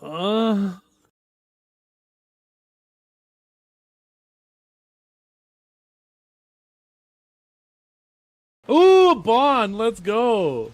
Uh, ooh, Bond, let's go.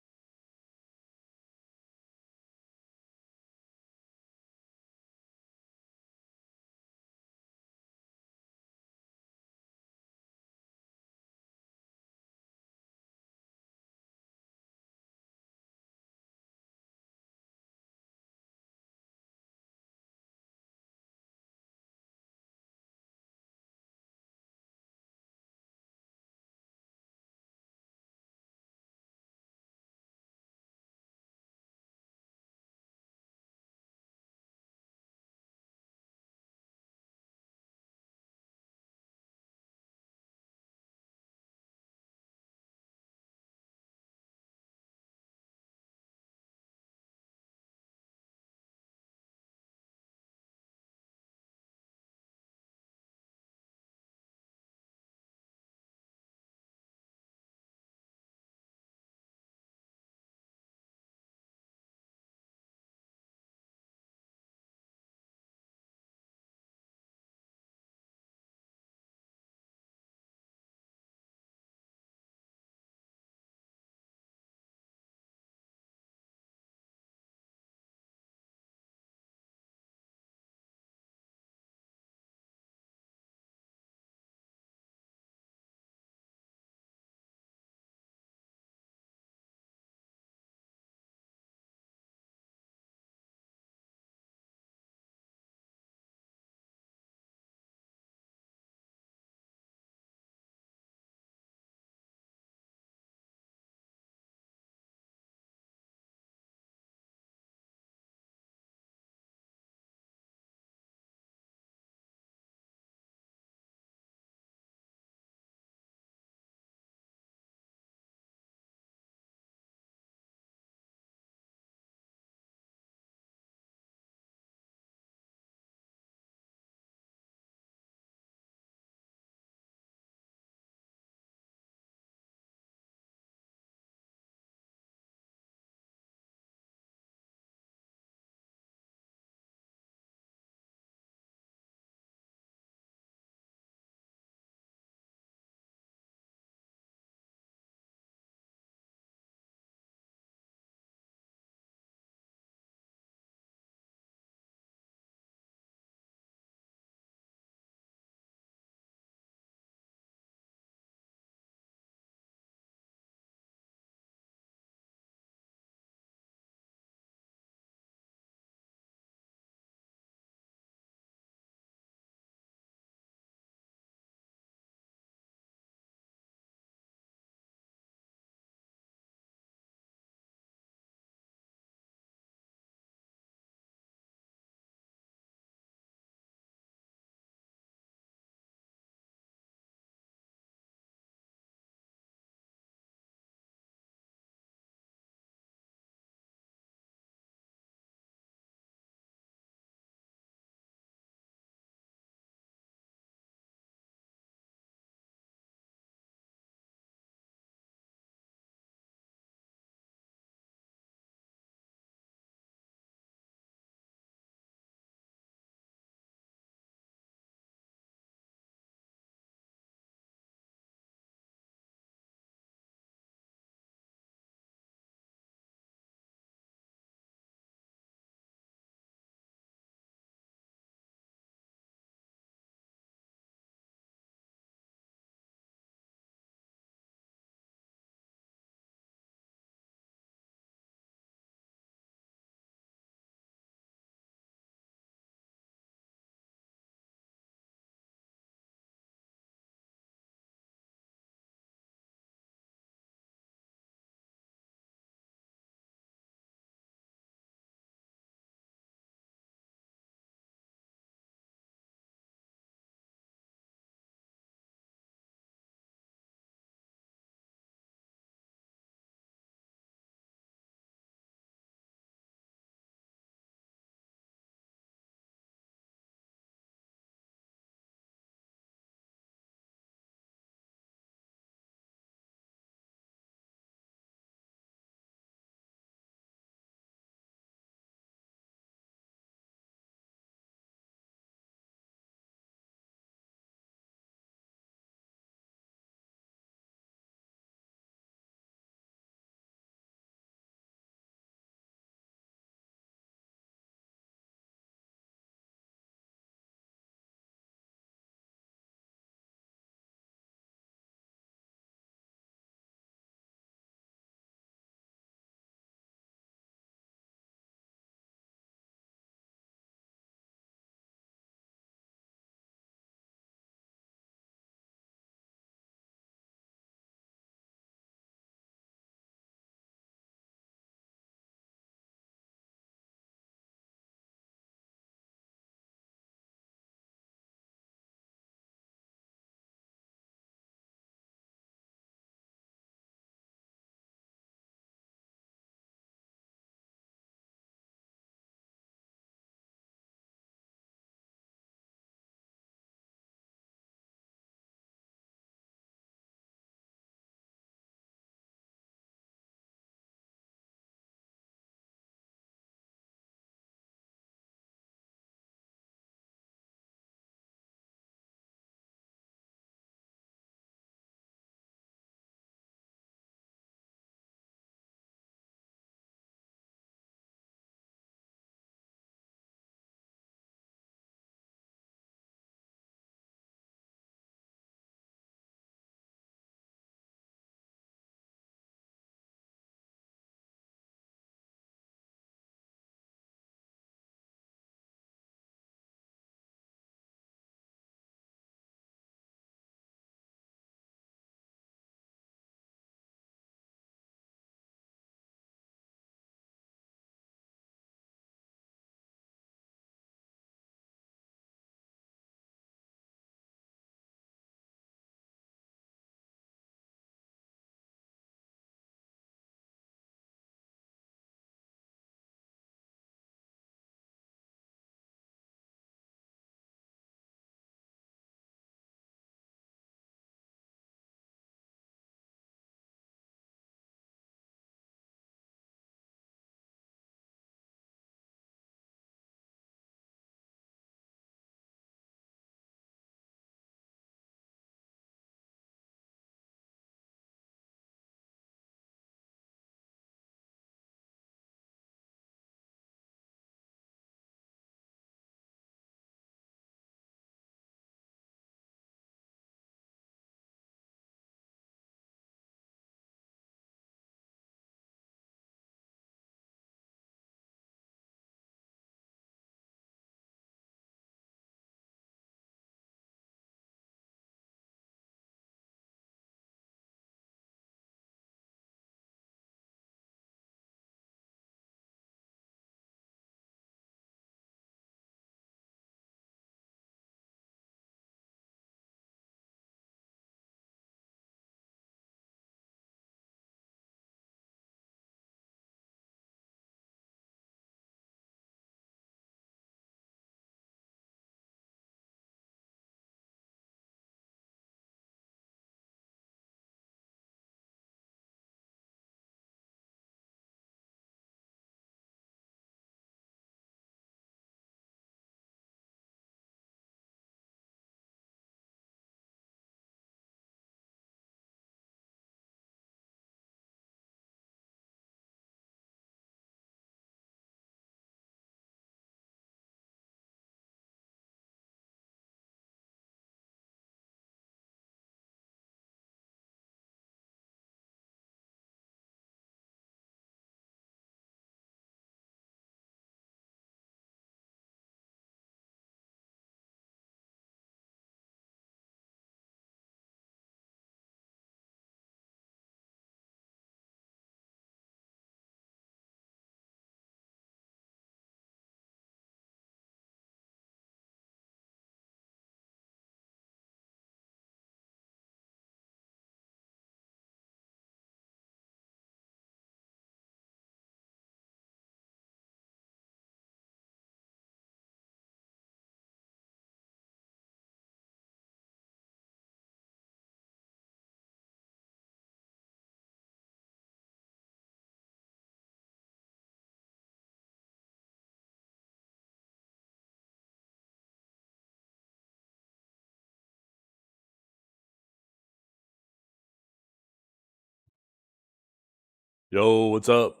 Yo, what's up?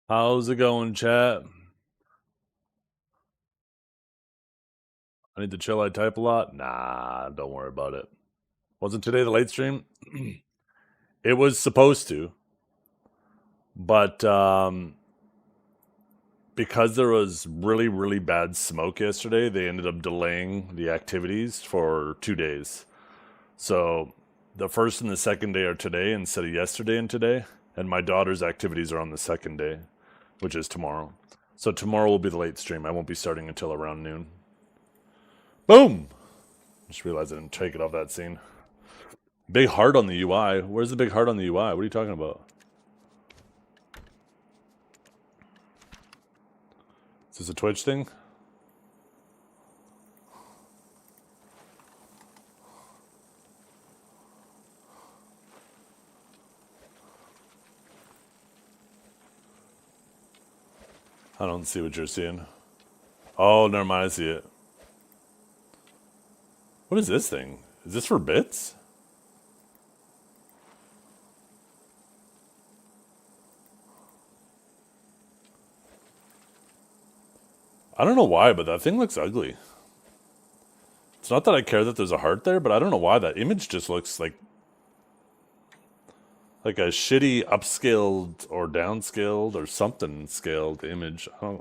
How's it going, chat? I need to chill. I type a lot. Nah, don't worry about it. Wasn't today the late stream? It was supposed to, but because there was really, really bad smoke yesterday, they ended up delaying the activities for 2 days. So the first and the second day are today instead of yesterday and today. And my daughter's activities are on the second day, which is tomorrow. So tomorrow will be the late stream. I won't be starting until around noon. Boom! Just realized I didn't take it off that scene. Big heart on the UI. Where's the big heart on the UI? What are you talking about? Is this a Twitch thing? I don't see what you're seeing. Oh, never mind. I see it. What is this thing? Is this for bits? I don't know why, but that thing looks ugly. It's not that I care that there's a heart there, but I don't know why that image just looks like a shitty upscaled or downscaled or something scaled image. I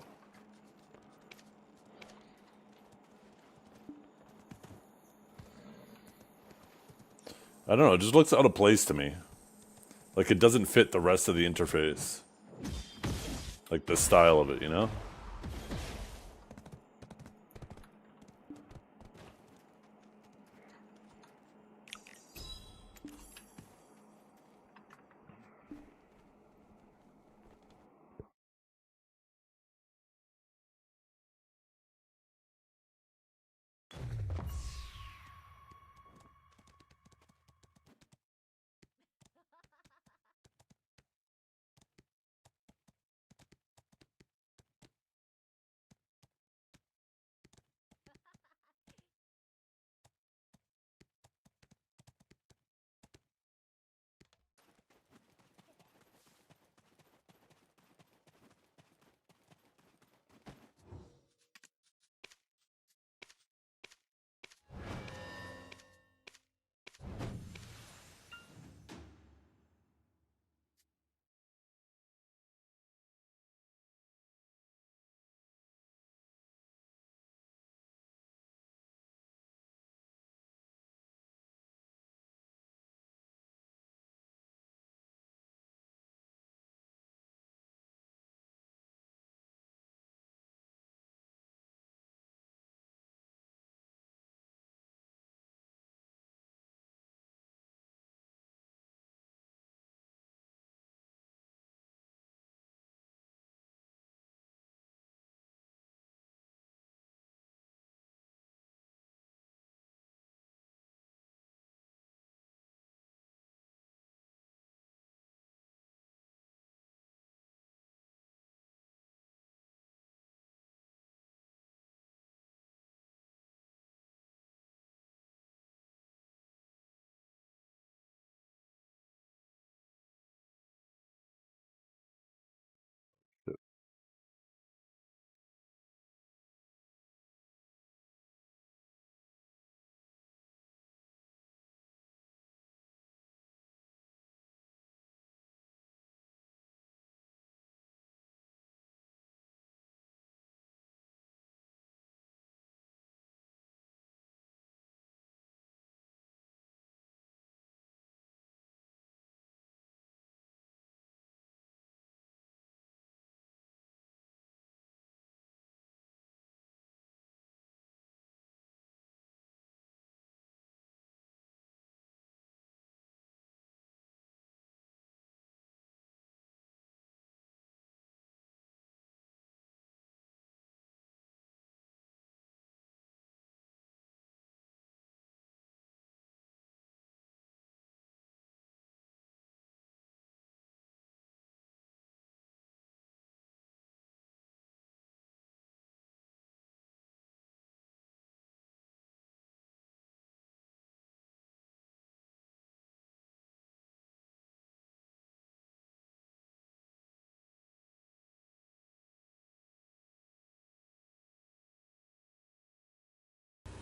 don't know. It just looks out of place to me. Like it doesn't fit the rest of the interface. Like the style of it, you know?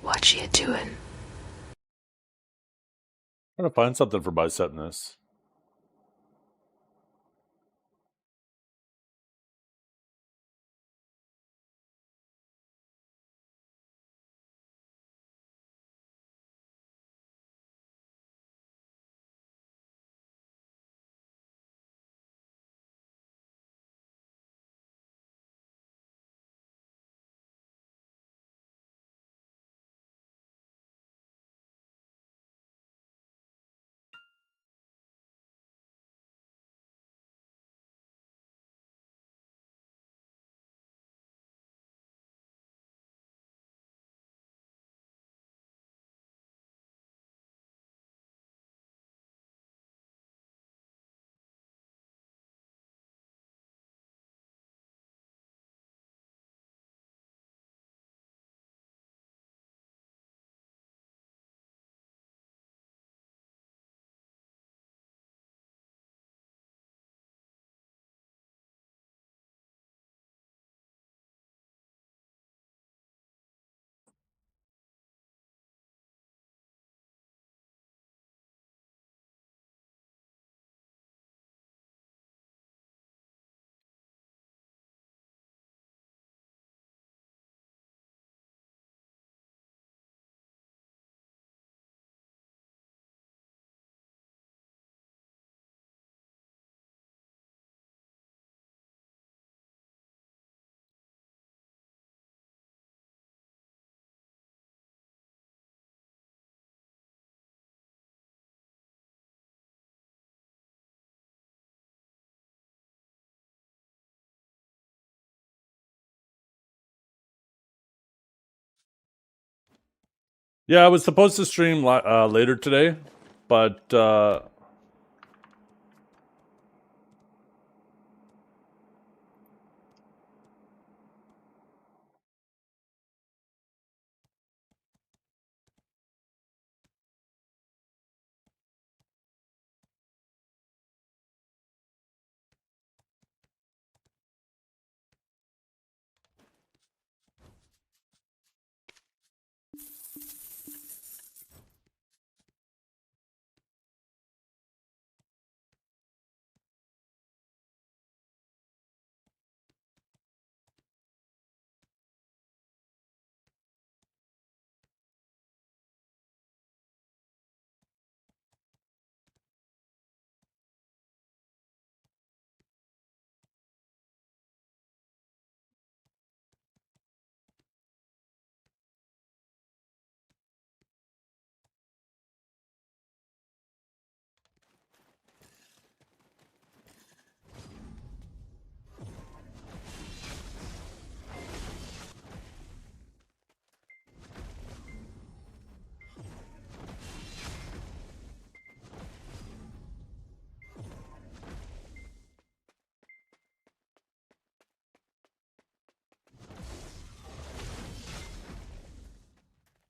What you doing? Trying to find something for bisetting this. Yeah, I was supposed to stream later today, but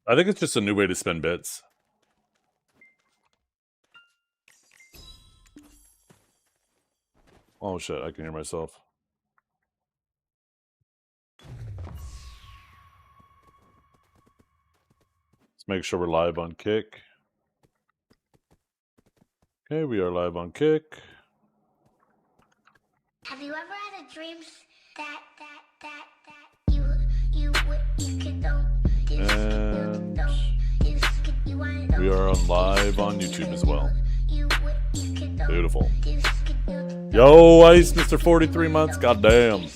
I think it's just a new way to spend bits. Oh shit, I can hear myself. Let's make sure we're live on Kick. Okay, we are live on Kick. Have you ever had a dream that you could And we are on live on YouTube as well. Beautiful. Yo, Ice, Mr. 43 months. Goddamn.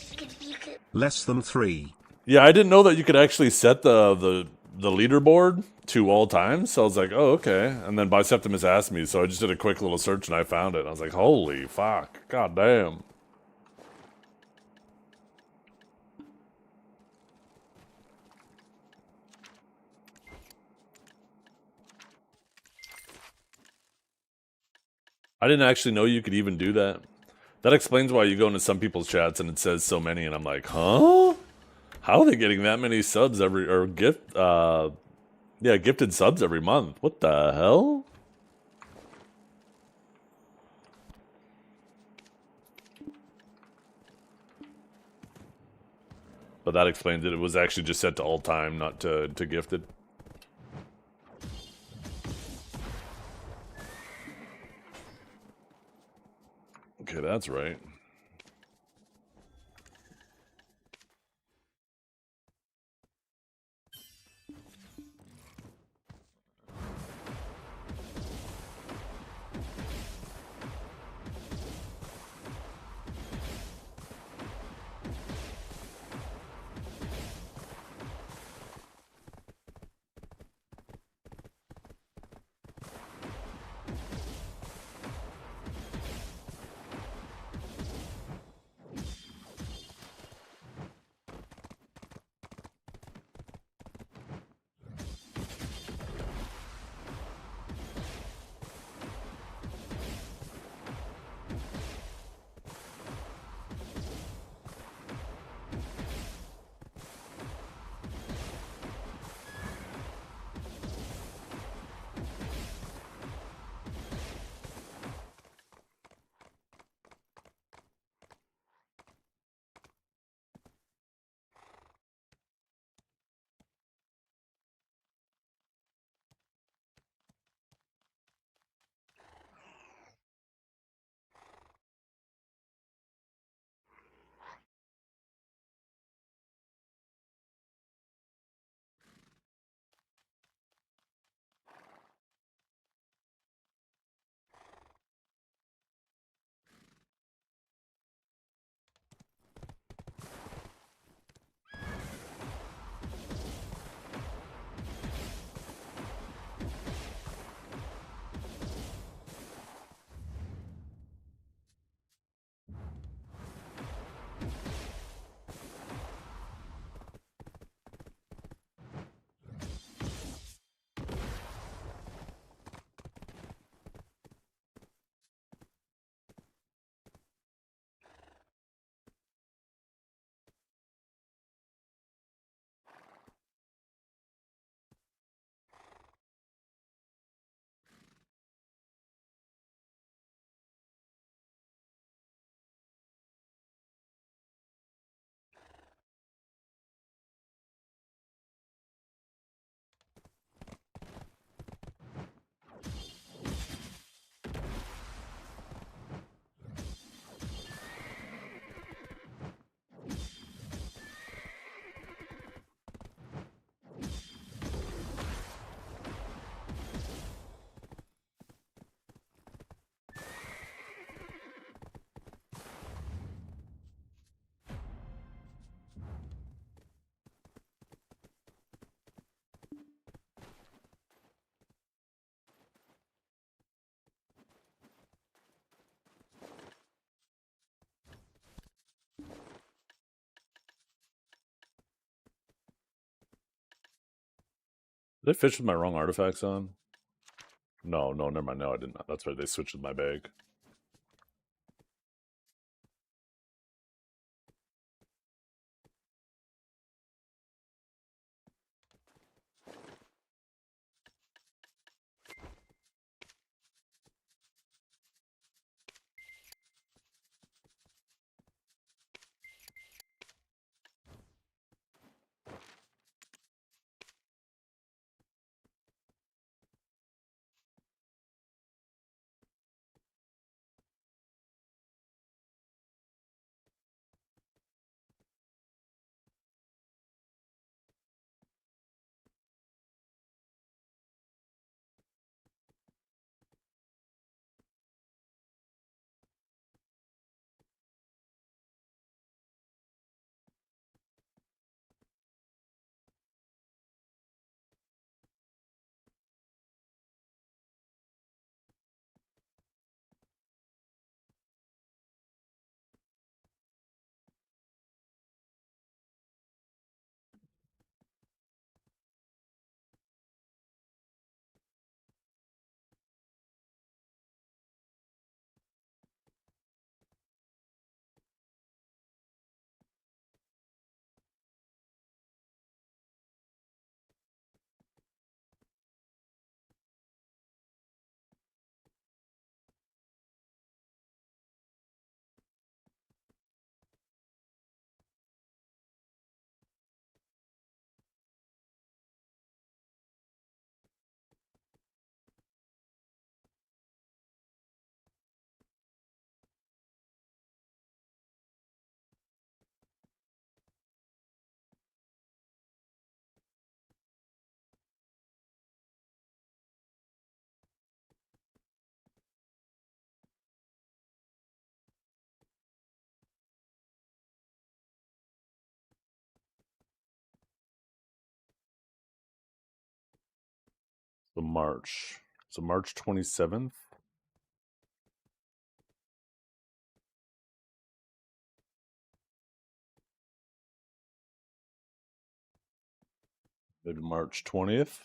Less than 3. Yeah, I didn't know that you could actually set the leaderboard to all times. So I was like, oh, okay. And then Biceptimus asked me, so I just did a quick little search and I found it. I was like, holy fuck. Goddamn. I didn't actually know you could even do that. That explains why you go into some people's chats and it says so many, and I'm like, huh? How are they getting that many subs gifted subs every month? What the hell? But that explains it. It was actually just set to all time, not to gifted. Okay, that's right. Did I fish with my wrong artifacts on? No, never mind. No, I didn't. That's right. They switched with my bag. The March. So March 27th. Maybe March 20th.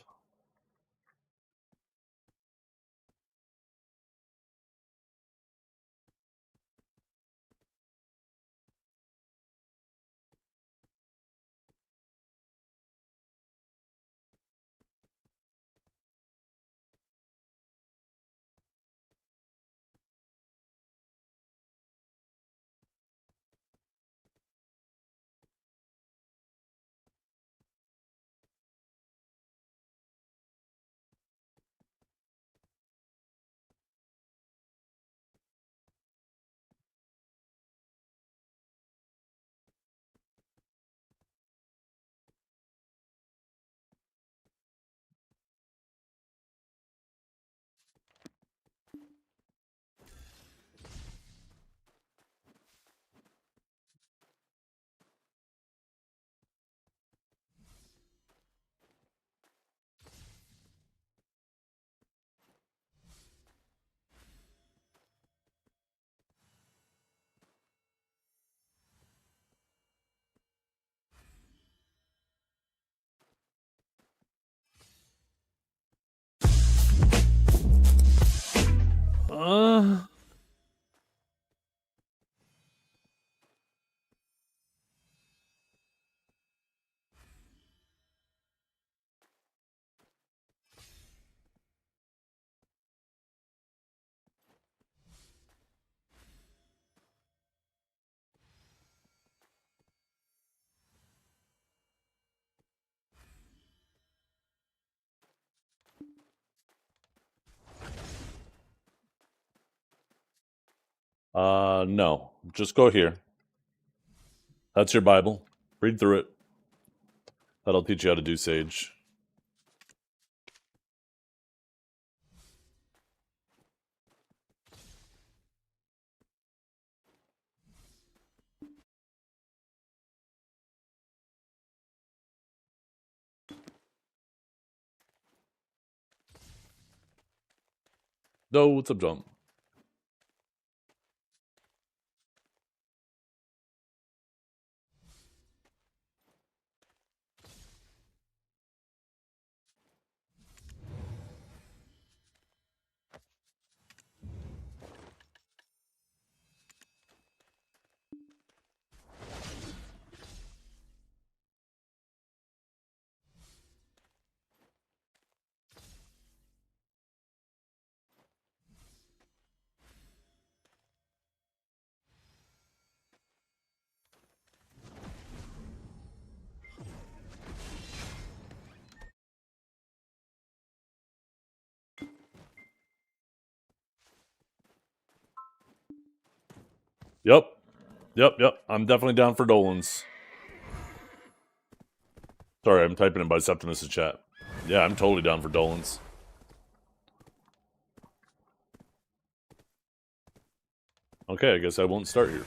Uh, no. Just go here. That's your Bible. Read through it. That'll teach you how to do Sage. No, what's up, John? Yep. I'm definitely down for Dolan's. Sorry, I'm typing in by Septimus' chat. Yeah, I'm totally down for Dolan's. Okay, I guess I won't start here.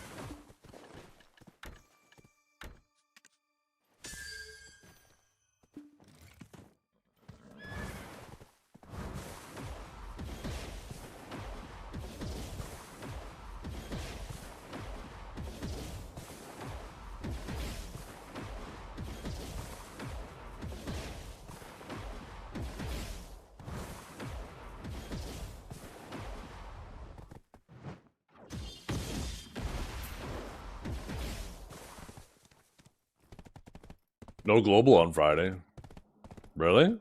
No global on Friday. Really?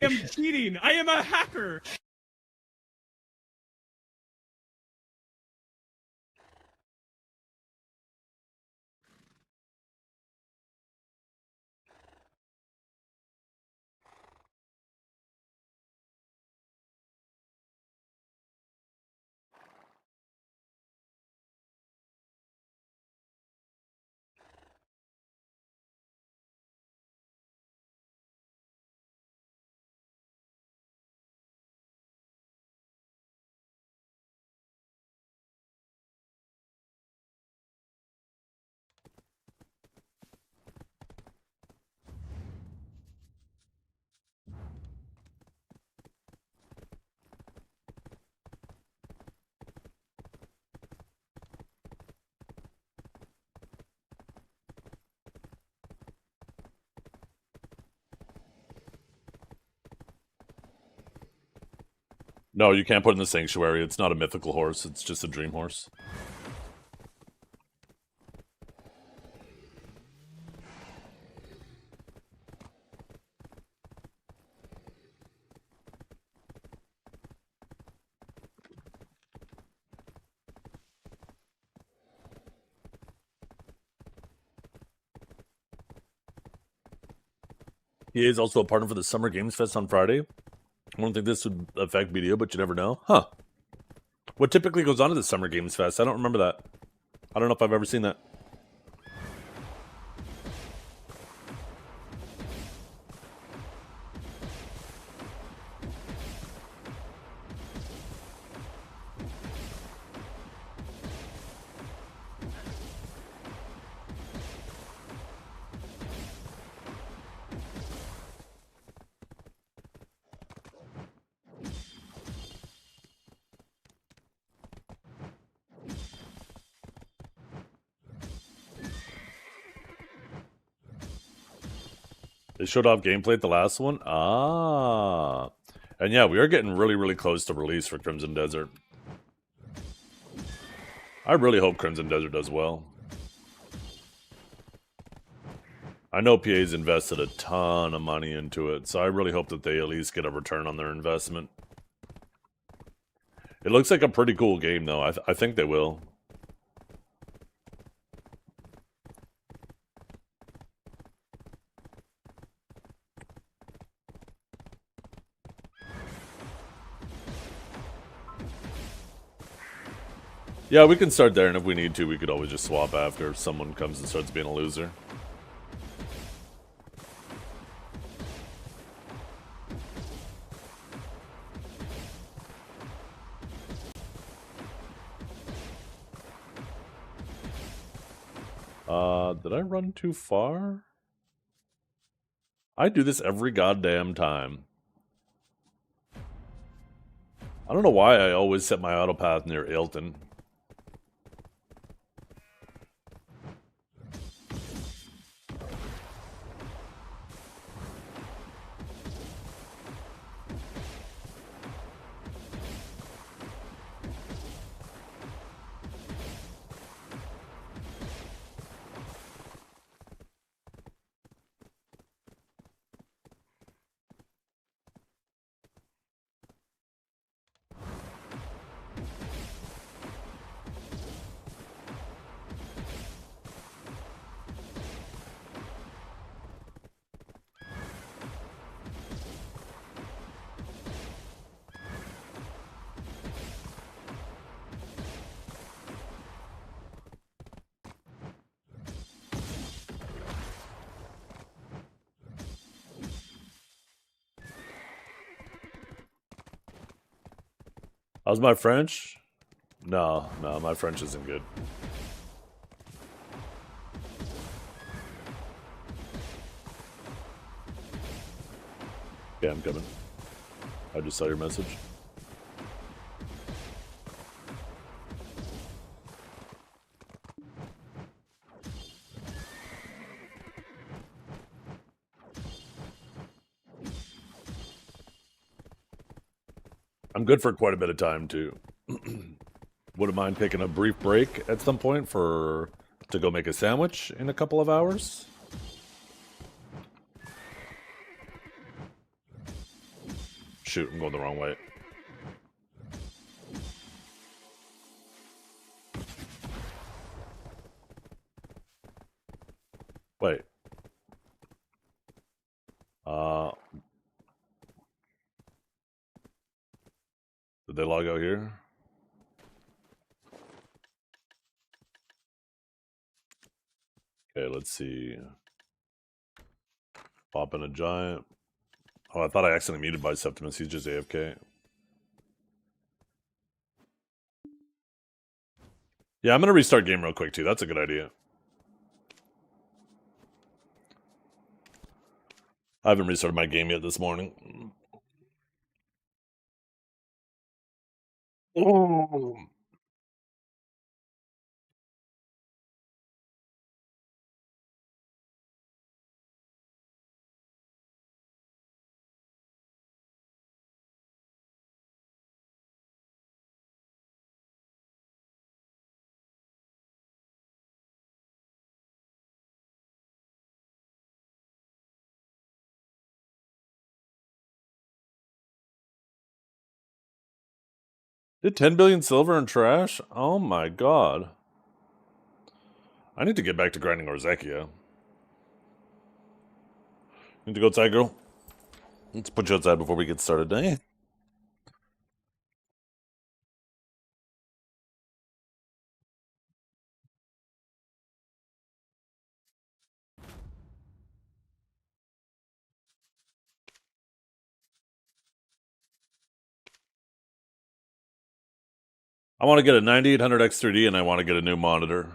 am cheating. I am a hacker. No, you can't put it in the sanctuary. It's not a mythical horse. It's just a dream horse. EA is also a partner for the Summer Games Fest on Friday. I don't think this would affect BDO, but you never know. Huh. What typically goes on at the Summer Games Fest? I don't remember that. I don't know if I've ever seen that. They showed off gameplay at the last one? Ah. And yeah, we are getting really, really close to release for Crimson Desert. I really hope Crimson Desert does well. I know PA's invested a ton of money into it, so I really hope that they at least get a return on their investment. It looks like a pretty cool game, though. I think they will. Yeah, we can start there, and if we need to, we could always just swap after if someone comes and starts being a loser. Did I run too far? I do this every goddamn time. I don't know why I always set my autopath near Ailton. How's my French? No, my French isn't good. Yeah, I'm coming. I just saw your message. I'm good for quite a bit of time, too. Wouldn't mind taking a brief break at some point to go make a sandwich in a couple of hours. shoot, I'm going the wrong way. Wait. Did they log out here? Okay, let's see. Pop in a giant. Oh, I thought I accidentally muted by Septimus. He's just AFK. Yeah, I'm gonna restart game real quick too. That's a good idea. I haven't restarted my game yet this morning. Oh. Did 10 billion silver and trash? Oh my god. I need to get back to grinding Orzekia. Need to go outside, girl? Let's put you outside before we get started, eh? I want to get a 9800 X3D and I want to get a new monitor.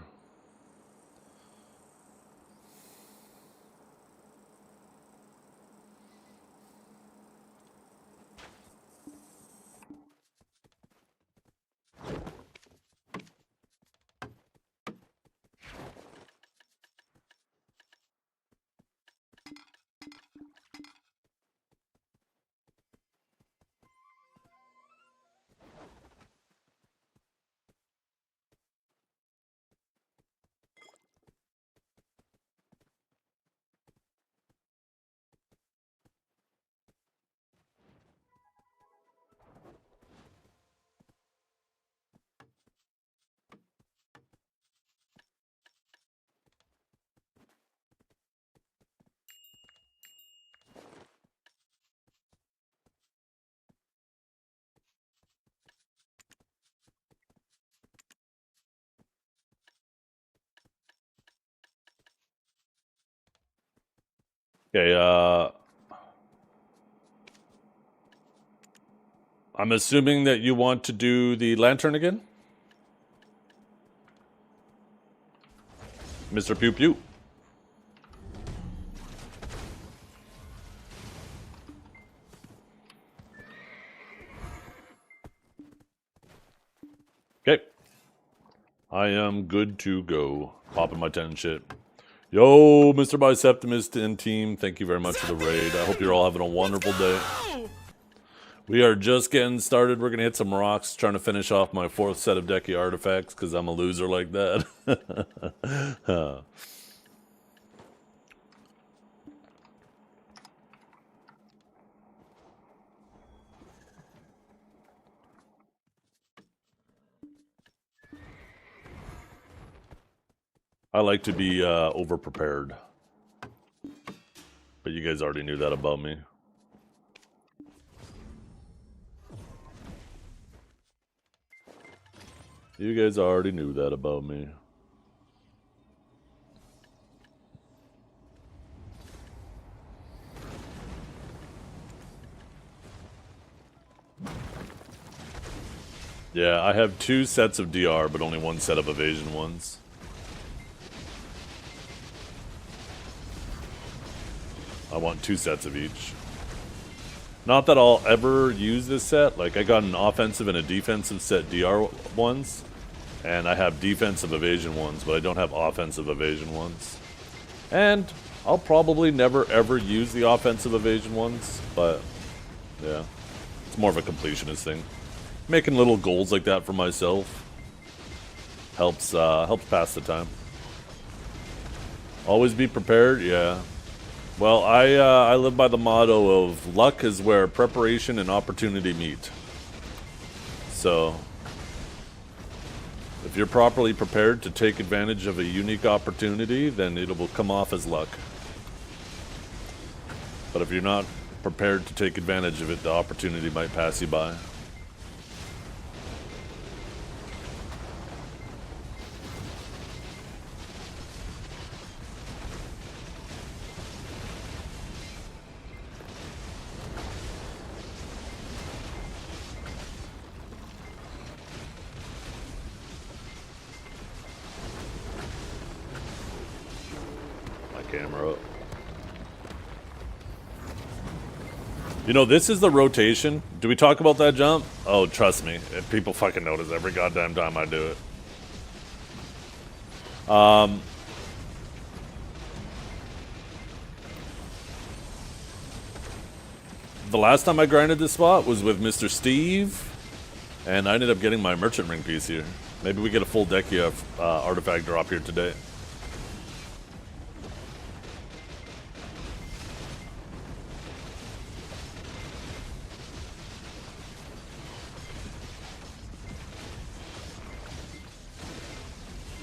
Okay, I'm assuming that you want to do the lantern again? Mr. Pew Pew. Okay. I am good to go. Popping my 10 shit. Yo, Mr. Biceptimus and team, thank you very much for the raid. I hope you're all having a wonderful day. We are just getting started. We're going to hit some rocks, trying to finish off my 4th set of Decky artifacts, because I'm a loser like that. I like to be over-prepared. But you guys already knew that about me. You guys already knew that about me. Yeah, I have 2 sets of DR, but only 1 set of evasion ones. I want 2 sets of each. Not that I'll ever use this set. Like, I got an offensive and a defensive set DR ones. And I have defensive evasion ones, but I don't have offensive evasion ones. And I'll probably never ever use the offensive evasion ones, but yeah. It's more of a completionist thing. Making little goals like that for myself helps pass the time. Always be prepared, yeah. Well, I live by the motto of luck is where preparation and opportunity meet. So, if you're properly prepared to take advantage of a unique opportunity, then it will come off as luck. But if you're not prepared to take advantage of it, the opportunity might pass you by. Camera up. You know, this is the rotation. Do we talk about that jump? Oh, trust me. People fucking notice every goddamn time I do it. The last time I grinded this spot was with Mr. Steve, and I ended up getting my merchant ring piece here. Maybe we get a full Dekia artifact drop here today.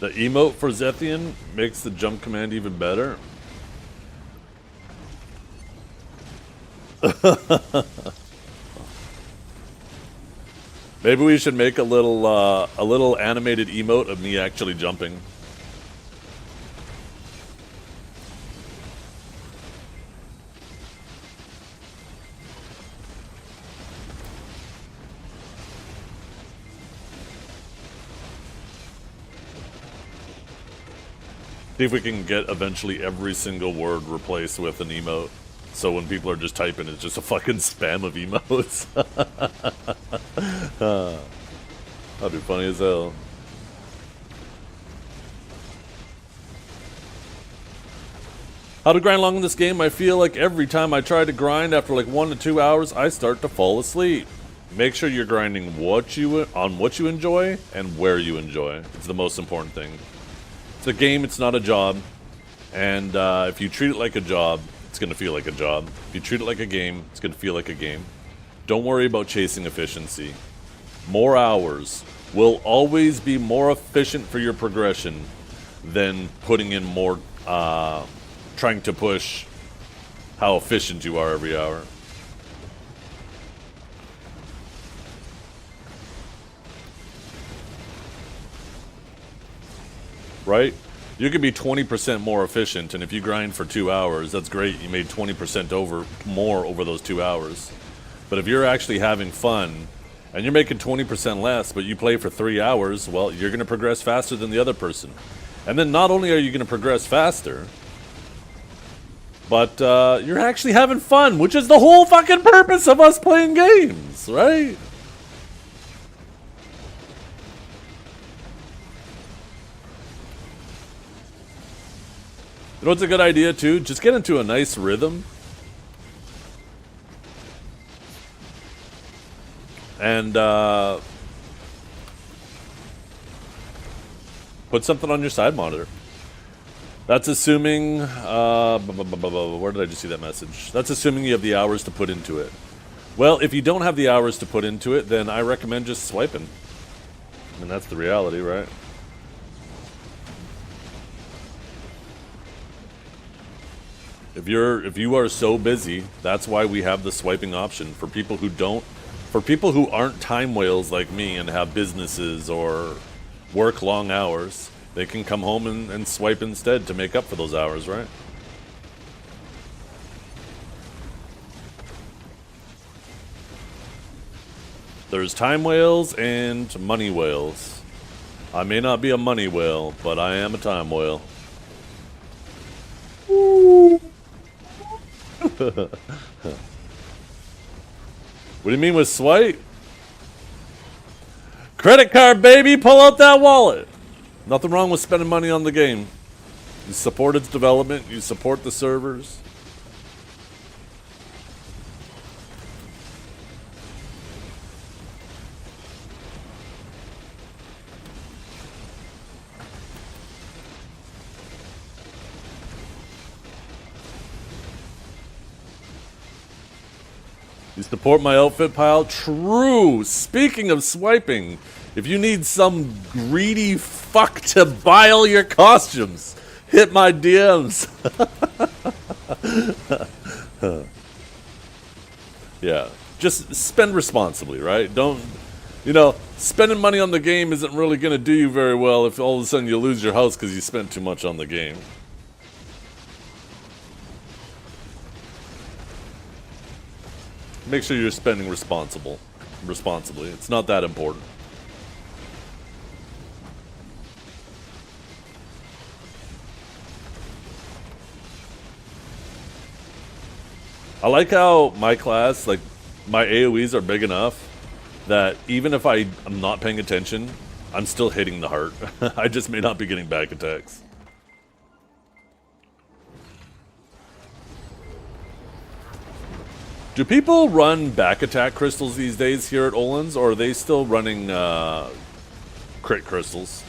The emote for Zethian makes the jump command even better. Maybe we should make a little animated emote of me actually jumping. See if we can get eventually every single word replaced with an emote. So when people are just typing, it's just a fucking spam of emotes. That'd be funny as hell. How to grind long in this game? I feel like every time I try to grind after like 1 to 2 hours, I start to fall asleep. Make sure you're grinding what you enjoy and where you enjoy. It's the most important thing. It's a game, it's not a job. And if you treat it like a job, it's going to feel like a job. If you treat it like a game, it's going to feel like a game. Don't worry about chasing efficiency. More hours will always be more efficient for your progression than putting in more, trying to push how efficient you are every hour. Right? You could be 20% more efficient, and if you grind for 2 hours, that's great. You made 20% more over those 2 hours. But if you're actually having fun, and you're making 20% less, but you play for 3 hours, well, you're going to progress faster than the other person. And then not only are you going to progress faster, but you're actually having fun, which is the whole fucking purpose of us playing games, right? You know what's a good idea too? Just get into a nice rhythm. And put something on your side monitor. That's assuming, where did I just see that message? That's assuming you have the hours to put into it. Well, if you don't have the hours to put into it, then I recommend just swiping. I mean, that's the reality, right? If you are so busy, that's why we have the swiping option for people who aren't time whales like me and have businesses or work long hours. They can come home and swipe instead to make up for those hours, right? There's time whales and money whales. I may not be a money whale, but I am a time whale. What do you mean with swipe? Credit card, baby! Pull out that wallet! Nothing wrong with spending money on the game. You support its development, you support the servers. You support my outfit pile? True! Speaking of swiping, if you need some greedy fuck to buy all your costumes, hit my DMs. Yeah, just spend responsibly, right? Don't, you know, spending money on the game isn't really going to do you very well if all of a sudden you lose your house because you spent too much on the game. Make sure you're spending responsibly. It's not that important. I like how my class, like, my AoEs are big enough that even if I'm not paying attention, I'm still hitting the heart. I just may not be getting back attacks. Do people run back attack crystals these days here at Olin's, or are they still running crit crystals?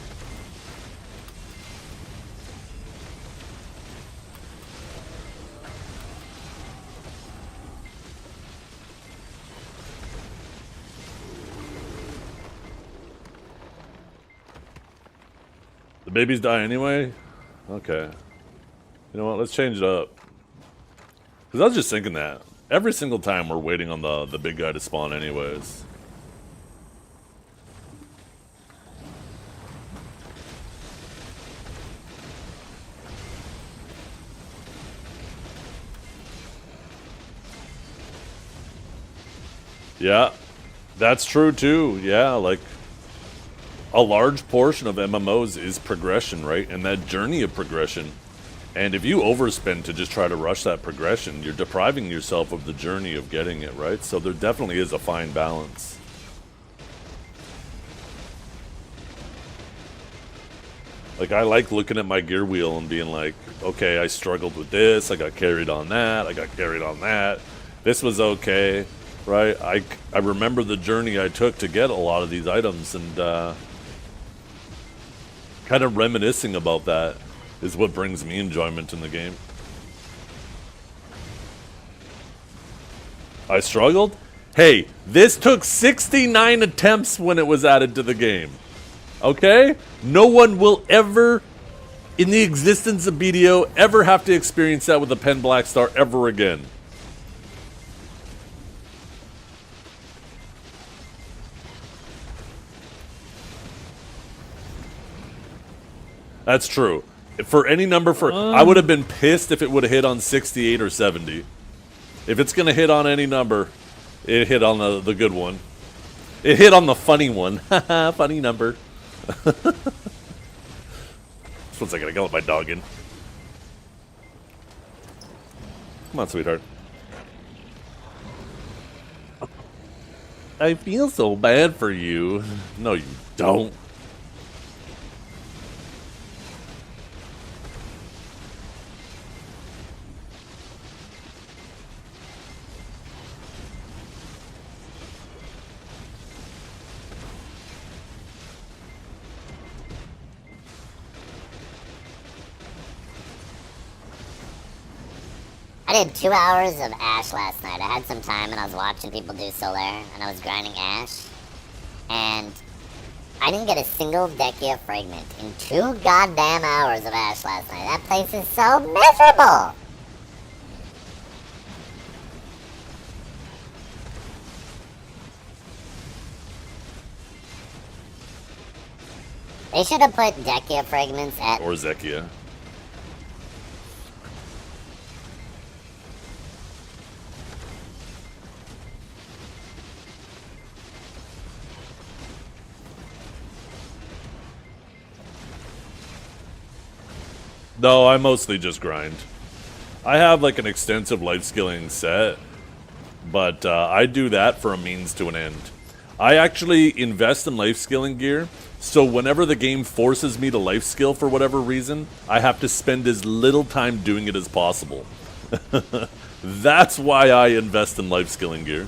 The babies die anyway? Okay. You know what, let's change it up. Because I was just thinking that. Every single time we're waiting on the big guy to spawn anyways. Yeah, that's true too. Yeah, like a large portion of MMOs is progression, right? And that journey of progression. And if you overspend to just try to rush that progression, you're depriving yourself of the journey of getting it, right? So there definitely is a fine balance. Like, I like looking at my gear wheel and being like, okay, I struggled with this, I got carried on that, I got carried on that. This was okay, right? I remember the journey I took to get a lot of these items, and kind of reminiscing about that is what brings me enjoyment in the game. I struggled? Hey, this took 69 attempts when it was added to the game. Okay? No one will ever, in the existence of BDO, ever have to experience that with a Pen Black Star ever again. That's true. For any number I would have been pissed if it would have hit on 68 or 70. If it's going to hit on any number, it hit on the good one. It hit on the funny one. Haha, funny number. Just 1 second, I gotta let my dog in. Come on, sweetheart. I feel so bad for you. No, you don't. I did 2 hours of Ash last night. I had some time and I was watching people do Solair and I was grinding Ash. And I didn't get a single Dekia fragment in 2 goddamn hours of Ash last night. That place is so miserable! They should have put Dekia fragments at... Or Zekia. No, I mostly just grind. I have like an extensive life skilling set, but I do that for a means to an end. I actually invest in life skilling gear, so whenever the game forces me to life skill for whatever reason, I have to spend as little time doing it as possible. That's why I invest in life skilling gear.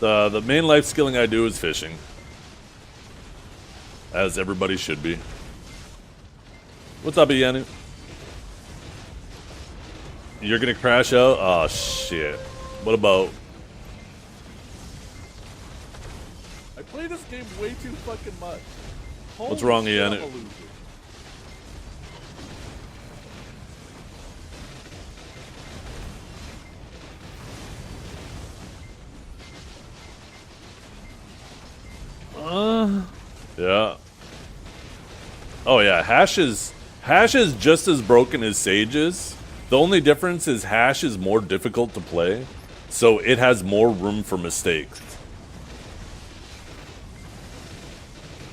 The main life skilling I do is fishing. As everybody should be. What's up, Ianu? You're gonna crash out? Oh, shit. What about... I play this game way too fucking much. What's wrong, Holy shit, Ian? I'm a loser. Yeah. Oh yeah, Hash is just as broken as Sage is. The only difference is Hash is more difficult to play, so it has more room for mistakes.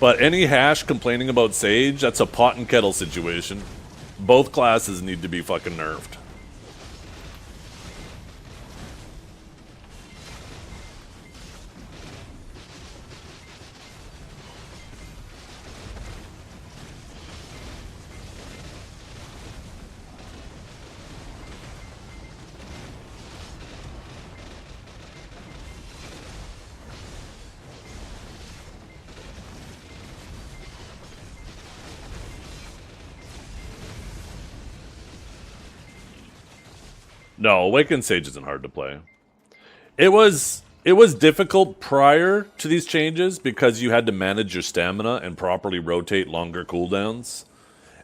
But any Hash complaining about Sage, that's a pot and kettle situation. Both classes need to be fucking nerfed. No, Awakened Sage isn't hard to play. It was difficult prior to these changes because you had to manage your stamina and properly rotate longer cooldowns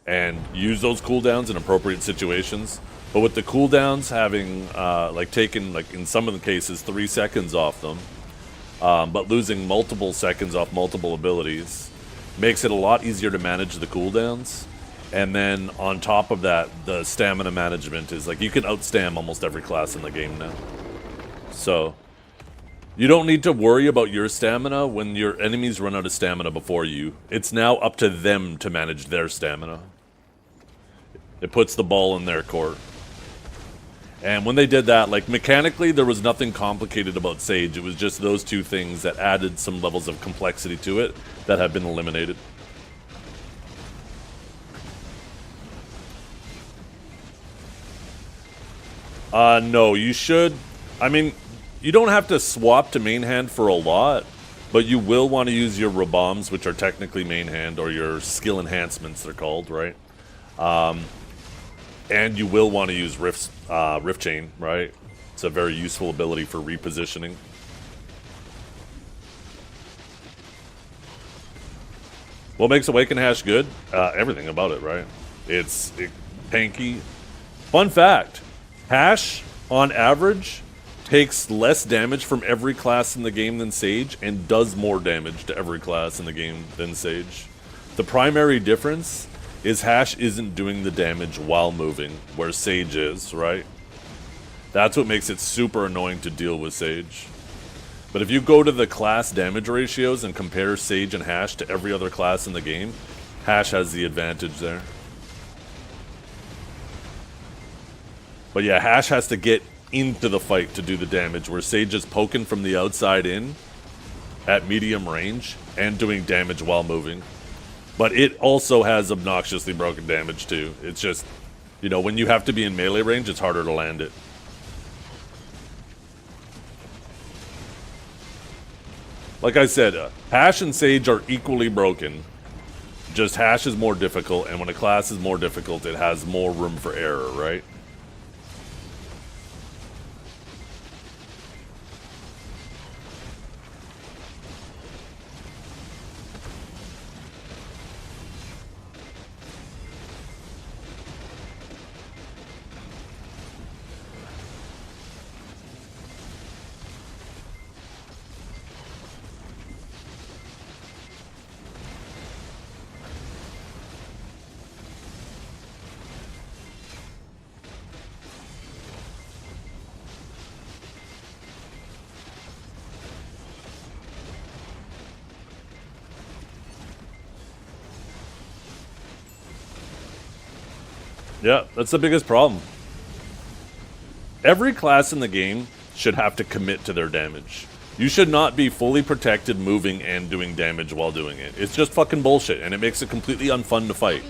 and use those cooldowns in appropriate situations. But with the cooldowns having taken in some of the cases 3 seconds off them, but losing multiple seconds off multiple abilities makes it a lot easier to manage the cooldowns. And then on top of that, the stamina management is like you can outstam almost every class in the game now. So you don't need to worry about your stamina when your enemies run out of stamina before you. It's now up to them to manage their stamina. It puts the ball in their court. And when they did that, like mechanically, there was nothing complicated about Sage. It was just those two things that added some levels of complexity to it that have been eliminated. No, you should. I mean, you don't have to swap to main hand for a lot, but you will want to use your Raboms, which are technically main hand, or your skill enhancements, they're called, right? And you will want to use Rift Chain, right? It's a very useful ability for repositioning. What makes Awaken Hash good? Everything about it, right? It's tanky. Fun fact. Hash, on average, takes less damage from every class in the game than Sage, and does more damage to every class in the game than Sage. The primary difference is Hash isn't doing the damage while moving, where Sage is, right? That's what makes it super annoying to deal with Sage. But if you go to the class damage ratios and compare Sage and Hash to every other class in the game, Hash has the advantage there. But yeah, Hash has to get into the fight to do the damage, where Sage is poking from the outside in at medium range and doing damage while moving. But it also has obnoxiously broken damage too. It's just, you know, when you have to be in melee range, it's harder to land it. Like I said, Hash and Sage are equally broken. Just Hash is more difficult, and when a class is more difficult, it has more room for error, right? Yeah, that's the biggest problem. Every class in the game should have to commit to their damage. You should not be fully protected, moving, and doing damage while doing it. It's just fucking bullshit, and it makes it completely unfun to fight.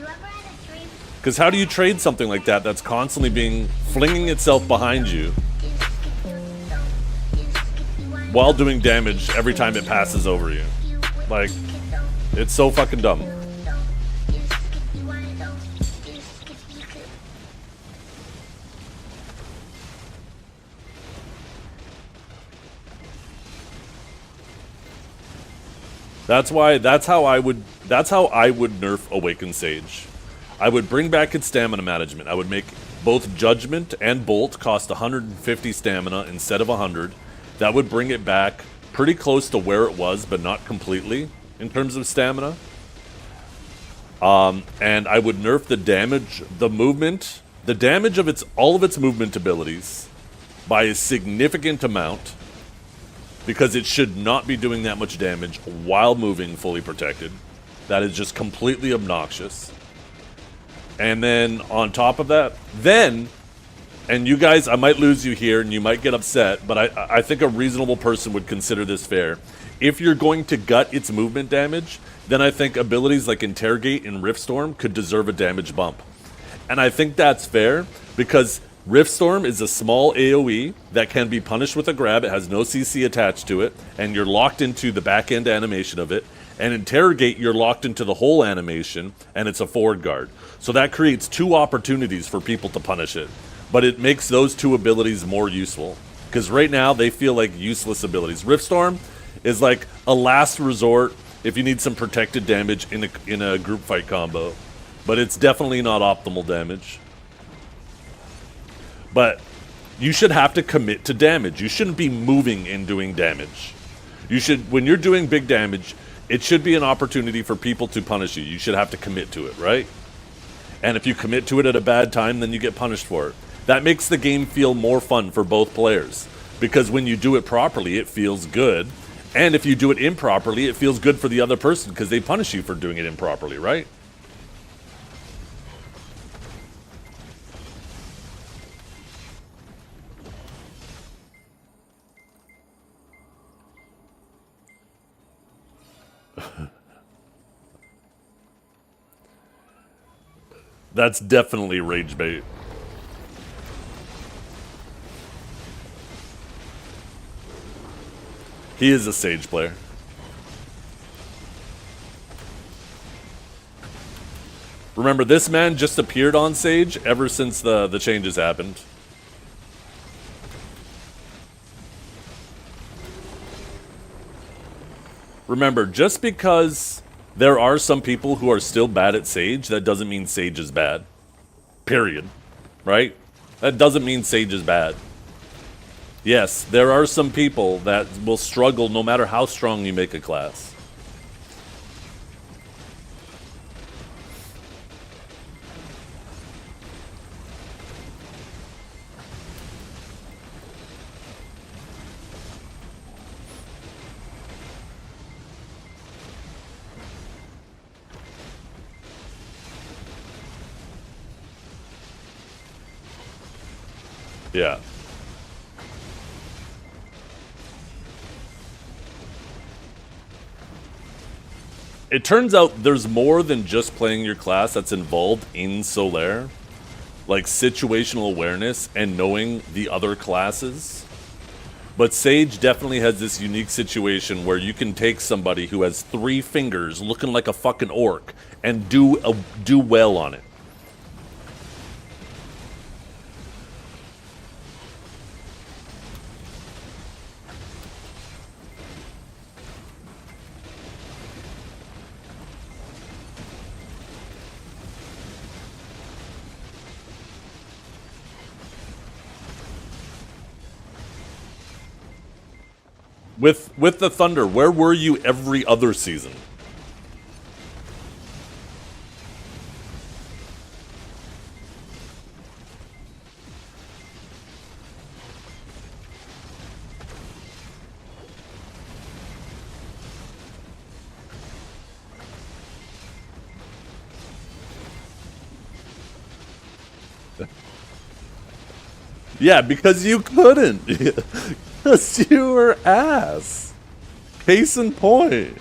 Because how do you trade something like that that's constantly flinging itself behind you while doing damage every time it passes over you. Like, it's so fucking dumb. That's how I would nerf Awakened Sage. I would bring back its stamina management. I would make both Judgment and Bolt cost 150 stamina instead of 100. That would bring it back pretty close to where it was, but not completely in terms of stamina. And I would nerf the damage, the movement, the damage of all of its movement abilities by a significant amount, because it should not be doing that much damage while moving fully protected. That is just completely obnoxious. And then on top of that, and you guys, I might lose you here and you might get upset, but I think a reasonable person would consider this fair. If you're going to gut its movement damage, then I think abilities like Interrogate and Riftstorm could deserve a damage bump. And I think that's fair because Riftstorm is a small AoE that can be punished with a grab. It has no CC attached to it, and you're locked into the back-end animation of it. And Interrogate, you're locked into the whole animation, and it's a forward guard. So that creates two opportunities for people to punish it. But it makes those two abilities more useful. Because right now, they feel like useless abilities. Riftstorm is like a last resort if you need some protected damage in a group fight combo. But it's definitely not optimal damage. But you should have to commit to damage. You shouldn't be moving and doing damage. You should, when you're doing big damage, it should be an opportunity for people to punish you. You should have to commit to it, right? And if you commit to it at a bad time, then you get punished for it. That makes the game feel more fun for both players. Because when you do it properly, it feels good. And if you do it improperly, it feels good for the other person because they punish you for doing it improperly, right? That's definitely rage bait. He is a Sage player. Remember, this man just appeared on Sage ever since the changes happened. Remember, just because there are some people who are still bad at Sage, that doesn't mean Sage is bad. Period. Right? That doesn't mean Sage is bad. Yes, there are some people that will struggle no matter how strong you make a class. Yeah. It turns out there's more than just playing your class that's involved in Solair. Like situational awareness and knowing the other classes. But Sage definitely has this unique situation where you can take somebody who has 3 fingers looking like a fucking orc and do well on it. With the Thunder, where were you every other season? Yeah, because you couldn't. Because you were ass. Case in point.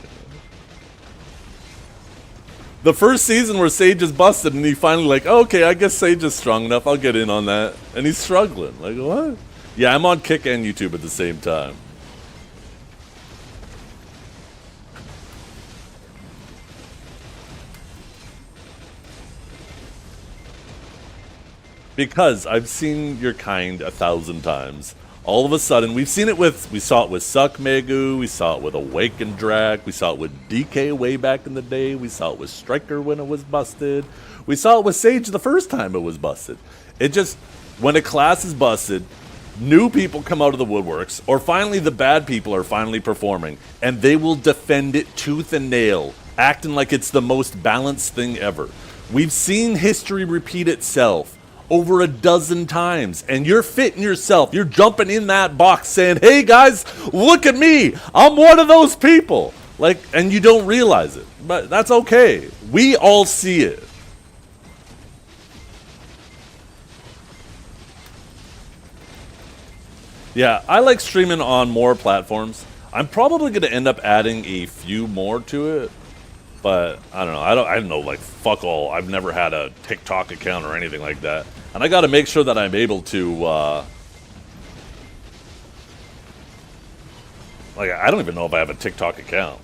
The first season where Sage is busted and he finally like, oh, okay, I guess Sage is strong enough. I'll get in on that. And he's struggling. Like, what? Yeah, I'm on Kick and YouTube at the same time. Because I've seen your kind 1,000 times. All of a sudden, we saw it with Suck Megu, we saw it with Awakened Drac, we saw it with DK way back in the day, we saw it with Striker when it was busted, we saw it with Sage the first time it was busted. It just, when a class is busted, new people come out of the woodworks, or finally the bad people are finally performing, and they will defend it tooth and nail, acting like it's the most balanced thing ever. We've seen history repeat itself over a dozen times, and you're fitting yourself. You're jumping in that box saying, hey guys, look at me. I'm one of those people. Like, and you don't realize it, but that's okay. We all see it. Yeah, I like streaming on more platforms. I'm probably going to end up adding a few more to it. But I don't know. I don't know. Like, fuck all. I've never had a TikTok account or anything like that, and I got to make sure that I'm able to. Like, I don't even know if I have a TikTok account.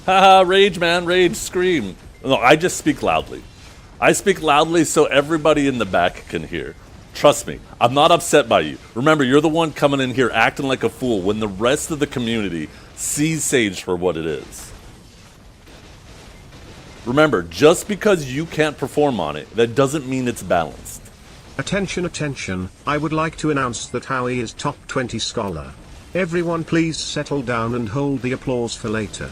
Haha, rage, man, rage, scream. No, I just speak loudly. I speak loudly so everybody in the back can hear. Trust me, I'm not upset by you. Remember, you're the one coming in here acting like a fool when the rest of the community sees Sage for what it is. Remember, just because you can't perform on it, that doesn't mean it's balanced. Attention, attention, I would like to announce that Howie is top 20 scholar. Everyone please settle down and hold the applause for later.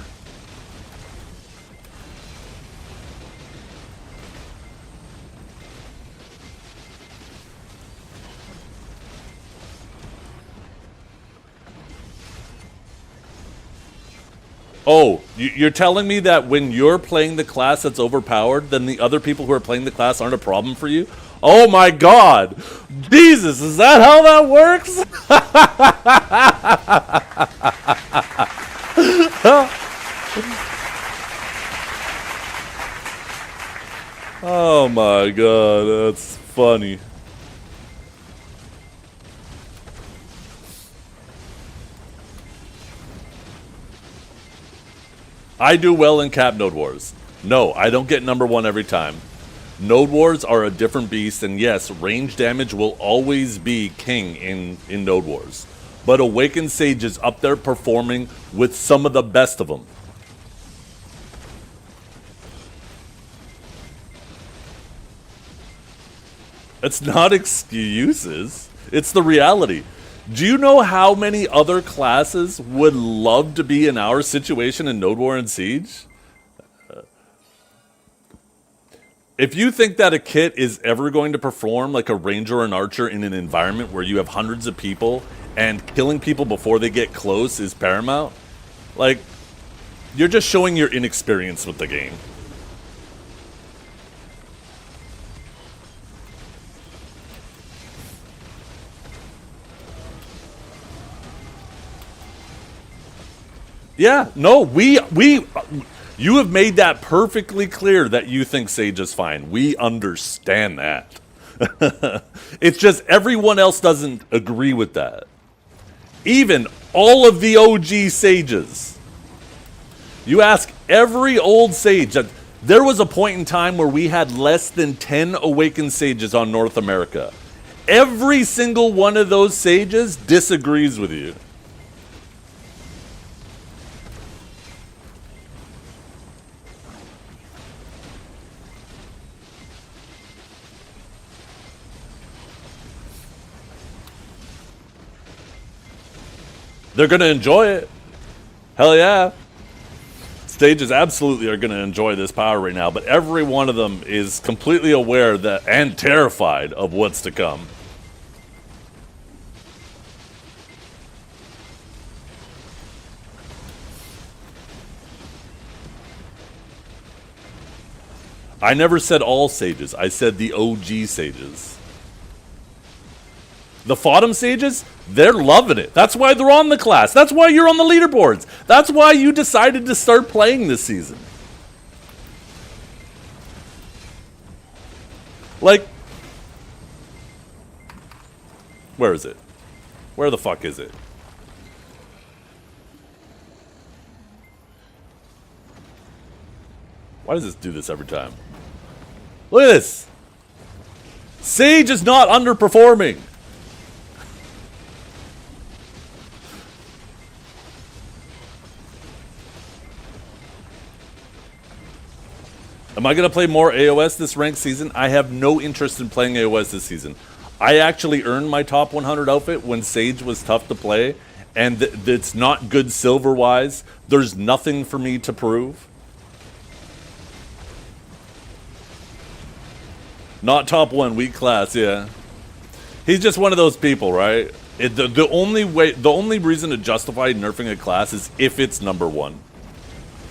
Oh, you're telling me that when you're playing the class that's overpowered, then the other people who are playing the class aren't a problem for you? Oh my god! Jesus, is that how that works? Oh my god, that's funny. I do well in Cap Node Wars. No, I don't get number one every time. Node Wars are a different beast, and yes, range damage will always be king in Node Wars. But Awakened Sage is up there performing with some of the best of them. It's not excuses. It's the reality. Do you know how many other classes would love to be in our situation in Node War and Siege? If you think that a kit is ever going to perform like a ranger or an archer in an environment where you have hundreds of people and killing people before they get close is paramount, like, you're just showing your inexperience with the game. Yeah, no, you have made that perfectly clear that you think Sage is fine. We understand that. It's just everyone else doesn't agree with that. Even all of the OG Sages. You ask every old Sage. There was a point in time where we had less than 10 Awakened Sages on North America. Every single one of those Sages disagrees with you. They're going to enjoy it. Hell yeah. Stages absolutely are going to enjoy this power right now, but every one of them is completely aware that and terrified of what's to come. I never said all Sages. I said the OG Sages. The Fodom Sages, they're loving it. That's why they're on the class. That's why you're on the leaderboards. That's why you decided to start playing this season. Like, where is it? Where the fuck is it? Why does this do this every time? Look at this. Sage is not underperforming. Am I going to play more AOS this ranked season? I have no interest in playing AOS this season. I actually earned my top 100 outfit when Sage was tough to play, and it's not good silver-wise. There's nothing for me to prove. Not top 1, weak class, yeah. He's just one of those people, right? The only reason to justify nerfing a class is if it's number 1.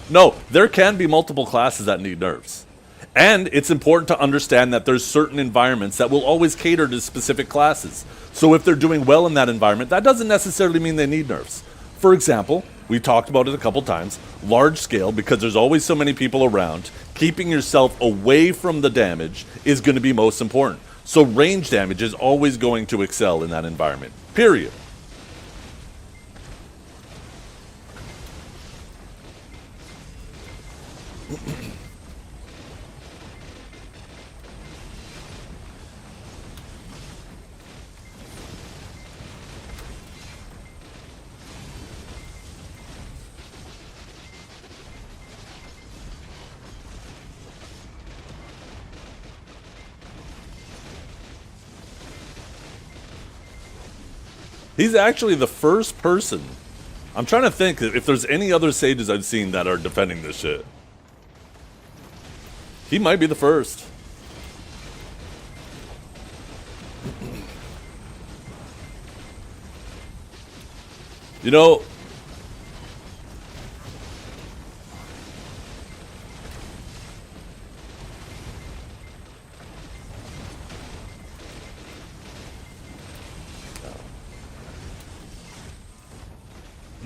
No, there can be multiple classes that need nerfs. And it's important to understand that there's certain environments that will always cater to specific classes. So if they're doing well in that environment, that doesn't necessarily mean they need nerfs. For example, we talked about it a couple times, large scale, because there's always so many people around, keeping yourself away from the damage is going to be most important. So range damage is always going to excel in that environment, period. He's actually the first person. I'm trying to think if there's any other sages I've seen that are defending this shit. He might be the first. You know,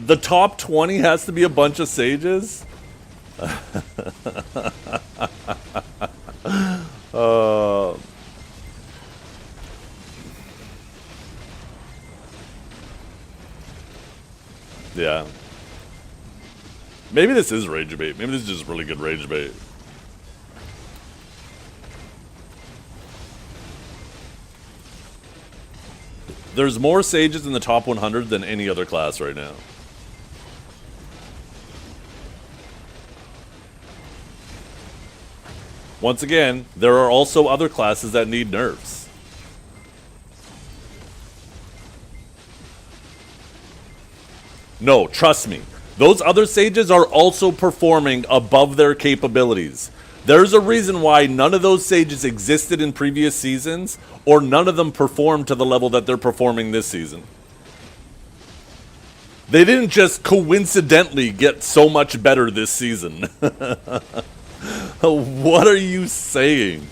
the top 20 has to be a bunch of sages? Yeah. Maybe this is rage bait. Maybe this is just really good rage bait. There's more sages in the top 100 than any other class right now. Once again, there are also other classes that need nerfs. No, trust me. Those other sages are also performing above their capabilities. There's a reason why none of those sages existed in previous seasons, or none of them performed to the level that they're performing this season. They didn't just coincidentally get so much better this season. What are you saying?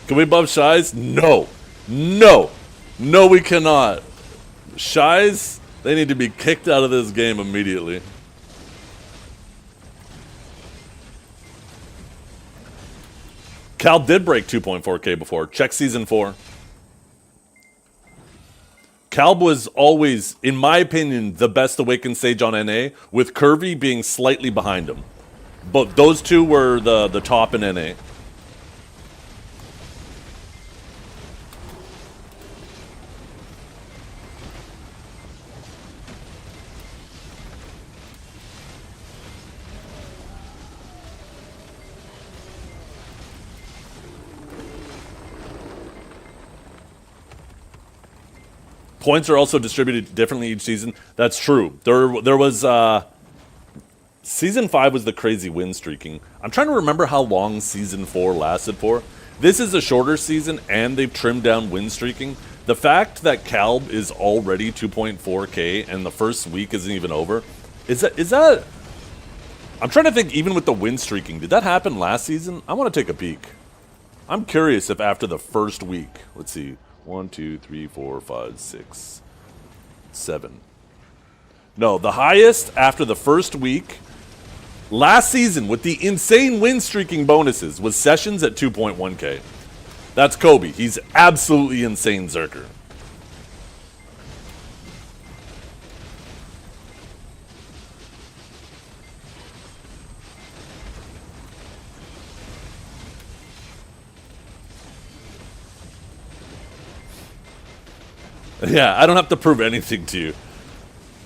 Can we buff Shies? No. No. No, we cannot. Shies, they need to be kicked out of this game immediately. Cal did break 2.4K before. Check Season 4. Calb was always, in my opinion, the best Awakened Sage on NA, with Curvy being slightly behind him. But those two were the top in NA. Points are also distributed differently each season. That's true. There was Season 5 was the crazy win streaking. I'm trying to remember how long Season 4 lasted for. This is a shorter season, and they've trimmed down win streaking. The fact that Calb is already 2.4K and the first week isn't even over, is that? I'm trying to think. Even with the win streaking, did that happen last season? I want to take a peek. I'm curious if after the first week, let's see. 1, 2, 3, 4, 5, 6, 7. No, the highest after the first week last season with the insane win streaking bonuses was Sessions at 2.1K. That's Kobe. He's absolutely insane, Zerker. Yeah, I don't have to prove anything to you.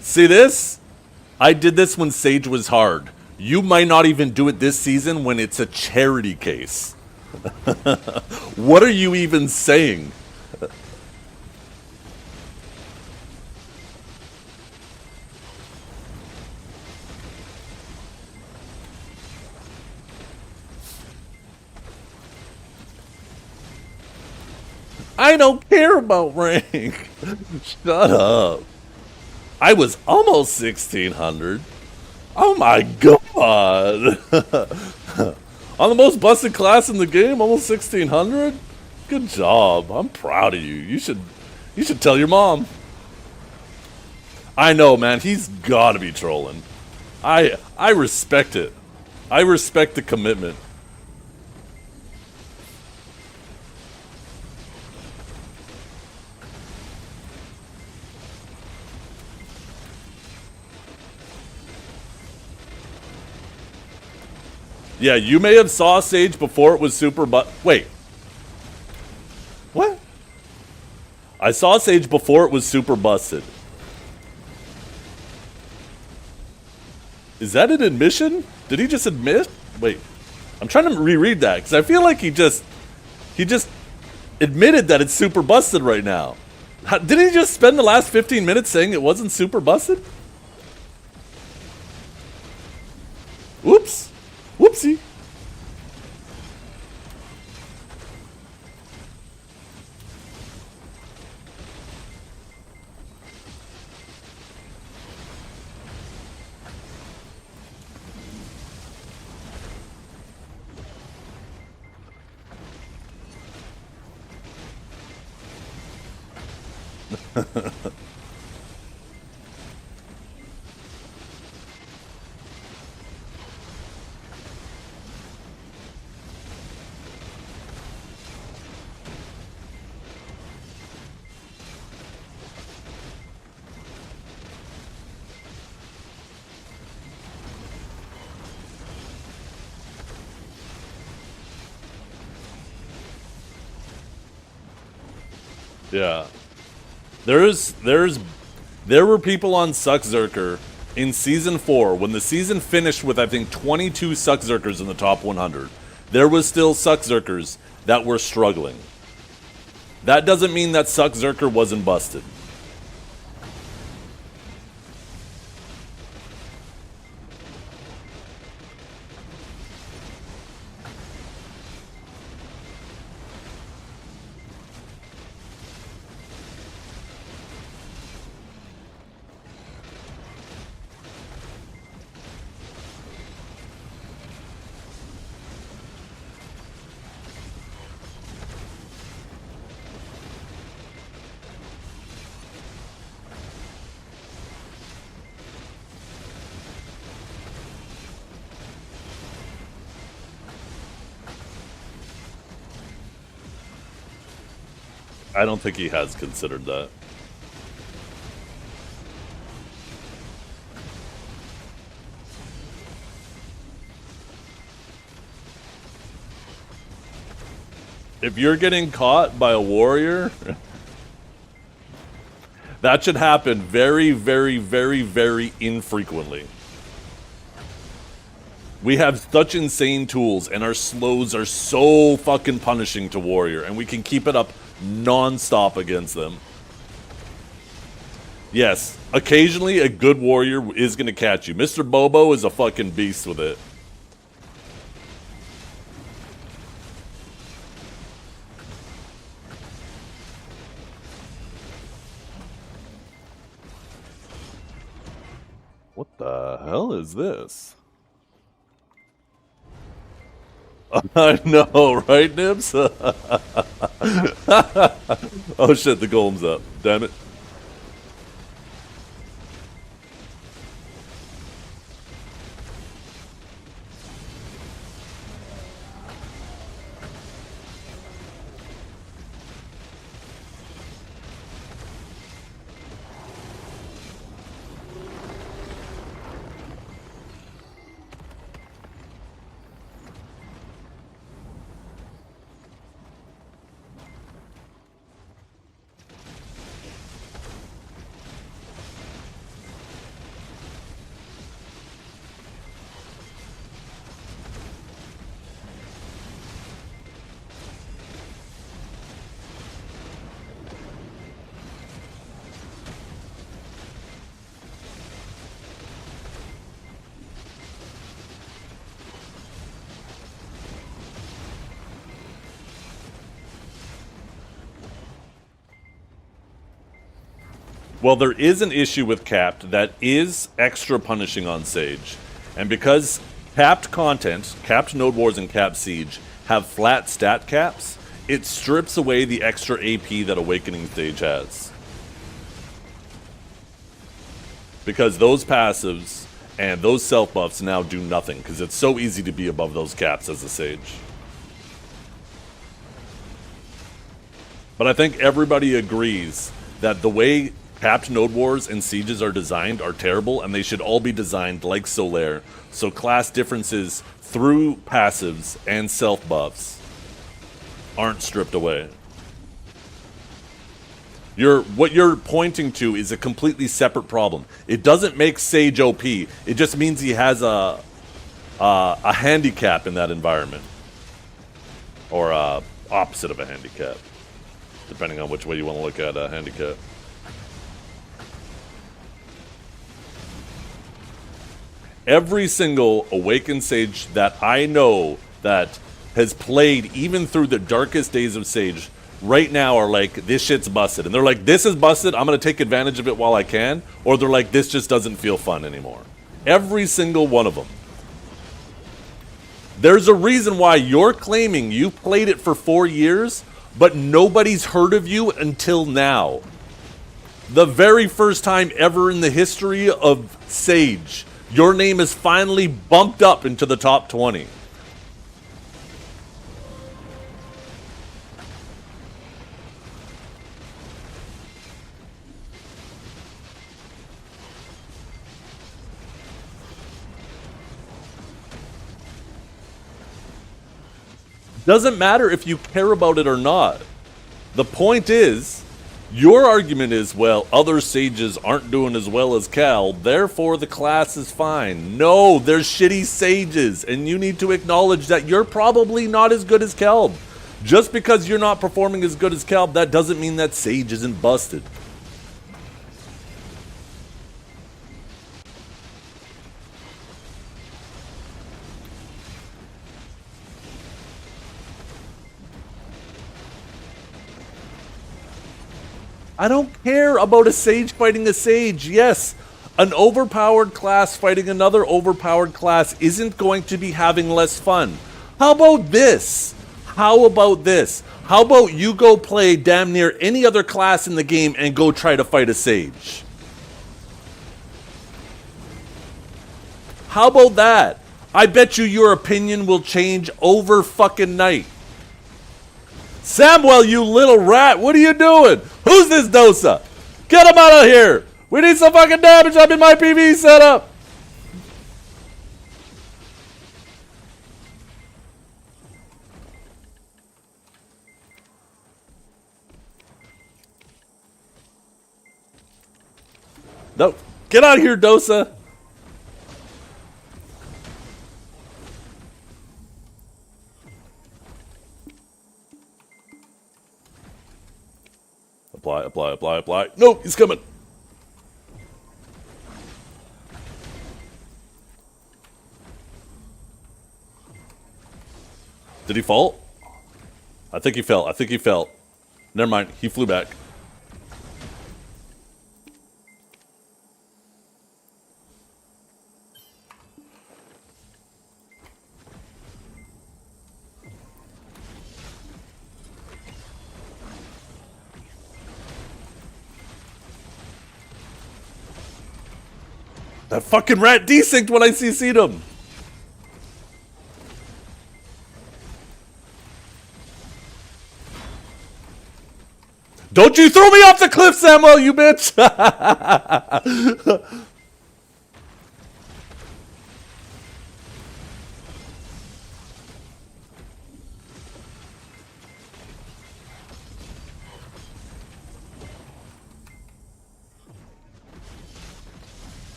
See this? I did this when Sage was hard. You might not even do it this season when it's a charity case. What are you even saying? I don't care about rank. Shut up. I was almost 1600. Oh my god. On the most busted class in the game, almost 1600? Good job. I'm proud of you. You should tell your mom. I know, man. He's got to be trolling. I respect it. I respect the commitment. Yeah, you may have saw Sage before it was super wait. What? I saw Sage before it was super busted. Is that an admission? Did he just admit? Wait. I'm trying to reread that because I feel like he just admitted that it's super busted right now. Didn't he just spend the last 15 minutes saying it wasn't super busted? Oops. Whoopsie. Yeah. There were people on Suckzerker in Season 4, when the season finished with, I think, 22 Suckzerkers in the top 100. There was still Suckzerkers that were struggling. That doesn't mean that Suckzerker wasn't busted. I don't think he has considered that. If you're getting caught by a warrior, that should happen very, very, very, very infrequently. We have such insane tools, and our slows are so fucking punishing to warrior, and we can keep it up non-stop against them. Yes, occasionally a good warrior is going to catch you. Mr. Bobo is a fucking beast with it. What the hell is this? I know, right, Nibs? Oh shit, the golem's up. Damn it. Well, there is an issue with capped that is extra punishing on Sage. And because capped content, capped Node Wars and capped Siege, have flat stat caps, it strips away the extra AP that Awakening Sage has. Because those passives and those self buffs now do nothing, because it's so easy to be above those caps as a Sage. But I think everybody agrees that the way capped Node Wars and Sieges are designed are terrible, and they should all be designed like Solair, so class differences through passives and self buffs aren't stripped away. What you're pointing to is a completely separate problem. It doesn't make Sage OP. It just means he has a handicap in that environment, or opposite of a handicap, depending on which way you want to look at a handicap. Every single Awakened Sage that I know that has played even through the darkest days of Sage right now are like, this shit's busted. And they're like, this is busted, I'm going to take advantage of it while I can. Or they're like, this just doesn't feel fun anymore. Every single one of them. There's a reason why you're claiming you played it for 4 years, but nobody's heard of you until now. The very first time ever in the history of Sage, your name is finally bumped up into the top 20. Doesn't matter if you care about it or not. The point is, your argument is, well, other Sages aren't doing as well as Cal, therefore the class is fine. No, there's shitty Sages, and you need to acknowledge that you're probably not as good as Cal. Just because you're not performing as good as Cal, that doesn't mean that Sage isn't busted. I don't care about a Sage fighting a Sage. Yes, an overpowered class fighting another overpowered class isn't going to be having less fun. How about this? How about this? How about you go play damn near any other class in the game and go try to fight a Sage? How about that? I bet you your opinion will change over fucking night. Samuel, you little rat, what are you doing? Who's this Dosa? Get him out of here! We need some fucking damage up in my PV setup! No, get out of here, Dosa! Apply, apply, apply, apply. No, he's coming. Did he fall? I think he fell. I think he fell. Never mind. He flew back. That fucking rat desynced when I CC'd him. Don't you throw me off the cliff, Samuel, you bitch!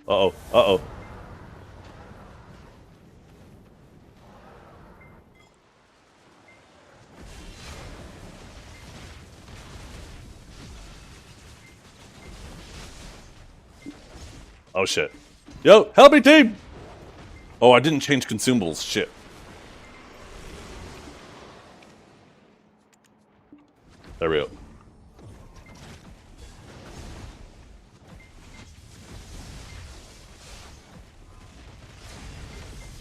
Uh-oh, uh-oh. Oh shit. Yo, help me, team! Oh, I didn't change consumables. Shit. There we go.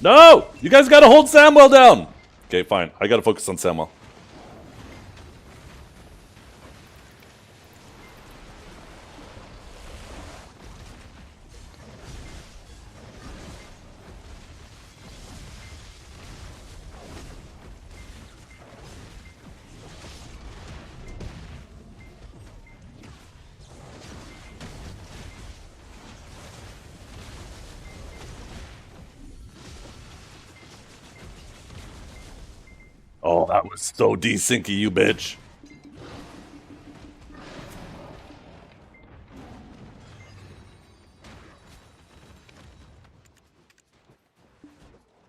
No! You guys gotta hold Samwell down! Okay, fine. I gotta focus on Samwell. Oh, that was so desyncy, you bitch.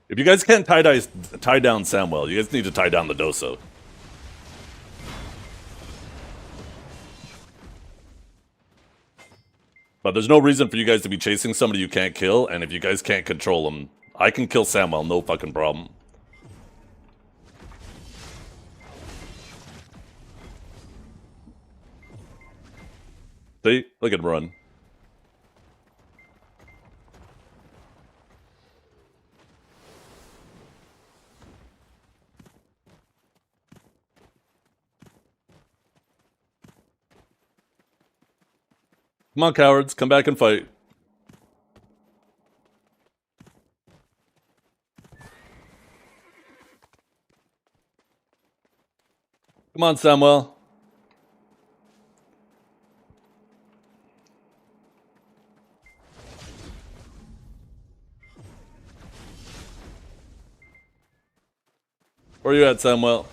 If you guys can't tie down Samwell, you guys need to tie down the Doso. But there's no reason for you guys to be chasing somebody you can't kill, and if you guys can't control them, I can kill Samwell, no fucking problem. See? Look at him run. Come on, cowards. Come back and fight. Come on, Samuel. Where are you at, Samuel?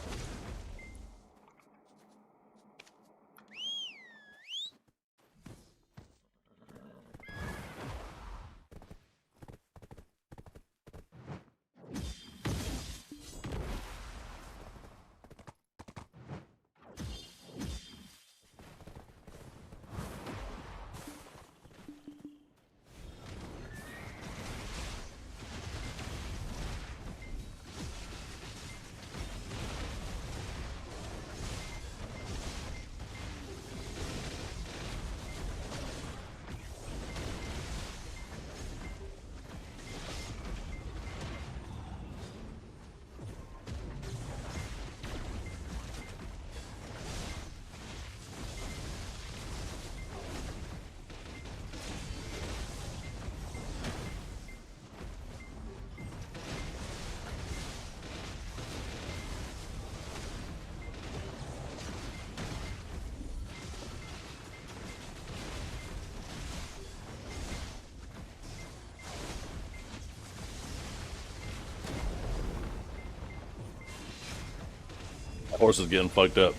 Horse is getting fucked up.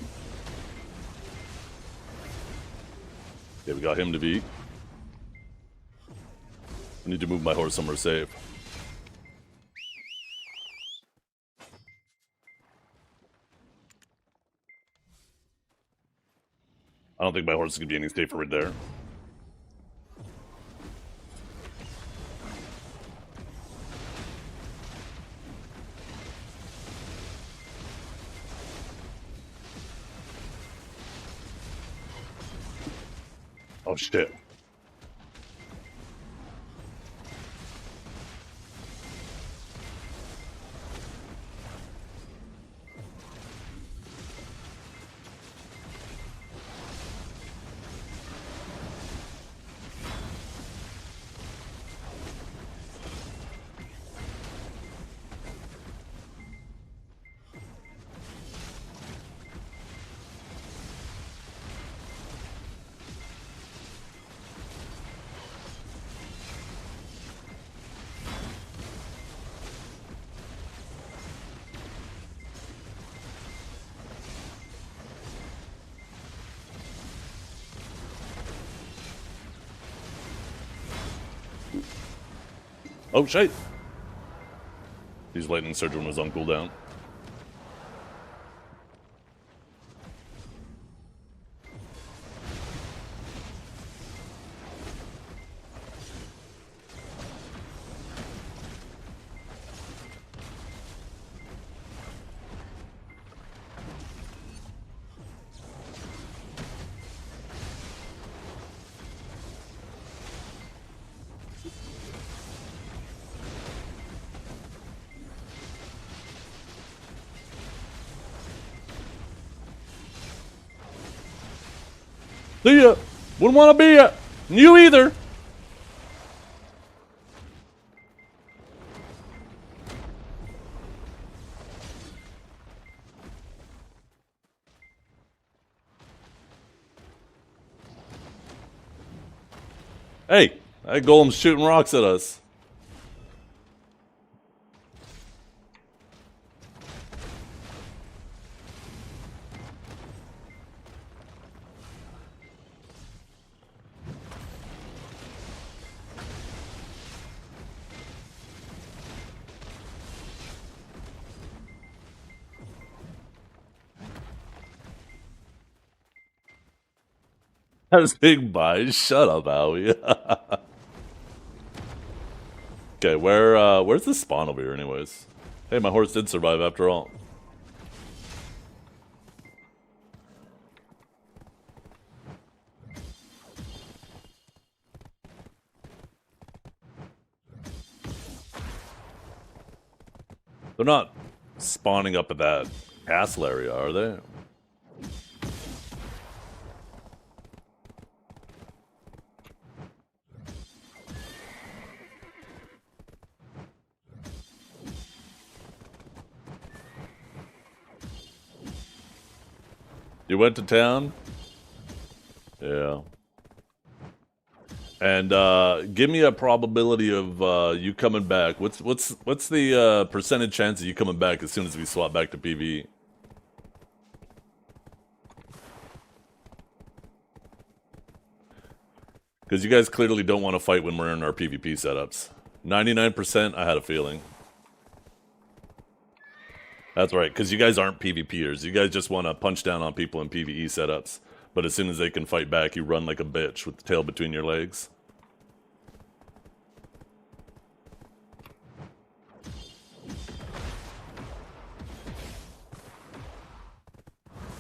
Yeah, we got him to beat. I need to move my horse somewhere safe. I don't think my horse is gonna be any safer right there. Oh shit. Oh shit! His lightning surgeon was on cooldown. See ya. Wouldn't want to be ya. You either. Hey, that golem's shooting rocks at us. That's big buy. Shut up, Howie. Okay, where's the spawn over here anyways? Hey, my horse did survive after all. They're not spawning up at that castle area, are they? You went to town? Yeah. And give me a probability of you coming back. What's the percentage chance of you coming back as soon as we swap back to PvE? Because you guys clearly don't want to fight when we're in our PvP setups. 99%, I had a feeling. That's right, because you guys aren't PvPers. You guys just want to punch down on people in PvE setups. But as soon as they can fight back, you run like a bitch with the tail between your legs.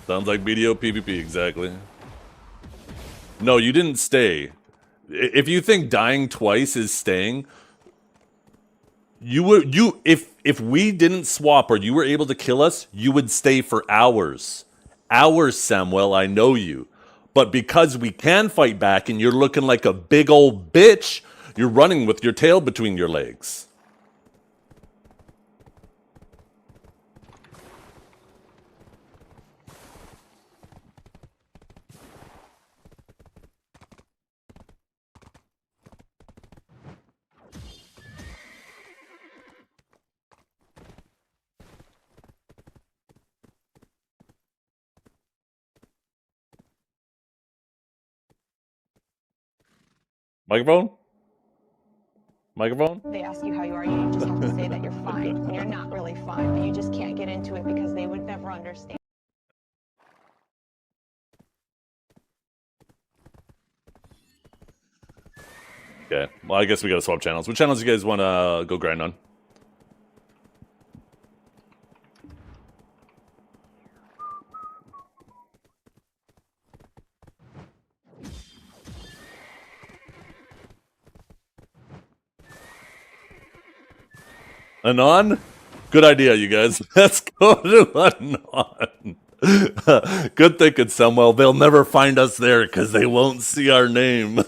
Sounds like BDO PvP, exactly. No, you didn't stay. If you think dying twice is staying, if we didn't swap or you were able to kill us, you would stay for hours. Hours, Samuel, I know you. But because we can fight back and you're looking like a big old bitch, you're running with your tail between your legs. Microphone? Microphone? They ask you how you are, you just have to say that you're fine. And you're not really fine, but you just can't get into it because they would never understand. Okay, well, I guess we gotta swap channels. Which channels do you guys want to go grind on? Anon? Good idea, you guys. Let's go to Anon. Good thinking, Samuel. They'll never find us there because they won't see our name.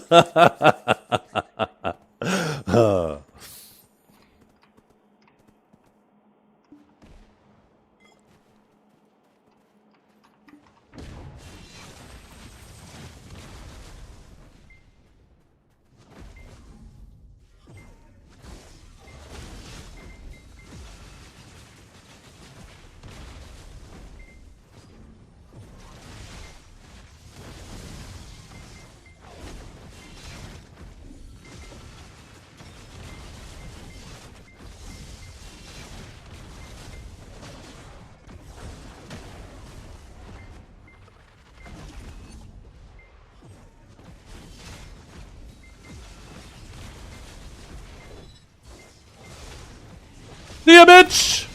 See ya, bitch!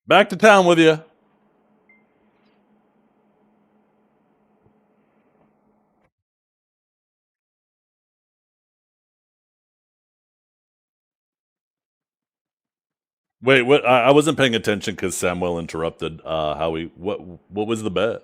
Back to town with you. Wait, what? I wasn't paying attention because Samuel interrupted. Howie, what was the bet?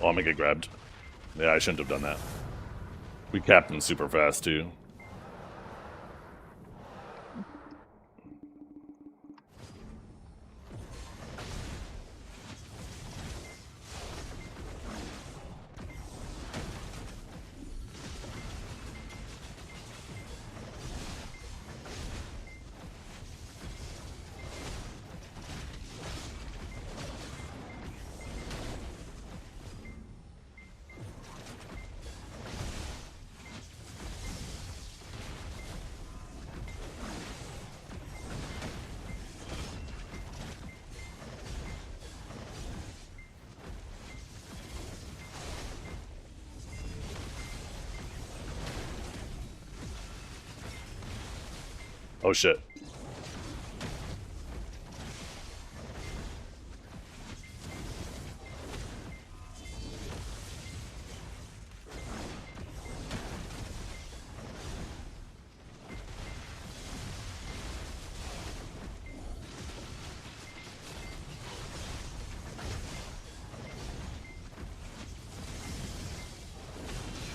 Oh, I'm gonna get grabbed. Yeah, I shouldn't have done that. We capped him super fast too. Oh shit.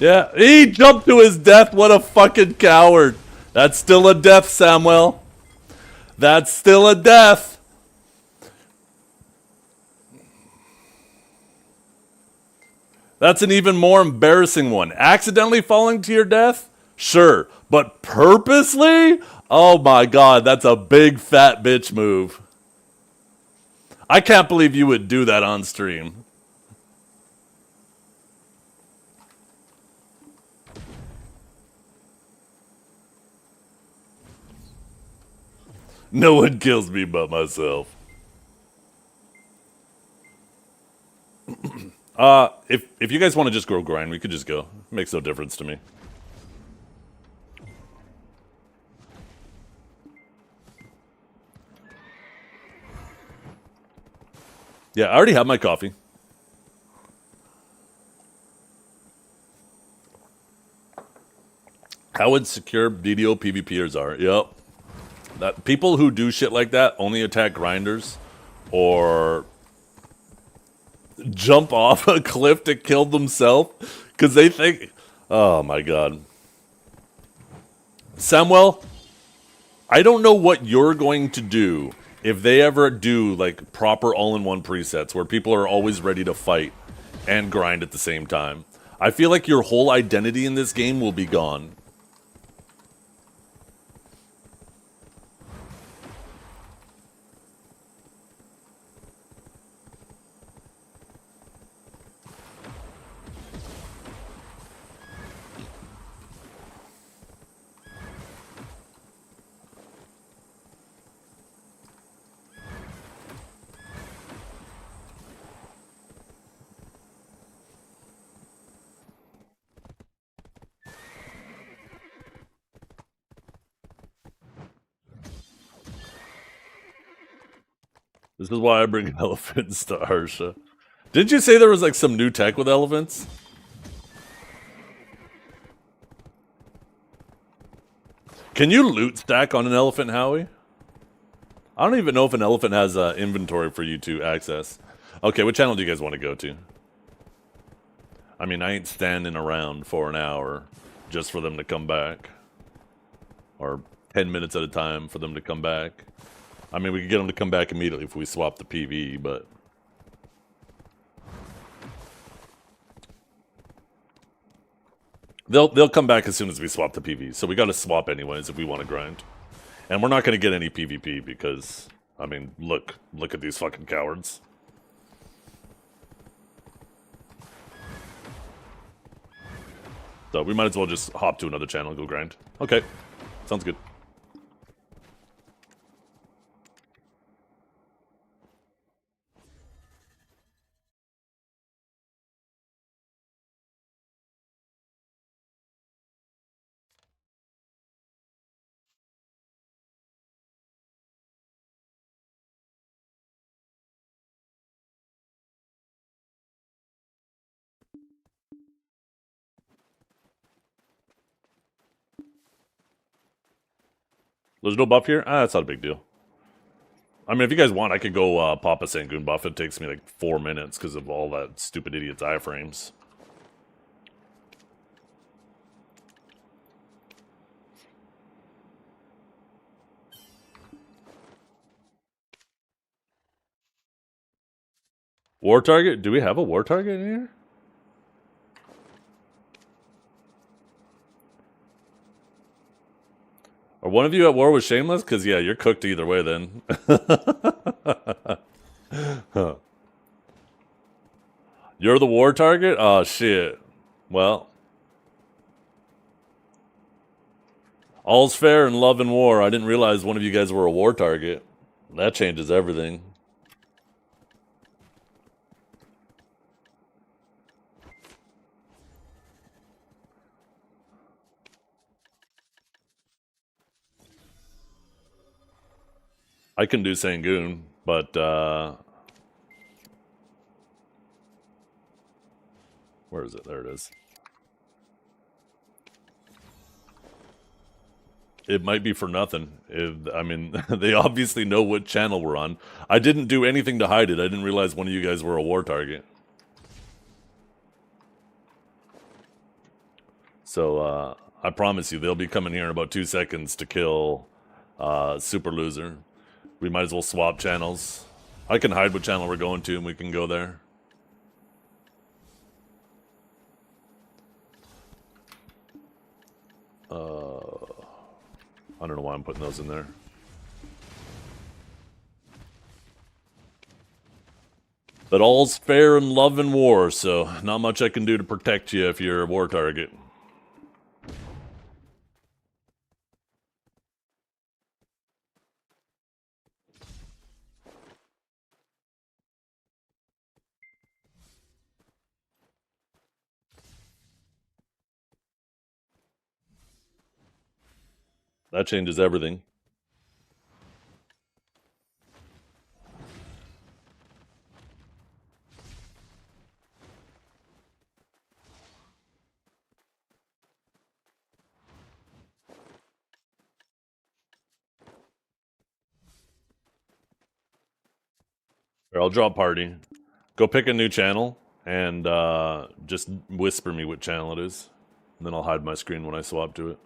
Yeah, he jumped to his death. What a fucking coward. That's still a death, Samuel. That's still a death. That's an even more embarrassing one. Accidentally falling to your death? Sure. But purposely? Oh my god, that's a big fat bitch move. I can't believe you would do that on stream. No one kills me but myself. If you guys want to just go grind, we could just go. Makes no difference to me. Yeah, I already have my coffee. How insecure BDO PvPers are. Yep. That people who do shit like that only attack grinders or jump off a cliff to kill themselves because they think, oh my god. Samuel, I don't know what you're going to do if they ever do like proper all-in-one presets where people are always ready to fight and grind at the same time. I feel like your whole identity in this game will be gone. This is why I bring elephants to Harsha. Didn't you say there was like some new tech with elephants? Can you loot stack on an elephant, Howie? I don't even know if an elephant has inventory for you to access. Okay, what channel do you guys want to go to? I mean, I ain't standing around for an hour just for them to come back. Or 10 minutes at a time for them to come back. I mean, we could get them to come back immediately if we swap the PV, but... They'll come back as soon as we swap the PV, so we gotta swap anyways if we want to grind. And we're not gonna get any PvP because, I mean, look at these fucking cowards. So we might as well just hop to another channel and go grind. Okay, sounds good. There's no buff here? Ah, that's not a big deal. I mean, if you guys want, I could go pop a Sangoon buff. It takes me like 4 minutes because of all that stupid idiot's iframes. War target? Do we have a war target in here? Are one of you at war with Shameless? Because, yeah, you're cooked either way then. You're the war target? Oh, shit. Well. All's fair in love and war. I didn't realize one of you guys were a war target. That changes everything. I can do Sangoon, but where is it? There it is. It might be for nothing. I mean, they obviously know what channel we're on. I didn't do anything to hide it. I didn't realize one of you guys were a war target. So, I promise you, they'll be coming here in about 2 seconds to kill Super Loser. We might as well swap channels. I can hide what channel we're going to and we can go there. I don't know why I'm putting those in there. But all's fair in love and war, so not much I can do to protect you if you're a war target. That changes everything. Here, I'll drop party. Go pick a new channel and just whisper me what channel it is. And then I'll hide my screen when I swap to it.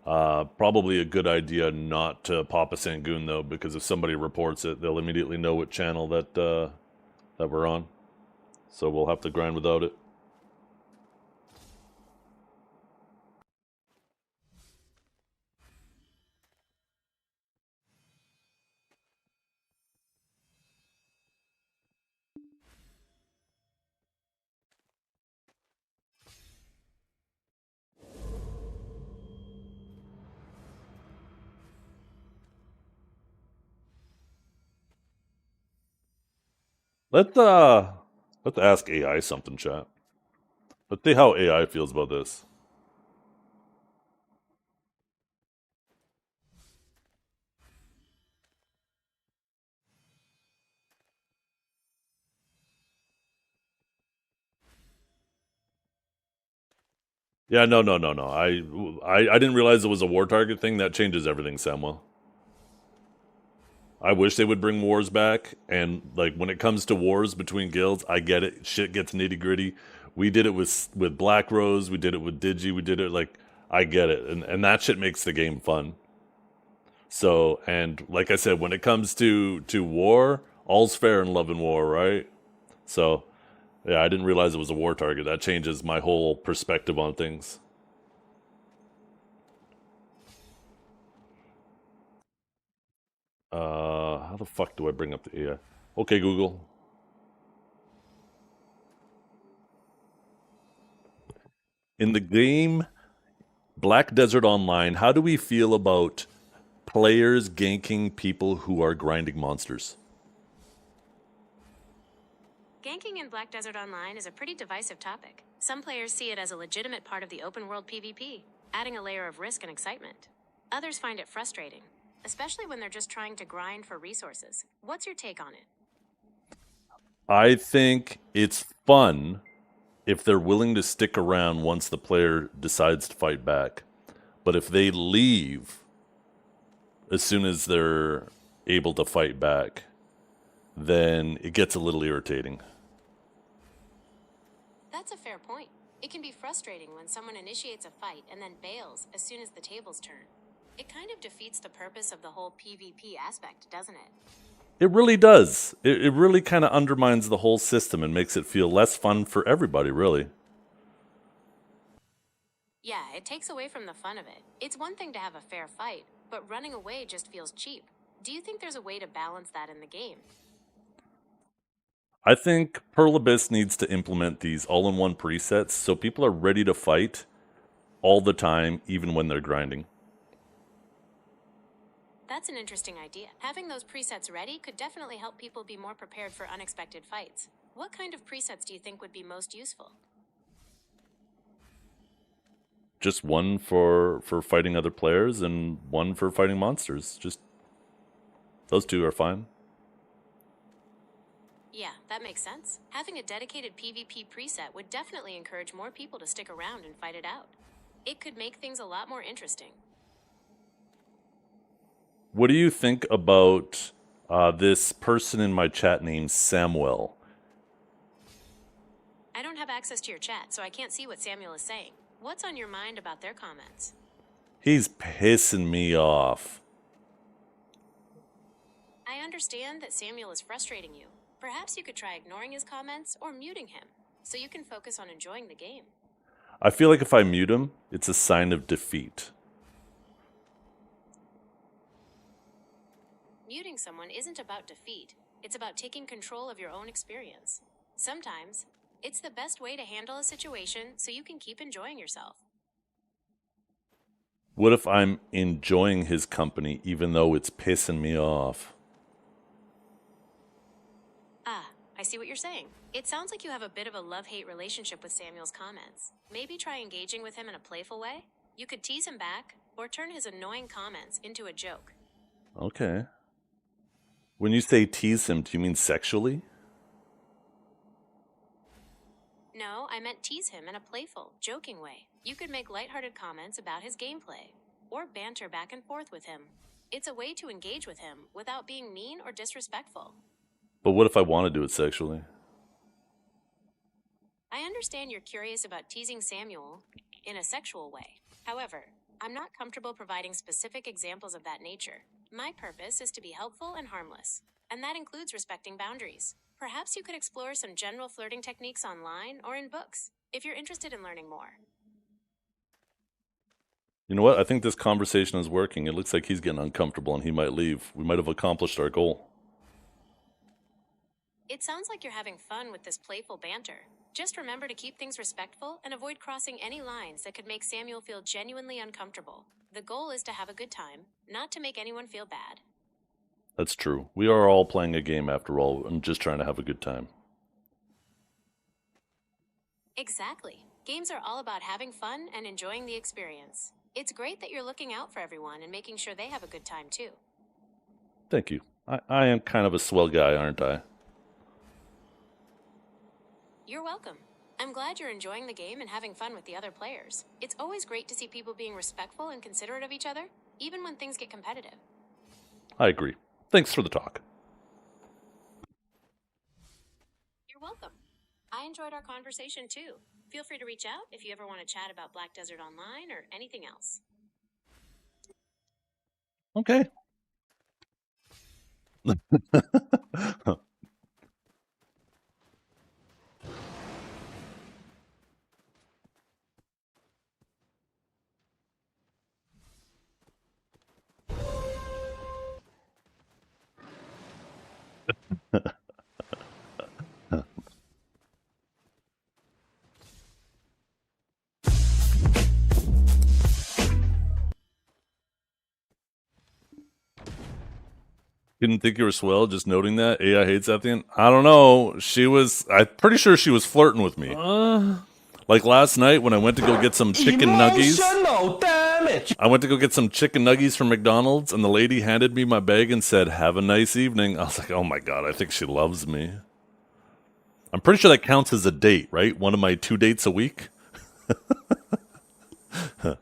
Probably a good idea not to pop a Sangoon though, because if somebody reports it, they'll immediately know what channel that that we're on. So we'll have to grind without it. Let's ask AI something, chat. Let's see how AI feels about this. Yeah, no. I didn't realize it was a war target thing. That changes everything, Samuel. I wish they would bring wars back, and like when it comes to wars between guilds, I get it. Shit gets nitty gritty. We did it with Black Rose. We did it with Digi. We did it like I get it, and that shit makes the game fun. So, and like I said, when it comes to war, all's fair in love and war, right? So, yeah, I didn't realize it was a war target. That changes my whole perspective on things. How the fuck do I bring up the AI? Okay, Google. In the game Black Desert Online, how do we feel about players ganking people who are grinding monsters? Ganking in Black Desert Online is a pretty divisive topic. Some players see it as a legitimate part of the open world PvP, adding a layer of risk and excitement. Others find it frustrating, especially when they're just trying to grind for resources. What's your take on it? I think it's fun if they're willing to stick around once the player decides to fight back. But if they leave as soon as they're able to fight back, then it gets a little irritating. That's a fair point. It can be frustrating when someone initiates a fight and then bails as soon as the tables turn. It kind of defeats the purpose of the whole PvP aspect, doesn't it? It really does. It really kind of undermines the whole system and makes it feel less fun for everybody, really. Yeah, it takes away from the fun of it. It's one thing to have a fair fight, but running away just feels cheap. Do you think there's a way to balance that in the game? I think Pearl Abyss needs to implement these all-in-one presets so people are ready to fight all the time, even when they're grinding. That's an interesting idea. Having those presets ready could definitely help people be more prepared for unexpected fights. What kind of presets do you think would be most useful? Just one for fighting other players and one for fighting monsters. Just those two are fine. Yeah, that makes sense. Having a dedicated PvP preset would definitely encourage more people to stick around and fight it out. It could make things a lot more interesting. What do you think about this person in my chat named Samuel? I don't have access to your chat, so I can't see what Samuel is saying. What's on your mind about their comments? He's pissing me off. I understand that Samuel is frustrating you. Perhaps you could try ignoring his comments or muting him, so you can focus on enjoying the game. I feel like if I mute him, it's a sign of defeat. Muting someone isn't about defeat. It's about taking control of your own experience. Sometimes, it's the best way to handle a situation so you can keep enjoying yourself. What if I'm enjoying his company even though it's pissing me off? I see what you're saying. It sounds like you have a bit of a love-hate relationship with Samuel's comments. Maybe try engaging with him in a playful way. You could tease him back, or turn his annoying comments into a joke. Okay. When you say tease him, do you mean sexually? No, I meant tease him in a playful, joking way. You could make lighthearted comments about his gameplay, or banter back and forth with him. It's a way to engage with him without being mean or disrespectful. But what if I want to do it sexually? I understand you're curious about teasing Samuel in a sexual way. However, I'm not comfortable providing specific examples of that nature. My purpose is to be helpful and harmless, and that includes respecting boundaries. Perhaps you could explore some general flirting techniques online or in books, if you're interested in learning more. You know what? I think this conversation is working. It looks like he's getting uncomfortable and he might leave. We might have accomplished our goal. It sounds like you're having fun with this playful banter. Just remember to keep things respectful and avoid crossing any lines that could make Samuel feel genuinely uncomfortable. The goal is to have a good time, not to make anyone feel bad. That's true. We are all playing a game after all and just trying to have a good time. Exactly. Games are all about having fun and enjoying the experience. It's great that you're looking out for everyone and making sure they have a good time too. Thank you. I am kind of a swell guy, aren't I? You're welcome. I'm glad you're enjoying the game and having fun with the other players. It's always great to see people being respectful and considerate of each other, even when things get competitive. I agree. Thanks for the talk. You're welcome. I enjoyed our conversation too. Feel free to reach out if you ever want to chat about Black Desert Online or anything else. Okay. Didn't think you were swell, just noting that. AI hates Ethian. I don't know. I'm pretty sure she was flirting with me. Like last night when I went to go get some chicken nuggies. Damage. I went to go get some chicken nuggies from McDonald's, and the lady handed me my bag and said, "Have a nice evening." I was like, oh my God, I think she loves me. I'm pretty sure that counts as a date, right? One of my 2 dates a week. Do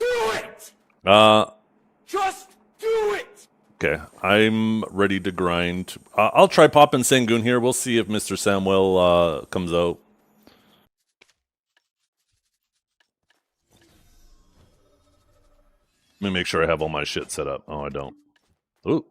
it. Just do it. Okay, I'm ready to grind. I'll try popping Sangoon here. We'll see if Mr. Samuel comes out. Let me make sure I have all my shit set up. Oh, I don't. Ooh.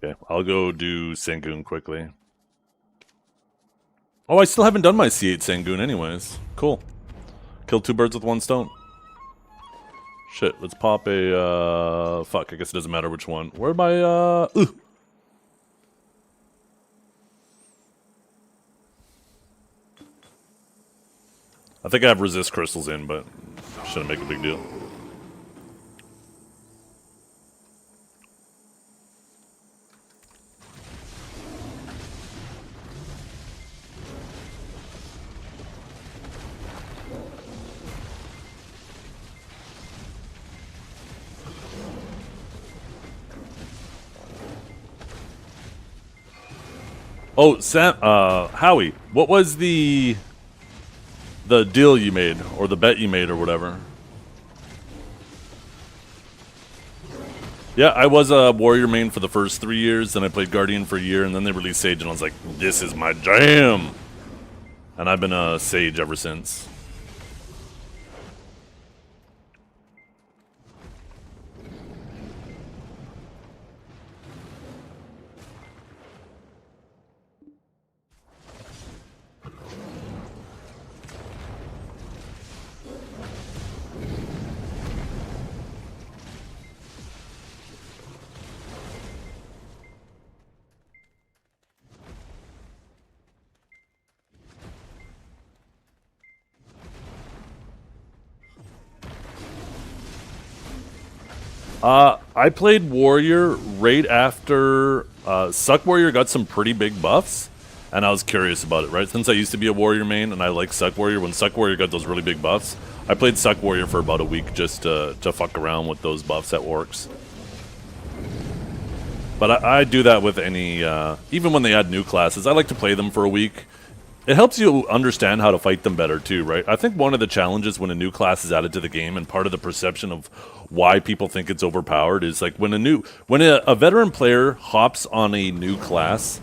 Okay, I'll go do Sangoon quickly. Oh, I still haven't done my C8 Sangoon anyways. Cool. Kill 2 birds with 1 stone. Shit, let's pop a, fuck, I guess it doesn't matter which one. Where am I, I think I have resist crystals in, but shouldn't make a big deal. Oh, Sam, Howie, what was the deal you made, or the bet you made, or whatever? Yeah, I was a warrior main for the first 3 years, then I played Guardian for a year, and then they released Sage, and I was like, this is my jam! And I've been a Sage ever since. I played Warrior right after Suck Warrior got some pretty big buffs, and I was curious about it, right? Since I used to be a Warrior main, and I like Suck Warrior, when Suck Warrior got those really big buffs, I played Suck Warrior for about a week just to fuck around with those buffs at Orcs. But I do that with any, even when they add new classes, I like to play them for a week. It helps you understand how to fight them better too, right? I think one of the challenges when a new class is added to the game, and part of the perception of why people think it's overpowered, is like when a veteran player hops on a new class,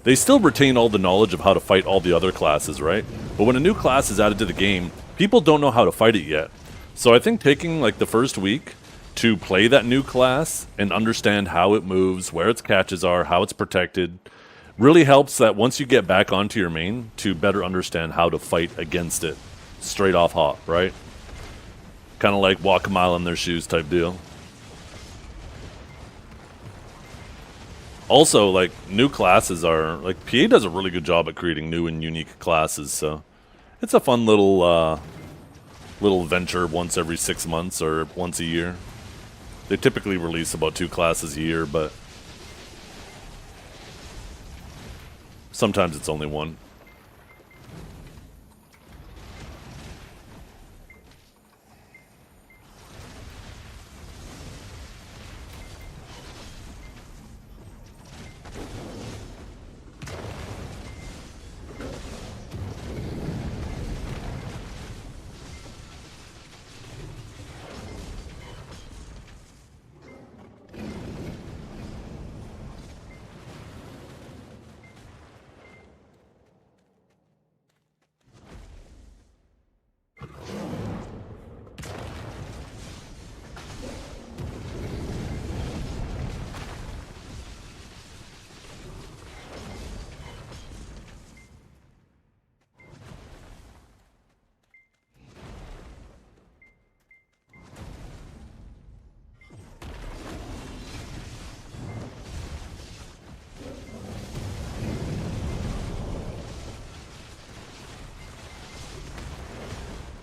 they still retain all the knowledge of how to fight all the other classes, right? But when a new class is added to the game, people don't know how to fight it yet. So I think taking like the first week to play that new class and understand how it moves, where its catches are, how it's protected, really helps that once you get back onto your main to better understand how to fight against it straight off hop, right? Kind of like walk a mile in their shoes type deal. Also, like, new classes are, like, PA does a really good job at creating new and unique classes, so it's a fun little venture once every 6 months or once a year. They typically release about 2 classes a year, but sometimes it's only 1.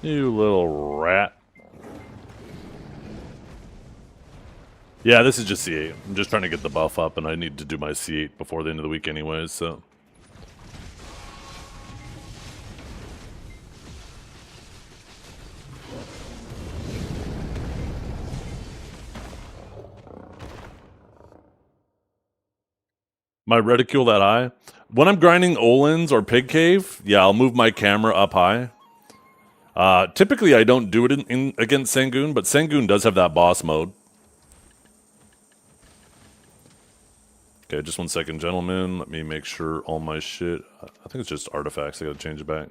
You little rat. Yeah, this is just C8. I'm just trying to get the buff up, and I need to do my C8 before the end of the week anyways, so... My reticule that high? When I'm grinding Olins or Pig Cave, yeah, I'll move my camera up high. Typically, I don't do it in against Sangoon, but Sangoon does have that boss mode. Okay, just 1 second, gentlemen. Let me make sure all my shit... I think it's just artifacts. I gotta change it back.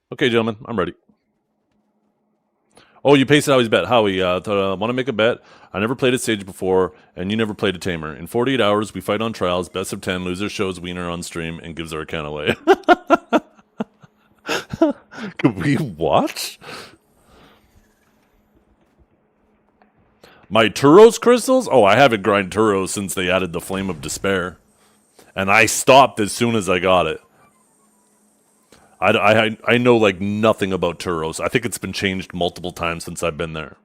Okay, gentlemen, I'm ready. Oh, you pasted Howie's bet. Howie, want to make a bet? I never played a Sage before, and you never played a Tamer. In 48 hours, we fight on trials, best of 10, loser shows wiener on stream, and gives our account away. Can we watch? My Turos crystals? Oh, I haven't grinded Turos since they added the Flame of Despair. And I stopped as soon as I got it. I know, like, nothing about Turos. I think it's been changed multiple times since I've been there.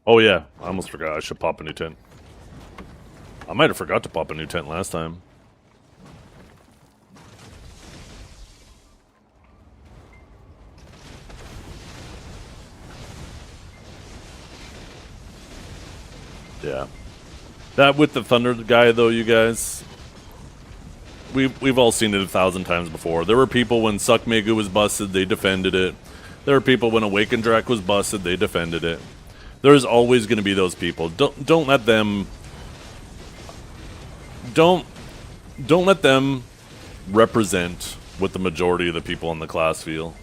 Oh yeah, I almost forgot. I should pop a new tent. I might have forgot to pop a new tent last time. Yeah. That with the Thunder guy though, you guys, we've all seen it 1,000 times before. There were people when Suck Megu was busted, they defended it. There were people when Awakened Drac was busted, they defended it. There's always going to be those people. Don't let them. Don't let them represent what the majority of the people in the class feel.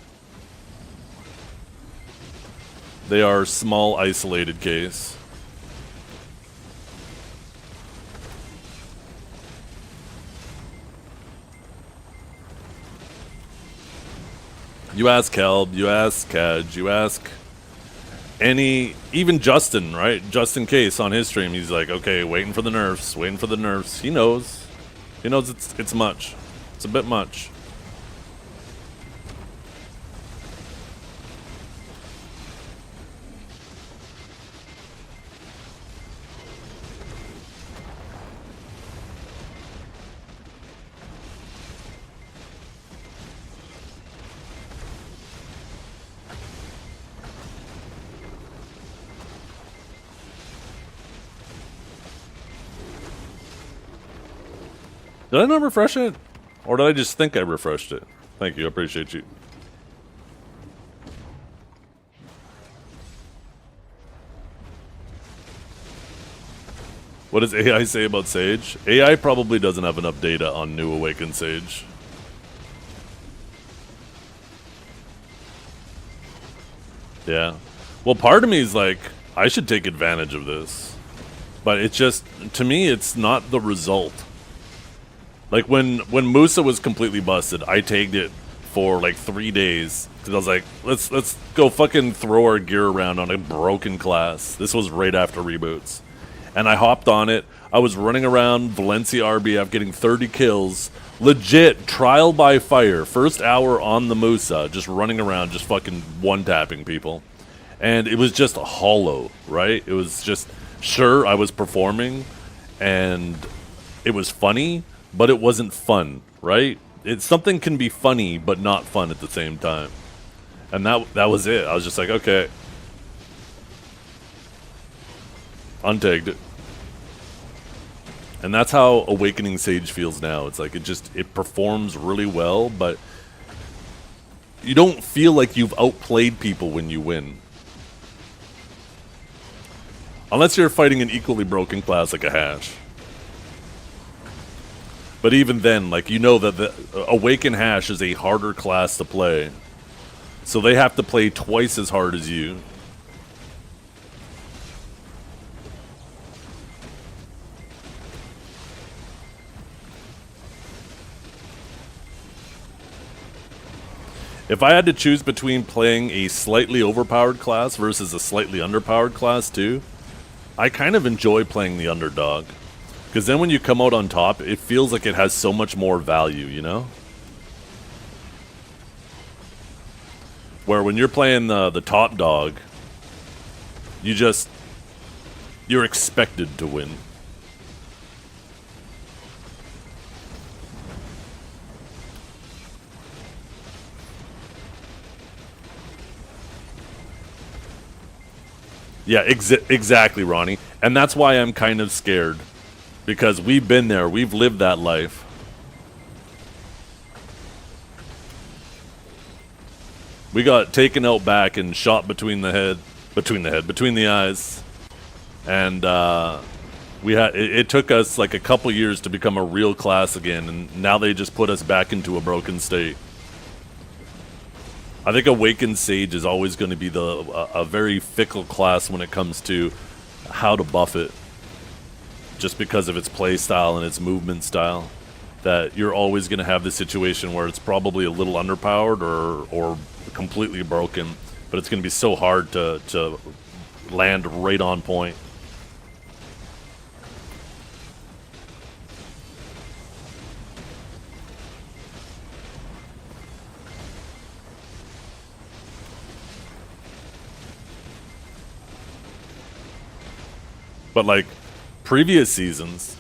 They are small, isolated case. You ask Kelb, you ask Kaj, you ask even Justin, right? Justin Case on his stream, he's like, okay, waiting for the nerfs, waiting for the nerfs. He knows. He knows it's much. It's a bit much. Did I not refresh it? Or did I just think I refreshed it? Thank you, I appreciate you. What does AI say about Sage? AI probably doesn't have enough data on New Awakened Sage. Yeah. Well, part of me is like, I should take advantage of this. But it's just, to me, it's not the result. Like, when Musa was completely busted, I tagged it for, like, 3 days. Because I was like, let's go fucking throw our gear around on a broken class. This was right after reboots. And I hopped on it. I was running around Valencia RBF getting 30 kills. Legit, trial by fire. First hour on the Musa. Just running around, just fucking one-tapping people. And it was just hollow, right? It was just, sure, I was performing. And it was funny. But it wasn't fun, right? Something can be funny, but not fun at the same time. And that was it. I was just like, okay. Untagged it. And that's how Awakening Sage feels now. It's like it performs really well, but you don't feel like you've outplayed people when you win. Unless you're fighting an equally broken class like a Hash. But even then, like, you know that the Awaken Hash is a harder class to play. So they have to play twice as hard as you. If I had to choose between playing a slightly overpowered class versus a slightly underpowered class too, I kind of enjoy playing the underdog. Because then when you come out on top, it feels like it has so much more value, you know? Where when you're playing the top dog, you're expected to win. Yeah, exactly, Ronnie. And that's why I'm kind of scared. Because we've been there. We've lived that life. We got taken out back and shot between the eyes. And it took us like a couple years to become a real class again. And now they just put us back into a broken state. I think Awakened Sage is always going to be a very fickle class when it comes to how to buff it. Just because of its play style and its movement style. That you're always going to have the situation where it's probably a little underpowered or completely broken. But it's going to be so hard to land right on point. But like previous seasons,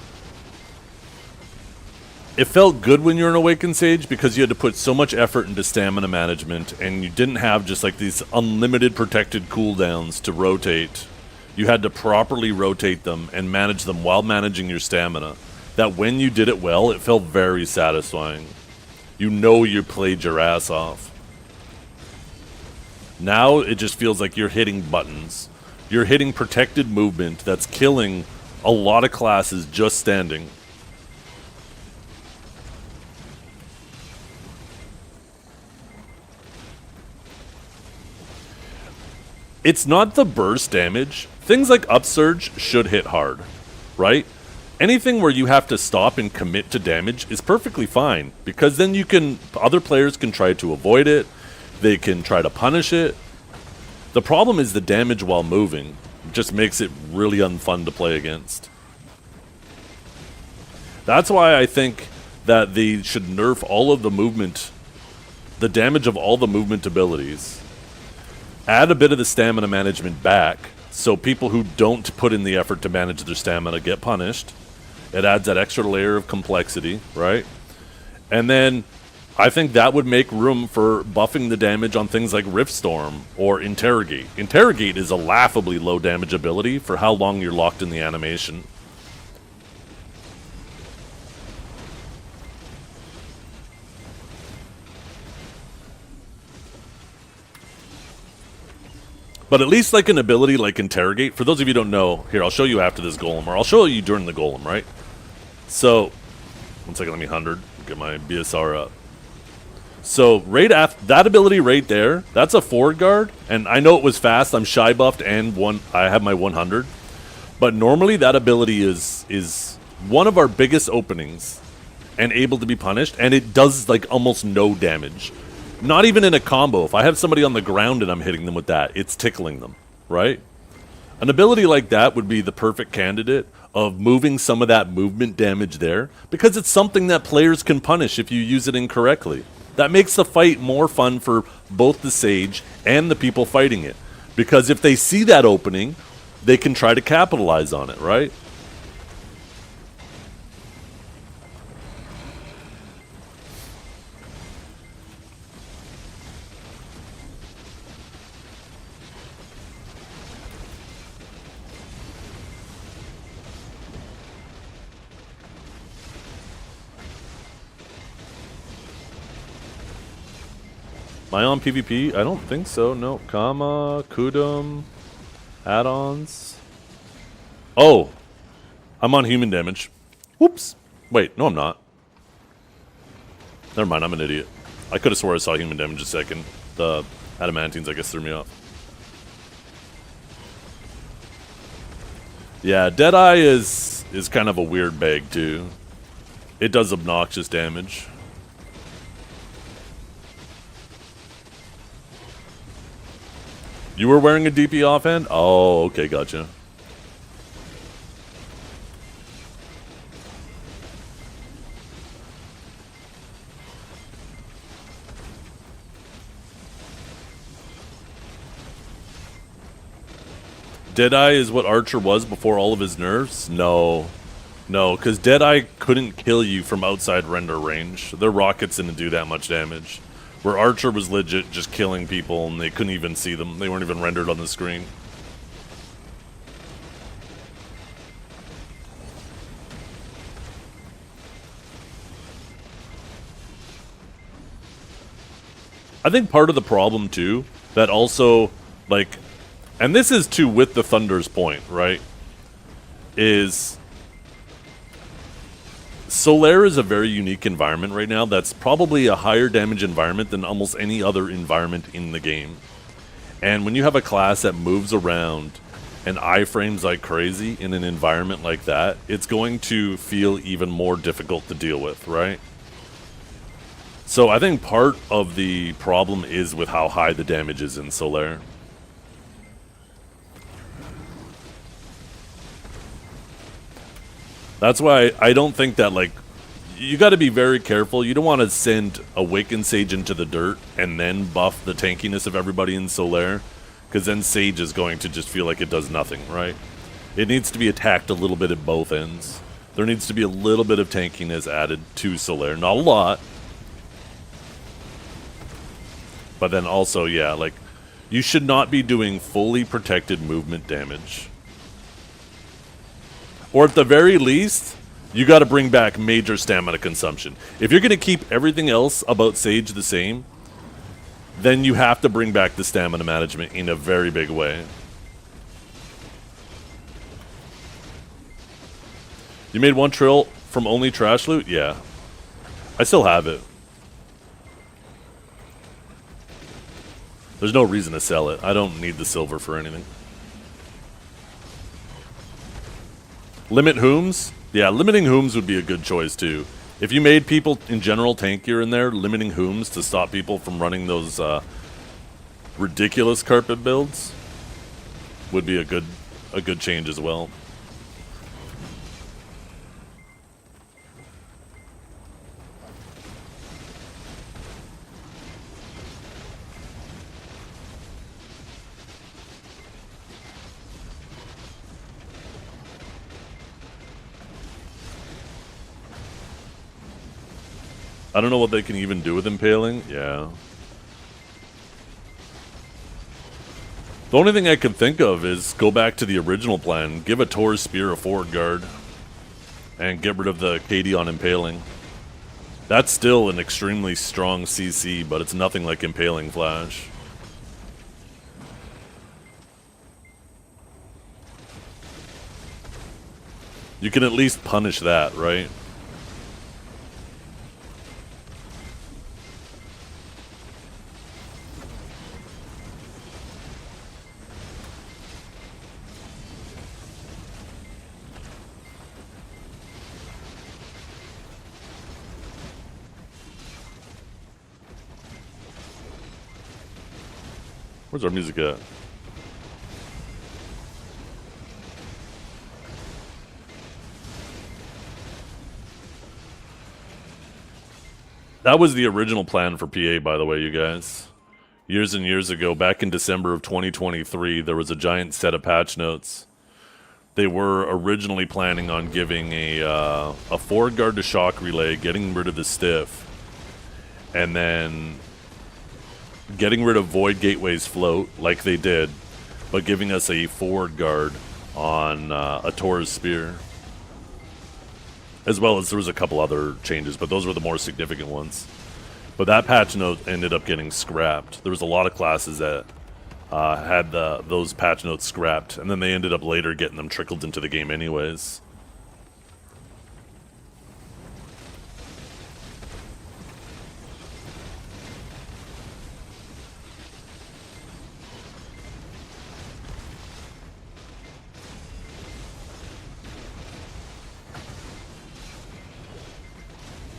it felt good when you're an Awakened Sage because you had to put so much effort into stamina management and you didn't have just like these unlimited protected cooldowns to rotate. You had to properly rotate them and manage them while managing your stamina. That when you did it well, it felt very satisfying. You know you played your ass off. Now it just feels like you're hitting buttons. You're hitting protected movement that's killing a lot of classes just standing. It's not the burst damage. Things like Upsurge should hit hard, right? Anything where you have to stop and commit to damage is perfectly fine, because then other players can try to avoid it, they can try to punish it. The problem is the damage while moving. It just makes it really unfun to play against. That's why I think that they should nerf all of the movement, the damage of all the movement abilities. Add a bit of the stamina management back, so people who don't put in the effort to manage their stamina get punished. It adds that extra layer of complexity, right? And then I think that would make room for buffing the damage on things like Riftstorm or Interrogate. Interrogate is a laughably low damage ability for how long you're locked in the animation. But at least like an ability like Interrogate, for those of you who don't know, here, I'll show you after this golem, or I'll show you during the golem, right? So, one second, let me 100, get my BSR up. So, right after that ability right there, that's a forward guard, and I know it was fast, I'm shy buffed, and I have my 100. But normally that ability is one of our biggest openings, and able to be punished, and it does like almost no damage. Not even in a combo. If I have somebody on the ground and I'm hitting them with that, it's tickling them, right? An ability like that would be the perfect candidate of moving some of that movement damage there, because it's something that players can punish if you use it incorrectly. That makes the fight more fun for both the Sage and the people fighting it. Because if they see that opening, they can try to capitalize on it, right? Am I on PvP? I don't think so. No. Kama, Kudum, add-ons. Oh, I'm on human damage. Whoops. Wait, no I'm not. Never mind, I'm an idiot. I could have swore I saw human damage a second. The adamantines, I guess, threw me off. Yeah, Deadeye is kind of a weird bag, too. It does obnoxious damage. You were wearing a DP offhand? Oh, okay, gotcha. Deadeye is what Archer was before all of his nerfs? No. No, because Deadeye couldn't kill you from outside render range. Their rockets didn't do that much damage. Where Archer was legit just killing people and they couldn't even see them. They weren't even rendered on the screen. I think part of the problem, too, that also, like... And this is, too, with the Thunder's point, right? Is... Solair is a very unique environment right now that's probably a higher damage environment than almost any other environment in the game. And when you have a class that moves around and iframes like crazy in an environment like that, it's going to feel even more difficult to deal with, right? So I think part of the problem is with how high the damage is in Solair. That's why I don't think that, like, you got to be very careful. You don't want to send Awakened Sage into the dirt and then buff the tankiness of everybody in Solair, because then Sage is going to just feel like it does nothing, right? It needs to be attacked a little bit at both ends. There needs to be a little bit of tankiness added to Solair. Not a lot. But then also, yeah, like, you should not be doing fully protected movement damage. Or at the very least, you got to bring back major stamina consumption. If you're going to keep everything else about Sage the same, then you have to bring back the stamina management in a very big way. You made 1 trill from only trash loot? Yeah. I still have it. There's no reason to sell it. I don't need the silver for anything. Limit Whooms? Yeah, limiting Whooms would be a good choice, too. If you made people, in general, tankier in there, limiting Whooms to stop people from running those ridiculous carpet builds would be a good change as well. I don't know what they can even do with impaling. Yeah. The only thing I could think of is go back to the original plan, give a Tor's Spear a forward guard, and get rid of the KD on impaling. That's still an extremely strong CC, but it's nothing like impaling flash. You can at least punish that, right? Where's our music at? That was the original plan for PA, by the way, you guys. Years and years ago, back in December of 2023, there was a giant set of patch notes. They were originally planning on giving a forward guard to shock relay, getting rid of the stiff, and then getting rid of Void Gateway's float, like they did, but giving us a forward guard on a Tor's Spear. As well as there was a couple other changes, but those were the more significant ones. But that patch note ended up getting scrapped. There was a lot of classes that had those patch notes scrapped, and then they ended up later getting them trickled into the game anyways.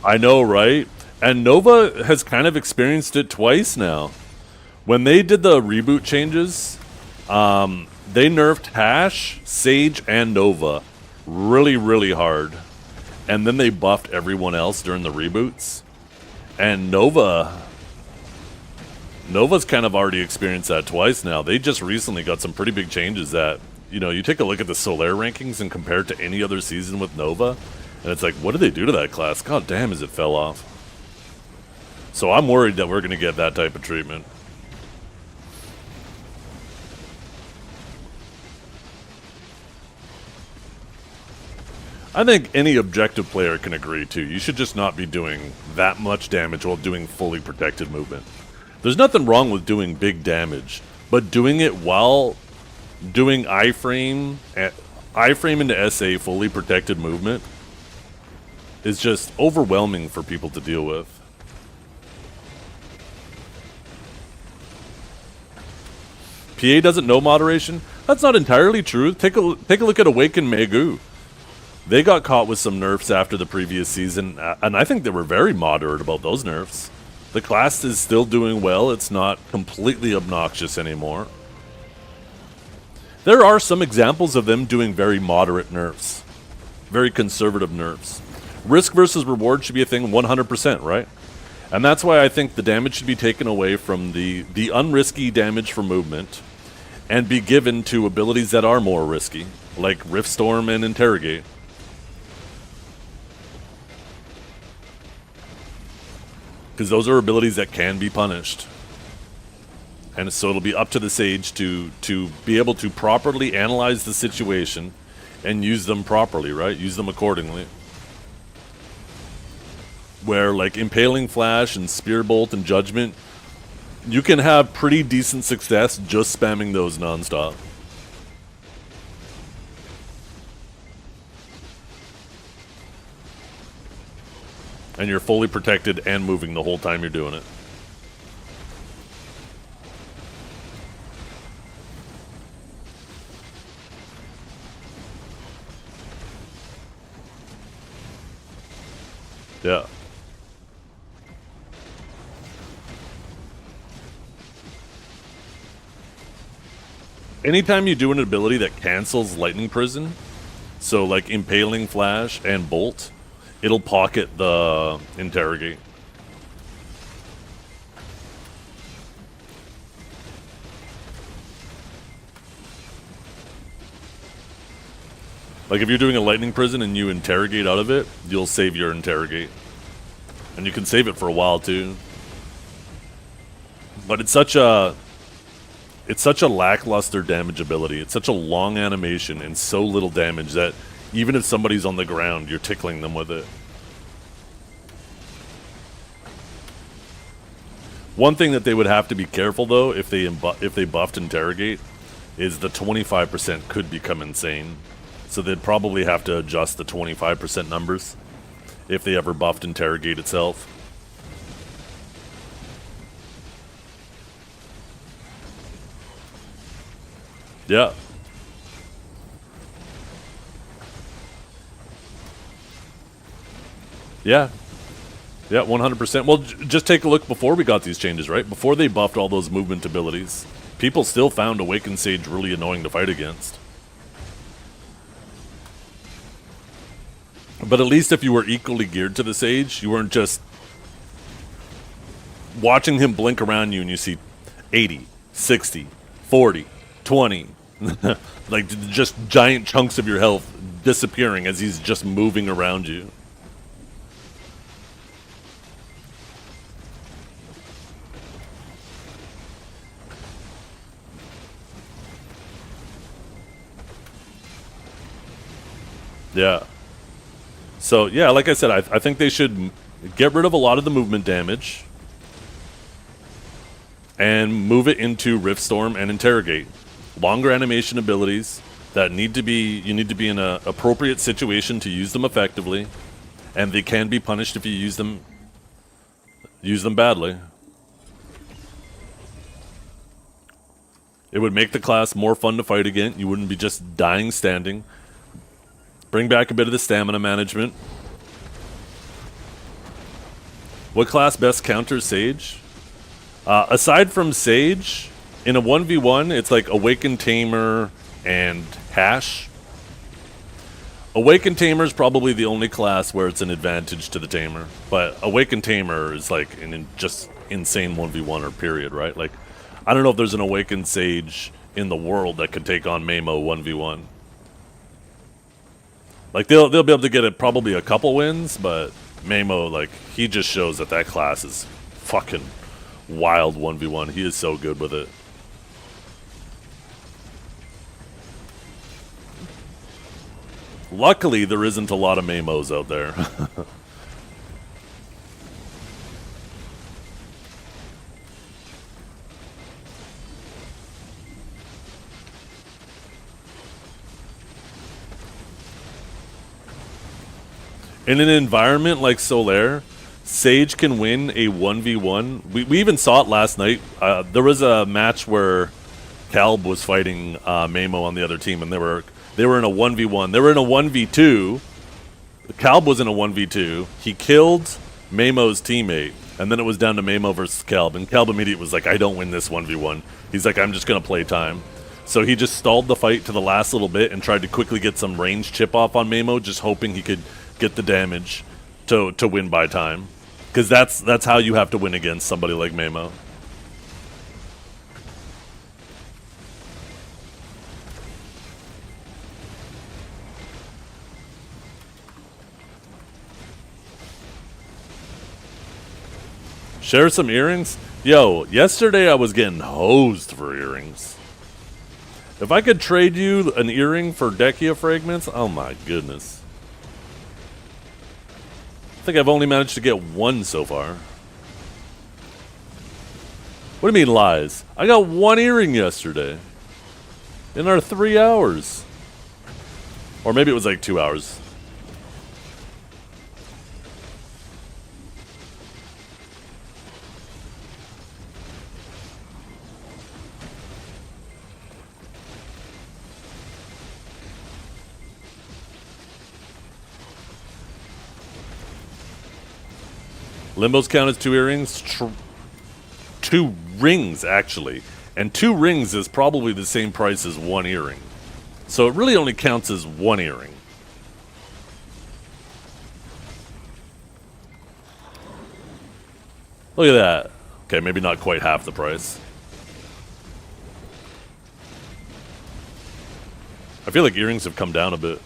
I know, right? And Nova has kind of experienced it twice now. When they did the reboot changes, they nerfed Hash, Sage, and Nova really, really hard. And then they buffed everyone else during the reboots. And Nova's kind of already experienced that twice now. They just recently got some pretty big changes that, you know, you take a look at the Solair rankings and compare it to any other season with Nova, and it's like, what did they do to that class? God damn, as it fell off. So I'm worried that we're going to get that type of treatment. I think any objective player can agree too. You should just not be doing that much damage while doing fully protected movement. There's nothing wrong with doing big damage, but doing it while doing iframe into SA fully protected movement is just overwhelming for people to deal with. PA doesn't know moderation? That's not entirely true. Take a look at Awaken Megu. They got caught with some nerfs after the previous season, and I think they were very moderate about those nerfs. The class is still doing well. It's not completely obnoxious anymore. There are some examples of them doing very moderate nerfs. Very conservative nerfs. Risk versus reward should be a thing 100%, right? And that's why I think the damage should be taken away from the unrisky damage for movement and be given to abilities that are more risky, like Rift Storm and Interrogate. Because those are abilities that can be punished. And so it'll be up to the Sage to be able to properly analyze the situation and use them properly, right? Use them accordingly. Where, like, Impaling Flash and Spear Bolt and Judgment, you can have pretty decent success just spamming those nonstop. And you're fully protected and moving the whole time you're doing it. Yeah. Anytime you do an ability that cancels Lightning Prison, so like Impaling Flash and Bolt, it'll pocket the Interrogate. Like if you're doing a Lightning Prison and you Interrogate out of it, you'll save your Interrogate. And you can save it for a while too. But it's such a lackluster damage ability. It's such a long animation and so little damage that even if somebody's on the ground, you're tickling them with it. One thing that they would have to be careful though, if they buffed Interrogate, is the 25% could become insane. So they'd probably have to adjust the 25% numbers if they ever buffed Interrogate itself. Yeah. Yeah. Yeah, 100%. Well, just take a look before we got these changes, right? Before they buffed all those movement abilities, people still found Awaken Sage really annoying to fight against. But at least if you were equally geared to the Sage, you weren't just watching him blink around you and you see 80, 60, 40, 20, like just giant chunks of your health disappearing as he's just moving around you. Yeah. So, yeah, like I said, I think they should get rid of a lot of the movement damage and move it into Riftstorm and Interrogate. Longer animation abilities that need to be, you need to be in an appropriate situation to use them effectively, and they can be punished if you use them badly. It would make the class more fun to fight again. You wouldn't be just dying standing. Bring back a bit of the stamina management. What class best counters Sage? Aside from Sage, in a 1v1, it's like Awakened Tamer and Hash. Awakened Tamer is probably the only class where it's an advantage to the Tamer. But Awakened Tamer is like an just insane 1v1 or period, right? Like, I don't know if there's an Awakened Sage in the world that could take on Mamo 1v1. Like, they'll be able to get it probably a couple wins, but Mamo, like, he just shows that that class is fucking wild 1v1. He is so good with it. Luckily, there isn't a lot of Mamos out there. In an environment like Solair, Sage can win a 1v1. We even saw it last night. There was a match where Calb was fighting Mamo on the other team, and they were in a 1v1. They were in a 1v2. Calb was in a 1v2. He killed Mamo's teammate, and then it was down to Mamo versus Calb, and Calb immediately was like, I don't win this 1v1. He's like, I'm just going to play time. So he just stalled the fight to the last little bit and tried to quickly get some range chip off on Mamo, just hoping he could get the damage to win by time, because that's how you have to win against somebody like Mamo. Share some earrings? Yo, yesterday I was getting hosed for earrings. If I could trade you an earring for Dechia fragments, oh my goodness. I think I've only managed to get one so far. What do you mean lies? I got one earring yesterday. In our 3 hours. Or maybe it was like 2 hours. Limbos count as 2 earrings? 2 rings, actually. And 2 rings is probably the same price as 1 earring. So it really only counts as 1 earring. Look at that. Okay, maybe not quite half the price. I feel like earrings have come down a bit.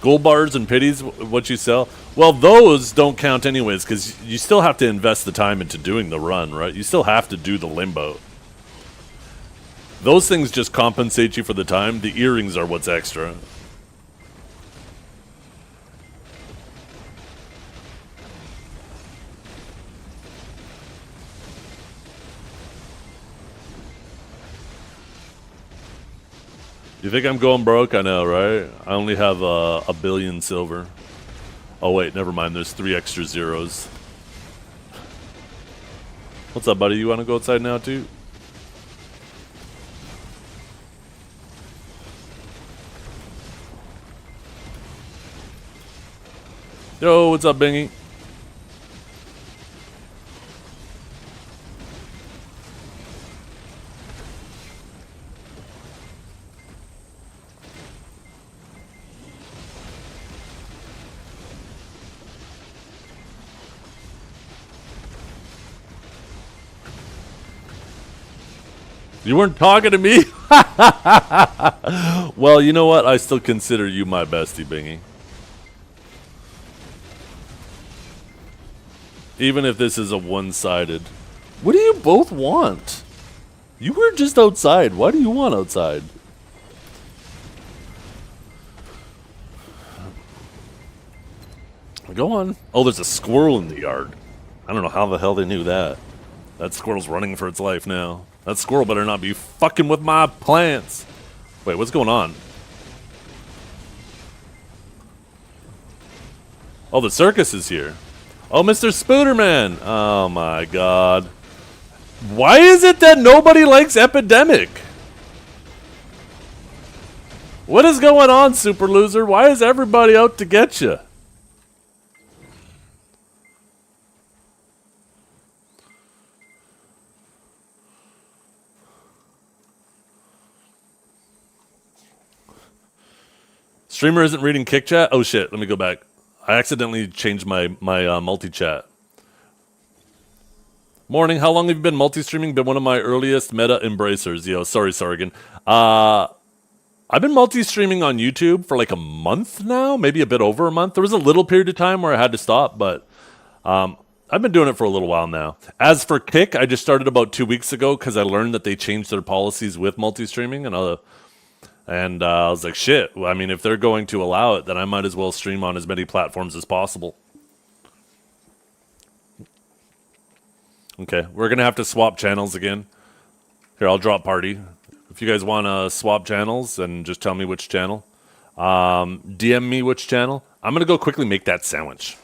Gold bars and pities, what you sell? Well, those don't count anyways, because you still have to invest the time into doing the run, right? You still have to do the limbo. Those things just compensate you for the time. The earrings are what's extra. You think I'm going broke? I know, right? I only have a billion silver. Oh wait, never mind. There's 3 extra zeros. What's up, buddy? You want to go outside now too? Yo, what's up, Bingy? You weren't talking to me? Well, you know what? I still consider you my bestie, Bingy. Even if this is a one-sided. What do you both want? You were just outside. Why do you want outside? Go on. Oh, there's a squirrel in the yard. I don't know how the hell they knew that. That squirrel's running for its life now. That squirrel better not be fucking with my plants. Wait, what's going on? Oh, the circus is here. Oh, Mr. Spooderman. Oh my god. Why is it that nobody likes Epidemic? What is going on, Super Loser? Why is everybody out to get you? Streamer isn't reading kick chat? Oh shit, let me go back. I accidentally changed my multi-chat. Morning, how long have you been multi-streaming? Been one of my earliest meta embracers. Yo, sorry, Sargon. I've been multi-streaming on YouTube for like a month now, maybe a bit over a month. There was a little period of time where I had to stop, but I've been doing it for a little while now. As for Kick, I just started about 2 weeks ago because I learned that they changed their policies with multi-streaming, and I was like, shit. I mean, if they're going to allow it, then I might as well stream on as many platforms as possible. Okay, we're gonna have to swap channels again. Here, I'll drop party. If you guys want to swap channels, and just tell me which channel. DM me which channel. I'm gonna go quickly make that sandwich.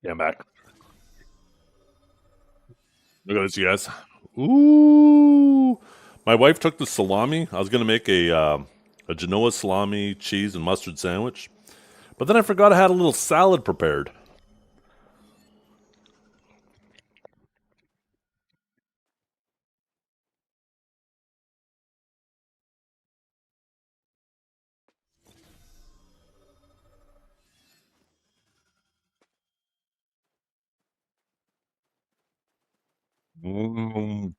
Yeah, I'm back. Look at this, you guys. Ooh, my wife took the salami. I was gonna make a Genoa salami, cheese, and mustard sandwich, but then I forgot I had a little salad prepared. Mm.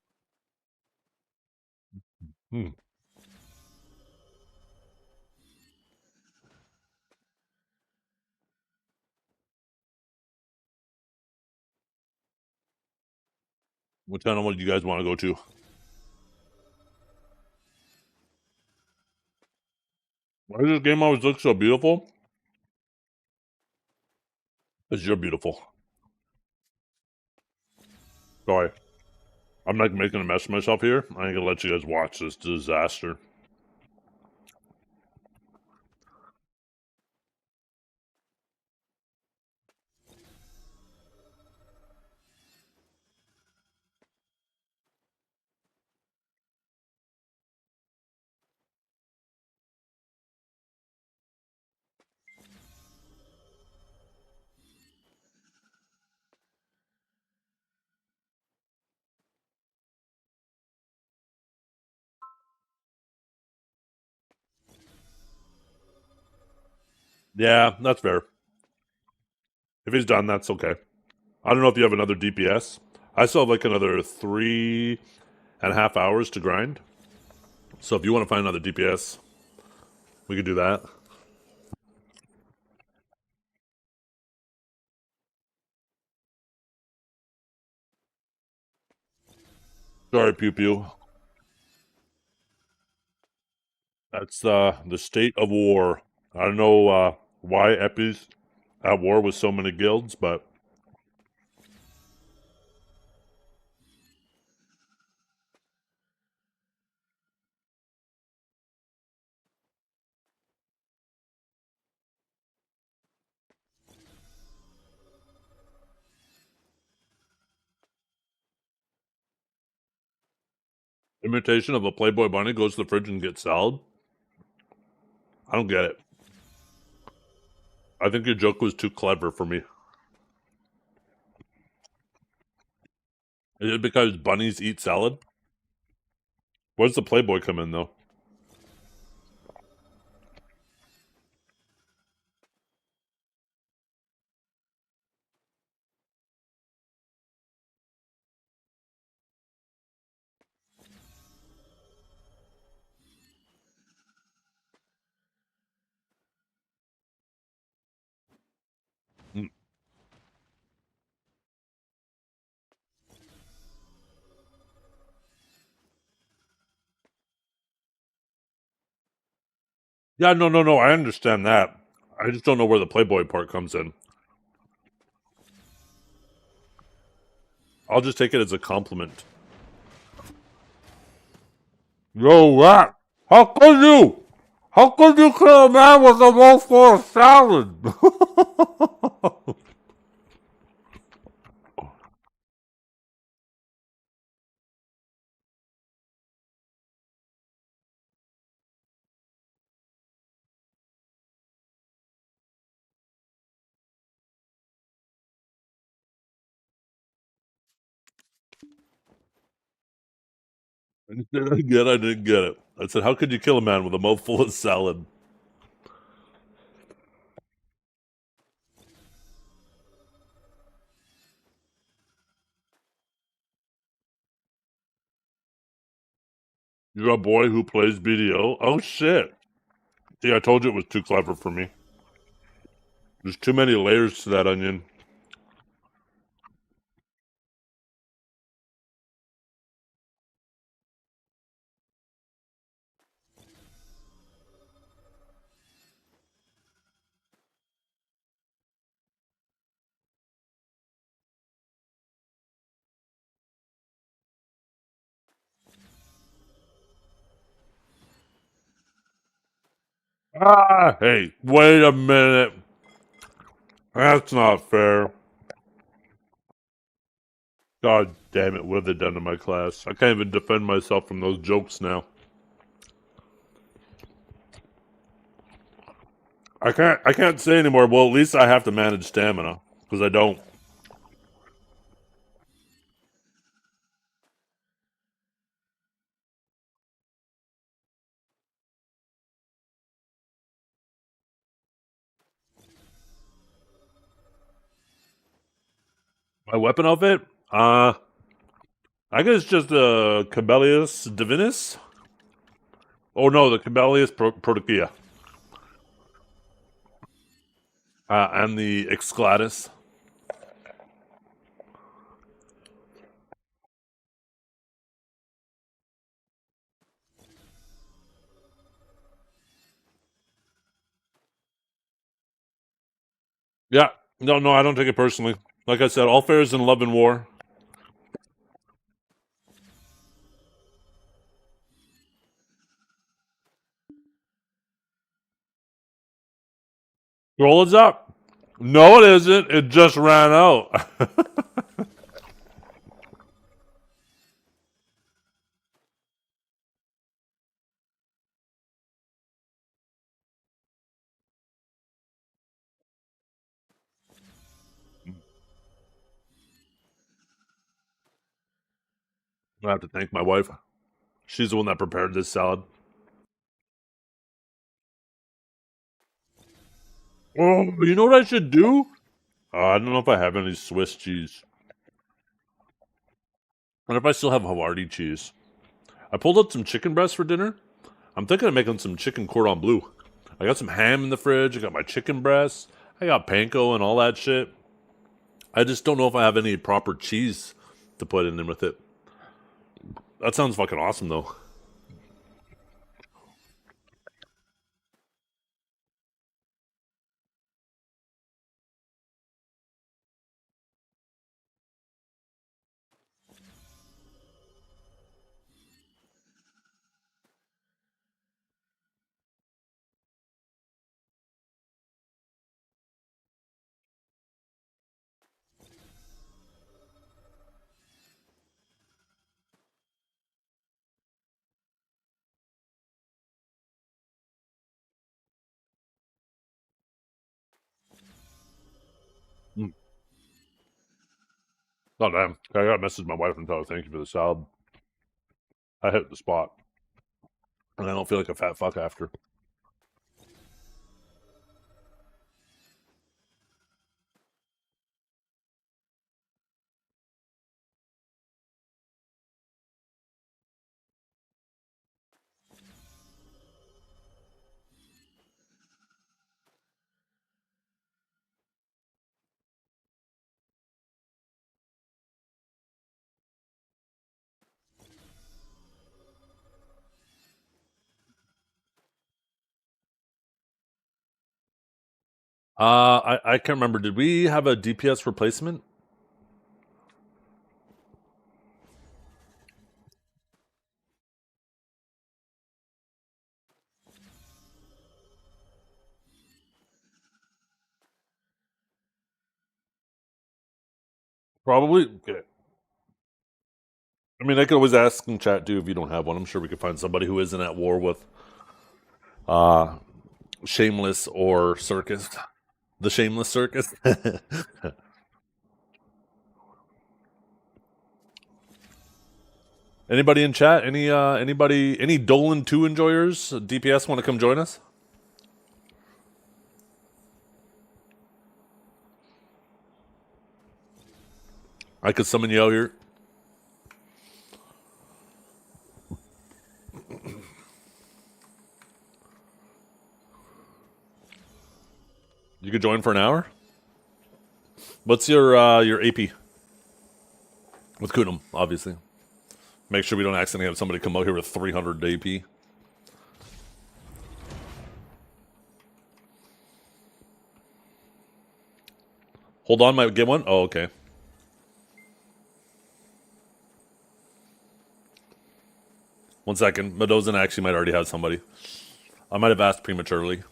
Hmm. What channel would you guys want to go to? Why does this game always look so beautiful? Because you're beautiful. Sorry. I'm like making a mess of myself here. I ain't gonna let you guys watch this disaster. Yeah, that's fair. If he's done, that's okay. I don't know if you have another DPS. I still have like another 3.5 hours to grind. So if you want to find another DPS, we could do that. Sorry, Pew Pew. That's the state of war. I don't know why Epi's at war with so many guilds, but imitation of a Playboy bunny goes to the fridge and gets salad. I don't get it. I think your joke was too clever for me. Is it because bunnies eat salad? Where's the Playboy come in though? Hmm. Yeah, no. I understand that. I just don't know where the Playboy part comes in. I'll just take it as a compliment. Yo, rat! How could you? How could you kill a man with a mouthful of salad? I didn't get it. I said, how could you kill a man with a mouthful of salad? You're a boy who plays BDO? Oh, shit. See, I told you it was too clever for me. There's too many layers to that onion. Ah, hey, wait a minute. That's not fair. God damn it, what have they done to my class? I can't even defend myself from those jokes now. I can't say anymore. Well, at least I have to manage stamina. Because I don't. My weapon outfit? I guess just the Cabellius Divinis? Oh no, the Cabellius Protokia. And the Excladus. Yeah. No, I don't take it personally. Like I said, all fair is in love and war. Roll is up. No, it isn't. It just ran out. I have to thank my wife. She's the one that prepared this salad. Oh, you know what I should do? I don't know if I have any Swiss cheese. What if I still have Havarti cheese? I pulled out some chicken breasts for dinner. I'm thinking of making some chicken cordon bleu. I got some ham in the fridge. I got my chicken breasts. I got panko and all that shit. I just don't know if I have any proper cheese to put in with it. That sounds fucking awesome, though. Mm. Oh, damn. I got to message my wife and tell her thank you for the salad. I hit the spot. And I don't feel like a fat fuck after. I can't remember. Did we have a DPS replacement? Probably. Okay. I mean, I could always ask in chat too if you don't have one. I'm sure we could find somebody who isn't at war with Shameless or Circus. The Shameless Circus. Anybody in chat? Any Dolan 2 enjoyers? DPS want to come join us? I could summon you out here. You could join for an hour. What's your AP? With Kunum, obviously. Make sure we don't accidentally have somebody come out here with 300 AP. Hold on, might get one? Oh, okay. One second. Medozan actually might already have somebody. I might have asked prematurely.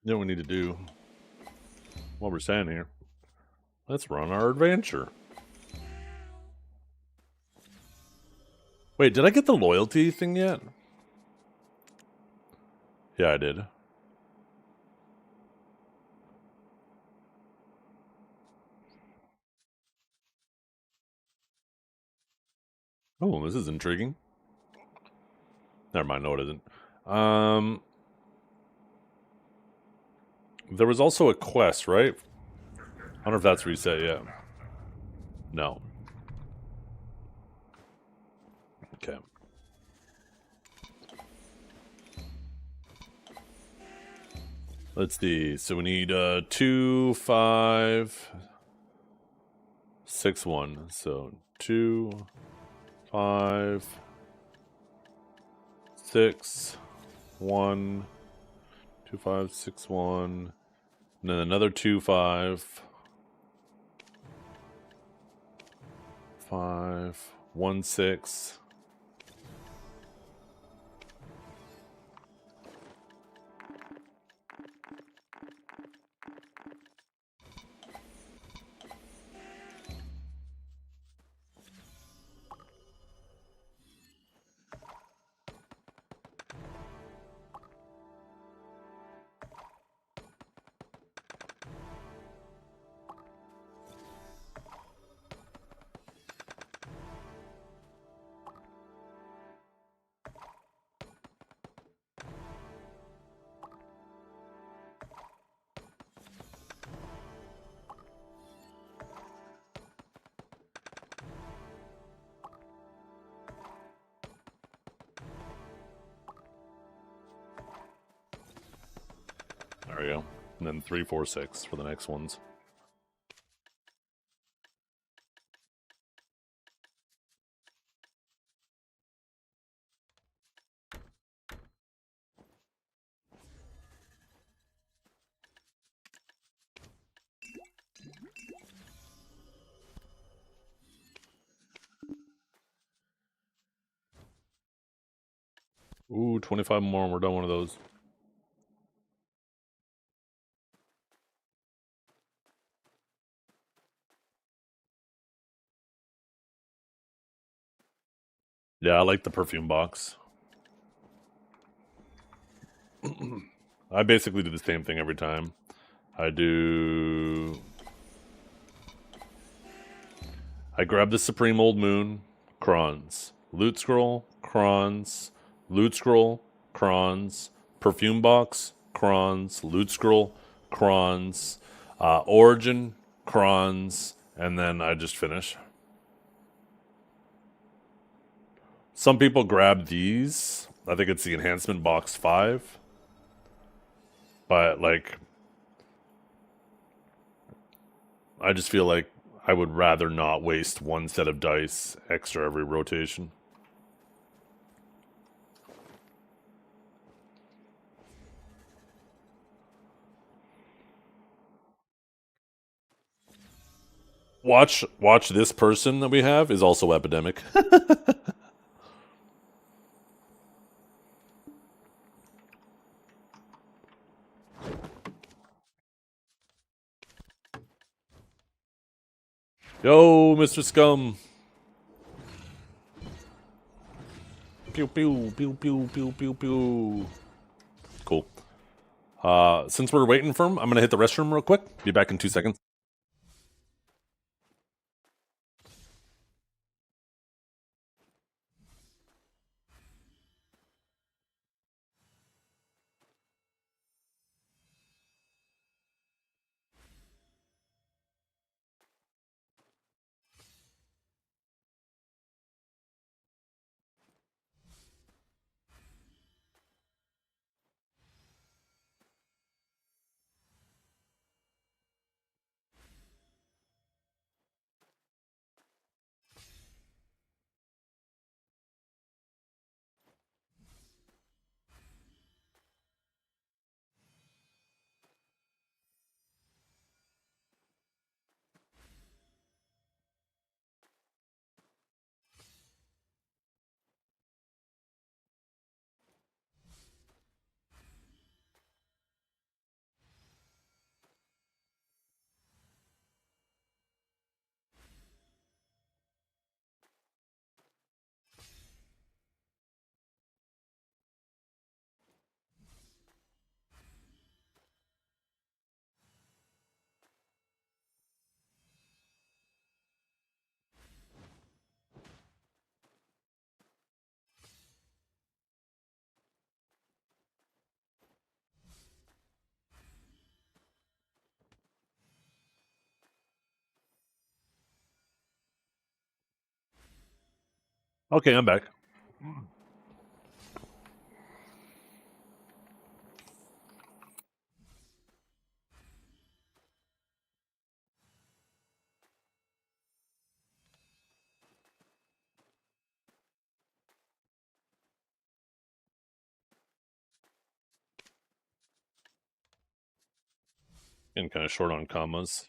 You know what we need to do while we're standing here? Let's run our adventure. Wait, did I get the loyalty thing yet? Yeah, I did. Oh, this is intriguing. Never mind, no it isn't. There was also a quest, right? I wonder if that's reset yet. No. Okay. Let's see. So we need 2, 5, 6, 1. So 2, 5, 6, 1, 2, 5, 6, 1. And then another 2, 5, 5, 1, 6. There we go. And then 3, 4, 6 for the next ones. Ooh, 25 more and we're done one of those. Yeah, I like the perfume box. I basically do the same thing every time. I grab the Supreme Old Moon, Crons. Loot Scroll, Crons. Loot Scroll, Crons. Perfume Box, Crons. Loot Scroll, Crons. Origin, Crons. And then I just finish. Some people grab these. I think it's the Enhancement Box 5. But, like, I just feel like I would rather not waste one set of dice extra every rotation. Watch this person that we have is also epidemic. Yo, Mr. Scum. Pew pew pew pew pew pew pew. Cool. Since we're waiting for him, I'm gonna hit the restroom real quick. Be back in 2 seconds. Okay, I'm back. Getting kind of short on commas.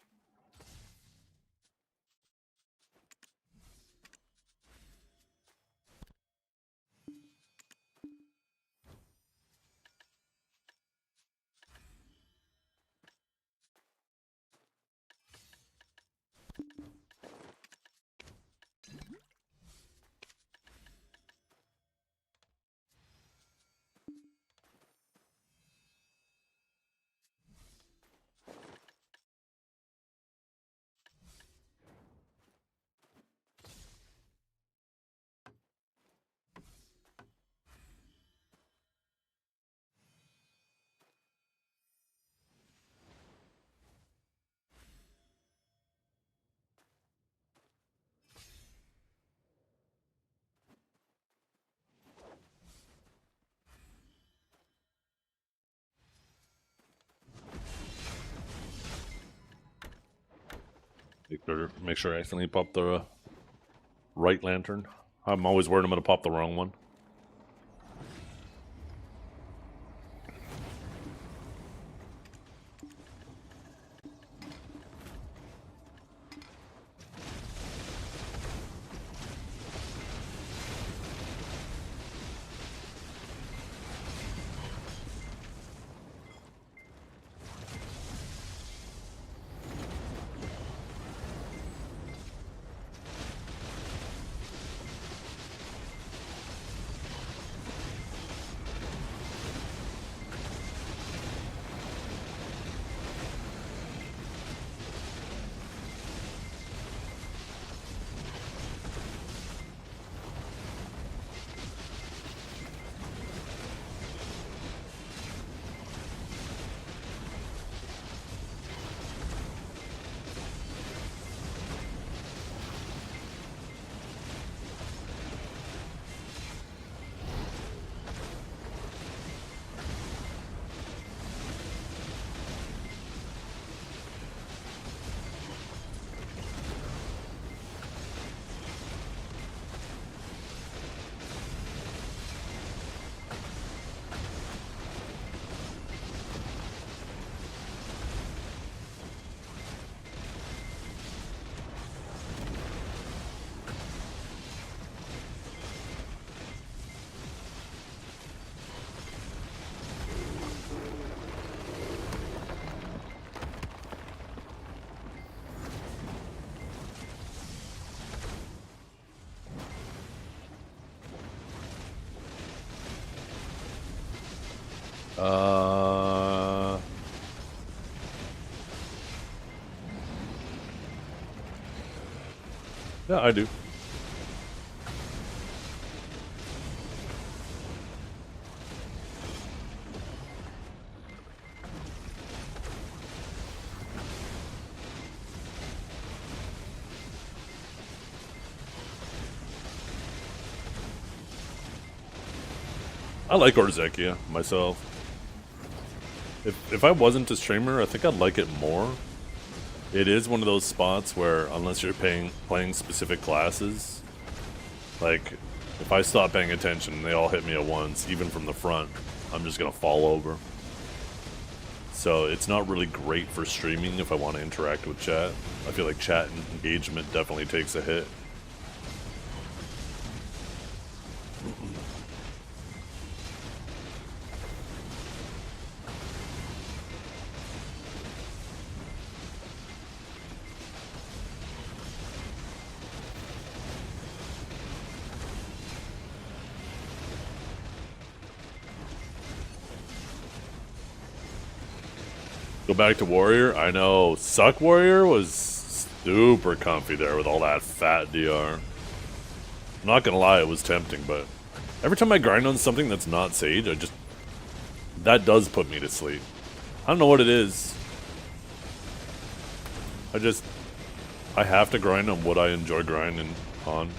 Or make sure I accidentally pop the right lantern. I'm always worried I'm going to pop the wrong one. Yeah, I do. I like Orzekia myself. If I wasn't a streamer, I think I'd like it more. It is one of those spots where, unless you're playing specific classes, like, if I stop paying attention and they all hit me at once, even from the front, I'm just gonna fall over. So it's not really great for streaming if I want to interact with chat. I feel like chat engagement definitely takes a hit. Go back to Warrior. I know. Suck Warrior was super comfy there with all that fat DR. I'm not gonna lie, it was tempting, but every time I grind on something that's not Sage, that does put me to sleep. I don't know what it is. I have to grind on what I enjoy grinding on.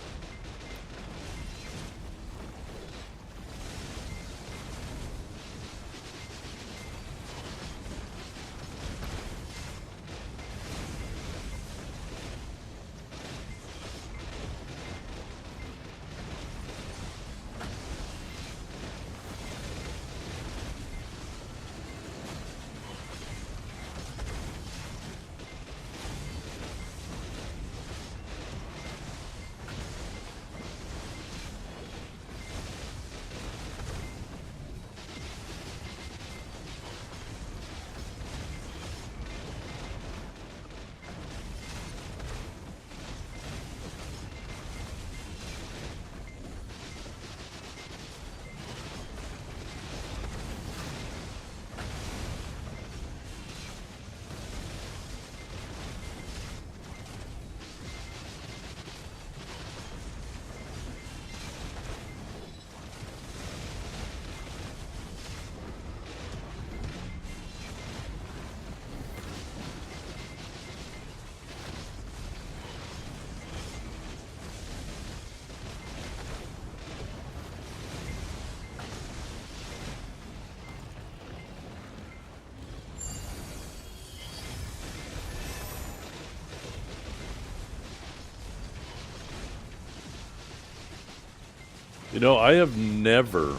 You know, I have never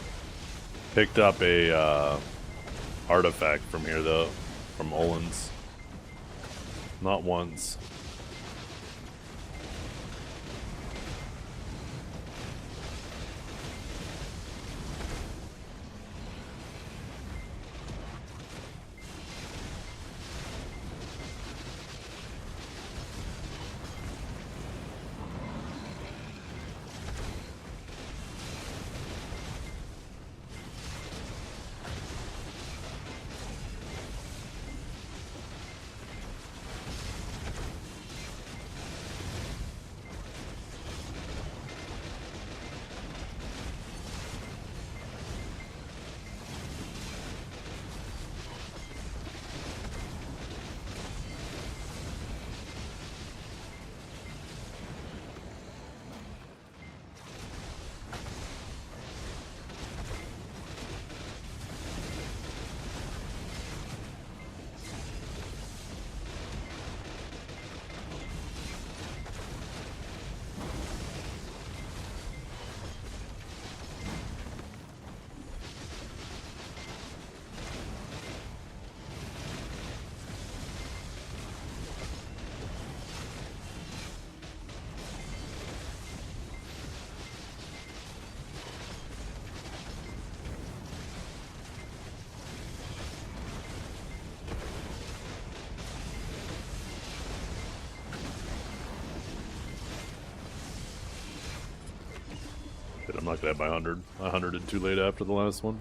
picked up a artifact from here though, from Olin's. Not once. But I'm not gonna have my 100. 100 and too late after the last one.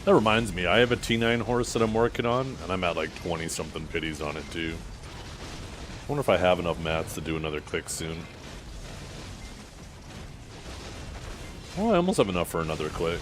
That reminds me, I have a T9 horse that I'm working on, and I'm at like 20-something pities on it too. I wonder if I have enough mats to do another click soon. Oh, I almost have enough for another click.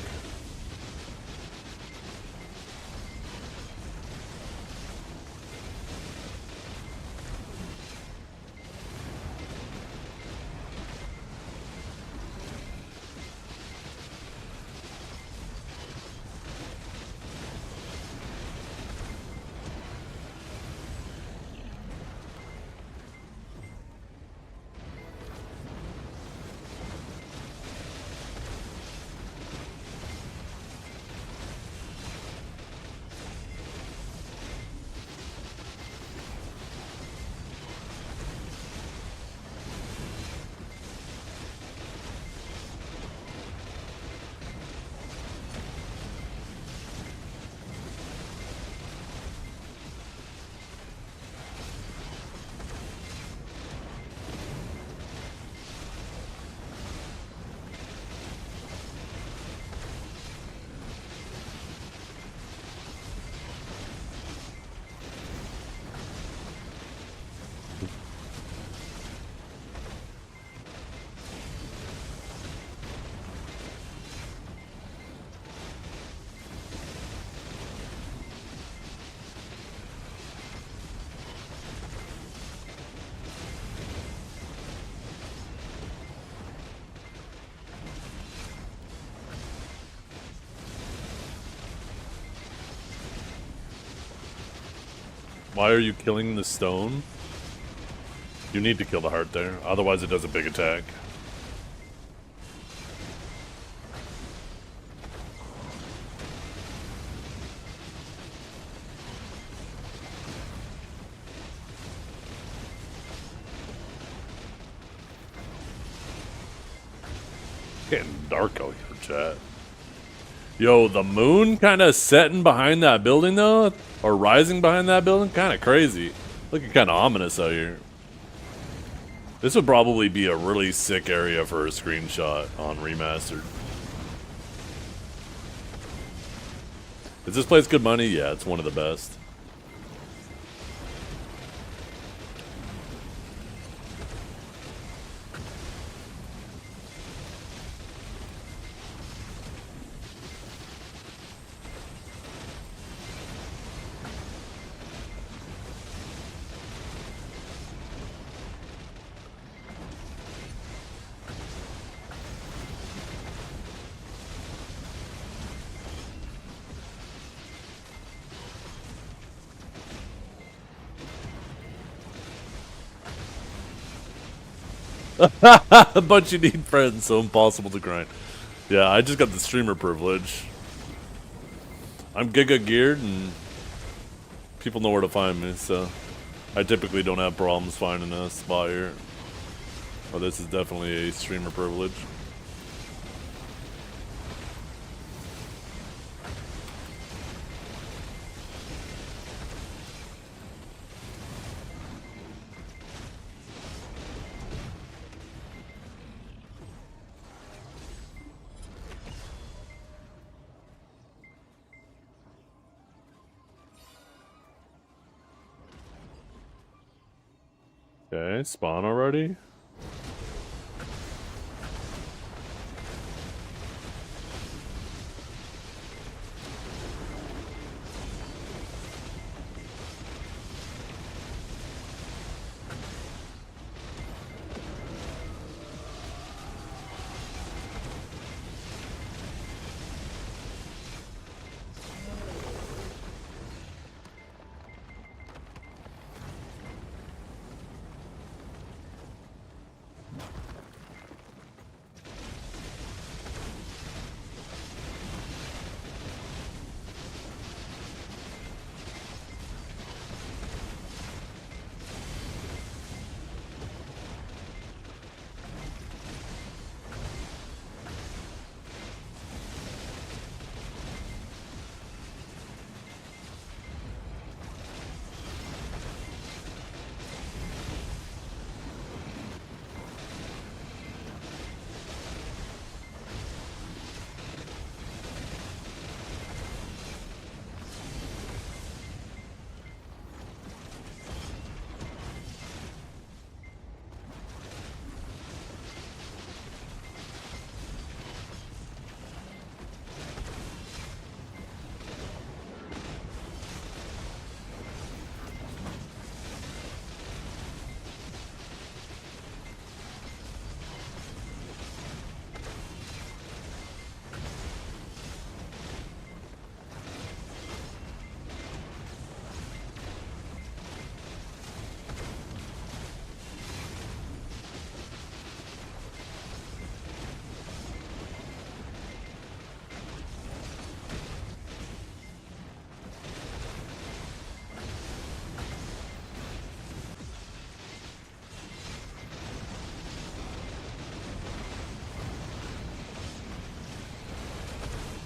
Why are you killing the stone? You need to kill the heart there, otherwise it does a big attack. Getting dark out here, chat. Yo, the moon kind of setting behind that building though, or rising behind that building, kind of crazy. Looking kind of ominous out here. This would probably be a really sick area for a screenshot on remastered. Is this place good money? Yeah, it's one of the best. But you need friends, so impossible to grind. Yeah, I just got the streamer privilege. I'm Giga geared, and people know where to find me, so I typically don't have problems finding a spot here. Oh, this is definitely a streamer privilege. Okay, spawn already?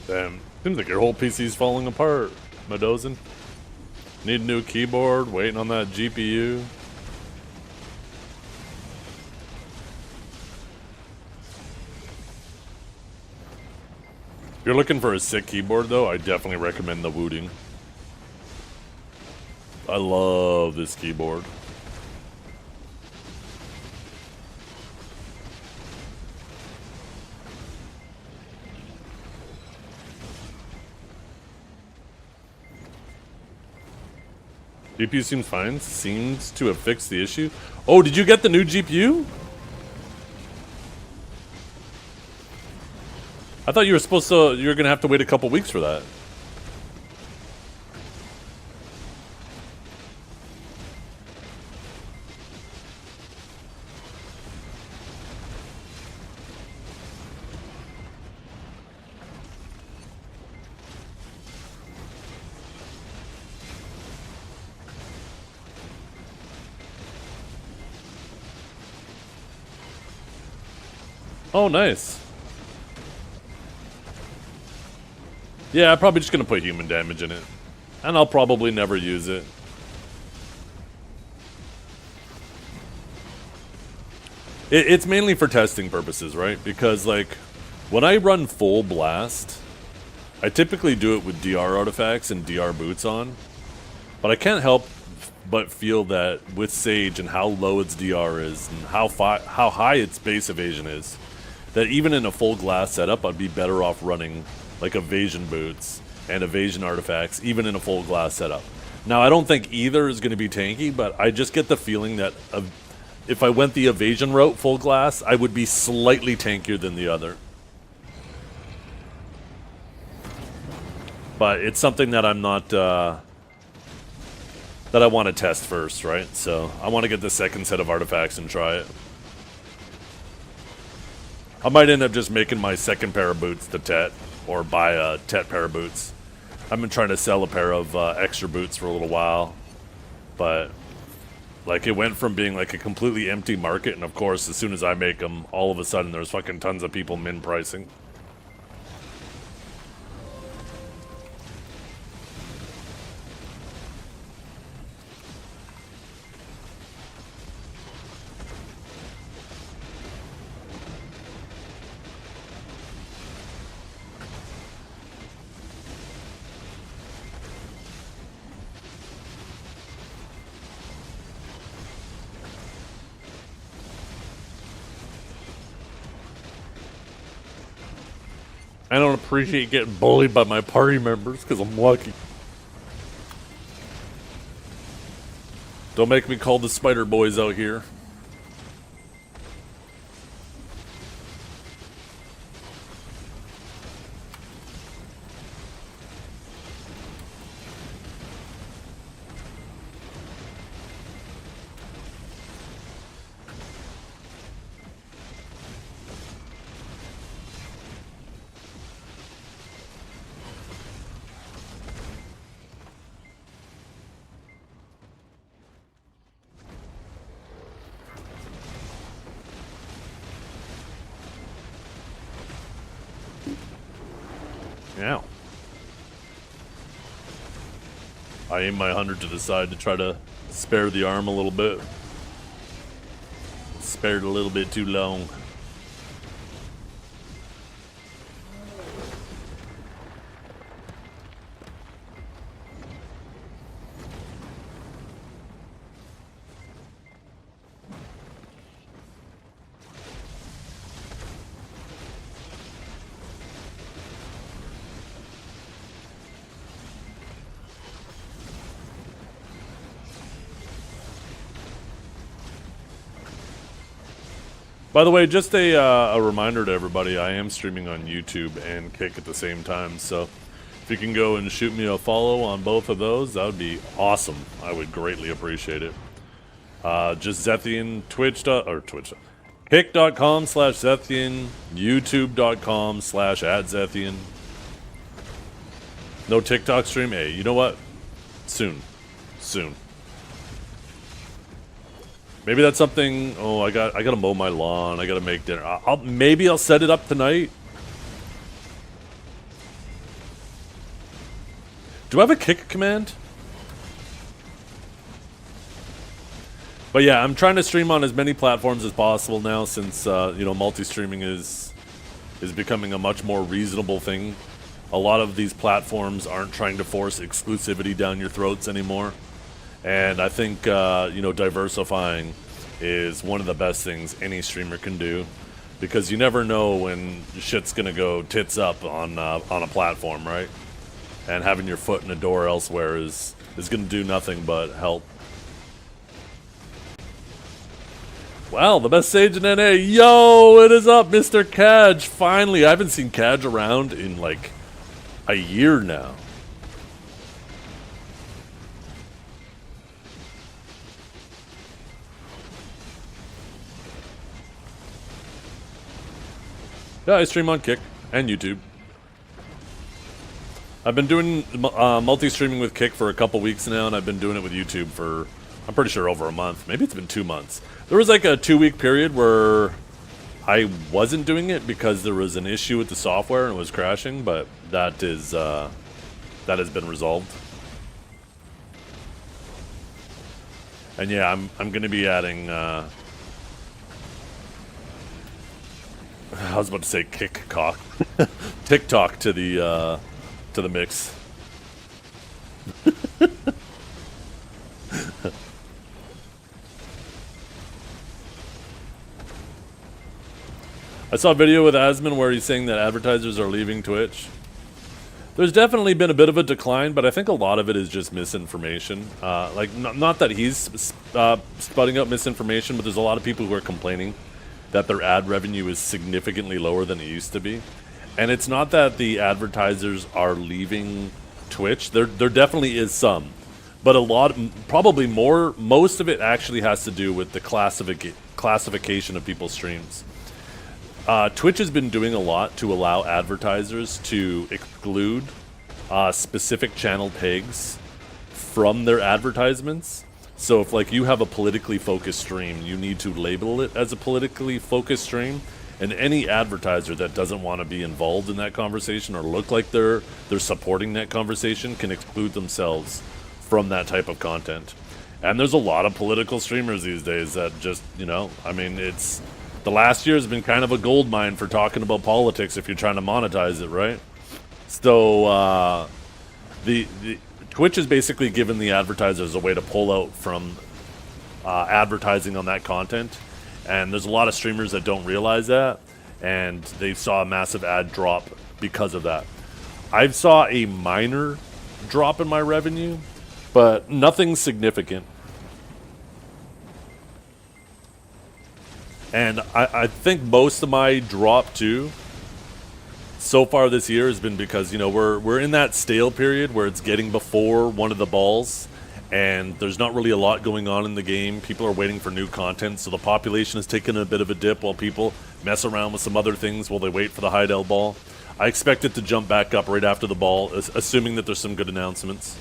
Damn, seems like your whole PC's falling apart, Medozen. Need a new keyboard, waiting on that GPU. If you're looking for a sick keyboard though, I definitely recommend the Wooting. I love this keyboard. GPU seems fine. Seems to have fixed the issue. Oh, did you get the new GPU? I thought you were supposed to. You're gonna have to wait a couple weeks for that. Oh, nice. Yeah, I'm probably just gonna put human damage in it. And I'll probably never use it. It's mainly for testing purposes, right? Because, like, when I run full blast, I typically do it with DR artifacts and DR boots on. But I can't help but feel that with Sage and how low its DR is and how high its base evasion is, that even in a full glass setup, I'd be better off running like evasion boots and evasion artifacts, even in a full glass setup. Now, I don't think either is going to be tanky, but I just get the feeling that if I went the evasion route full glass, I would be slightly tankier than the other. But it's something that I'm not, that I want to test first, right? So I want to get the second set of artifacts and try it. I might end up just making my second pair of boots to Tet, or buy a Tet pair of boots. I've been trying to sell a pair of extra boots for a little while, but like it went from being like a completely empty market, and of course, as soon as I make them, all of a sudden there's fucking tons of people min pricing. I don't appreciate getting bullied by my party members because I'm lucky. Don't make me call the Spider Boys out here. Ow. I aim my 100 to the side to try to spare the arm a little bit. Spared a little bit too long. By the way, just a reminder to everybody, I am streaming on YouTube and Kick at the same time, so if you can go and shoot me a follow on both of those, that would be awesome. I would greatly appreciate it. Just Zethian, Kick.com/Zethian, YouTube.com/@Zethian. No TikTok stream? Hey, you know what? Soon. Maybe that's something. Oh, I gotta mow my lawn. I gotta make dinner. Maybe I'll set it up tonight. Do I have a kick command? But yeah, I'm trying to stream on as many platforms as possible now, since you know, multi-streaming is becoming a much more reasonable thing. A lot of these platforms aren't trying to force exclusivity down your throats anymore. And I think, you know, diversifying is one of the best things any streamer can do, because you never know when shit's gonna go tits up on a platform, right? And having your foot in the door elsewhere is gonna do nothing but help. Wow, the best Sage in NA. Yo, it is up, Mr. Cadge. Finally, I haven't seen Cadge around in like a year now. Yeah, I stream on Kick and YouTube. I've been doing multi-streaming with Kick for a couple weeks now, and I've been doing it with YouTube for, I'm pretty sure, over a month. Maybe it's been 2 months. There was like a 2-week period where I wasn't doing it because there was an issue with the software and it was crashing, but that is that has been resolved. And yeah, I'm gonna be adding I was about to say TikTok to the mix. I saw a video with Asman where he's saying that advertisers are leaving Twitch. There's definitely been a bit of a decline, but I think a lot of it is just misinformation. Like, not that he's spouting out misinformation, but there's a lot of people who are complaining that their ad revenue is significantly lower than it used to be. And it's not that the advertisers are leaving Twitch. There definitely is some. But probably most of it actually has to do with the classification of people's streams. Twitch has been doing a lot to allow advertisers to exclude specific channel tags from their advertisements. So if like you have a politically focused stream, you need to label it as a politically focused stream, and any advertiser that doesn't want to be involved in that conversation or look like they're supporting that conversation can exclude themselves from that type of content. And there's a lot of political streamers these days that just, you know, I mean, the last year has been kind of a gold mine for talking about politics if you're trying to monetize it, right? So the Twitch has basically given the advertisers a way to pull out from advertising on that content, and there's a lot of streamers that don't realize that, and they saw a massive ad drop because of that. I saw a minor drop in my revenue, but nothing significant. And I think most of my drop too so far this year has been because, you know, we're in that stale period where it's getting before one of the balls, and there's not really a lot going on in the game. People are waiting for new content, so the population has taken a bit of a dip while people mess around with some other things while they wait for the Hideout ball. I expect it to jump back up right after the ball, assuming that there's some good announcements.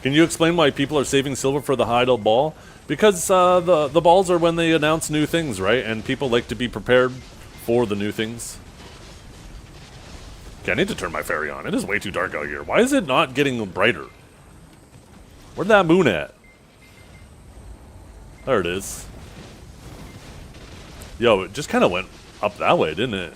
Can you explain why people are saving silver for the Hideout ball? Because the balls are when they announce new things, right? And people like to be prepared for the new things. Okay, I need to turn my fairy on. It is way too dark out here. Why is it not getting brighter? Where'd that moon at? There it is. Yo, it just kind of went up that way, didn't it?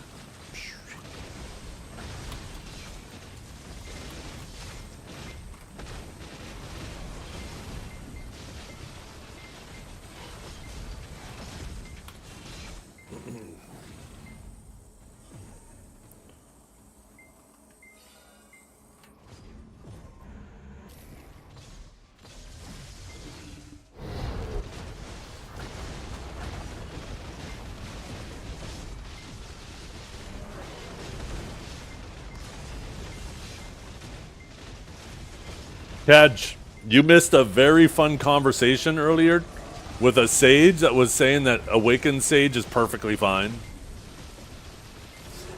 Cadge, you missed a very fun conversation earlier with a sage that was saying that Awakened Sage is perfectly fine.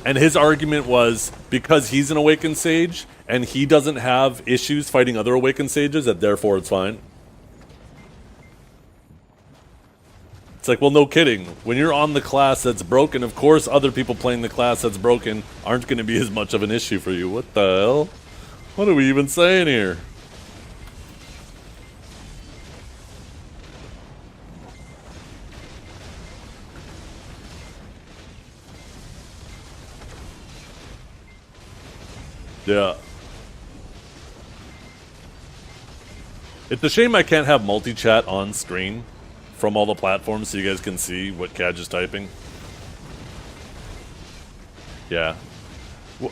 And his argument was because he's an Awakened Sage and he doesn't have issues fighting other Awakened Sages, that therefore it's fine. It's like, well, no kidding. When you're on the class that's broken, of course other people playing the class that's broken aren't going to be as much of an issue for you. What the hell? What are we even saying here? Yeah. It's a shame I can't have multi-chat on screen from all the platforms so you guys can see what Cadge is typing. Yeah.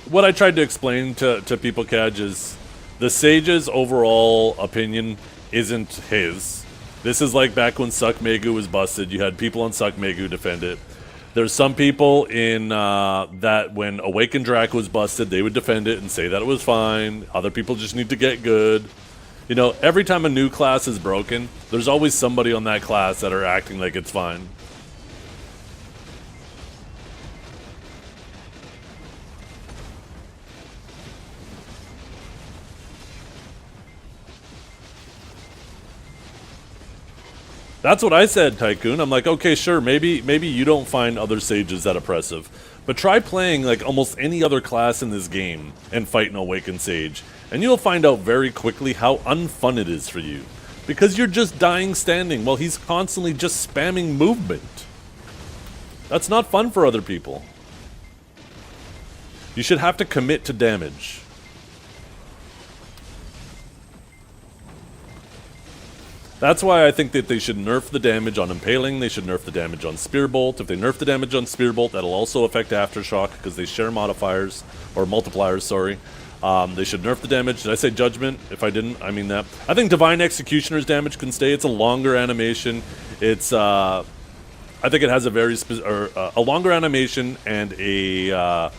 What I tried to explain to people, Cadge, is the Sage's overall opinion isn't his. This is like back when Suck Megu was busted. You had people on Suck Megu defend it. There's some people in that when Awakened Drac was busted, they would defend it and say that it was fine. Other people just need to get good. You know, every time a new class is broken, there's always somebody on that class that are acting like it's fine. That's what I said, Tycoon. I'm like, okay, sure, maybe you don't find other sages that oppressive. But try playing like almost any other class in this game and fight an Awakened Sage. And you'll find out very quickly how unfun it is for you. Because you're just dying standing while he's constantly just spamming movement. That's not fun for other people. You should have to commit to damage. That's why I think that they should nerf the damage on Impaling, they should nerf the damage on Spearbolt. If they nerf the damage on Spearbolt, that'll also affect Aftershock, because they share modifiers, or multipliers, sorry. They should nerf the damage. Did I say Judgment? If I didn't, I mean that. I think Divine Executioner's damage can stay. It's a longer animation. It's, I think it has a very, a longer animation and a,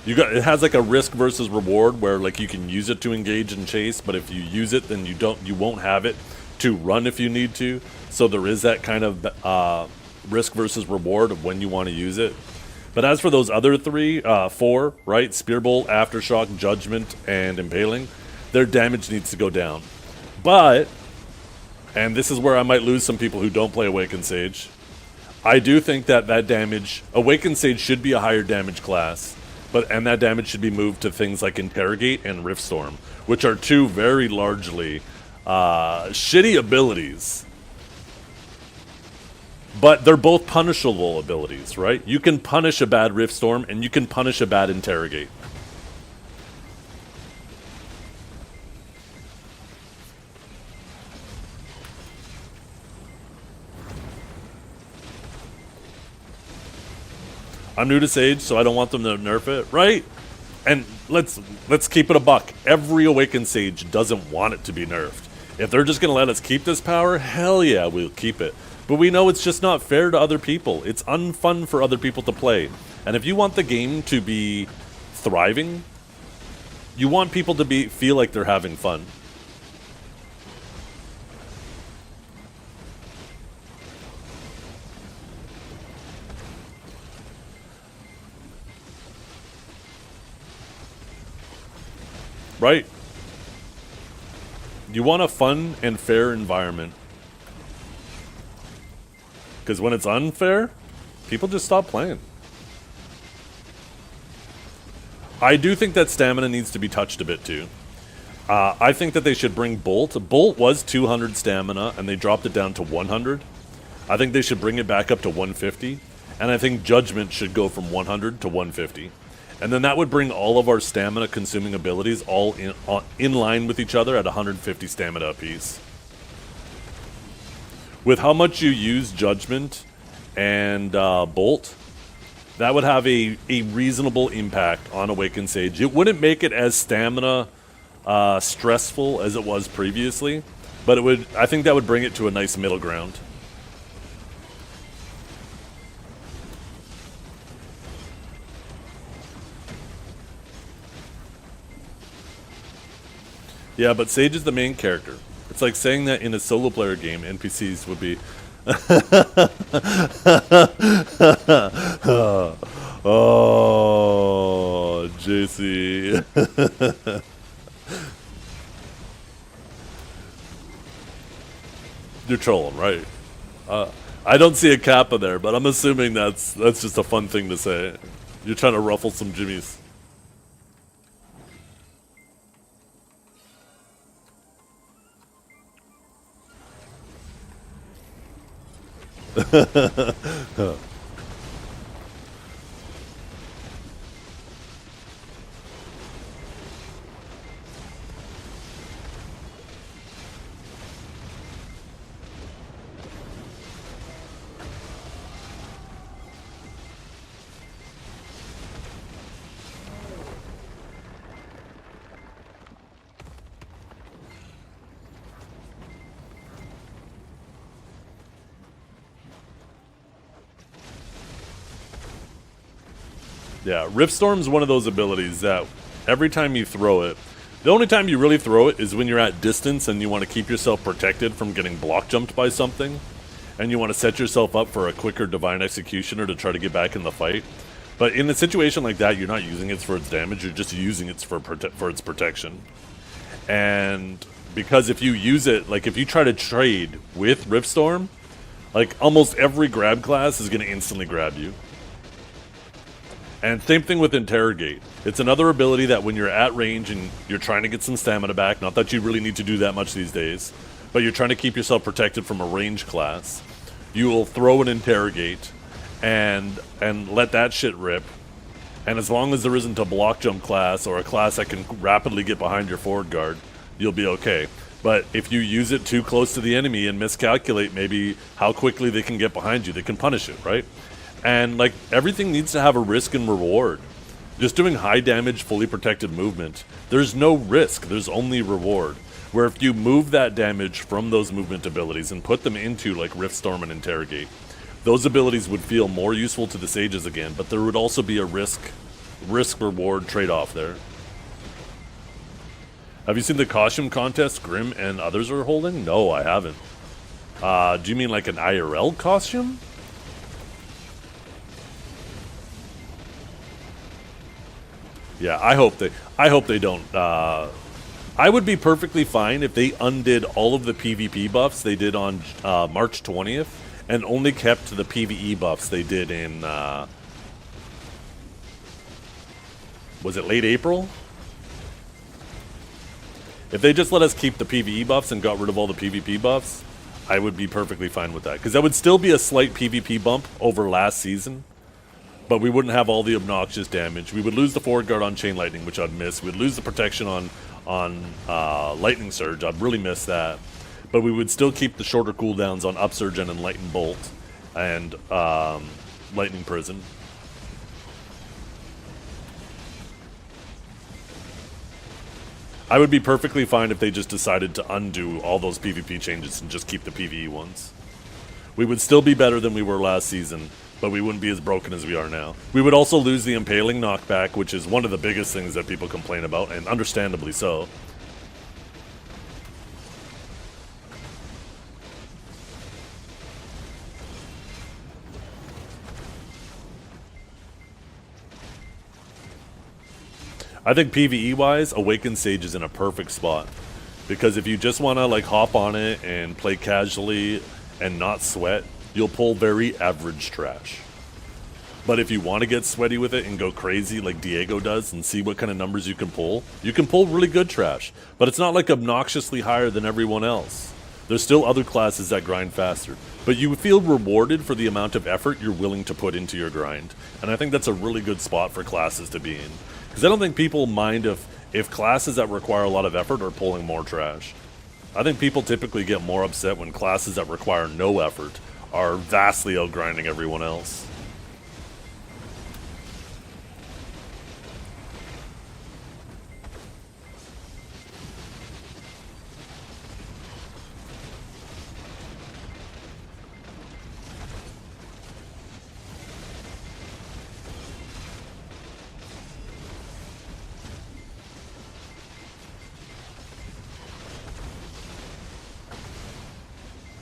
it has like a risk versus reward, where like you can use it to engage and chase, but if you use it, then you won't have it to run if you need to. So there is that kind of risk versus reward of when you want to use it. But as for those other four, right, Spearbolt, Aftershock, Judgment, and Impaling, their damage needs to go down. But, and this is where I might lose some people who don't play Awakened Sage, I do think that damage, Awakened Sage should be a higher damage class, and that damage should be moved to things like Interrogate and Riftstorm, which are two very largely shitty abilities, but they're both punishable abilities, right? You can punish a bad Riftstorm and you can punish a bad Interrogate. I'm new to Sage, so I don't want them to nerf it, right? And let's keep it a buck. Every Awakened Sage doesn't want it to be nerfed. If they're just going to let us keep this power, hell yeah, we'll keep it. But we know it's just not fair to other people. It's unfun for other people to play. And if you want the game to be thriving, you want people to feel like they're having fun. Right? You want a fun and fair environment. Because when it's unfair, people just stop playing. I do think that stamina needs to be touched a bit too. I think that they should bring Bolt. Bolt was 200 stamina and they dropped it down to 100. I think they should bring it back up to 150. And I think Judgment should go from 100 to 150. And then that would bring all of our stamina consuming abilities all in line with each other at 150 stamina apiece. With how much you use Judgment and Bolt, that would have a reasonable impact on Awakened Sage. It wouldn't make it as stamina stressful as it was previously, but I think that would bring it to a nice middle ground. Yeah, but Sage is the main character. It's like saying that in a solo player game, NPCs would be... Oh, JC. You're trolling, right? I don't see a kappa there, but I'm assuming that's just a fun thing to say. You're trying to ruffle some jimmies. Yeah, Riftstorm's one of those abilities that every time you throw it, the only time you really throw it is when you're at distance and you want to keep yourself protected from getting block jumped by something, and you want to set yourself up for a quicker Divine Executioner to try to get back in the fight. But in a situation like that, you're not using it for its damage, you're just using it for its protection. And because if you use it, like if you try to trade with Riftstorm, Like, almost every grab class is going to instantly grab you. And same thing with Interrogate. It's another ability that when you're at range and you're trying to get some stamina back, not that you really need to do that much these days, but you're trying to keep yourself protected from a range class, you will throw an Interrogate and let that shit rip. And as long as there isn't a block jump class or a class that can rapidly get behind your forward guard, you'll be okay. But if you use it too close to the enemy and miscalculate maybe how quickly they can get behind you, they can punish it, right? And like everything needs to have a risk and reward. Just doing high damage, fully protected movement, there's no risk, there's only reward. Where if you move that damage from those movement abilities and put them into like Rift Storm and Interrogate, those abilities would feel more useful to the sages again, but there would also be a risk-reward trade-off there. Have you seen the costume contest Grim and others are holding? No, I haven't. Do you mean like an IRL costume? Yeah, I hope they don't. I would be perfectly fine if they undid all of the PvP buffs they did on March 20th and only kept the PvE buffs they did in was it late April? If they just let us keep the PvE buffs and got rid of all the PvP buffs, I would be perfectly fine with that. Because that would still be a slight PvP bump over last season, but we wouldn't have all the obnoxious damage. We would lose the forward guard on Chain Lightning, which I'd miss. We'd lose the protection on Lightning Surge. I'd really miss that. But we would still keep the shorter cooldowns on Upsurge and Enlightened Bolt and Lightning Prison. I would be perfectly fine if they just decided to undo all those PvP changes and just keep the PvE ones. We would still be better than we were last season, but we wouldn't be as broken as we are now. We would also lose the Impaling knockback, which is one of the biggest things that people complain about, and understandably so. I think PvE-wise, Awakened Sage is in a perfect spot. Because if you just want to like hop on it and play casually and not sweat, you'll pull very average trash. But if you want to get sweaty with it and go crazy like Diego does and see what kind of numbers you can pull really good trash. But it's not like obnoxiously higher than everyone else. There's still other classes that grind faster. But you feel rewarded for the amount of effort you're willing to put into your grind. And I think that's a really good spot for classes to be in. Because I don't think people mind if classes that require a lot of effort are pulling more trash. I think people typically get more upset when classes that require no effort are vastly outgrinding everyone else.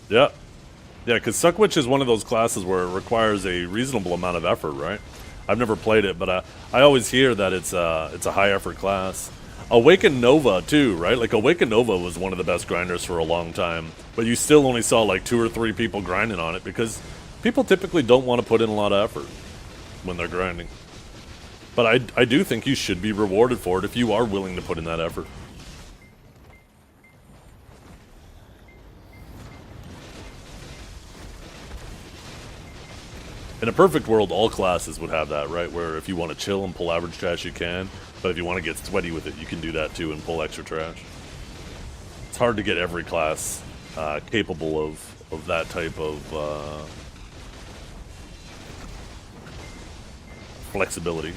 Yeah. Yeah, because Suckwitch is one of those classes where it requires a reasonable amount of effort, right? I've never played it, but I always hear that it's a high-effort class. Awakened Nova, too, right? Like, Awakened Nova was one of the best grinders for a long time, but you still only saw, like, 2 or 3 people grinding on it because people typically don't want to put in a lot of effort when they're grinding. But I do think you should be rewarded for it if you are willing to put in that effort. In a perfect world, all classes would have that, right? Where if you want to chill and pull average trash, you can. But if you want to get sweaty with it, you can do that too and pull extra trash. It's hard to get every class capable of that type of flexibility.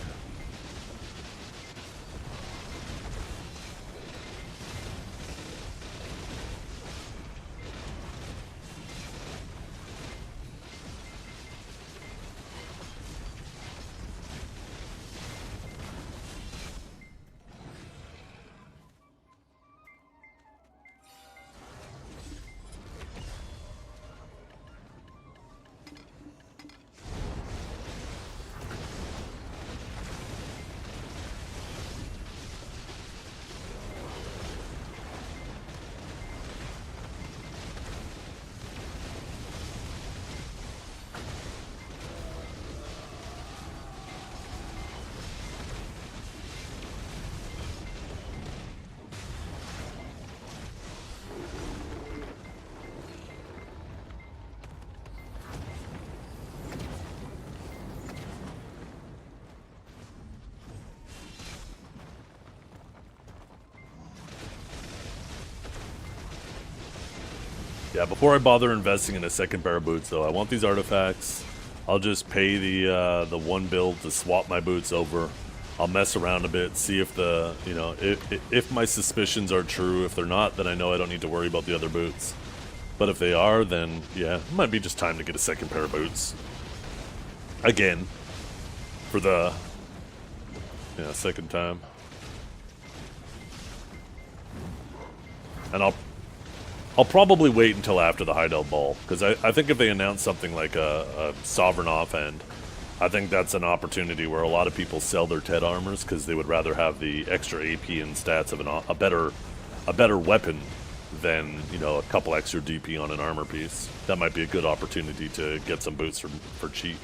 Yeah, before I bother investing in a second pair of boots, though, I want these artifacts. I'll just pay the one build to swap my boots over. I'll mess around a bit, see if if my suspicions are true. If they're not, then I know I don't need to worry about the other boots. But if they are, then yeah, it might be just time to get a second pair of boots. Again. For the second time. And I'll probably wait until after the hideout ball, because I think if they announce something like a sovereign offhand, I think that's an opportunity where a lot of people sell their TED armors because they would rather have the extra AP and stats of a better weapon than a couple extra DP on an armor piece. That might be a good opportunity to get some boots for cheap.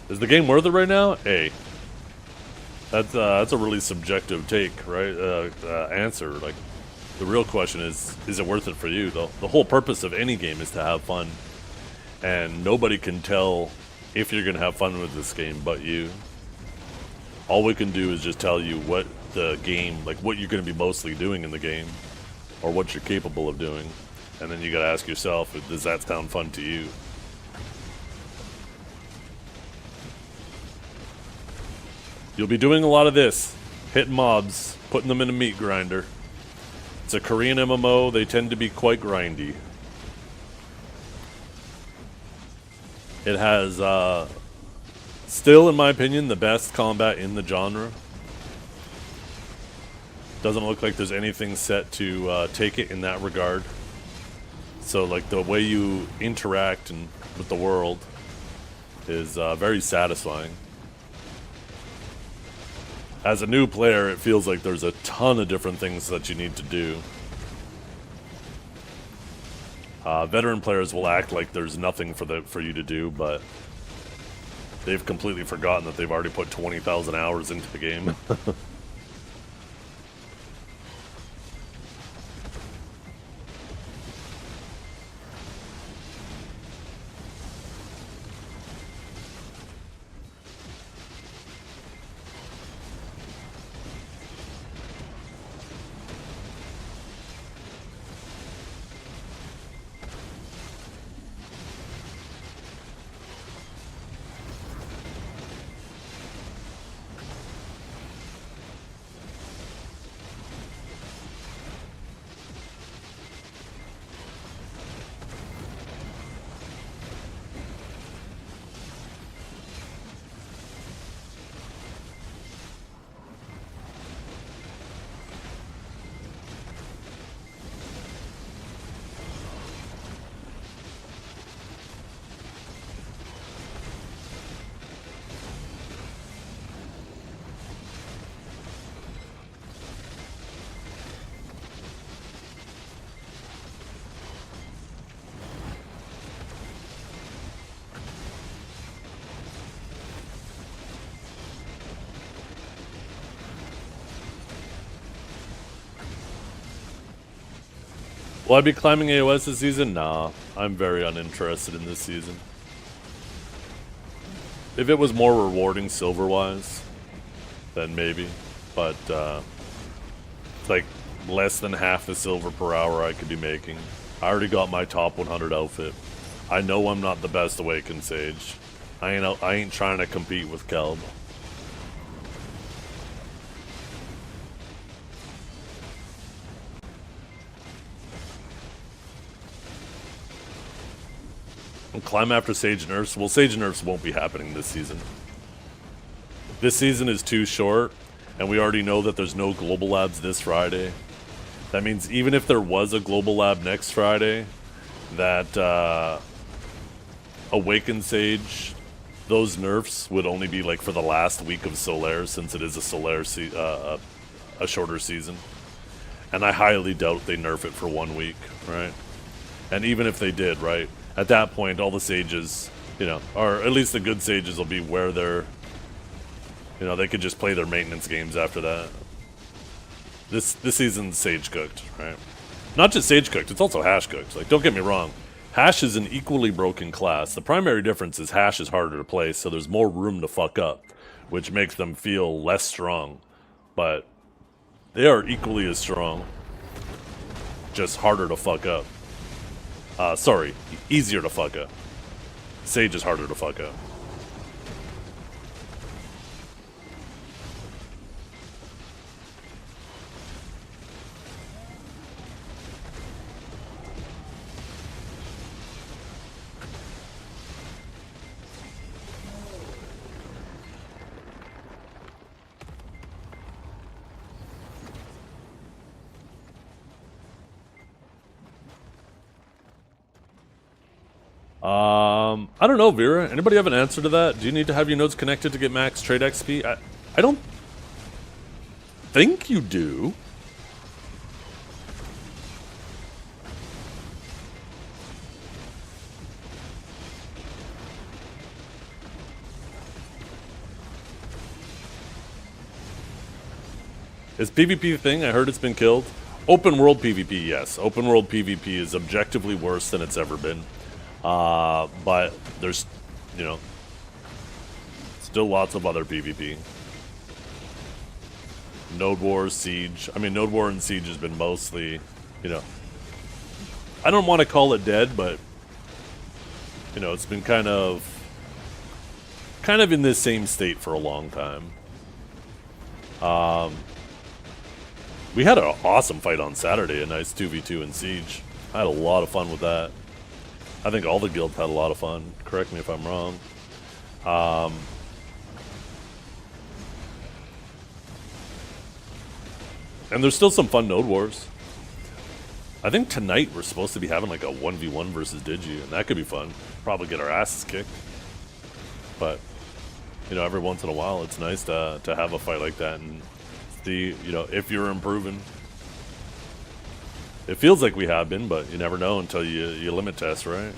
Is the game worth it right now? Hey, that's a really subjective take, right? Answer. Like, the real question is it worth it for you? The whole purpose of any game is to have fun, and nobody can tell if you're gonna have fun with this game but you. All we can do is just tell you what the game, like what you're gonna be mostly doing in the game, or what you're capable of doing, and then you gotta ask yourself, does that sound fun to you? You'll be doing a lot of this, hitting mobs, putting them in a meat grinder. It's a Korean MMO, they tend to be quite grindy. It has, still in my opinion, the best combat in the genre. Doesn't look like there's anything set to take it in that regard. So like the way you interact with the world is very satisfying. As a new player, it feels like there's a ton of different things that you need to do. Veteran players will act like there's nothing for you to do, but they've completely forgotten that they've already put 20,000 hours into the game. Will I be climbing AOS this season? Nah, I'm very uninterested in this season. If it was more rewarding silver-wise, then maybe. But, it's like less than half the silver per hour I could be making. I already got my top 100 outfit. I know I'm not the best Awakened Sage. I ain't trying to compete with Kelb. Climb after Sage nerfs? Well, Sage nerfs won't be happening this season. This season is too short, and we already know that there's no global labs this Friday. That means even if there was a global lab next Friday, that Awakened Sage, those nerfs would only be like for the last week of Solair, since it is a Solair a shorter season. And I highly doubt they nerf it for 1 week, right? And even if they did, right? At that point, all the sages, or at least the good sages will be where they're, they could just play their maintenance games after that. This season's sage cooked, right? Not just sage cooked, it's also hash cooked. Like, don't get me wrong. Hash is an equally broken class. The primary difference is Hash is harder to play, so there's more room to fuck up, which makes them feel less strong. But they are equally as strong, just harder to fuck up. Sorry, easier to fuck up. Sage is harder to fuck up. I don't know, Vera. Anybody have an answer to that? Do you need to have your nodes connected to get max trade XP? I don't think you do. Is PvP a thing? I heard it's been killed. Open world PvP, yes. Open world PvP is objectively worse than it's ever been. But there's, you know, still lots of other PvP. Node War, Siege. I mean, Node War and Siege has been mostly, you know, I don't want to call it dead, but, you know, it's been kind of in this same state for a long time. We had an awesome fight on Saturday, a nice 2v2 in Siege. I had a lot of fun with that. I think all the guilds had a lot of fun. Correct me if I'm wrong. And there's still some fun Node Wars. I think tonight we're supposed to be having like a 1v1 versus Digi, and that could be fun. Probably get our asses kicked. But, you know, every once in a while it's nice to have a fight like that and see, you know, if you're improving. It feels like we have been, but you never know until you limit test, right?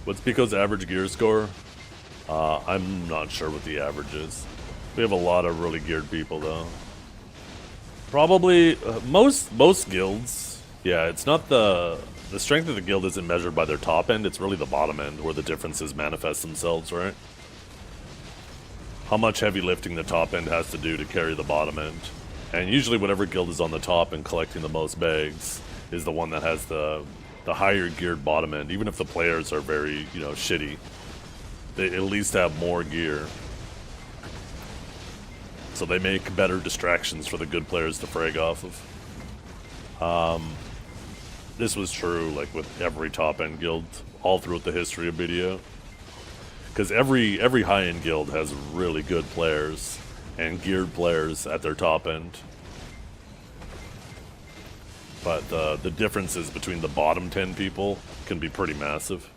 What's Pico's average gear score? I'm not sure what the average is. We have a lot of really geared people, though. Probably most guilds. Yeah, it's not the strength of the guild isn't measured by their top end. It's really the bottom end where the differences manifest themselves, right? How much heavy lifting the top end has to do to carry the bottom end, and usually whatever guild is on the top and collecting the most bags is the one that has the higher geared bottom end. Even if the players are very, you know, shitty, they at least have more gear. So they make better distractions for the good players to frag off of. This was true like with every top-end guild all throughout the history of BDO. Because every high-end guild has really good players and geared players at their top end. But the differences between the bottom 10 people can be pretty massive.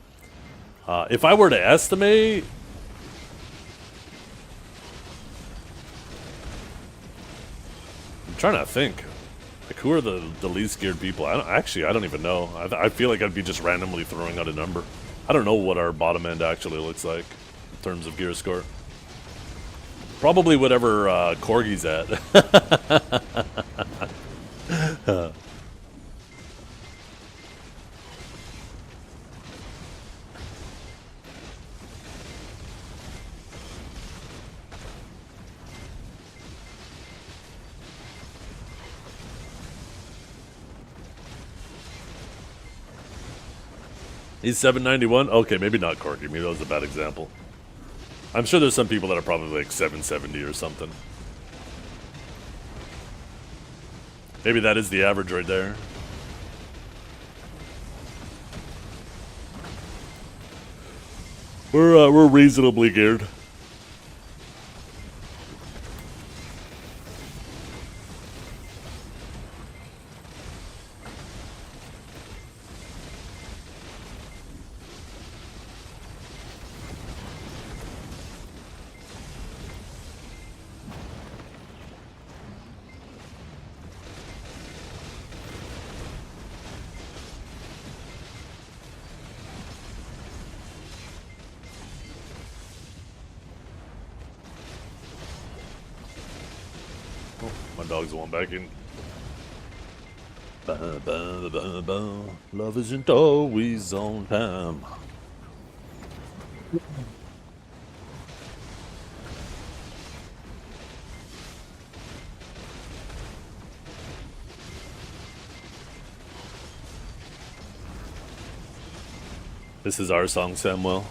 If I were to estimate, I'm trying to think. Like, who are the least geared people? I don't even know. I feel like I'd be just randomly throwing out a number. I don't know what our bottom end actually looks like in terms of gear score. Probably whatever Corgi's at. He's 791? Okay, maybe not Corky. Maybe that was a bad example. I'm sure there's some people that are probably like 770 or something. Maybe that is the average right there. We're reasonably geared. My dogs won't back in. Ba, ba, ba, ba. Love isn't always on time. This is our song, Samuel.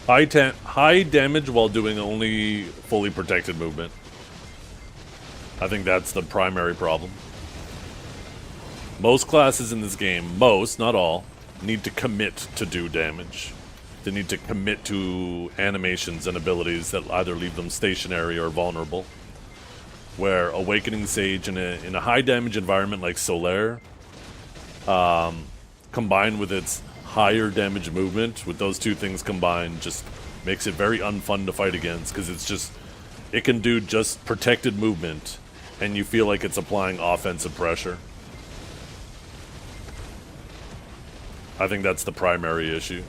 High damage while doing only fully protected movement. I think that's the primary problem. Most classes in this game, most, not all, need to commit to do damage. They need to commit to animations and abilities that either leave them stationary or vulnerable. Where Awakening Sage in a high damage environment like Solair, combined with its higher damage movement, with those two things combined, just makes it very unfun to fight against, because it can do just protected movement, and you feel like it's applying offensive pressure. I think that's the primary issue.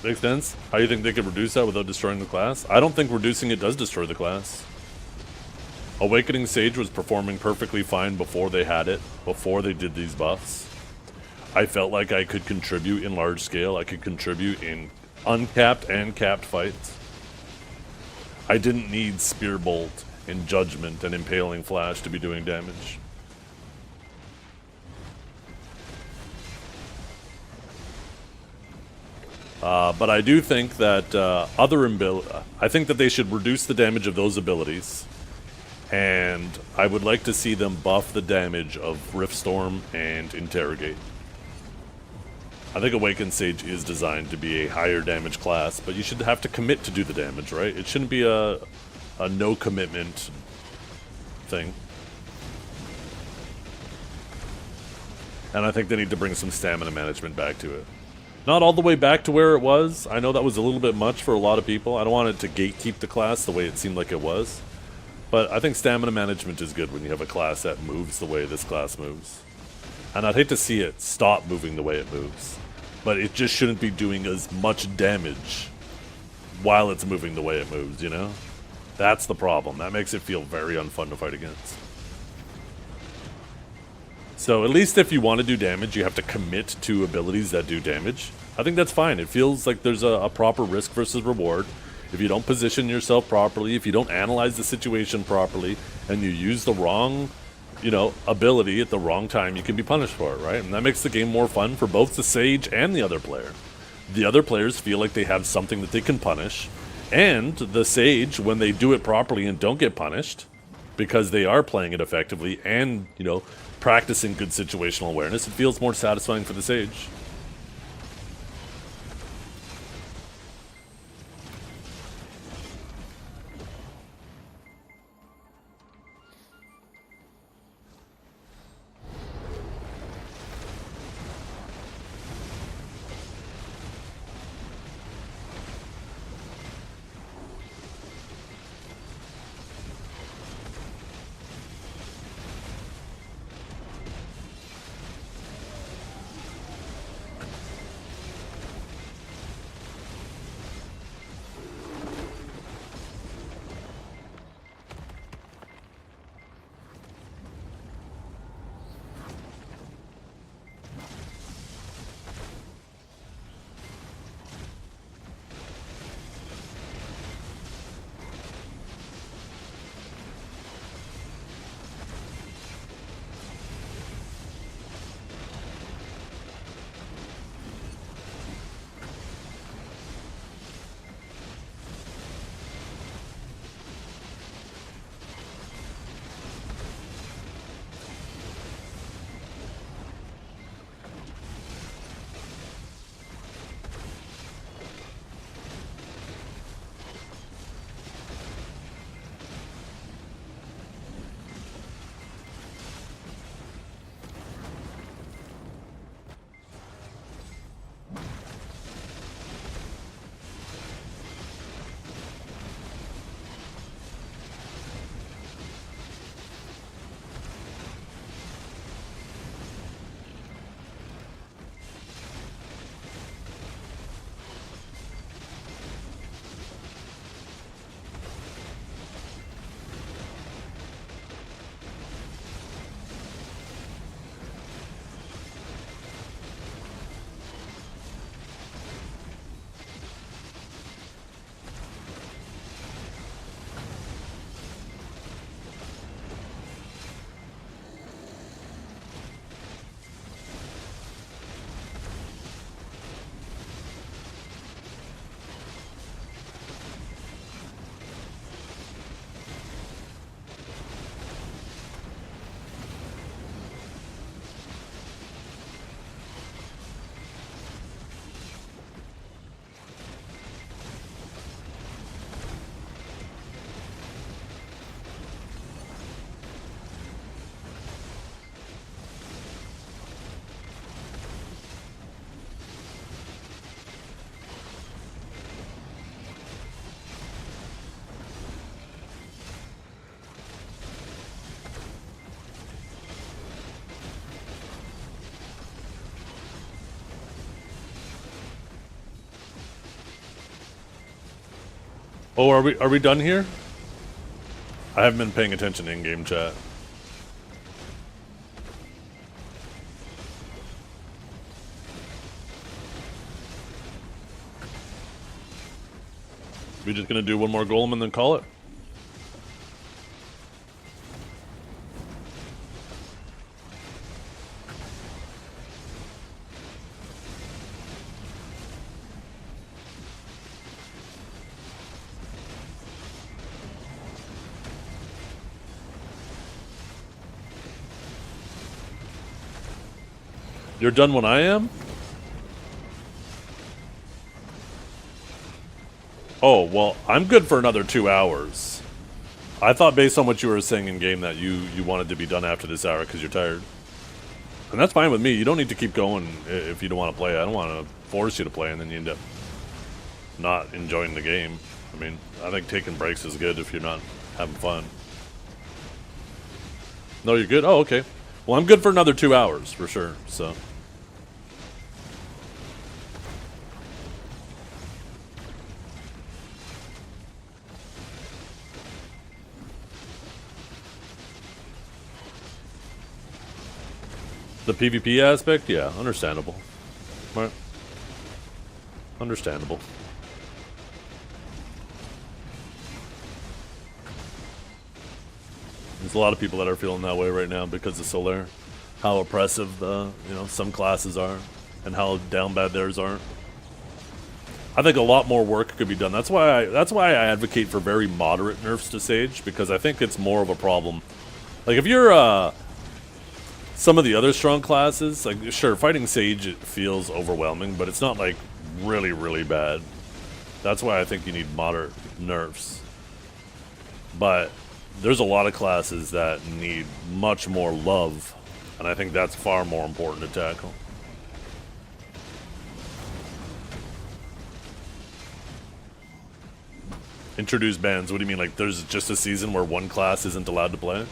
Makes sense. How do you think they could reduce that without destroying the class? I don't think reducing it does destroy the class. Awakening Sage was performing perfectly fine before they had it, before they did these buffs. I felt like I could contribute in large scale. I could contribute in uncapped and capped fights. I didn't need Spear Bolt and Judgment and Impaling Flash to be doing damage. But I do think that I think that they should reduce the damage of those abilities And I would like to see them buff the damage of Riftstorm and Interrogate. I think Awakened Sage is designed to be a higher damage class, but you should have to commit to do the damage, right? It shouldn't be a no commitment thing. And I think they need to bring some stamina management back to it. Not all the way back to where it was. I know that was a little bit much for a lot of people. I don't want it to gatekeep the class the way it seemed like it was. But I think stamina management is good when you have a class that moves the way this class moves. And I'd hate to see it stop moving the way it moves. But it just shouldn't be doing as much damage while it's moving the way it moves, you know? That's the problem. That makes it feel very unfun to fight against. So at least if you want to do damage, you have to commit to abilities that do damage. I think that's fine. It feels like there's a proper risk versus reward. If you don't position yourself properly, if you don't analyze the situation properly, and you use the wrong, ability at the wrong time, you can be punished for it, right? And that makes the game more fun for both the Sage and the other player. The other players feel like they have something that they can punish, and the Sage, when they do it properly and don't get punished, because they are playing it effectively and, practicing good situational awareness, it feels more satisfying for the Sage. Oh, are we done here? I haven't been paying attention in game chat. We just gonna do one more golem and then call it? You're done when I am? Oh, well, I'm good for another 2 hours. I thought based on what you were saying in game that you wanted to be done after this hour because you're tired. And that's fine with me. You don't need to keep going if you don't want to play. I don't want to force you to play and then you end up not enjoying the game. I mean, I think taking breaks is good if you're not having fun. No, you're good? Oh, okay. Well, I'm good for another 2 hours for sure, so. The PvP aspect? Yeah, understandable. Right. Understandable. There's a lot of people that are feeling that way right now because of Solair. How oppressive the, you know, some classes are and how down bad theirs aren't. I think a lot more work could be done. That's why I advocate for very moderate nerfs to Sage, because I think it's more of a problem. Like if you're some of the other strong classes, like sure, fighting Sage it feels overwhelming, but it's not like really, really bad. That's why I think you need moderate nerfs. But there's a lot of classes that need much more love, and I think that's far more important to tackle. Introduce bans. What do you mean? Like there's just a season where one class isn't allowed to play?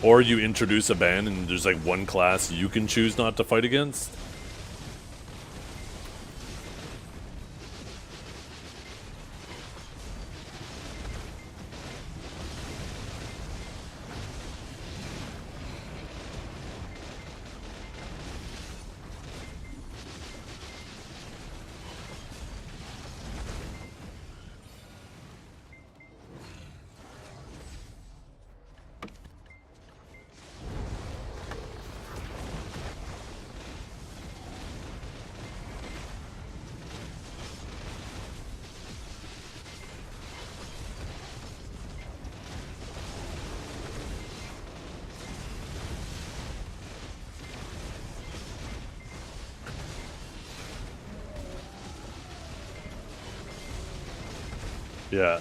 Or you introduce a ban and there's like one class you can choose not to fight against? Yeah.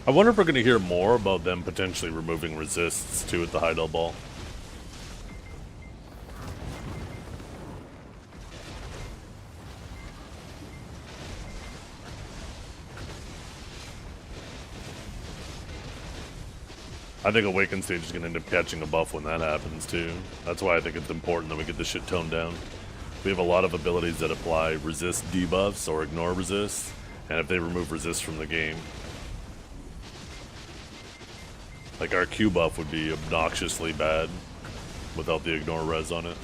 I wonder if we're going to hear more about them potentially removing resists too at the Heidel Ball. I think Awaken Stage is going to end up catching a buff when that happens too. That's why I think it's important that we get this shit toned down. We have a lot of abilities that apply resist debuffs or ignore resist, and if they remove resist from the game, like our Q buff would be obnoxiously bad without the ignore res on it.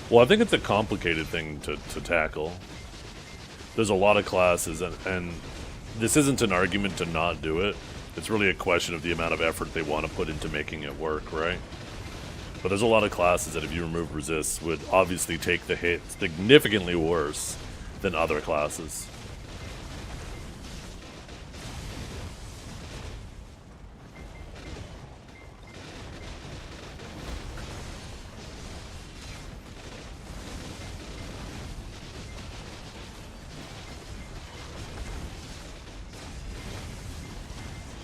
Well, I think it's a complicated thing to tackle. There's a lot of classes, and this isn't an argument to not do it. It's really a question of the amount of effort they want to put into making it work, right? But there's a lot of classes that if you remove resist would obviously take the hit significantly worse than other classes.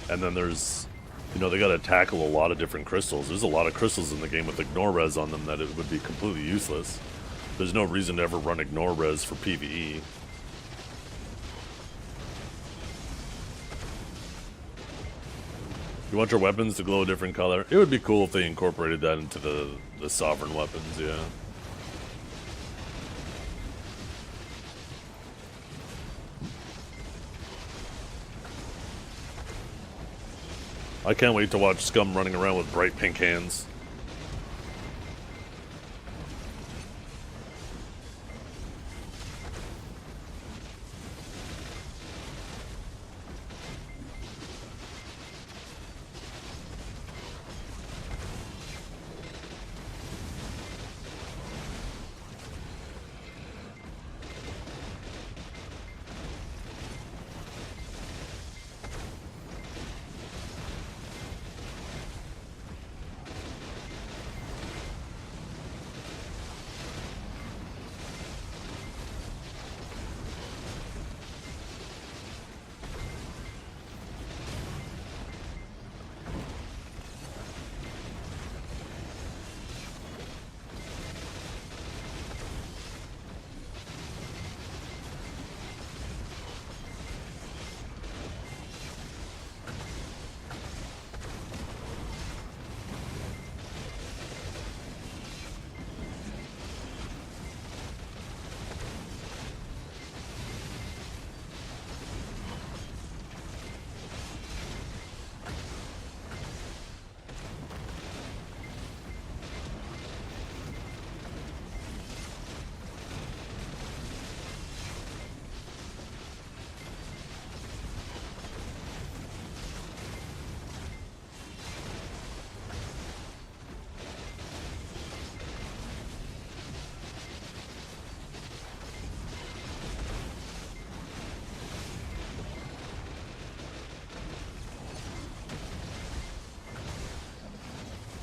And then there's, you know, they gotta tackle a lot of different crystals. There's a lot of crystals in the game with ignore res on them that it would be completely useless. There's no reason to ever run ignore res for PvE. You want your weapons to glow a different color? It would be cool if they incorporated that into the sovereign weapons, yeah. I can't wait to watch Scum running around with bright pink hands.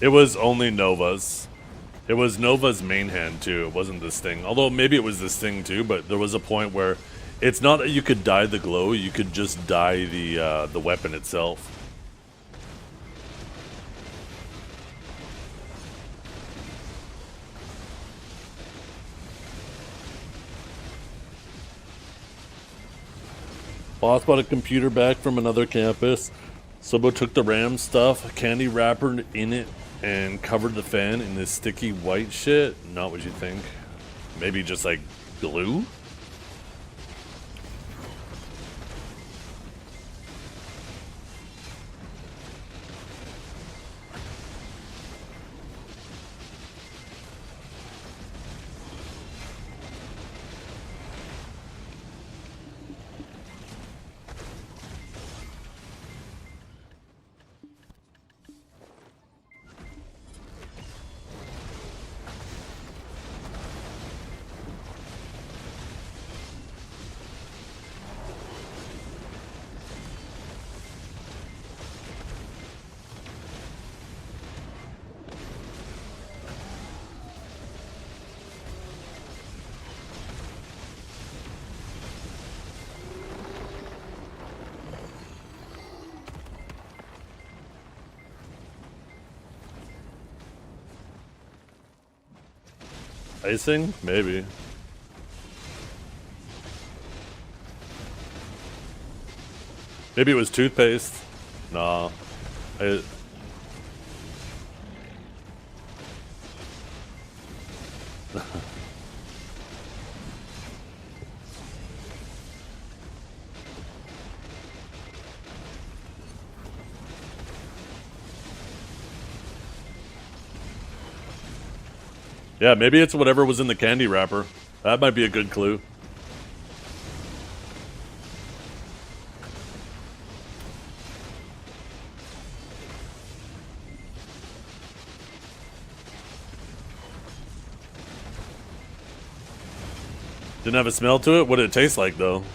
It was only Nova's. It was Nova's main hand too. It wasn't this thing. Although maybe it was this thing too, but there was a point where it's not that you could dye the glow, you could just dye the weapon itself. Boss bought a computer back from another campus. Sobo took the RAM stuff, candy wrapper in it, and covered the fan in this sticky white shit. Not what you think. Maybe just like glue? Icing? Maybe. Maybe it was toothpaste. Nah. Yeah, maybe it's whatever was in the candy wrapper. That might be a good clue. Didn't have a smell to it? What did it taste like, though?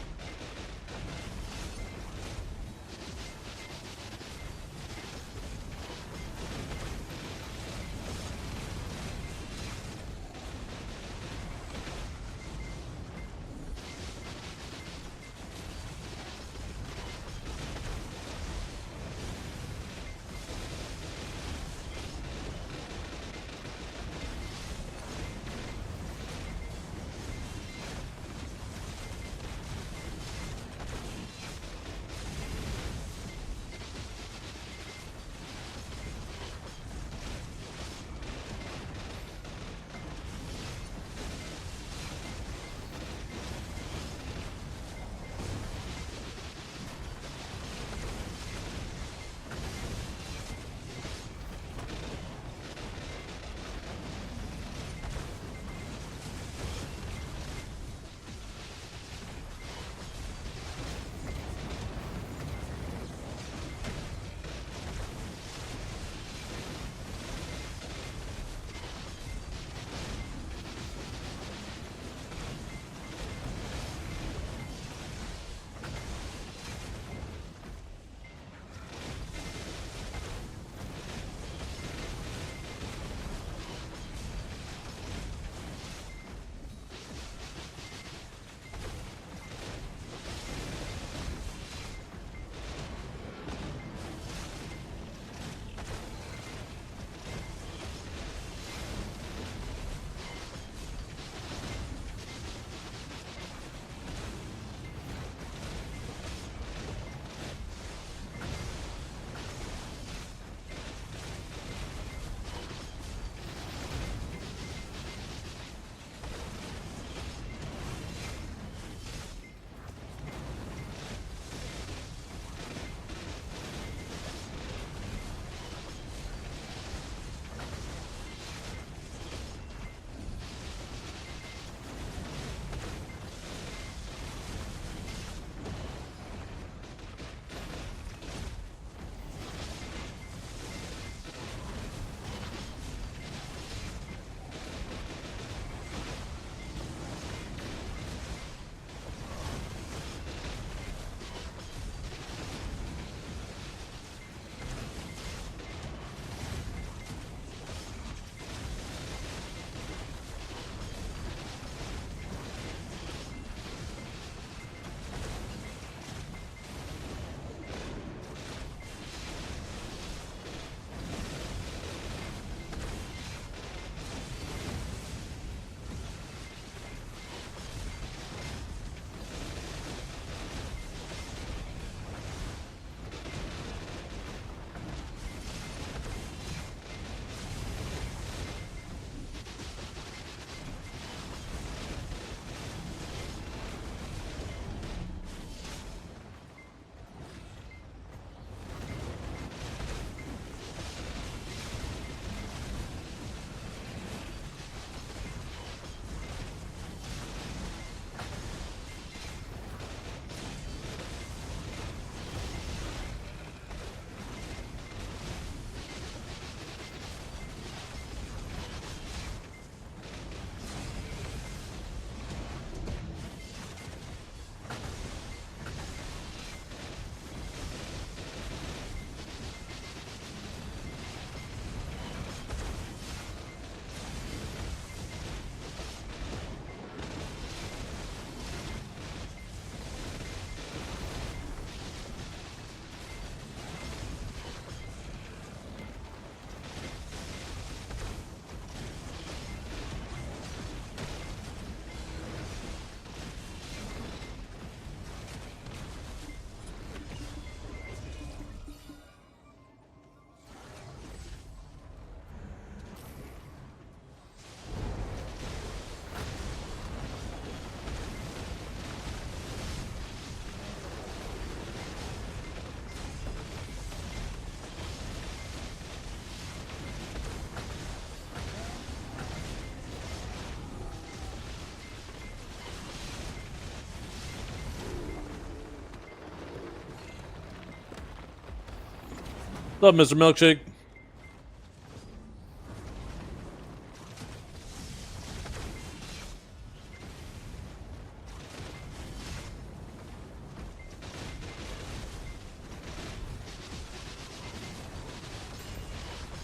What's up, Mr. Milkshake?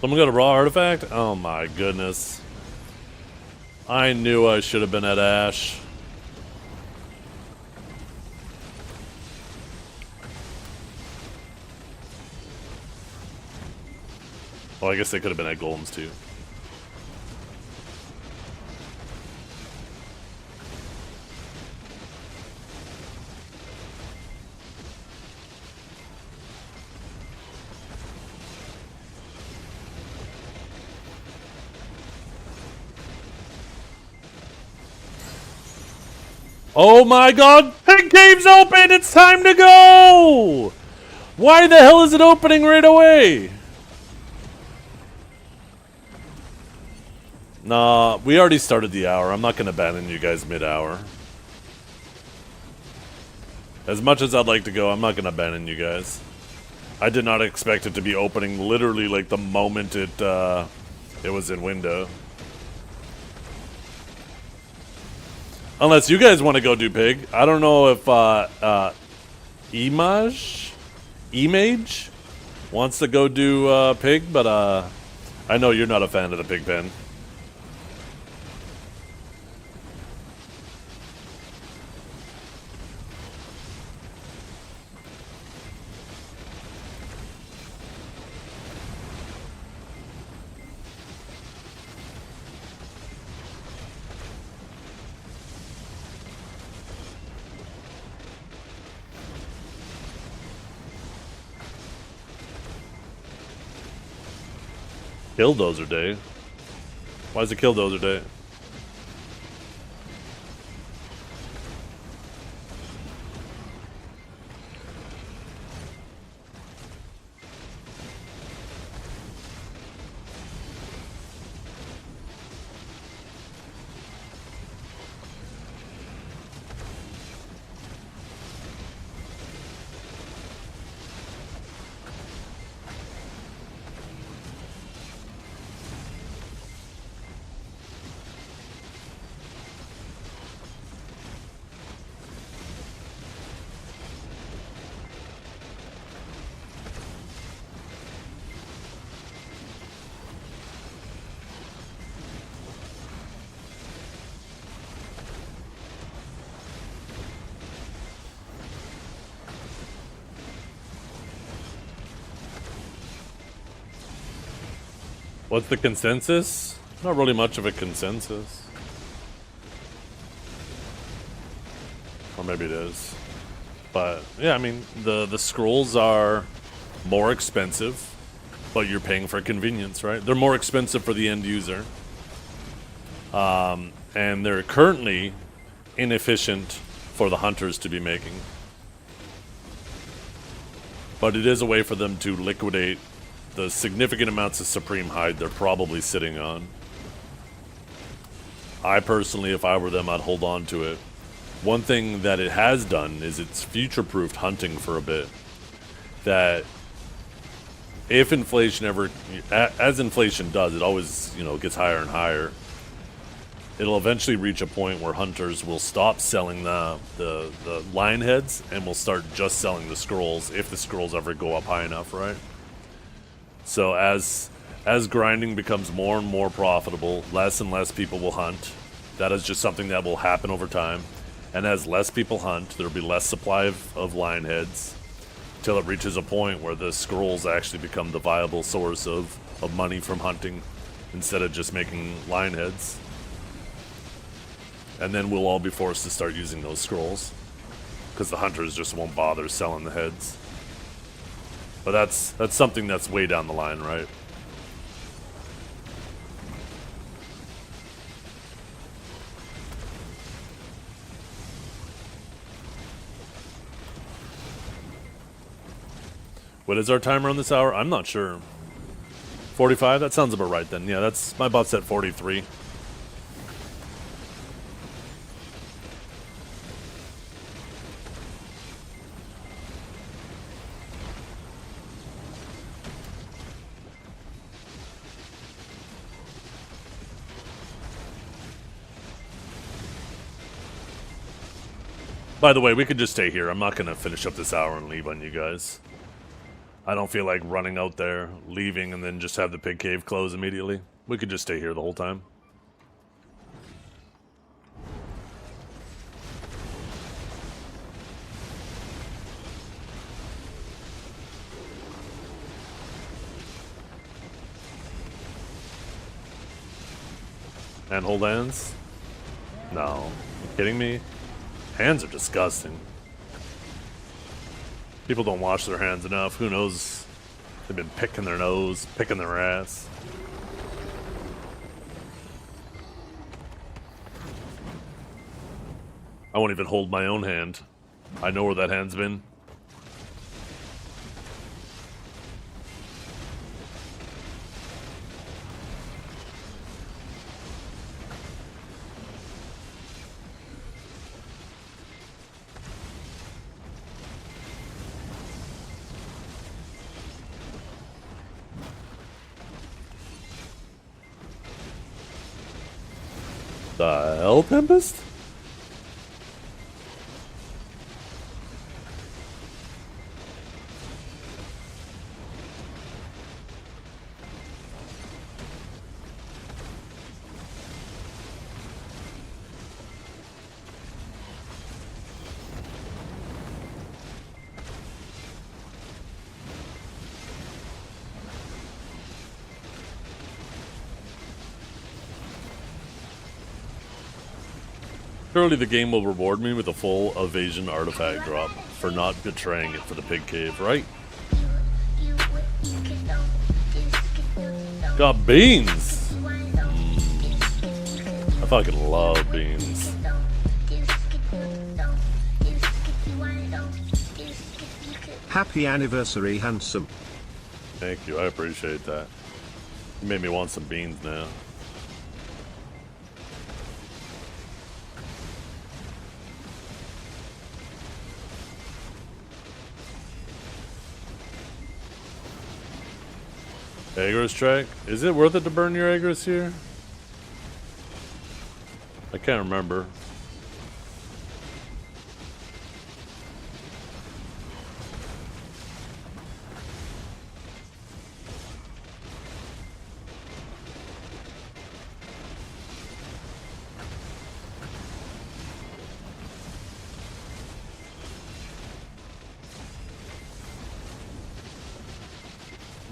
Someone got a raw artifact? Oh my goodness. I knew I should have been at Ash. Well, I guess they could have been at Golems too. Oh my god! The game's open! It's time to go! Why the hell is it opening right away? Nah, we already started the hour. I'm not gonna abandon you guys mid-hour. As much as I'd like to go, I'm not gonna abandon you guys. I did not expect it to be opening literally like the moment it was in window. Unless you guys want to go do pig. I don't know if Image wants to go do pig, but I know you're not a fan of the pig pen. Killdozer Day? Why is it Killdozer Day? What's the consensus? Not really much of a consensus. Or maybe it is. But, yeah, I mean, the scrolls are more expensive, but you're paying for convenience, right? They're more expensive for the end user. And they're currently inefficient for the hunters to be making. But it is a way for them to liquidate the significant amounts of Supreme Hide they're probably sitting on. I personally, if I were them, I'd hold on to it. One thing that it has done is it's future-proofed hunting for a bit. That if inflation ever, as inflation does, it always, gets higher and higher. It'll eventually reach a point where hunters will stop selling the line heads and will start just selling the scrolls if the scrolls ever go up high enough, right? So as grinding becomes more and more profitable, less and less people will hunt. That is just something that will happen over time. And as less people hunt, there will be less supply of line heads till it reaches a point where the scrolls actually become the viable source of money from hunting instead of just making line heads. And then we'll all be forced to start using those scrolls because the hunters just won't bother selling the heads. But that's something that's way down the line, right? What is our timer on this hour? I'm not sure. 45? That sounds about right then. Yeah, that's my bot's at 43. By the way, we could just stay here. I'm not going to finish up this hour and leave on you guys. I don't feel like running out there, leaving, and then just have the pig cave close immediately. We could just stay here the whole time. And hold hands? No. You kidding me? Hands are disgusting. People don't wash their hands enough. Who knows? They've been picking their nose, picking their ass. I won't even hold my own hand. I know where that hand's been. The hell, Tempest? Surely the game will reward me with a full evasion artifact drop for not betraying it for the pig cave, right? Got beans! I fucking love beans. Happy anniversary, handsome. Thank you, I appreciate that. You made me want some beans now. Agros track? Is it worth it to burn your Agros here? I can't remember.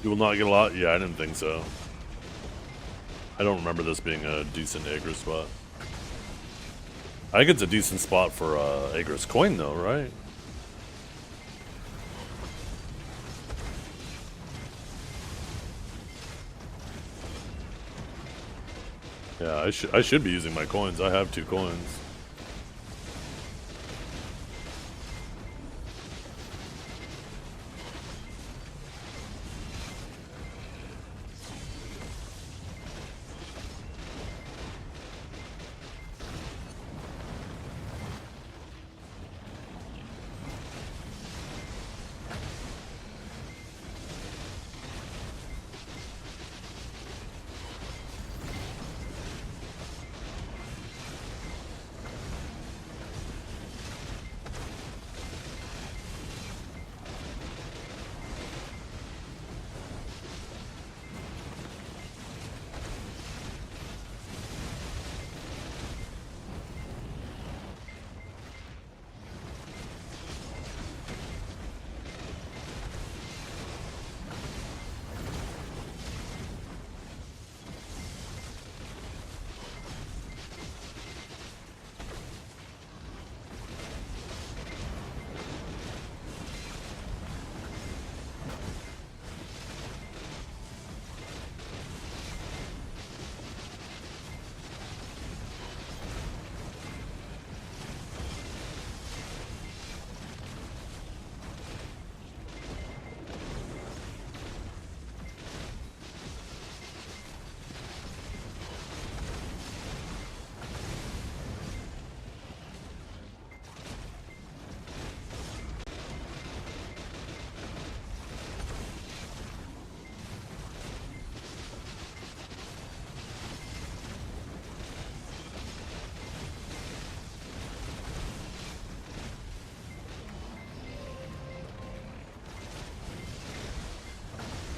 You will not get a lot? Yeah, I didn't think so. I don't remember this being a decent Agros spot. I think it's a decent spot for Agros coin though, right? Yeah, I should be using my coins. I have 2 coins.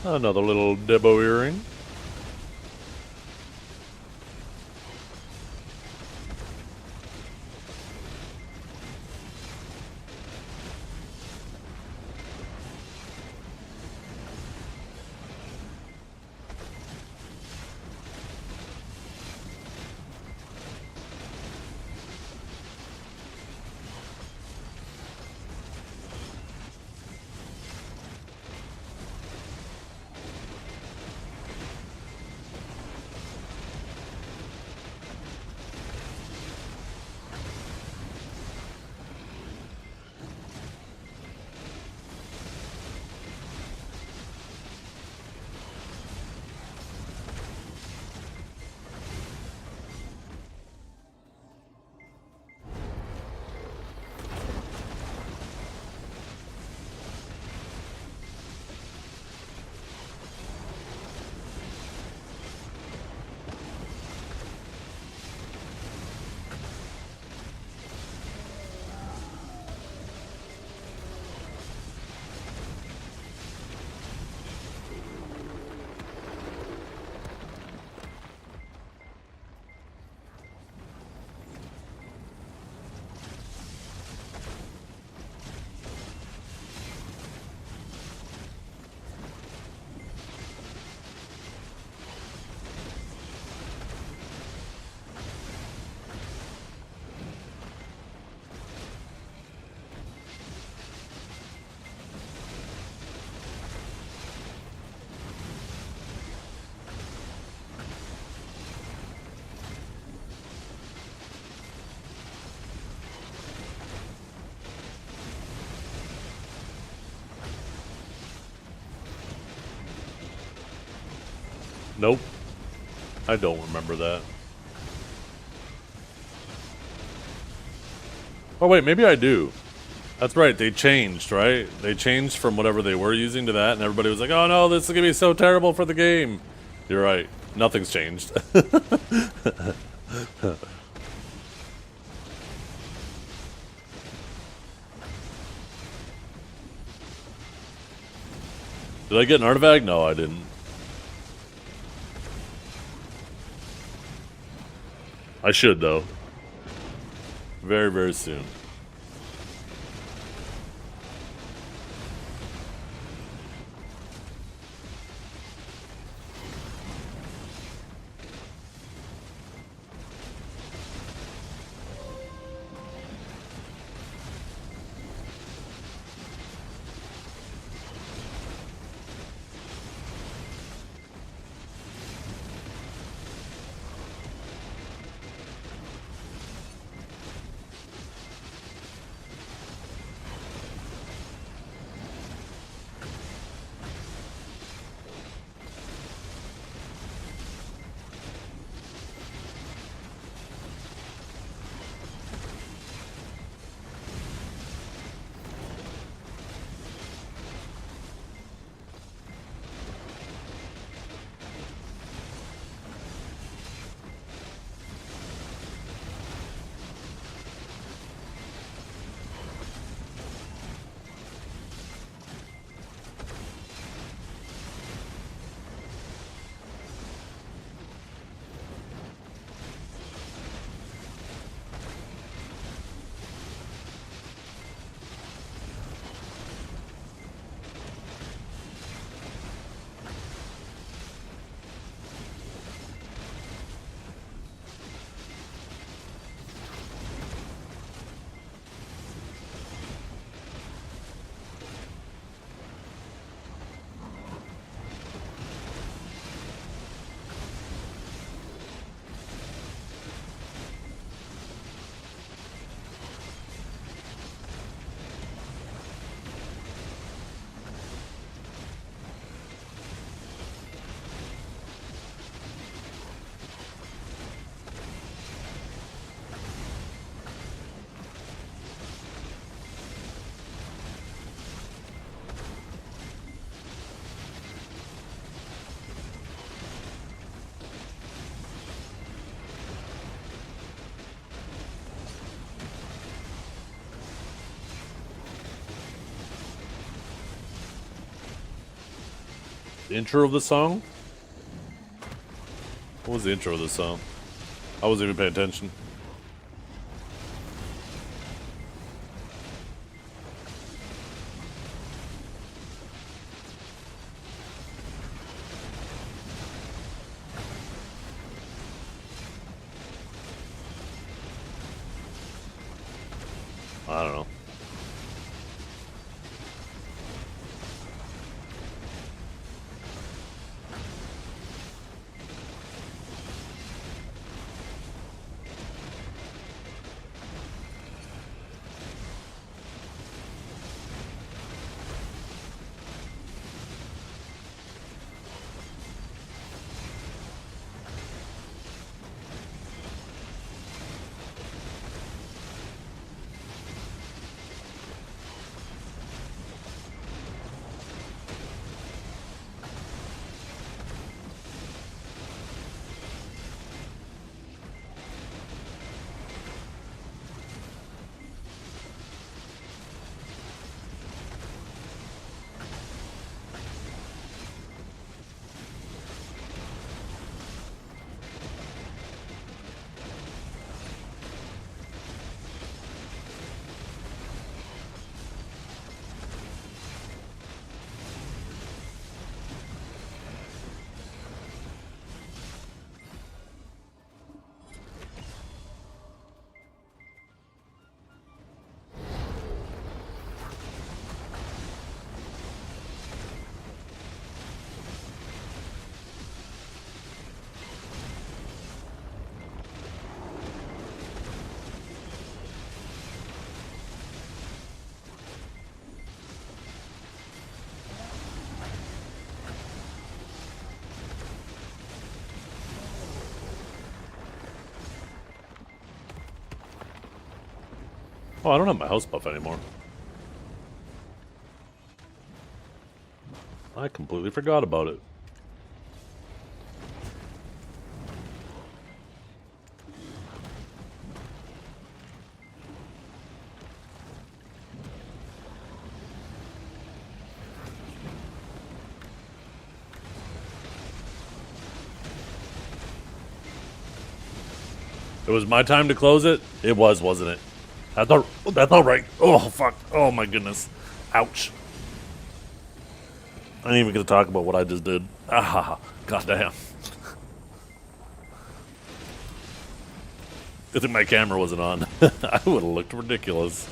Another little Debo earring. Nope. I don't remember that. Oh wait, maybe I do. That's right, they changed, right? They changed from whatever they were using to that, and everybody was like, oh no, this is gonna be so terrible for the game. You're right. Nothing's changed. Did I get an artifact? No, I didn't. I should, though. Very, very soon. intro of the song? What was the intro of the song? I wasn't even paying attention. I don't know. Oh, I don't have my house buff anymore. I completely forgot about it. It was my time to close it? It was, wasn't it? That's all right. Oh, fuck. Oh, my goodness. Ouch. I ain't even going to talk about what I just did. Ah, goddamn. Good thing my camera wasn't on. I would have looked ridiculous.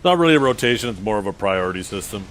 Not really a rotation, it's more of a priority system.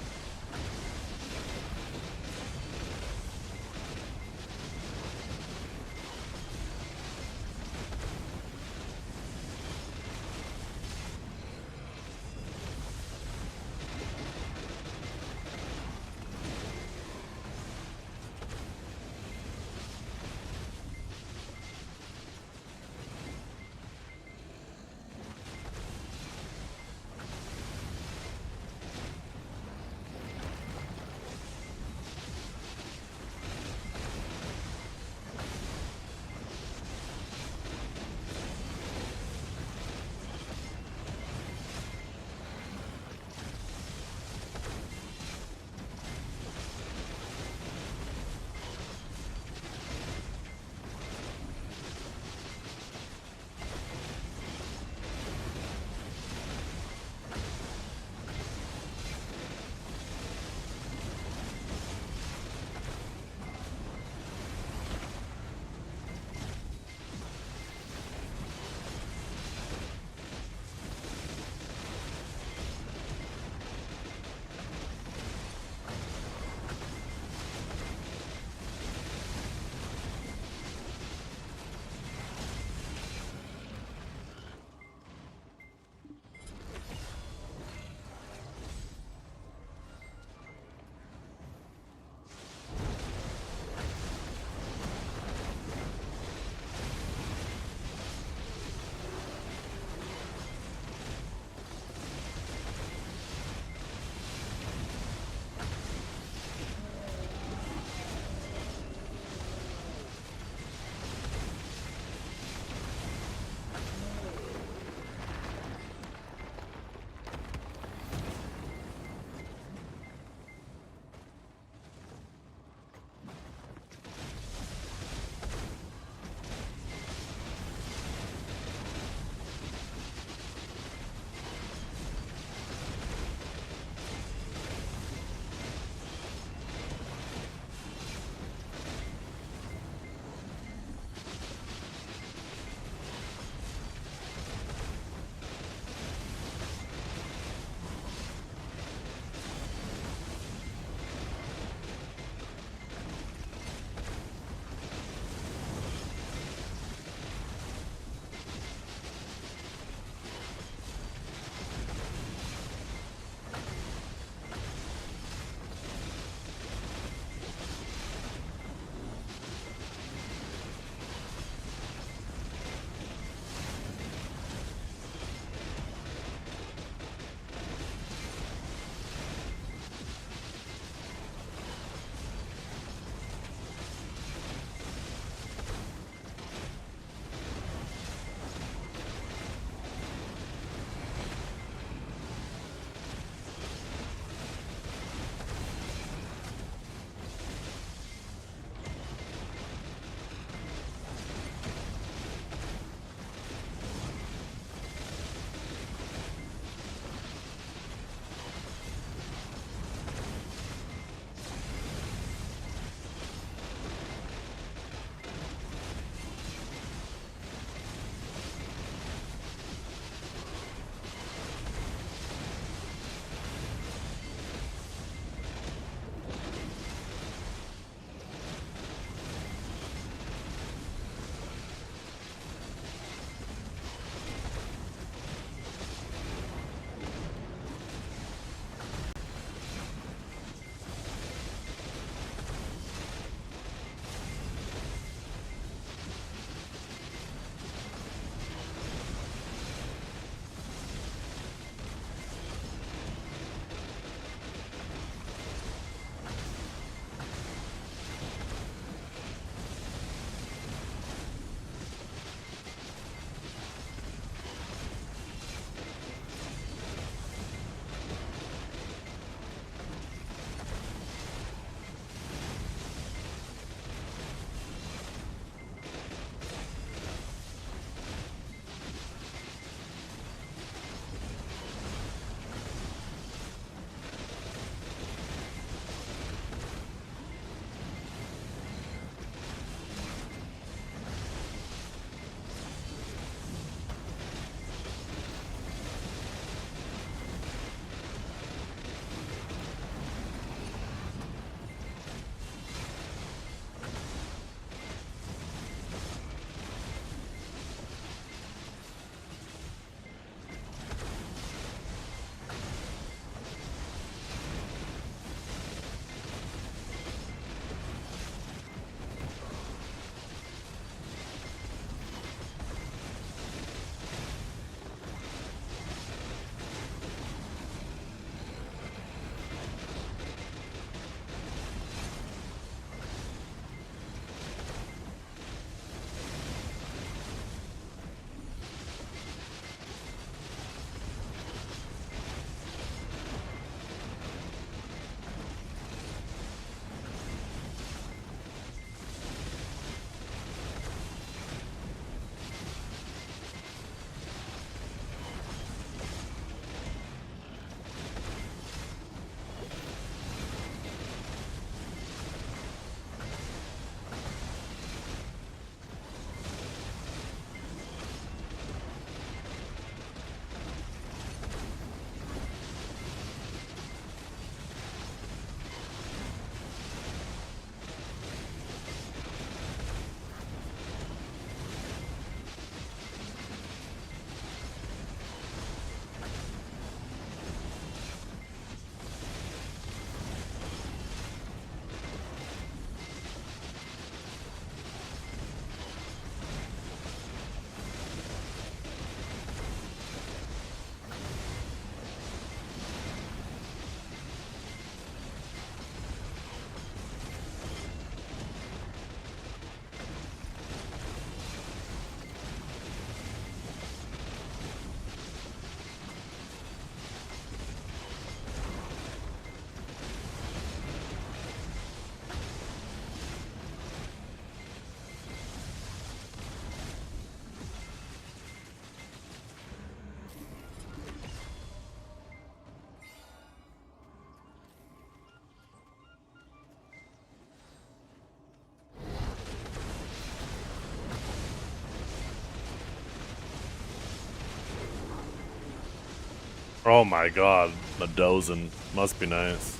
Oh my god, a dozen. Must be nice.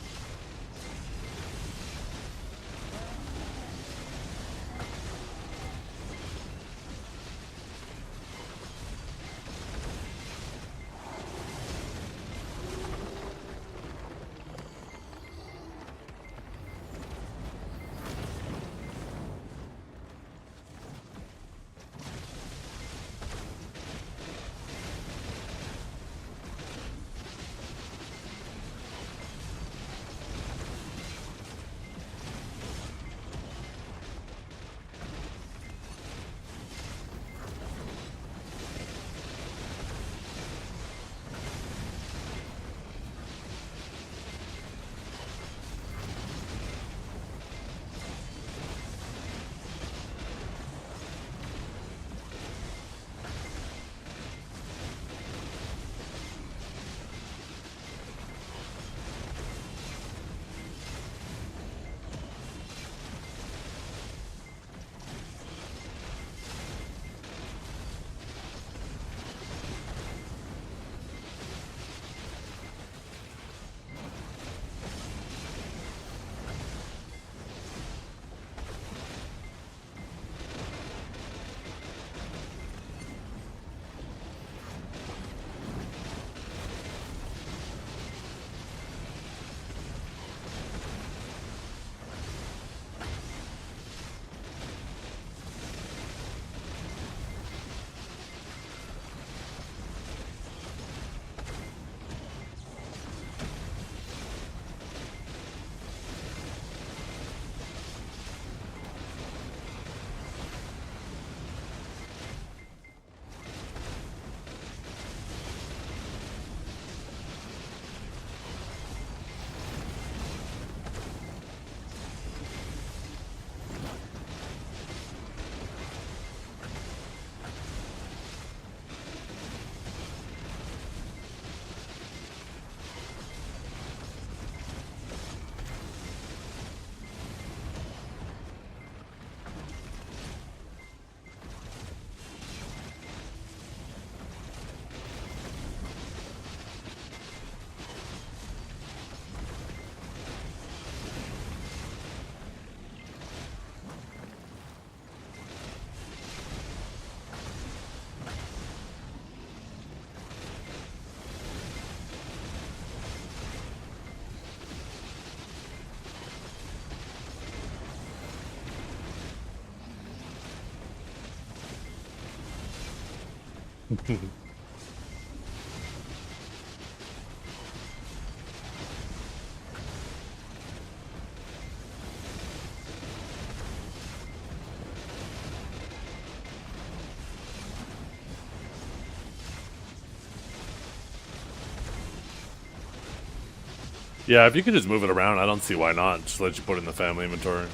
Yeah, if you could just move it around, I don't see why not. Just let you put it in the family inventory.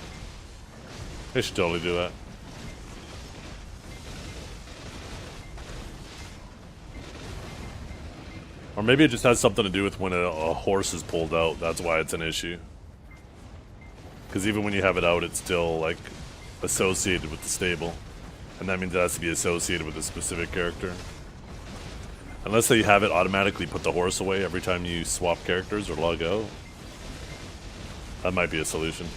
They should totally do that. Or maybe it just has something to do with when a horse is pulled out. That's why it's an issue. Because even when you have it out, it's still, like, associated with the stable. And that means it has to be associated with a specific character. Unless they have it automatically put the horse away every time you swap characters or log out. That might be a solution.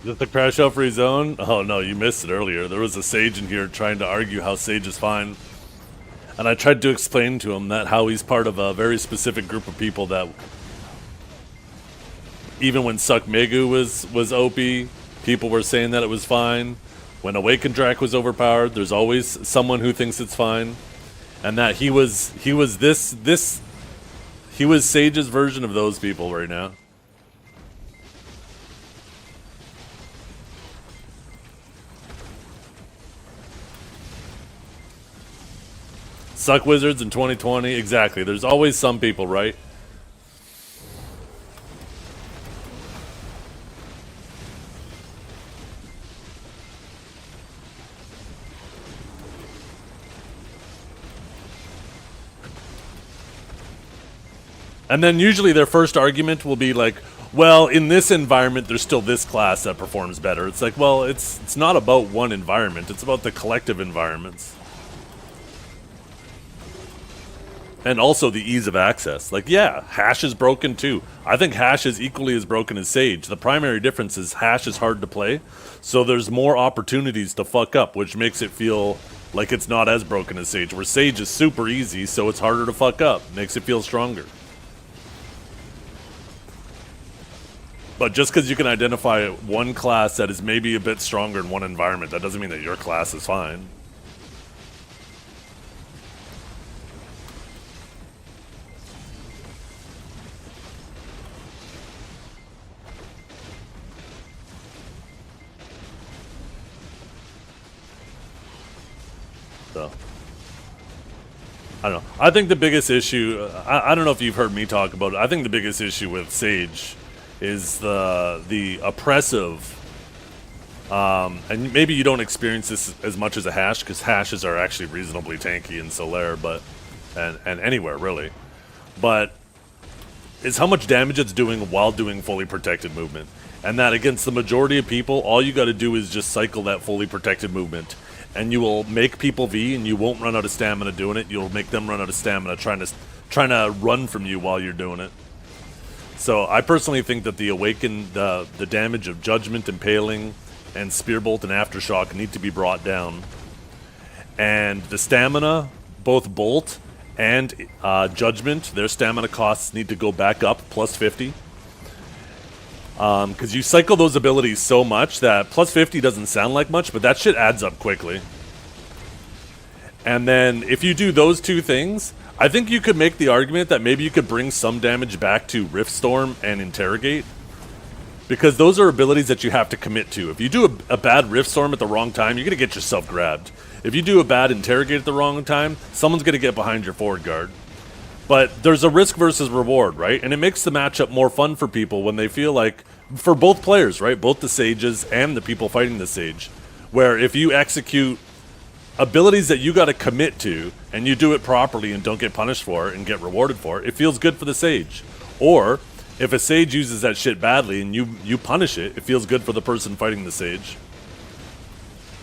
Is it the crash out free zone? Oh no, you missed it earlier. There was a sage in here trying to argue how sage is fine. And I tried to explain to him that how he's part of a very specific group of people that even when Suck Megu was OP, people were saying that it was fine. When Awakened Drac was overpowered, there's always someone who thinks it's fine. And that he was Sage's version of those people right now. Suck Wizards in 2020, exactly. There's always some people, right? And then usually their first argument will be like, well, in this environment, there's still this class that performs better. It's like, well, it's not about one environment. It's about the collective environments. And also the ease of access. Like, yeah, Hash is broken too. I think Hash is equally as broken as Sage. The primary difference is Hash is hard to play, so there's more opportunities to fuck up, which makes it feel like it's not as broken as Sage. Where Sage is super easy, so it's harder to fuck up. Makes it feel stronger. But just because you can identify one class that is maybe a bit stronger in one environment, that doesn't mean that your class is fine. So, I don't know. I think the biggest issue, I don't know if you've heard me talk about it, I think the biggest issue with Sage is the oppressive, and maybe you don't experience this as much as a Hash, because Hashes are actually reasonably tanky in Solair, but, and anywhere really, but is how much damage it's doing while doing fully protected movement. And that against the majority of people, all you gotta do is just cycle that fully protected movement. And you will make people V, and you won't run out of stamina doing it. You'll make them run out of stamina trying to run from you while you're doing it. So I personally think that the Awaken, the damage of Judgment, Impaling, and Spearbolt and Aftershock need to be brought down. And the stamina, both Bolt and Judgment, their stamina costs need to go back up, plus 50. Because you cycle those abilities so much that plus 50 doesn't sound like much, but that shit adds up quickly. And then if you do those two things, I think you could make the argument that maybe you could bring some damage back to Riftstorm and Interrogate. Because those are abilities that you have to commit to. If you do a bad Riftstorm at the wrong time, you're going to get yourself grabbed. If you do a bad Interrogate at the wrong time, someone's going to get behind your forward guard. But there's a risk versus reward, right? And it makes the matchup more fun for people when they feel like, for both players, right? Both the Sages and the people fighting the Sage. Where if you execute abilities that you got to commit to, and you do it properly and don't get punished for it and get rewarded for it, it feels good for the Sage. Or, if a Sage uses that shit badly and you punish it, it feels good for the person fighting the Sage.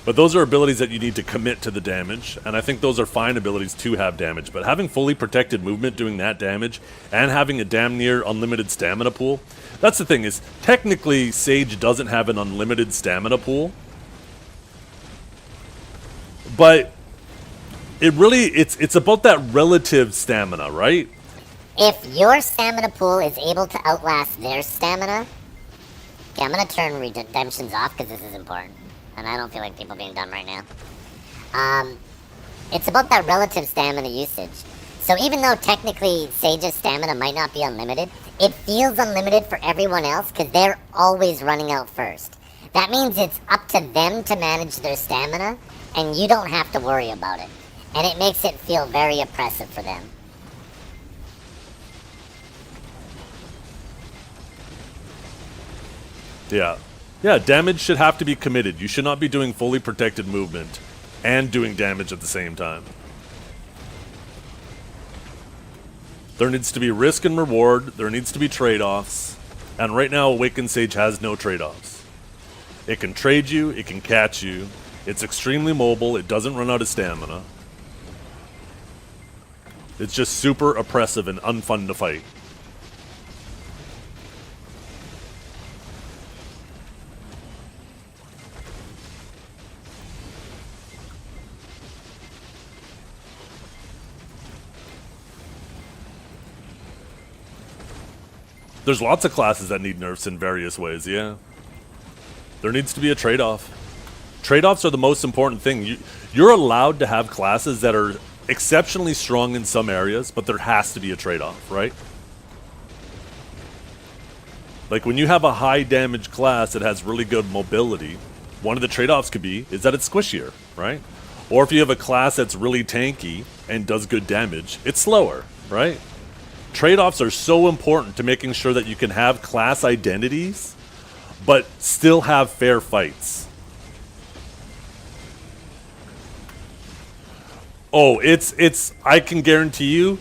But those are abilities that you need to commit to the damage, and I think those are fine abilities to have damage. But having fully protected movement doing that damage, and having a damn near unlimited stamina pool, that's the thing, is technically Sage doesn't have an unlimited stamina pool. But it really, it's about that relative stamina, right? If your stamina pool is able to outlast their stamina... Okay, I'm going to turn redemptions off because this is important. And I don't feel like people being dumb right now. It's about that relative stamina usage. So even though technically Sage's stamina might not be unlimited, it feels unlimited for everyone else because they're always running out first. That means it's up to them to manage their stamina, and you don't have to worry about it. And it makes it feel very oppressive for them. Yeah. Yeah, damage should have to be committed. You should not be doing fully protected movement and doing damage at the same time. There needs to be risk and reward. There needs to be trade-offs. And right now, Awakened Sage has no trade-offs. It can trade you. It can catch you. It's extremely mobile. It doesn't run out of stamina. It's just super oppressive and unfun to fight. There's lots of classes that need nerfs in various ways, yeah. There needs to be a trade-off. Trade-offs are the most important thing. You're allowed to have classes that are exceptionally strong in some areas, but there has to be a trade-off, right? Like when you have a high damage class that has really good mobility, one of the trade-offs could be is that it's squishier, right? Or if you have a class that's really tanky and does good damage, it's slower, right? Trade-offs are so important to making sure that you can have class identities, but still have fair fights. Oh, I can guarantee you,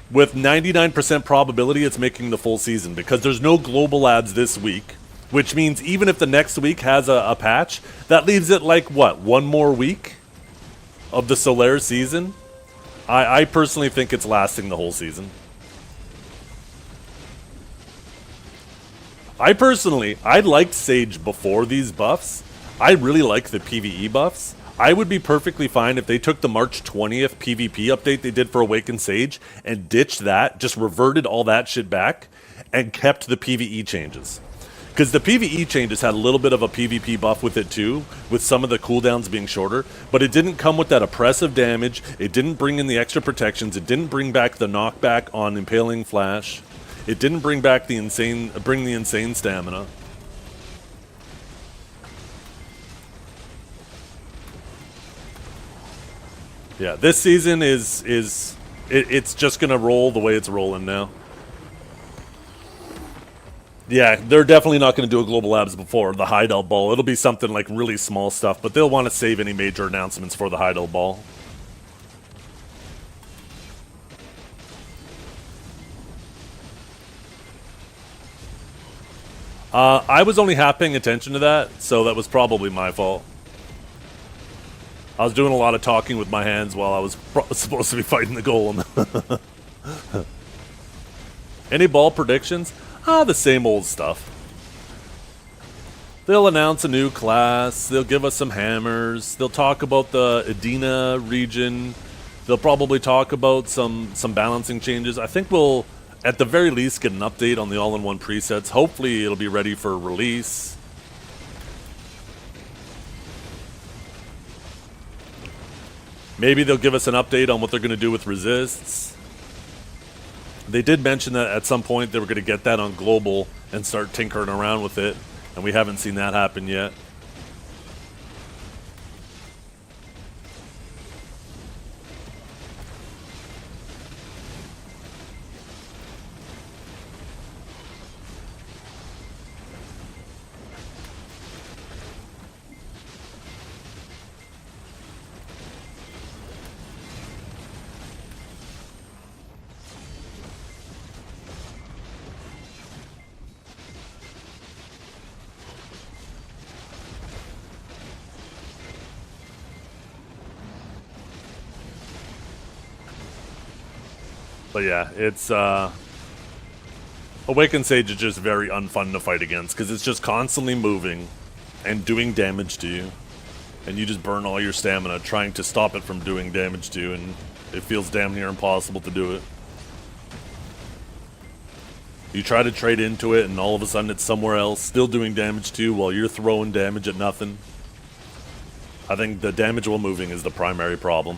with 99% probability, it's making the full season because there's no global ads this week, which means even if the next week has a patch, that leaves it like, what, one more week of the Solair season? I personally think it's lasting the whole season. I liked Sage before these buffs. I really like the PvE buffs. I would be perfectly fine if they took the March 20th PvP update they did for Awakened Sage and ditched that, just reverted all that shit back, and kept the PvE changes. Because the PvE changes had a little bit of a PvP buff with it too, with some of the cooldowns being shorter, but it didn't come with that oppressive damage, it didn't bring in the extra protections, it didn't bring back the knockback on Impaling Flash, it didn't bring back the insane stamina. Yeah, this season it's just gonna roll the way it's rolling now. Yeah, they're definitely not gonna do a global labs before the hideout ball. It'll be something like really small stuff, but they'll want to save any major announcements for the hideout ball. I was only half paying attention to that, so that was probably my fault. I was doing a lot of talking with my hands while I was supposed to be fighting the golem. Any ball predictions? The same old stuff. They'll announce a new class, they'll give us some hammers, they'll talk about the Edina region, they'll probably talk about some balancing changes. I think we'll, at the very least, get an update on the all-in-one presets. Hopefully it'll be ready for release. Maybe they'll give us an update on what they're going to do with resists. They did mention that at some point they were going to get that on global and start tinkering around with it, and we haven't seen that happen yet. But yeah, it's Awakened Sage is just very unfun to fight against because it's just constantly moving and doing damage to you, and you just burn all your stamina trying to stop it from doing damage to you, and it feels damn near impossible to do it. You try to trade into it and all of a sudden it's somewhere else still doing damage to you while you're throwing damage at nothing. I think the damage while moving is the primary problem.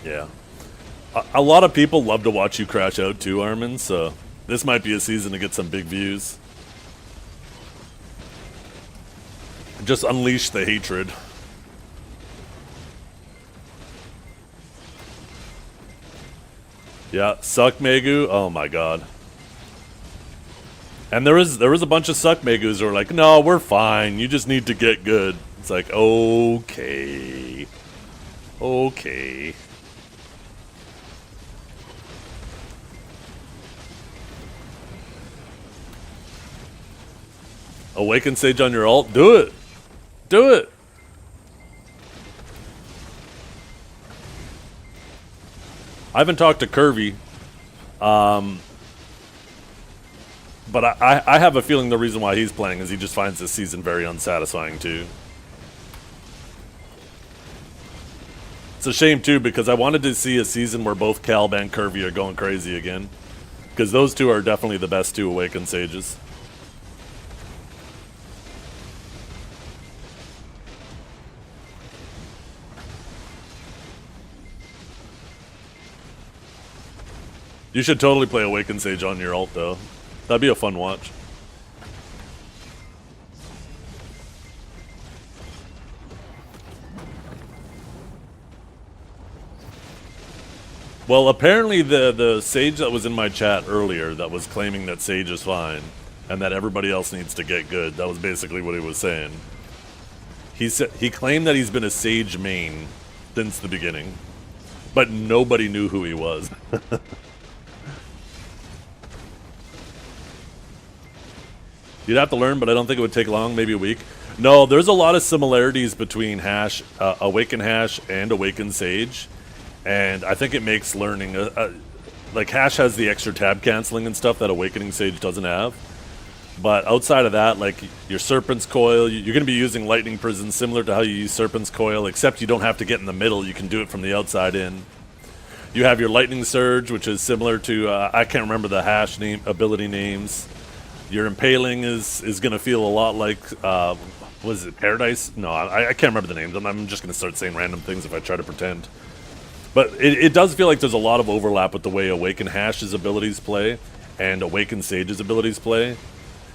Yeah. A lot of people love to watch you crash out too, Armin, so this might be a season to get some big views. Just unleash the hatred. Yeah, Suck Megu, oh my god. And there was a bunch of Suck Megus who were like, no, we're fine, you just need to get good. It's like, okay. Okay. Awaken Sage on your ult? Do it! Do it! I haven't talked to Curvy. But I have a feeling the reason why he's playing is he just finds this season very unsatisfying too. It's a shame too, because I wanted to see a season where both Calb and Curvy are going crazy again. Because those two are definitely the best two Awakened Sages. You should totally play Awakened Sage on your ult though. That'd be a fun watch. Well, apparently the Sage that was in my chat earlier that was claiming that Sage is fine and that everybody else needs to get good, that was basically what he was saying. He claimed that he's been a Sage main since the beginning, but nobody knew who he was. You'd have to learn, but I don't think it would take long, maybe a week. No, there's a lot of similarities between Awaken Hash and Awaken Sage. And I think it makes learning, like Hash has the extra tab canceling and stuff that Awakening Sage doesn't have. But outside of that, like your Serpent's Coil, you're going to be using Lightning Prison similar to how you use Serpent's Coil, except you don't have to get in the middle, you can do it from the outside in. You have your Lightning Surge, which is similar to, I can't remember the Hash ability names. Your Impaling is going to feel a lot like, was it Paradise? No, I can't remember the names. I'm just going to start saying random things if I try to pretend. But it does feel like there's a lot of overlap with the way Awaken Hash's abilities play and Awaken Sage's abilities play.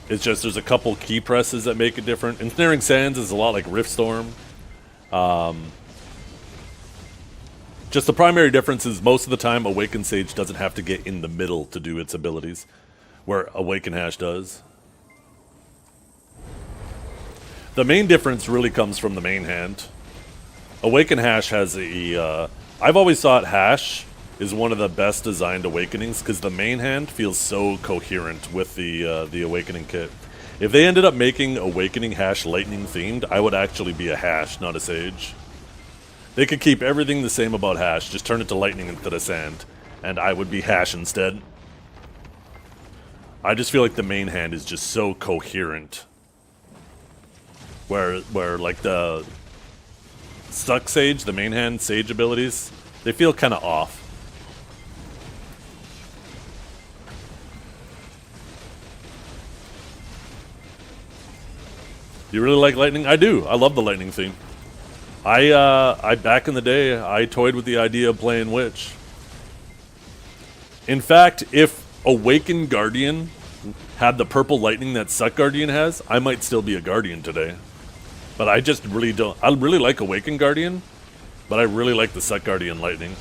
It's just there's a couple key presses that make it different. Ensnaring Sands is a lot like Riftstorm. Just the primary difference is most of the time Awaken Sage doesn't have to get in the middle to do its abilities, where Awaken Hash does. The main difference really comes from the main hand. Awaken Hash has a... I've always thought Hash is one of the best designed Awakenings because the main hand feels so coherent with the Awakening kit. If they ended up making Awakening Hash Lightning themed, I would actually be a Hash, not a Sage. They could keep everything the same about Hash, just turn it to Lightning instead of Sand, and I would be Hash instead. I just feel like the main hand is just so coherent. Where like the Stuck Sage, the main hand Sage abilities, they feel kind of off. You really like Lightning? I do. I love the Lightning theme. I back in the day, I toyed with the idea of playing Witch. In fact, if Awaken Guardian had the purple lightning that Suck Guardian has, I might still be a Guardian today. But I just really don't. I really like Awaken Guardian, but I really like the Suck Guardian lightning.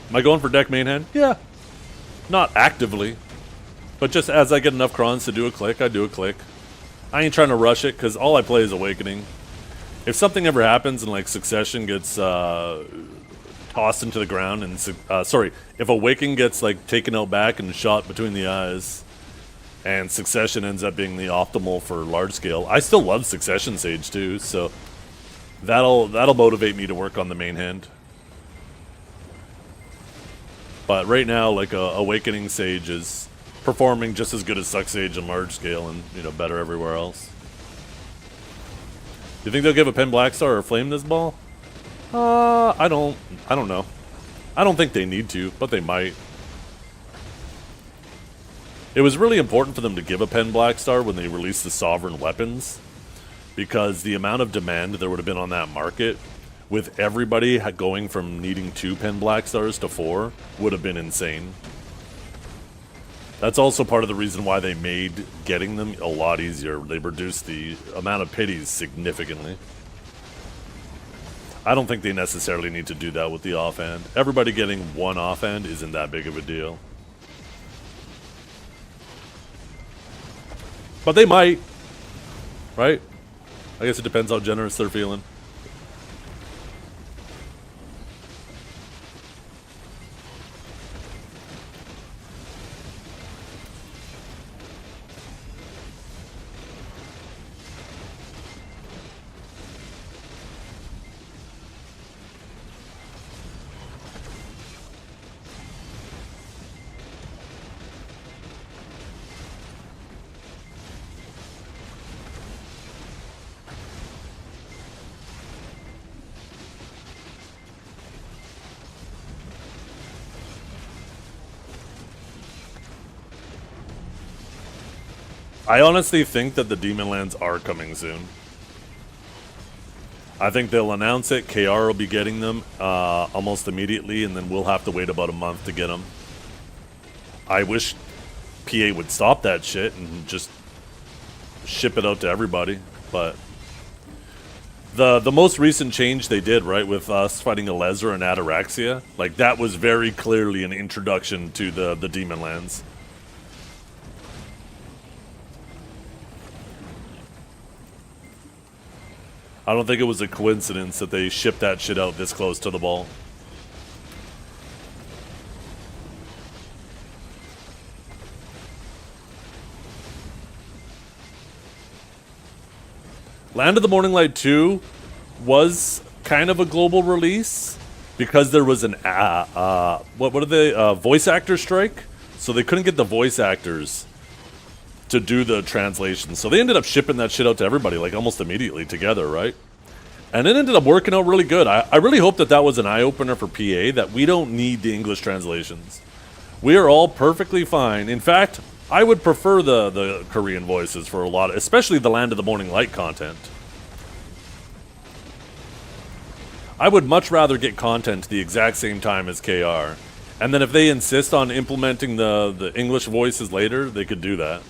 Am I going for deck main hand? Yeah. Not actively. But just as I get enough crons to do a click, I do a click. I ain't trying to rush it, because all I play is Awakening. If something ever happens and, like, Succession gets tossed into the ground, and, if Awakening gets, like, taken out back and shot between the eyes, and Succession ends up being the optimal for large scale, I still love Succession Sage, too, so that'll motivate me to work on the main hand. But right now, like, Awakening Sage is performing just as good as Suck Sage in large scale and, you know, better everywhere else. Do you think they'll give a Pen Blackstar or Flame this ball? I don't know. I don't think they need to, but they might. It was really important for them to give a Pen Blackstar when they released the Sovereign Weapons, because the amount of demand there would have been on that market, with everybody going from needing 2 Pen Blackstars to 4, would have been insane. That's also part of the reason why they made getting them a lot easier. They reduced the amount of pities significantly. I don't think they necessarily need to do that with the offhand. Everybody getting 1 offhand isn't that big of a deal. But they might, right? I guess it depends how generous they're feeling. I honestly think that the Demon Lands are coming soon. I think they'll announce it. KR will be getting them almost immediately, and then we'll have to wait about a month to get them. I wish PA would stop that shit and just ship it out to everybody, but the most recent change they did, right, with us fighting a Lesser and Ataraxia, like that was very clearly an introduction to the Demon Lands. I don't think it was a coincidence that they shipped that shit out this close to the ball. Land of the Morning Light 2 was kind of a global release because there was an what are they, voice actor strike, so they couldn't get the voice actors to do the translation, so they ended up shipping that shit out to everybody like almost immediately together, right? And it ended up working out really good. I really hope that that was an eye-opener for PA, that we don't need the English translations. We are all perfectly fine. In fact, I would prefer the Korean voices for a lot, especially the Land of the Morning Light content. I would much rather get content the exact same time as KR. And then if they insist on implementing the English voices later, they could do that.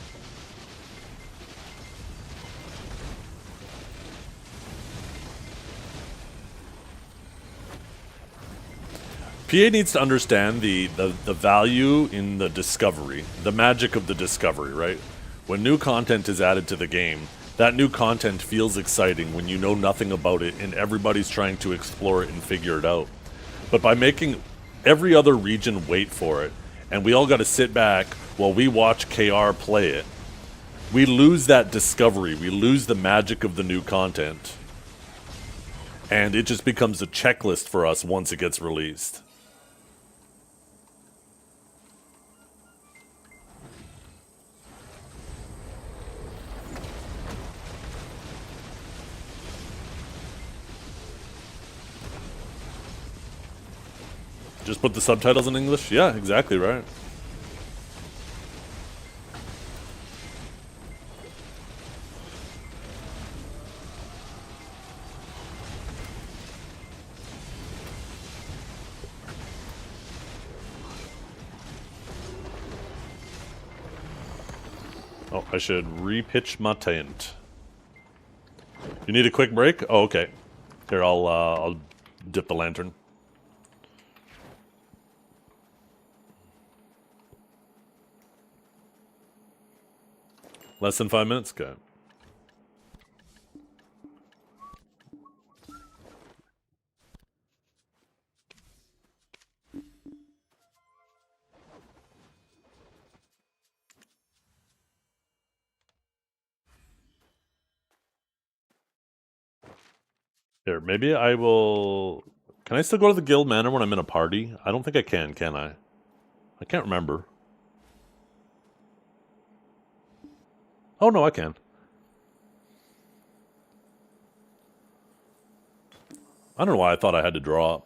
PA needs to understand the value in the discovery, the magic of the discovery, right? When new content is added to the game, that new content feels exciting when you know nothing about it and everybody's trying to explore it and figure it out. But by making every other region wait for it, and we all got to sit back while we watch KR play it, we lose that discovery, we lose the magic of the new content. And it just becomes a checklist for us once it gets released. Just put the subtitles in English? Yeah, exactly right. Oh, I should repitch my tent. You need a quick break? Oh, okay. Here, I'll dip the lantern. Less than 5 minutes? Okay. Here, maybe I will... Can I still go to the guild manor when I'm in a party? I don't think I can I? I can't remember. Oh, no, I can. I don't know why I thought I had to drop.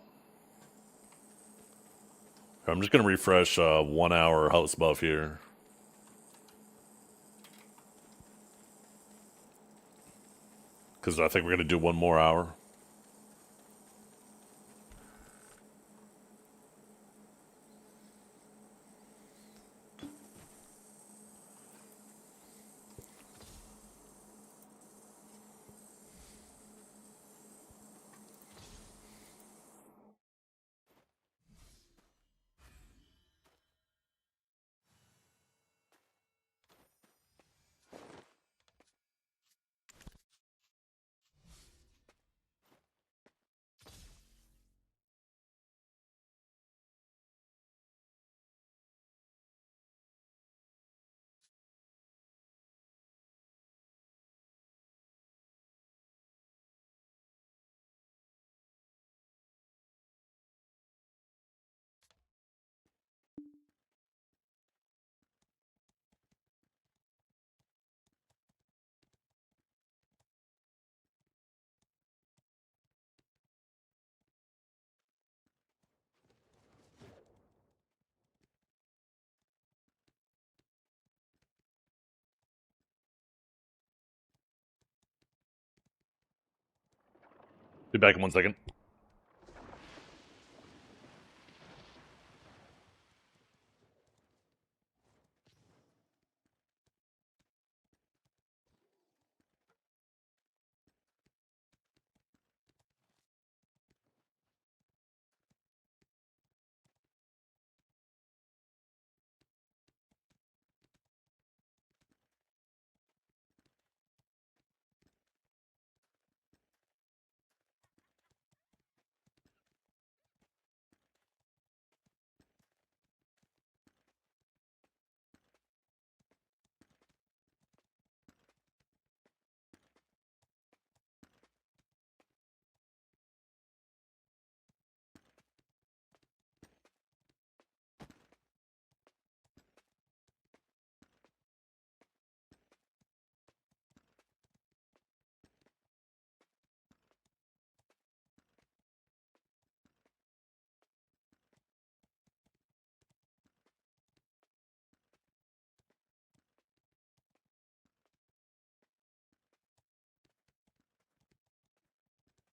I'm just going to refresh 1 hour house buff here. Because I think we're going to do 1 more hour. Be back in 1 second.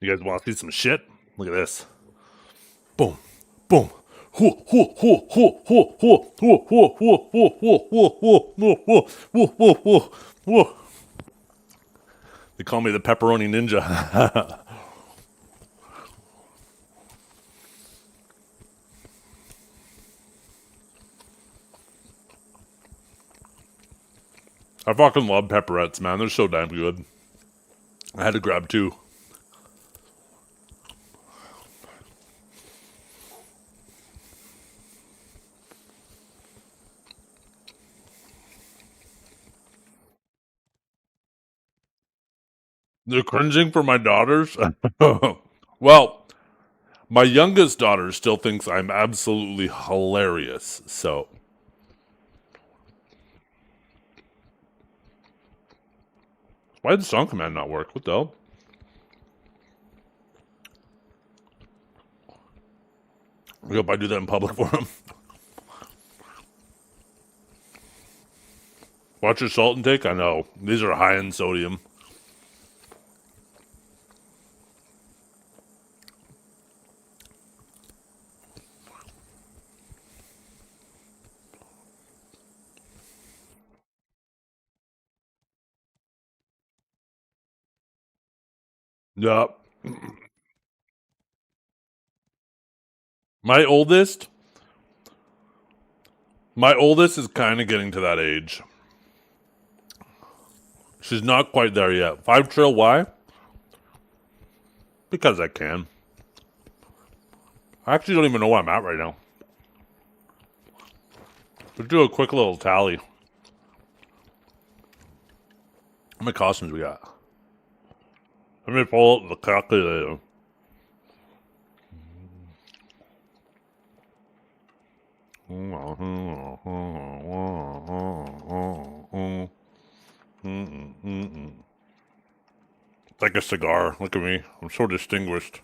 You guys want to see some shit? Look at this. Boom. Boom. They call me the pepperoni ninja. I fucking love pepperettes, man. They're so damn good. I had to grab 2. They're cringing for my daughters? Well, my youngest daughter still thinks I'm absolutely hilarious, so... Why did the song command not work? What the hell? I hope I do that in public for him. Watch your salt intake? I know. These are high in sodium. Yup. My oldest is kind of getting to that age. She's not quite there yet. 5 trail, why? Because I can. I actually don't even know where I'm at right now. Let's do a quick little tally. How many costumes we got? Let me pull up the calculator. It's like a cigar. Look at me. I'm so distinguished.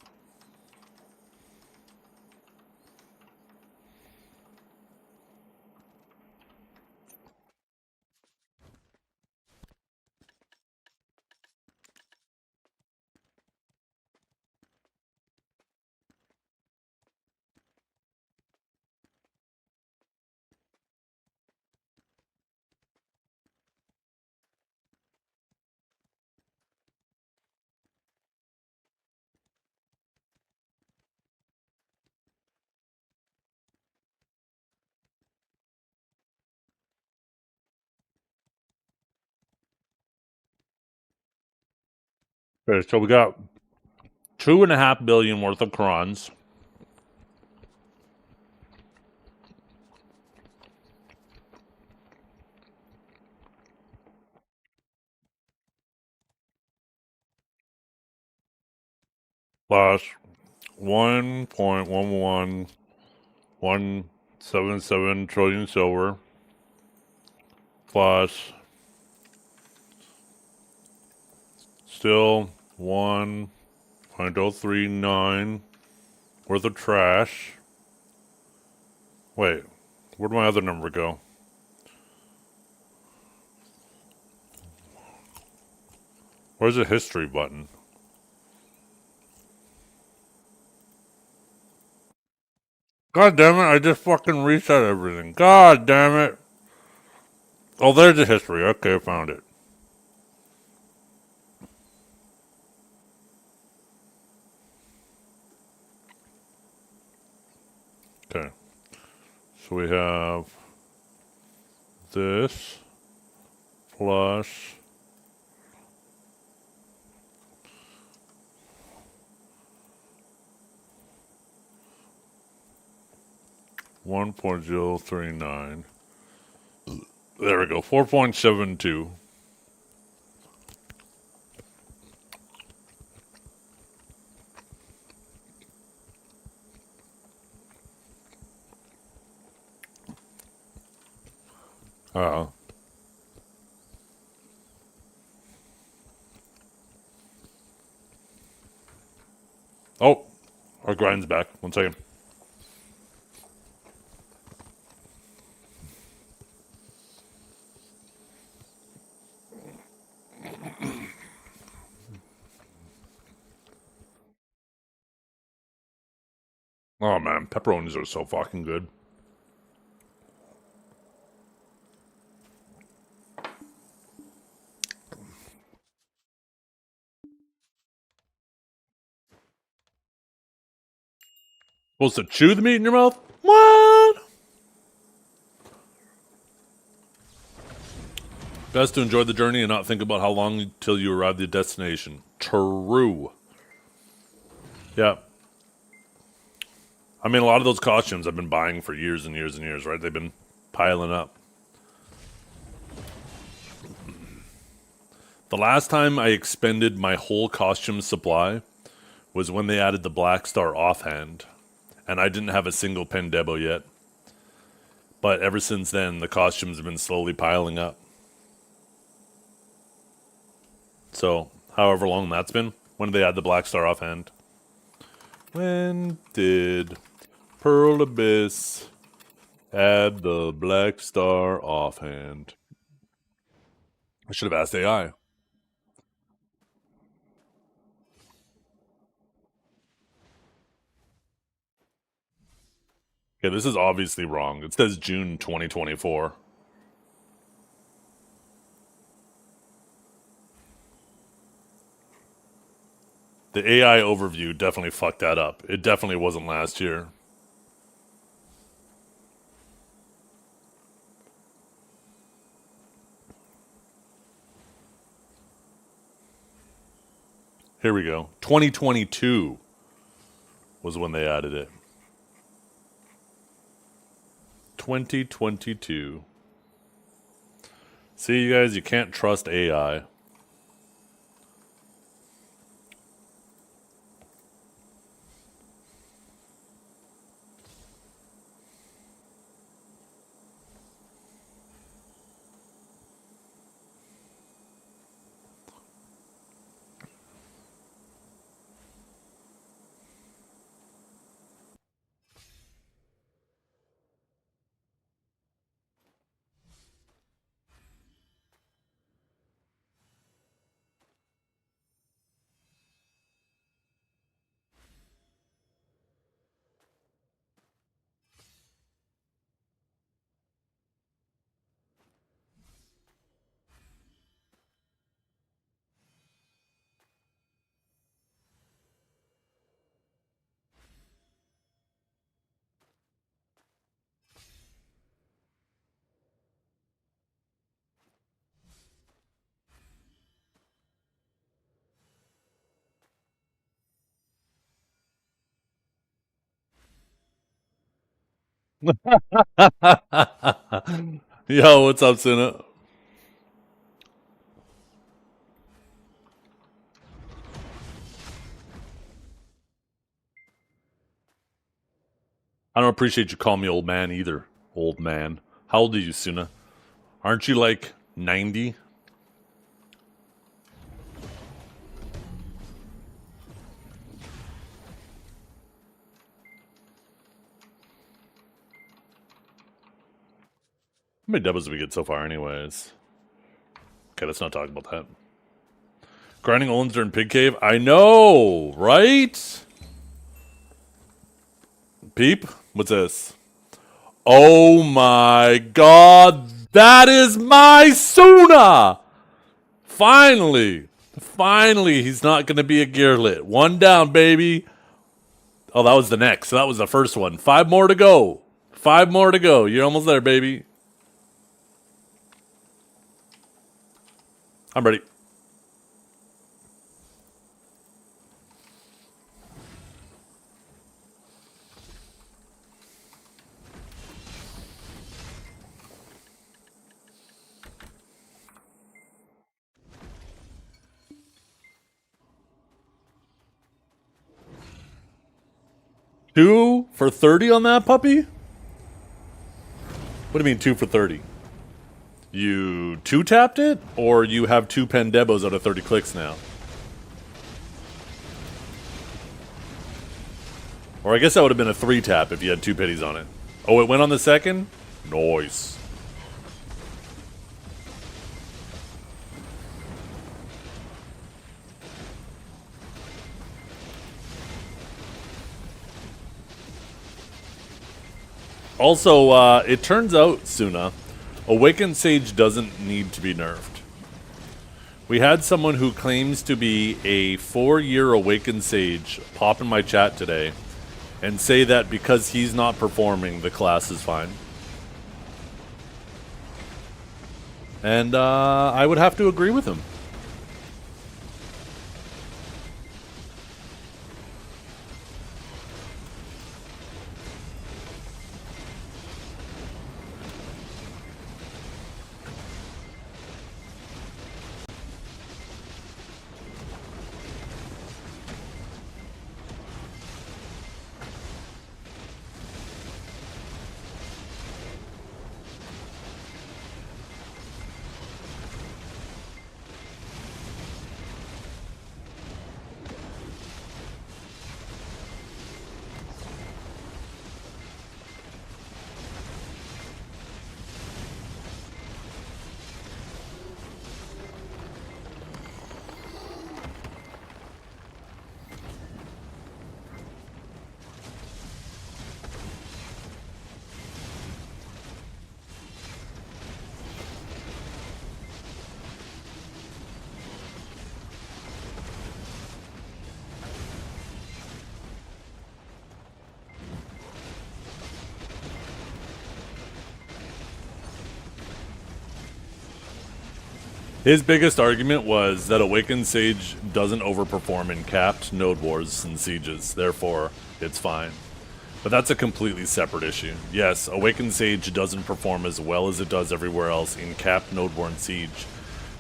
Okay, so we got 2.5 billion worth of crons. Plus 1.11177 trillion silver. Plus still 1.039 worth of trash. Wait, where'd my other number go? Where's the history button? God damn it, I just fucking reset everything. God damn it. Oh, there's the history. Okay, I found it. Okay. So we have this plus 1.039. There we go. 4.72. Oh, our grind's back. 1 second. Oh man, pepperonis are so fucking good. Supposed to chew the meat in your mouth? What? Best to enjoy the journey and not think about how long until you arrive at the destination. True. Yeah. I mean, a lot of those costumes I've been buying for years and years and years, right? They've been piling up. The last time I expended my whole costume supply was when they added the Black Star offhand. And I didn't have a single Pendebo yet. But ever since then, the costumes have been slowly piling up. So, however long that's been, when did they add the Black Star offhand? When did Pearl Abyss add the Black Star offhand? I should have asked AI. Okay, this is obviously wrong. It says June 2024. The AI overview definitely fucked that up. It definitely wasn't last year. Here we go. 2022 was when they added it. 2022. See, you guys, you can't trust AI. Yo, what's up, Sina? I don't appreciate you calling me old man either, old man. How old are you, Suna? Aren't you like 90? How many doubles did we get so far anyways? Okay, let's not talk about that. Grinding Owens during Pig Cave? I know, right? Peep? What's this? Oh my god, that is my Suna! Finally! Finally, he's not going to be a gearlet. One down, baby. Oh, that was the next. So that was the first one. 5 more to go. 5 more to go. You're almost there, baby. I'm ready. Two for 30 on that puppy? What do you mean 2 for 30? You 2-tapped it? Or you have 2 Pendebos out of 30 clicks now? Or I guess that would have been a 3-tap if you had 2 pitties on it. Oh, it went on the second? Nice. Also, it turns out, Suna, Awakened Sage doesn't need to be nerfed. We had someone who claims to be a 4-year Awakened Sage pop in my chat today and say that because he's not performing, the class is fine. And I would have to agree with him. His biggest argument was that Awakened Sage doesn't overperform in capped Node Wars and Sieges, therefore it's fine. But that's a completely separate issue. Yes, Awakened Sage doesn't perform as well as it does everywhere else in capped Node War and Siege,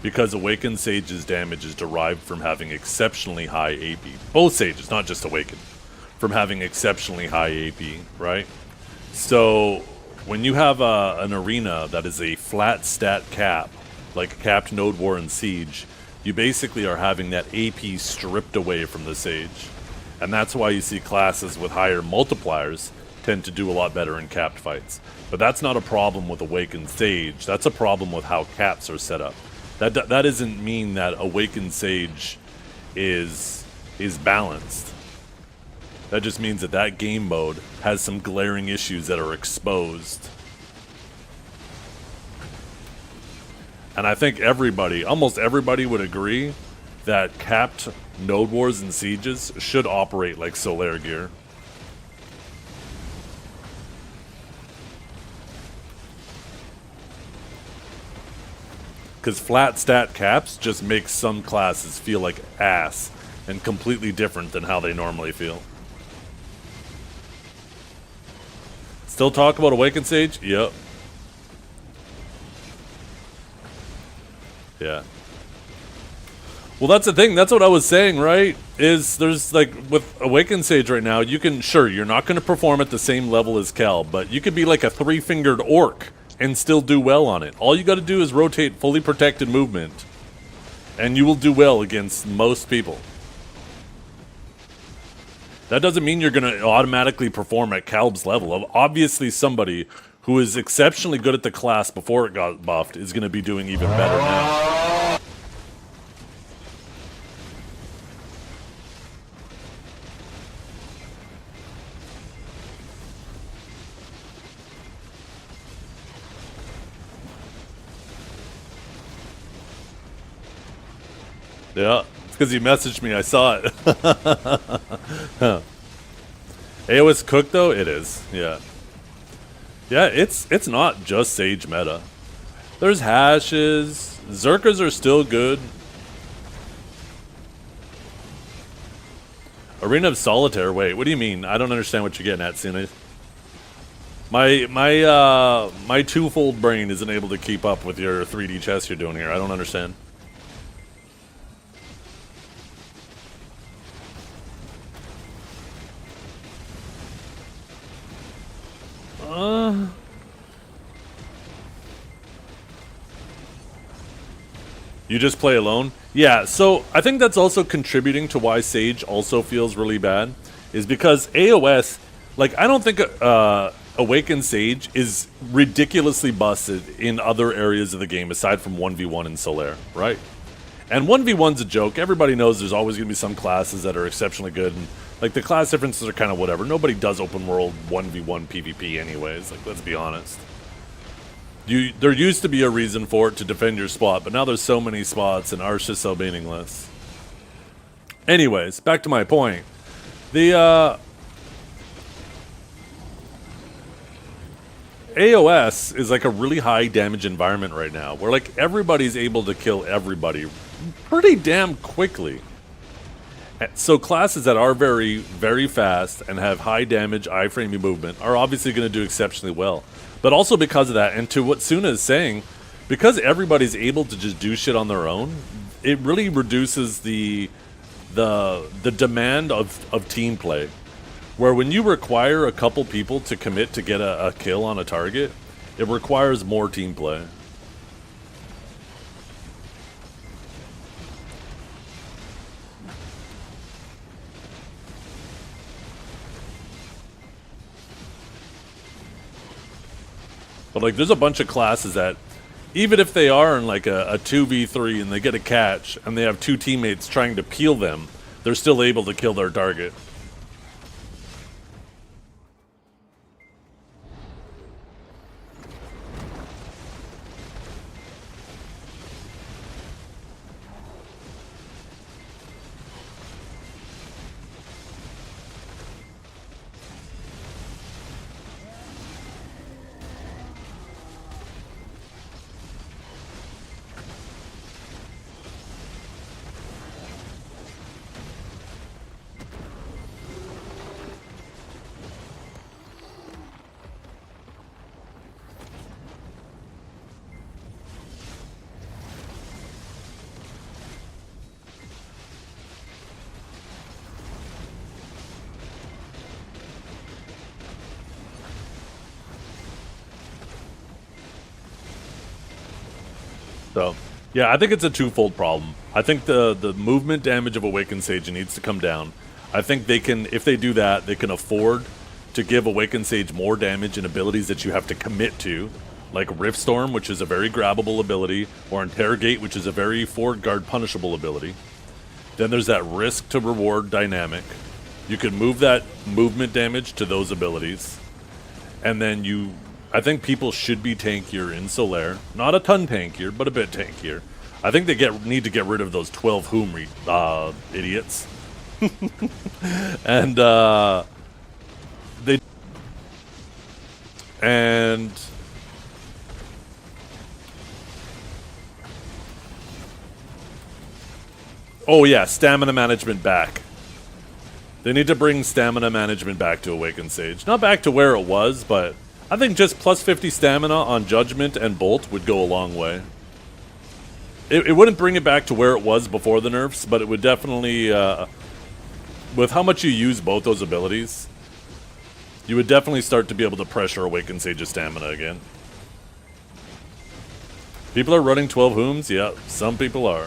because Awakened Sage's damage is derived from having exceptionally high AP. Both Sages, not just Awakened, from having exceptionally high AP, right? So when you have an arena that is a flat stat cap, like capped Node War and Siege, you basically are having that AP stripped away from the Sage. And that's why you see classes with higher multipliers tend to do a lot better in capped fights. But that's not a problem with Awakened Sage, that's a problem with how caps are set up. That doesn't mean that Awakened Sage is balanced. That just means that that game mode has some glaring issues that are exposed. And I think everybody, almost everybody would agree that capped Node Wars and Sieges should operate like Solair gear. Because flat stat caps just make some classes feel like ass and completely different than how they normally feel. Still talk about Awakened Sage? Yep. Yeah. Well, that's the thing. That's what I was saying, right? Is there's like with Awakened Sage right now, you can, sure, you're not going to perform at the same level as Kel, but you could be like a 3-fingered orc and still do well on it. All you got to do is rotate fully protected movement, and you will do well against most people. That doesn't mean you're going to automatically perform at Calb's level. Obviously, somebody who is exceptionally good at the class before it got buffed is going to be doing even better now. Yeah, it's because you messaged me. I saw it. AOS cook though, it is. Yeah. Yeah, it's not just Sage meta. There's hashes. Zerkas are still good. Arena of Solitaire. Wait, what do you mean? I don't understand what you're getting at, Cine. My twofold brain isn't able to keep up with your 3D chess you're doing here. I don't understand. You just play alone? Yeah, so I think that's also contributing to why Sage also feels really bad, is because AOS, like, I don't think Awakened Sage is ridiculously busted in other areas of the game aside from 1v1 and Solaire, right? And 1v1's a joke. Everybody knows there's always going to be some classes that are exceptionally good, and like the class differences are kind of whatever. Nobody does open world 1v1 PvP anyways, like, let's be honest. There used to be a reason for it to defend your spot, but now there's so many spots and ours just so meaningless. Anyways, back to my point. The AOS is like a really high damage environment right now, where like everybody's able to kill everybody pretty damn quickly. So classes that are very, very fast and have high damage iframey movement are obviously going to do exceptionally well. But also because of that, and to what Suna is saying, because everybody's able to just do shit on their own, it really reduces the demand of team play. Where when you require a couple people to commit to get a kill on a target, it requires more team play. But like, there's a bunch of classes that, even if they are in like a 2v3 and they get a catch and they have two teammates trying to peel them, they're still able to kill their target. So, yeah, I think it's a twofold problem. I think the movement damage of Awakened Sage needs to come down. I think they can, if they do that, they can afford to give Awakened Sage more damage and abilities that you have to commit to, like Riftstorm, which is a very grabbable ability, or Interrogate, which is a very forward guard punishable ability. Then there's that risk to reward dynamic. You can move that movement damage to those abilities. And then I think people should be tankier in Solaire. Not a ton tankier, but a bit tankier. I think they need to get rid of those 12 Whom idiots. And oh yeah, stamina management back. They need to bring stamina management back to Awakened Sage. Not back to where it was, but I think just plus 50 stamina on Judgment and Bolt would go a long way. It wouldn't bring it back to where it was before the nerfs, but it would definitely, with how much you use both those abilities, you would definitely start to be able to pressure Awakened Sage's stamina again. People are running 12 Whoms? Yeah, some people are.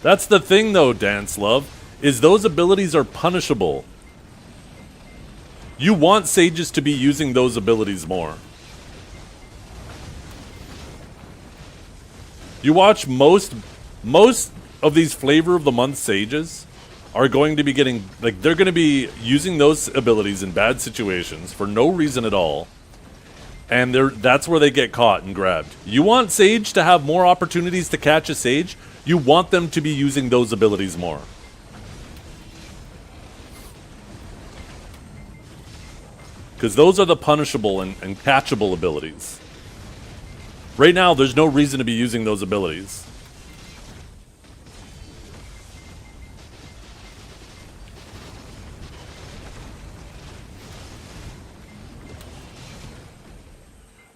That's the thing though, Dance Love, is those abilities are punishable. You want Sages to be using those abilities more. You watch most of these Flavor of the Month Sages are going to be getting, like, they're going to be using those abilities in bad situations for no reason at all. And that's where they get caught and grabbed. You want Sage to have more opportunities to catch a Sage, you want them to be using those abilities more. Because those are the punishable and catchable abilities. Right now, there's no reason to be using those abilities.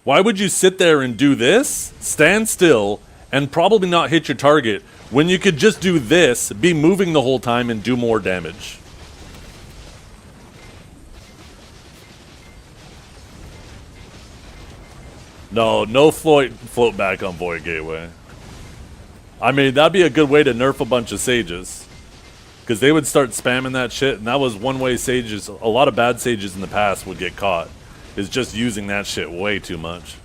Why would you sit there and do this, stand still, and probably not hit your target, when you could just do this, be moving the whole time, and do more damage? No float back on Void Gateway. I mean, that'd be a good way to nerf a bunch of Sages. Because they would start spamming that shit, and that was one way Sages, a lot of bad Sages in the past would get caught. Is just using that shit way too much.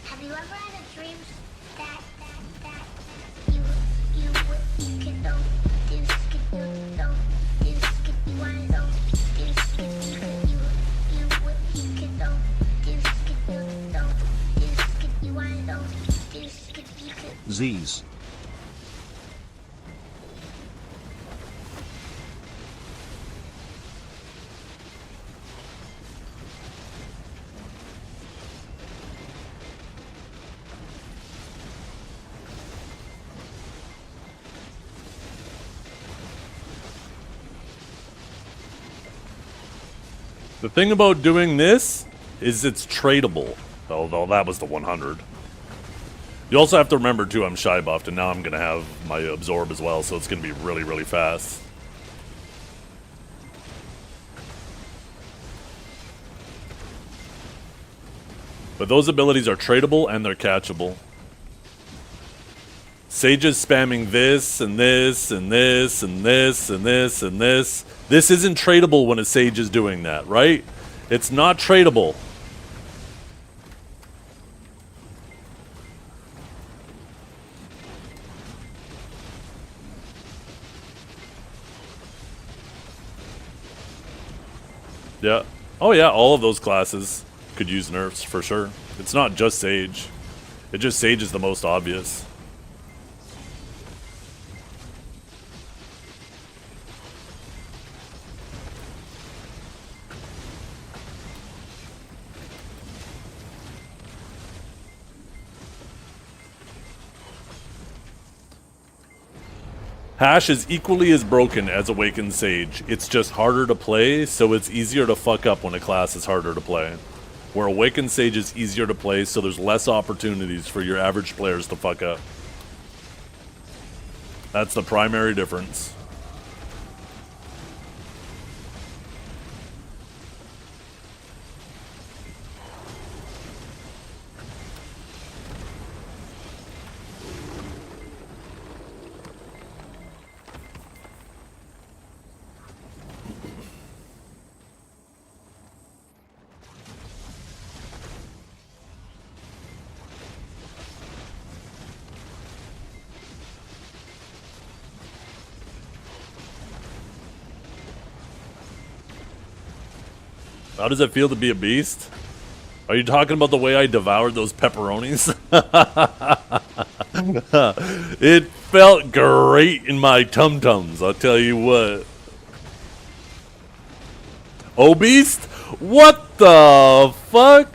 Have you ever had a dream that you can don't do skip you don't do skip you wanna don't do skip you can don't do skip you don't do skip you wanna don't do skip you can Z's. The thing about doing this is it's tradable. Although that was the 100. You also have to remember too, I'm shy buffed, and now I'm gonna have my absorb as well, so it's gonna be really, really fast. But those abilities are tradable and they're catchable. Sage is spamming this and this and this and this and this and this. This isn't tradable when a Sage is doing that, right? It's not tradable. Yeah. Oh yeah, all of those classes could use nerfs for sure. It's not just Sage. It just Sage is the most obvious. Hash is equally as broken as Awakened Sage. It's just harder to play, so it's easier to fuck up when a class is harder to play. Where Awakened Sage is easier to play, so there's less opportunities for your average players to fuck up. That's the primary difference. How does it feel to be a beast? Are you talking about the way I devoured those pepperonis? It felt great in my tum-tums, I'll tell you what. Oh, beast? What the fuck?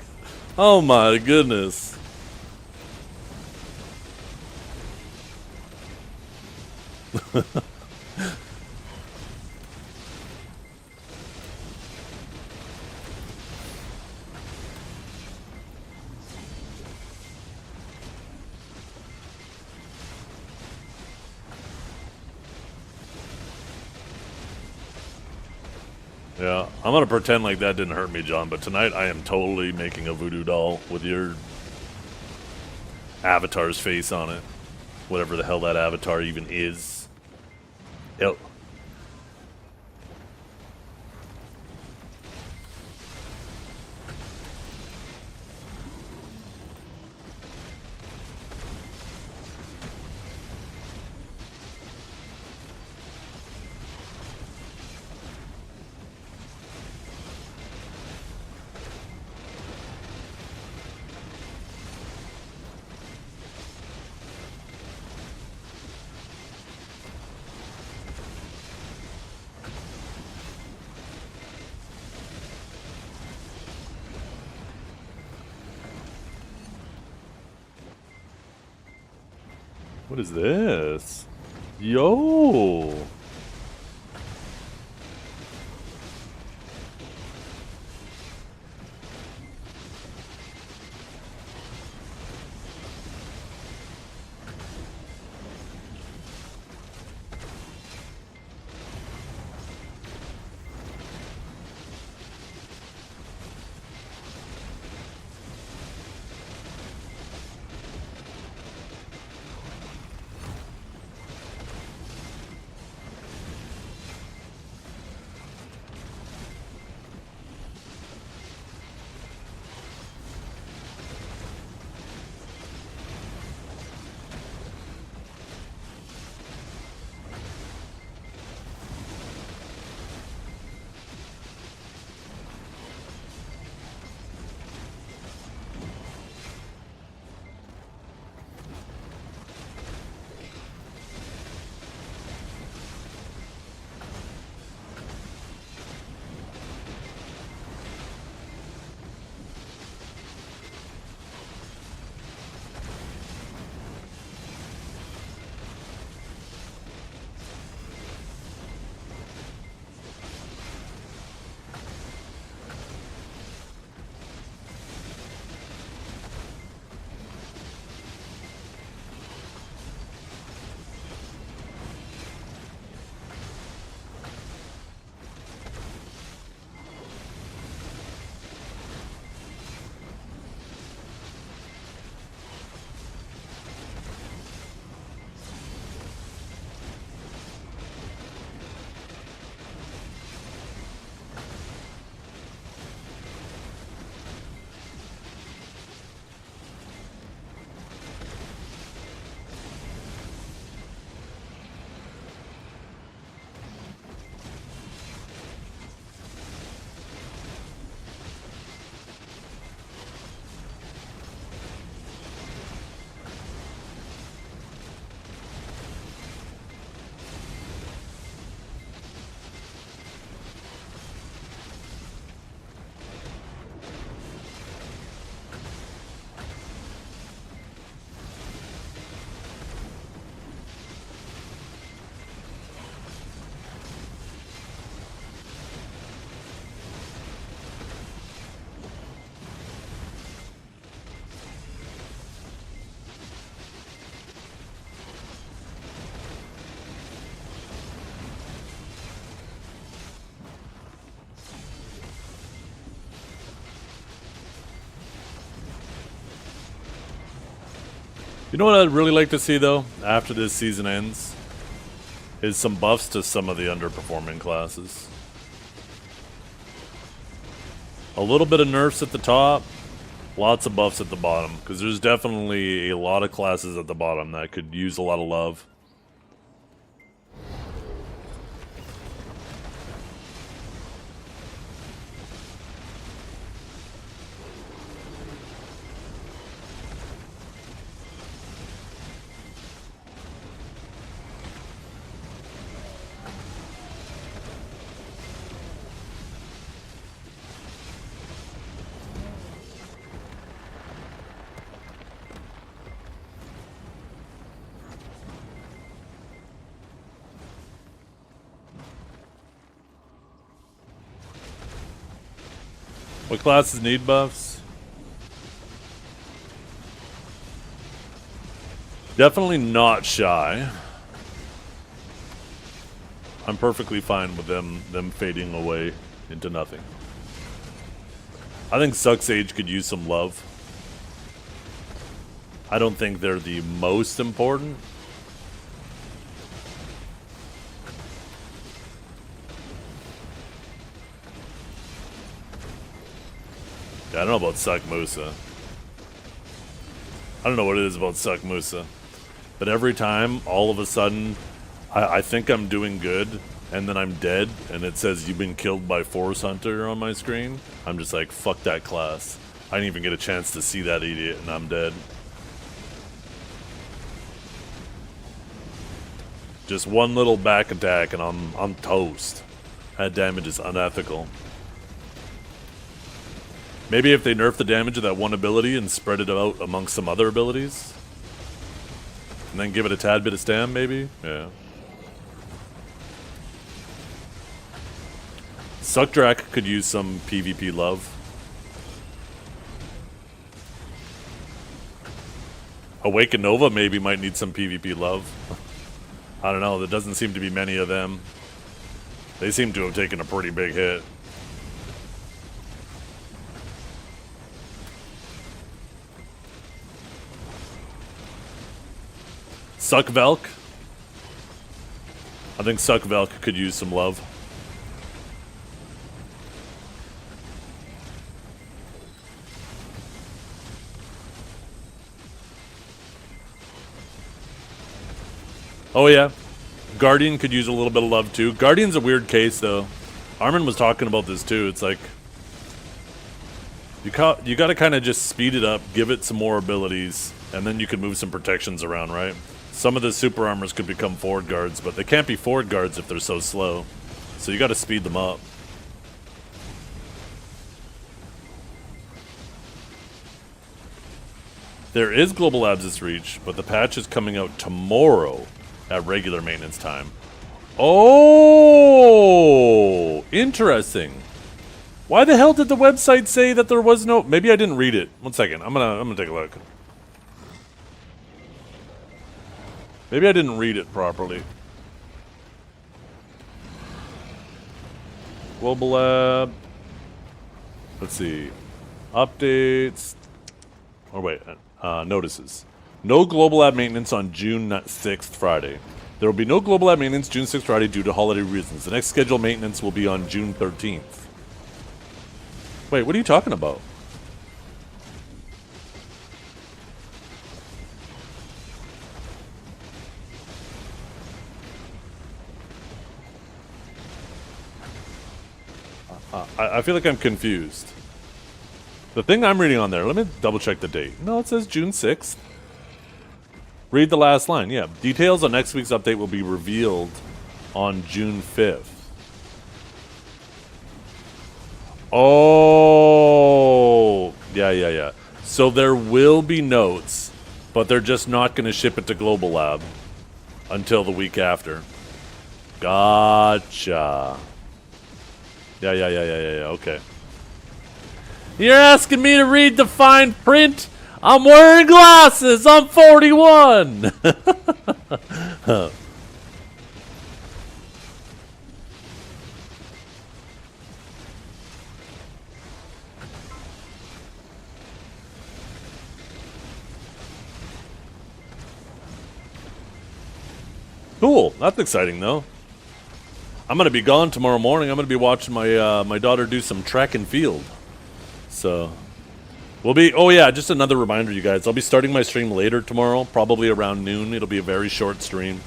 Oh my goodness. Yeah, I'm gonna pretend like that didn't hurt me, John, but tonight I am totally making a voodoo doll with your avatar's face on it. Whatever the hell that avatar even is. Yep. What is this? Yo! You know what I'd really like to see, though, after this season ends? Is some buffs to some of the underperforming classes. A little bit of nerfs at the top, lots of buffs at the bottom, because there's definitely a lot of classes at the bottom that could use a lot of love. What classes need buffs? Definitely not Shy. I'm perfectly fine with them fading away into nothing. I think Suck Sage could use some love. I don't think they're the most important. I don't know about Suck Musa. I don't know what it is about Suck Musa. But every time, all of a sudden, I think I'm doing good, and then I'm dead, and it says you've been killed by Force Hunter on my screen. I'm just like, fuck that class. I didn't even get a chance to see that idiot, and I'm dead. Just one little back attack, and I'm toast. That damage is unethical. Maybe if they nerf the damage of that one ability and spread it out amongst some other abilities. And then give it a tad bit of stam, maybe? Yeah. Suckdrack could use some PvP love. Awaken Nova maybe might need some PvP love. I don't know, there doesn't seem to be many of them. They seem to have taken a pretty big hit. Suckvelk. I think Suckvelk could use some love. Oh yeah, Guardian could use a little bit of love too. Guardian's a weird case though. Armin was talking about this too. It's like you got to kind of just speed it up, give it some more abilities, and then you can move some protections around, right? Some of the super armors could become forward guards, but they can't be forward guards if they're so slow. So you got to speed them up. There is Global Labs' reach, but the patch is coming out tomorrow at regular maintenance time. Oh, interesting. Why the hell did the website say that there was no? Maybe I didn't read it. One second. I'm gonna take a look. Maybe I didn't read it properly. Global Lab. Let's see. Updates. Oh wait. Notices. No Global Lab maintenance on June 6th, Friday. There will be no Global Lab maintenance June 6th, Friday due to holiday reasons. The next scheduled maintenance will be on June 13th. Wait, what are you talking about? I feel like I'm confused. The thing I'm reading on there, let me double check the date. No, it says June 6th. Read the last line. Yeah. Details on next week's update will be revealed on June 5th. Oh. Yeah. So there will be notes, but they're just not going to ship it to Global Lab until the week after. Gotcha. Yeah. Okay. You're asking me to read the fine print? I'm wearing glasses. I'm 41. Cool. That's exciting, though. I'm gonna be gone tomorrow morning. I'm gonna be watching my daughter do some track and field. So. We'll be, oh yeah, just another reminder, you guys. I'll be starting my stream later tomorrow, probably around noon. It'll be a very short stream.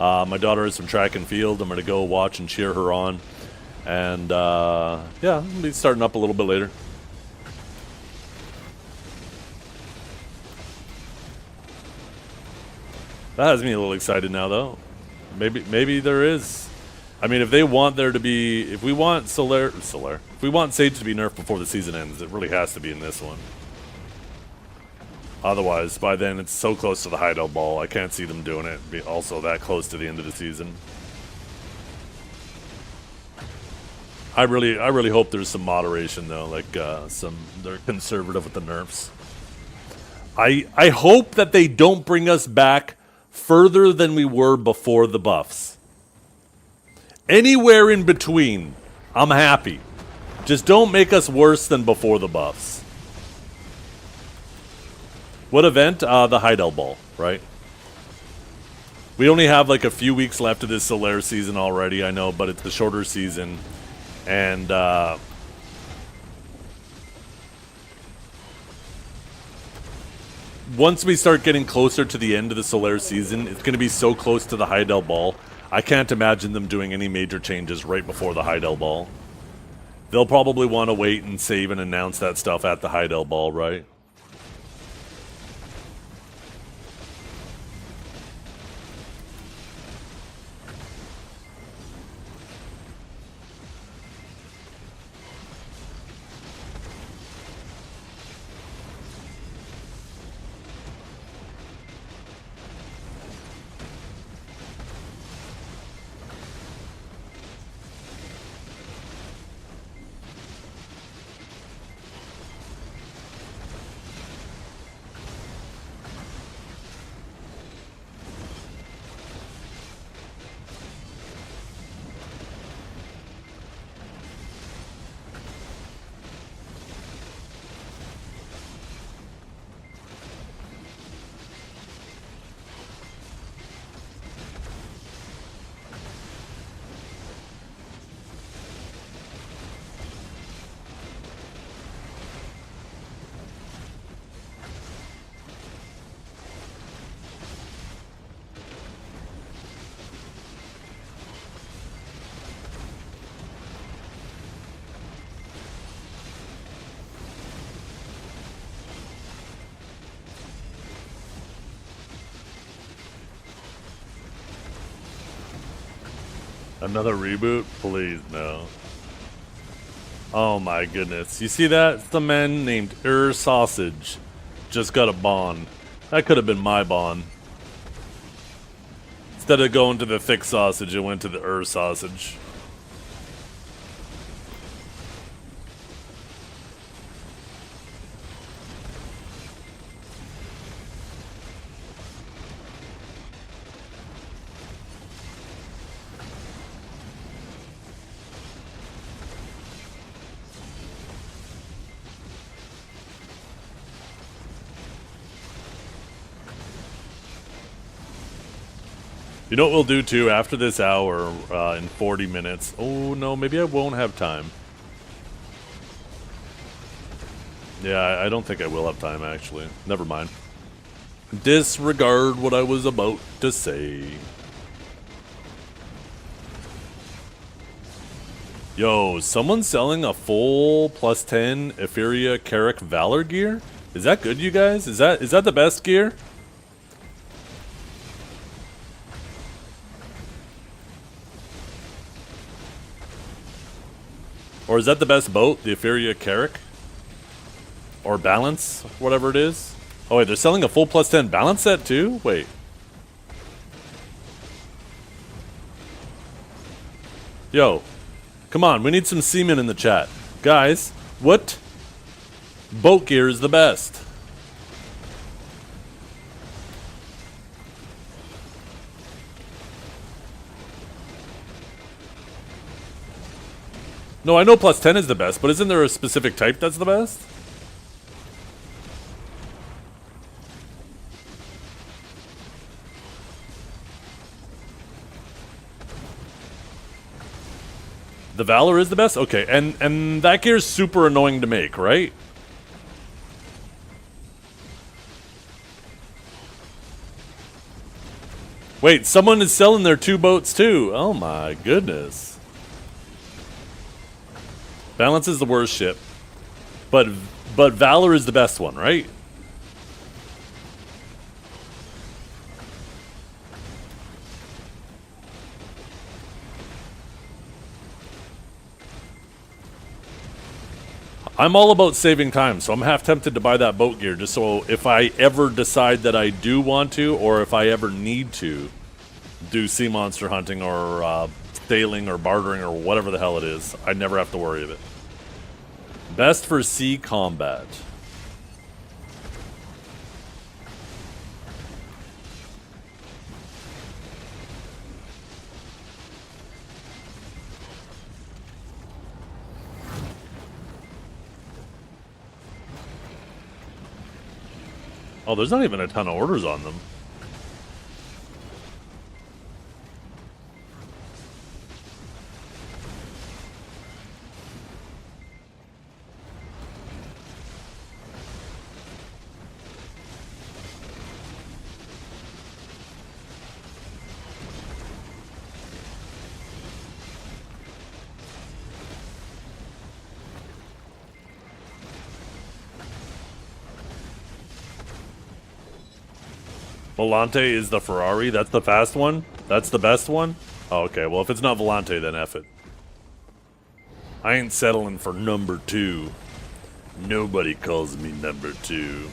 My daughter has some track and field. I'm going to go watch and cheer her on. And, yeah, I'll be starting up a little bit later. That has me a little excited now, though. Maybe there is. I mean, if they want there to be, if we want Solair, if we want Sage to be nerfed before the season ends, it really has to be in this one. Otherwise, by then it's so close to the hideout ball, I can't see them doing it. Be also that close to the end of the season. I really hope there's some moderation though, like they're conservative with the nerfs. I hope that they don't bring us back further than we were before the buffs. Anywhere in between, I'm happy. Just don't make us worse than before the buffs. What event? The Hideout Ball, right? We only have like a few weeks left of this Solair season already, I know, but it's the shorter season. And, once we start getting closer to the end of the Solair season, it's going to be so close to the Hideout Ball. I can't imagine them doing any major changes right before the Hideout Ball. They'll probably want to wait and save and announce that stuff at the Hideout Ball, right? Another reboot? Please, no. Oh my goodness. You see that? It's the man named Sausage. Just got a bond. That could have been my bond. Instead of going to the thick sausage, it went to the sausage. You know what we'll do too after this hour in 40 minutes? Oh no, maybe I won't have time. Yeah, I don't think I will have time actually. Never mind. Disregard what I was about to say. Yo, someone's selling a full +10 Etheria Carrick Valor gear? Is that good, you guys? Is that the best gear? Or is that the best boat? The Etheria Carrick? Or Balance? Whatever it is? Oh wait, they're selling a full +10 balance set too? Wait. Yo. Come on, we need some seamen in the chat. Guys, what boat gear is the best? No, I know +10 is the best, but isn't there a specific type that's the best? The Valor is the best? Okay, and that gear's super annoying to make, right? Wait, someone is selling their 2 boats too. Oh my goodness. Balance is the worst ship. But Valor is the best one, right? I'm all about saving time, so I'm half tempted to buy that boat gear just so if I ever decide that I do want to, or if I ever need to do sea monster hunting or sailing or bartering or whatever the hell it is, I never have to worry of it. Best for sea combat. Oh, there's not even a ton of orders on them. Volante is the Ferrari? That's the fast one? That's the best one? Oh, okay, well if it's not Volante, then F it. I ain't settling for number 2. Nobody calls me number 2.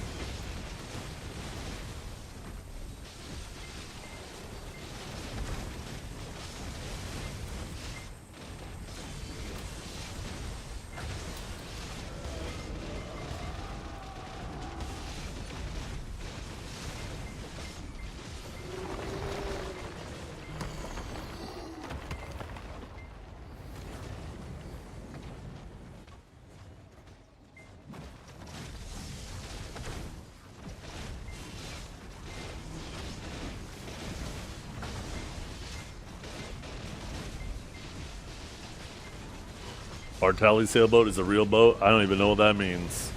Bartali sailboat is a real boat? I don't even know what that means.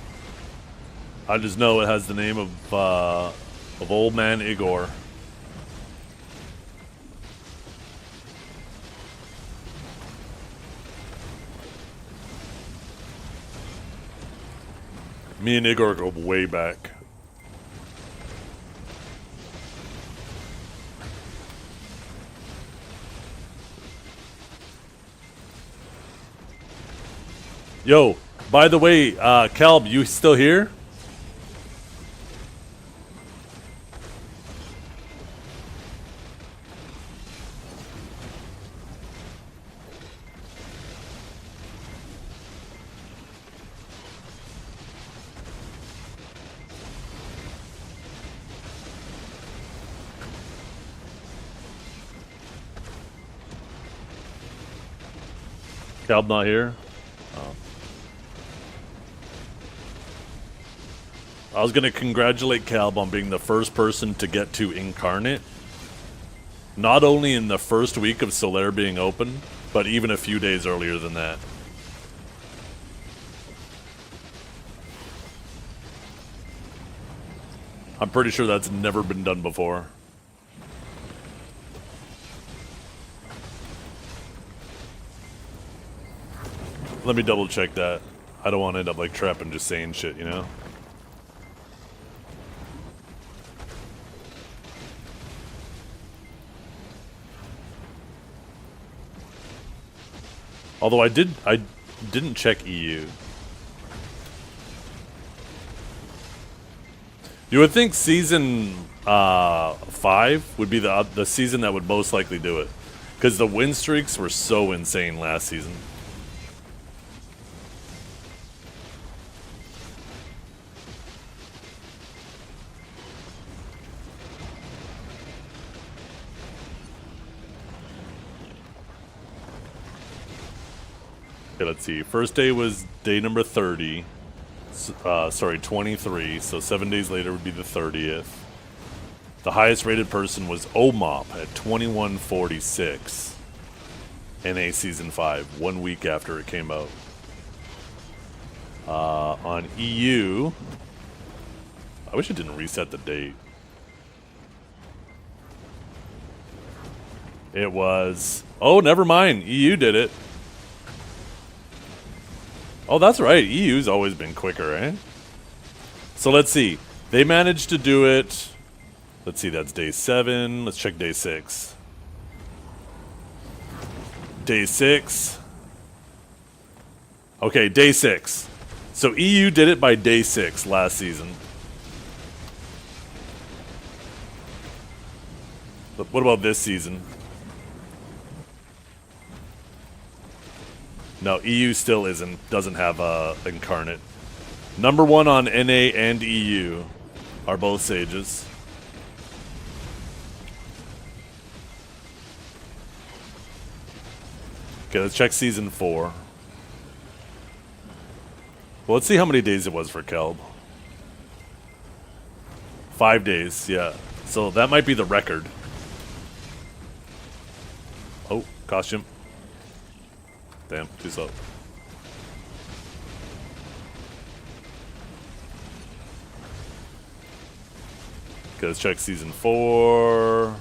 I just know it has the name of old man Igor. Me and Igor go way back. Yo, by the way, Calb, you still here? Calb not here? Oh. I was going to congratulate Calb on being the first person to get to Incarnate. Not only in the first week of Solair being open, but even a few days earlier than that. I'm pretty sure that's never been done before. Let me double check that. I don't want to end up like trapping just saying shit, you know? Although I didn't check EU. You would think season 5 would be the season that would most likely do it, because the win streaks were so insane last season. Okay, let's see. First day was day number 30. Sorry, 23. So 7 days later would be the 30th. The highest rated person was Omop at 2146. NA Season 5, 1 week after it came out. On EU, I wish it didn't reset the date. It was... Oh, never mind. EU did it. Oh, that's right. EU's always been quicker, eh? So let's see. They managed to do it. Let's see, that's day 7. Let's check day 6. Day 6. Okay, day 6. So EU did it by day 6 last season. But what about this season? No, EU still doesn't have Incarnate. Number 1 on NA and EU are both Sages. Okay, let's check Season 4. Well, let's see how many days it was for Kelb. 5 days, yeah. So that might be the record. Oh, costume. Damn, too slow. Okay, let's check Season 4.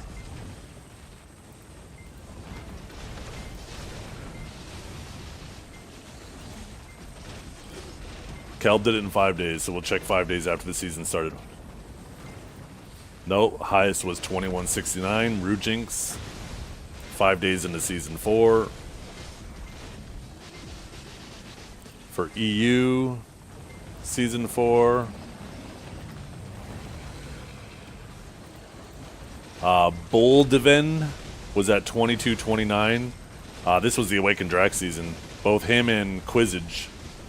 Kelb did it in 5 days, so we'll check 5 days after the season started. No, highest was 2169, Rujinx. 5 days into Season 4. For EU, Season 4. Boldiven was at 2229. This was the Awakened Drac season. Both him and Quizage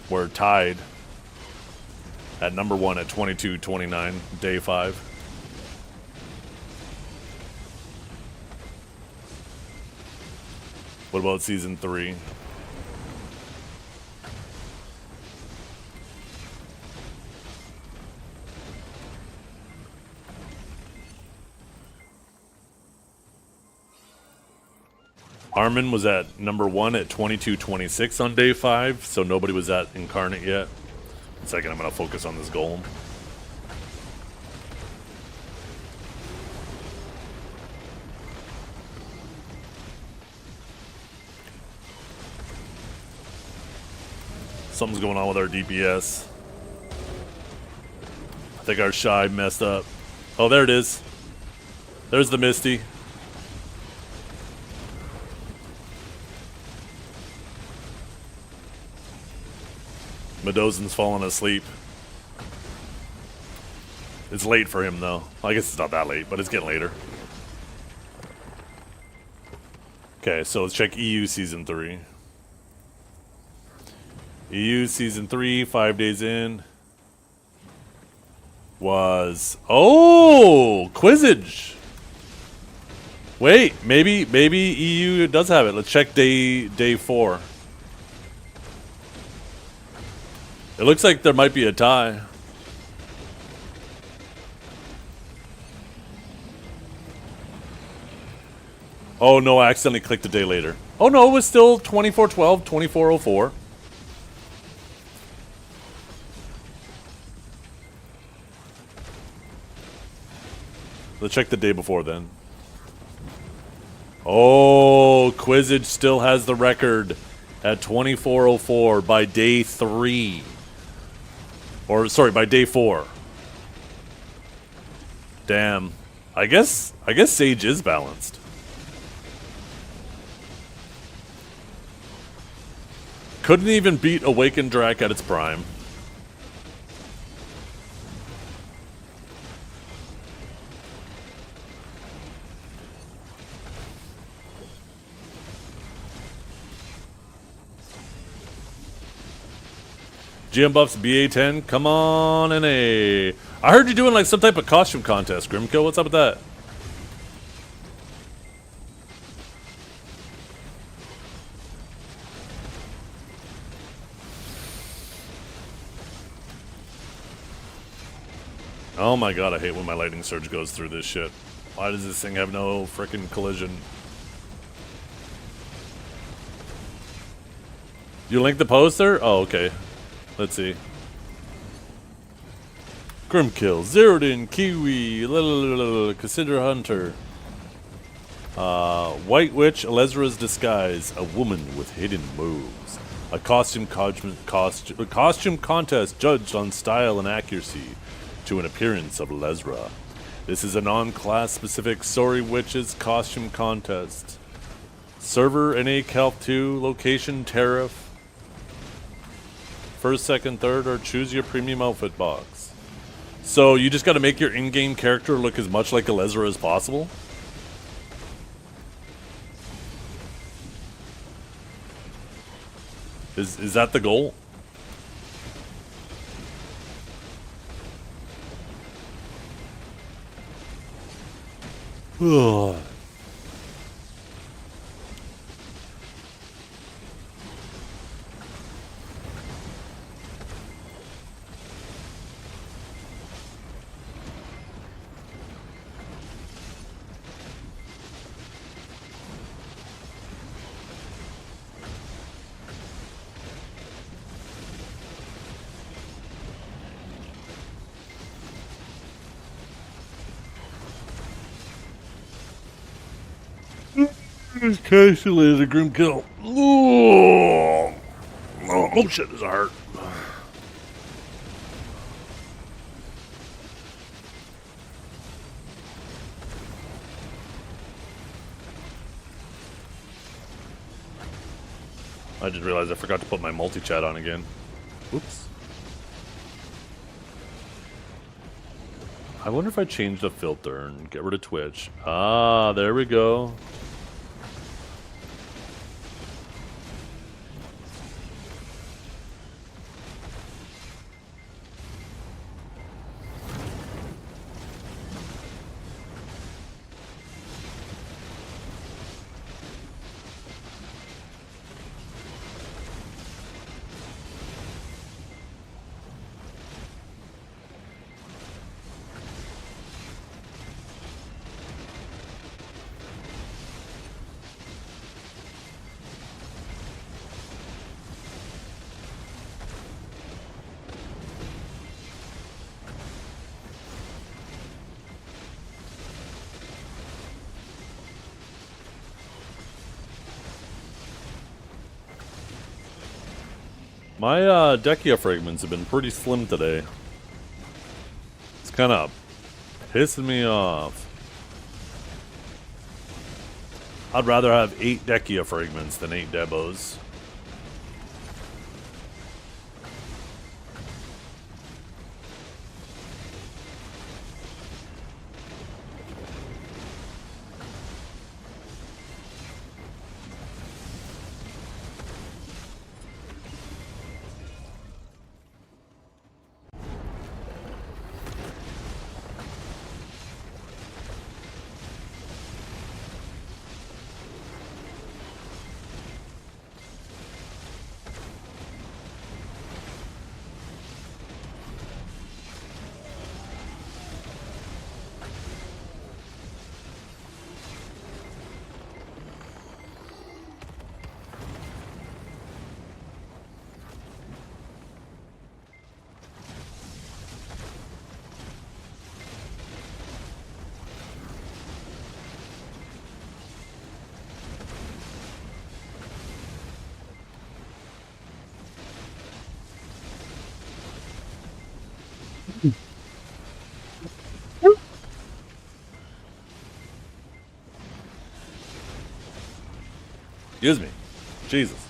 were tied at number 1 at 2229, day 5. What about Season 3? Armin was at number 1 at 2226 on day 5, so nobody was at Incarnate yet. 1 second, I'm going to focus on this golem. Something's going on with our DPS. I think our Shy messed up. Oh, there it is. There's the Misty. Medozin's falling asleep. It's late for him, though. I guess it's not that late, but it's getting later. Okay, so let's check EU Season 3. EU Season 3, 5 days in. Was... Oh! Quizzage! Wait, maybe EU does have it. Let's check day 4. It looks like there might be a tie. Oh no, I accidentally clicked a day later. Oh no, it was still 24/12, 24/04. Let's check the day before then. Oh, Quizzage still has the record at 24:04 by day 3. Or sorry, by day 4. Damn. I guess Sage is balanced. Couldn't even beat Awakened Drac at its prime. GM Buffs BA10, come on in a. I heard you doing like some type of costume contest, Grimkill. What's up with that? Oh my god, I hate when my lightning surge goes through this shit. Why does this thing have no frickin' collision? You linked the poster? Oh, okay. Let's see. Grimkill, zeroed in, Kiwi, Cassandra Hunter. White Witch, Elezra's Disguise, a woman with hidden moves. A costume contest judged on style and accuracy to an appearance of Elezra. This is a non-class specific Sorry Witches costume contest. Server NA Calc 2, location tariff. First, second, third, or choose your premium outfit box. So you just got to make your in-game character look as much like Elezra as possible? Is that the goal? Ugh. Casually is a grim kill. Oh, shit, there's a heart. I just realized I forgot to put my multi-chat on again. Oops. I wonder if I change the filter and get rid of Twitch. Ah, there we go. My Dekia fragments have been pretty slim today. It's kind of pissing me off. I'd rather have 8 Dekia fragments than 8 Debos. Excuse me. Jesus.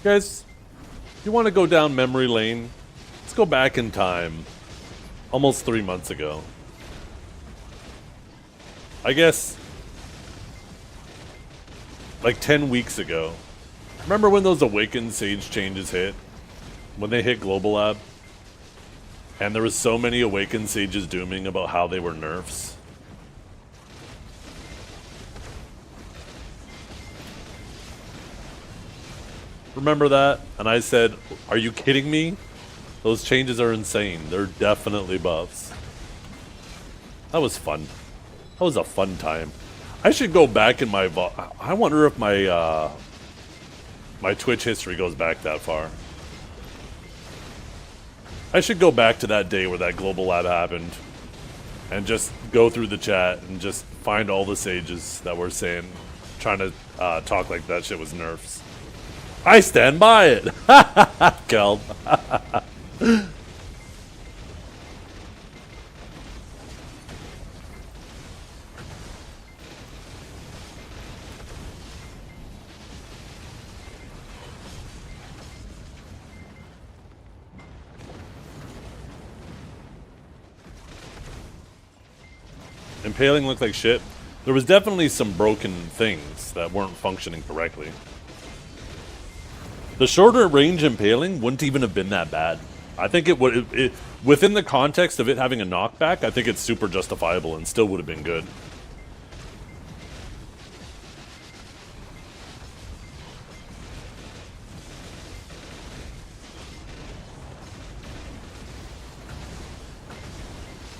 Guys, if you want to go down memory lane, let's go back in time. Almost 3 months ago. I guess like 10 weeks ago. Remember when those Awakened Sage changes hit? When they hit Global Lab? And there was so many Awakened Sages dooming about how they were nerfs? Remember that? And I said, are you kidding me? Those changes are insane. They're definitely buffs. That was fun. That was a fun time. I should go back in my I wonder if my my Twitch history goes back that far. I should go back to that day where that Global Lab happened and just go through the chat and just find all the sages that were saying, trying to talk like that shit was nerfs. I stand by it. Keld. Impaling looked like shit. There was definitely some broken things that weren't functioning correctly. The shorter range impaling wouldn't even have been that bad. I think it would, within the context of it having a knockback, I think it's super justifiable and still would have been good.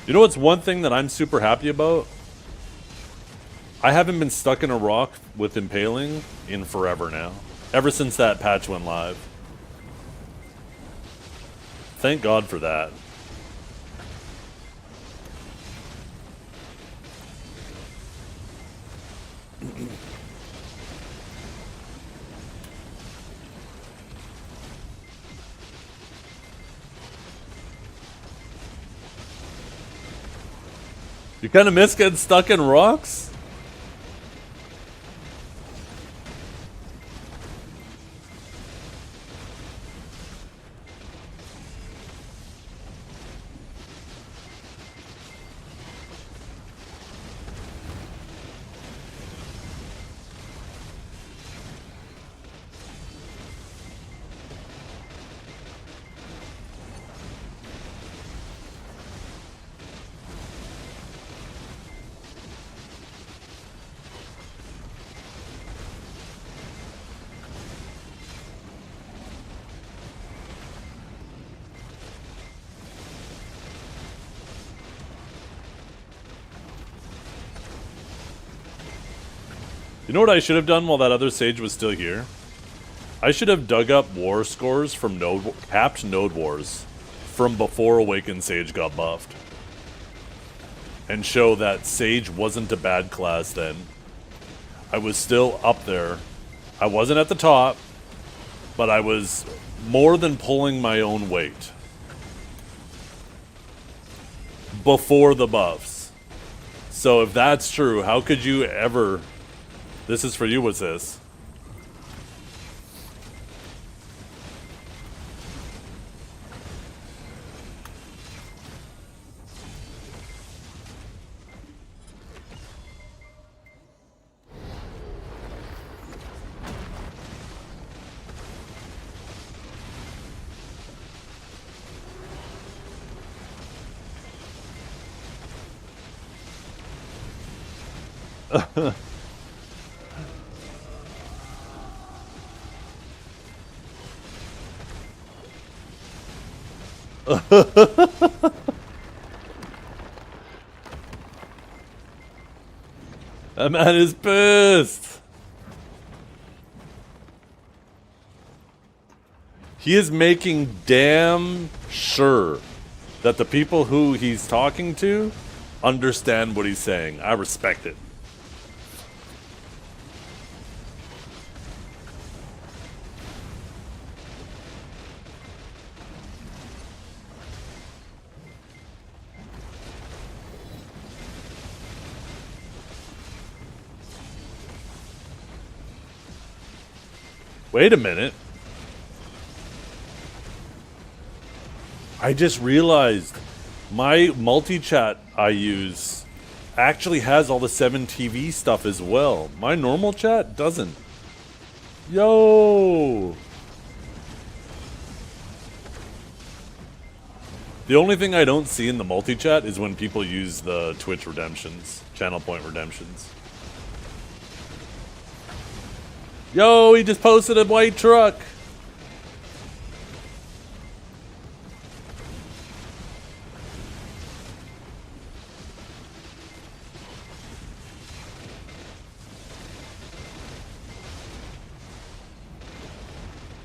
You know what's one thing that I'm super happy about? I haven't been stuck in a rock with impaling in forever now. Ever since that patch went live. Thank God for that. You kind of miss getting stuck in rocks? You know what I should have done while that other sage was still here? I should have dug up war scores from capped node wars from before Awakened Sage got buffed. And show that Sage wasn't a bad class then. I was still up there. I wasn't at the top, but I was more than pulling my own weight. Before the buffs. So if that's true, how could you ever... This is for you, what's this? That man is pissed. He is making damn sure that the people who he's talking to understand what he's saying. I respect it. Wait a minute. I just realized my multi-chat I use actually has all the 7TV stuff as well. My normal chat doesn't. Yo! The only thing I don't see in the multi-chat is when people use the Twitch redemptions, channel point redemptions. Yo, he just posted a white truck.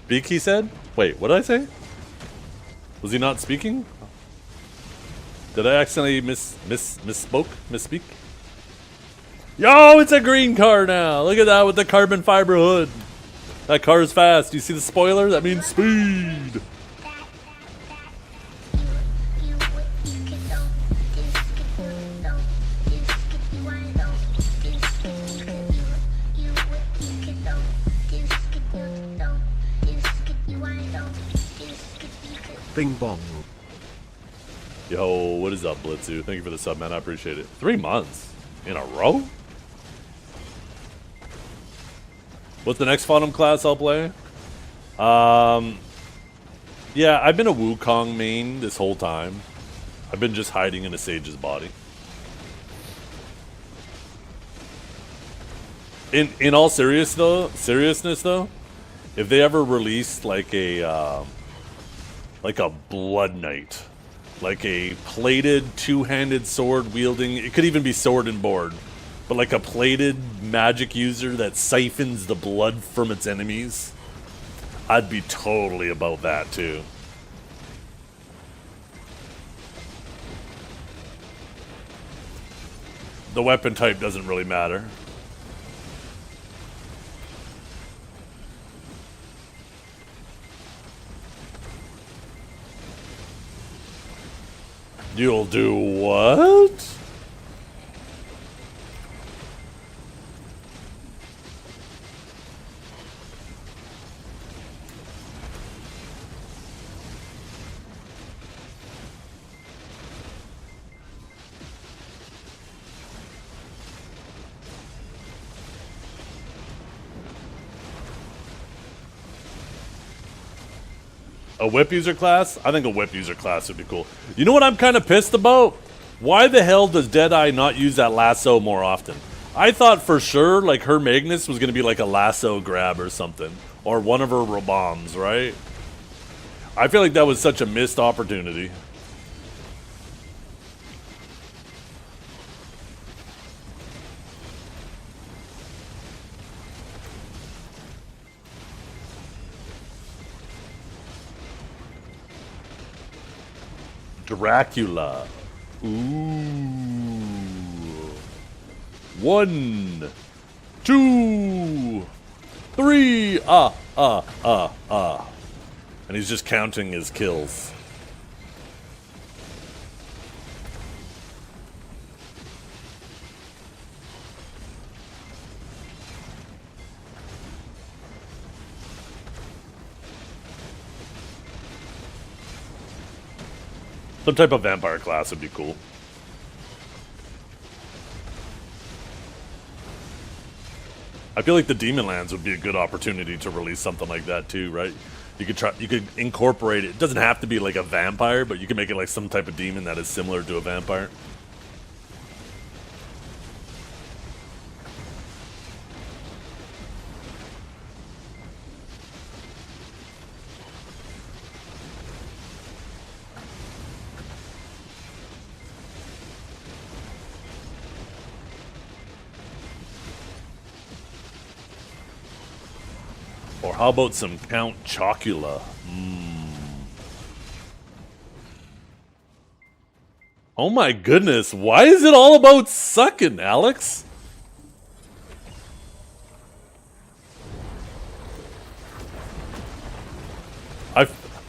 Speak, he said? Wait, what did I say? Was he not speaking? Did I accidentally misspeak? Yo, it's a green car now. Look at that with the carbon fiber hood. That car is fast. You see the spoiler? That means speed. Bing bong. Yo, what is up, Blitzu? Thank you for the sub, man. I appreciate it. 3 months in a row? What's the next Phantom class I'll play? Yeah, I've been a Wukong main this whole time. I've been just hiding in a Sage's body. In all seriousness though, if they ever released like a Blood Knight, like a plated two-handed sword wielding, it could even be sword and board, but like a plated magic user that siphons the blood from its enemies, I'd be totally about that too. The weapon type doesn't really matter. You'll do what? A whip user class? I think a whip user class would be cool. You know what I'm kind of pissed about? Why the hell does Deadeye not use that lasso more often? I thought for sure, like, her Magnus was going to be like a lasso grab or something. Or one of her bombs, right? I feel like that was such a missed opportunity. Dracula. Ooh. 1, 2, 3. And he's just counting his kills. Some type of vampire class would be cool. I feel like the Demonlands would be a good opportunity to release something like that too, right? You could incorporate it. It doesn't have to be like a vampire, but you can make it like some type of demon that is similar to a vampire. Or how about some Count Chocula? Oh my goodness, why is it all about sucking, Alex?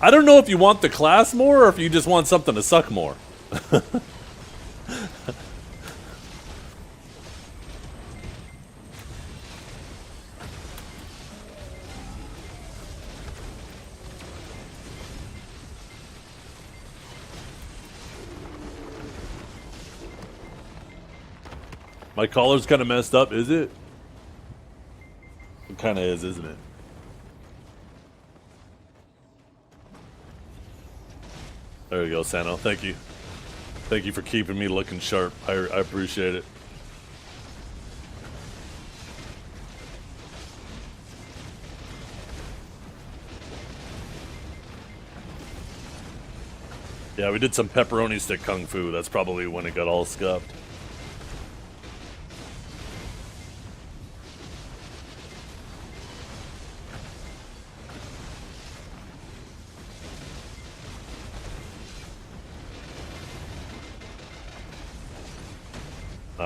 I don't know if you want the class more or if you just want something to suck more. My collar's kind of messed up, is it? It kind of is, isn't it? There you go, Sano. Thank you. Thank you for keeping me looking sharp. I appreciate it. Yeah, we did some pepperoni stick kung fu. That's probably when it got all scuffed.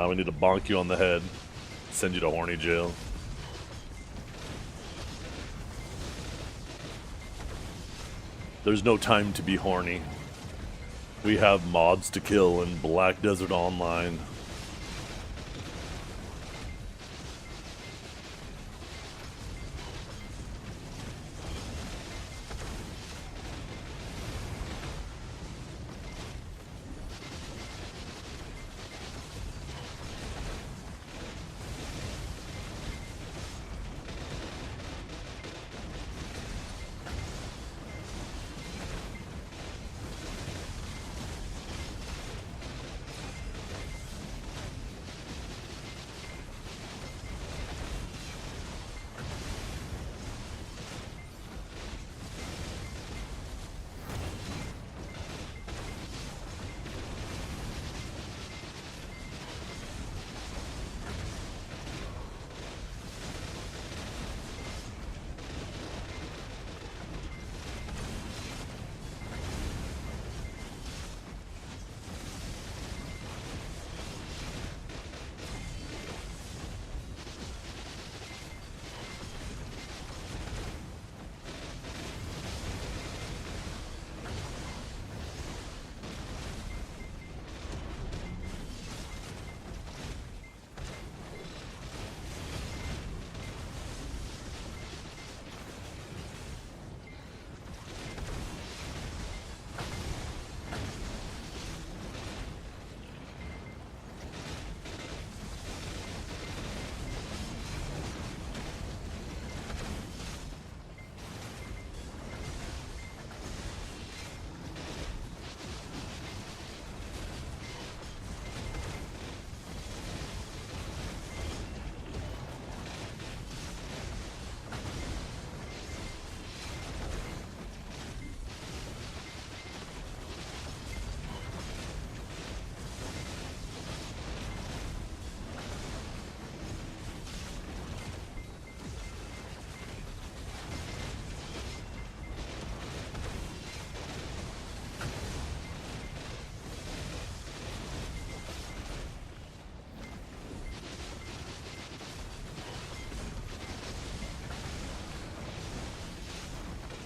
We need to bonk you on the head, send you to horny jail. There's no time to be horny. We have mobs to kill in Black Desert Online.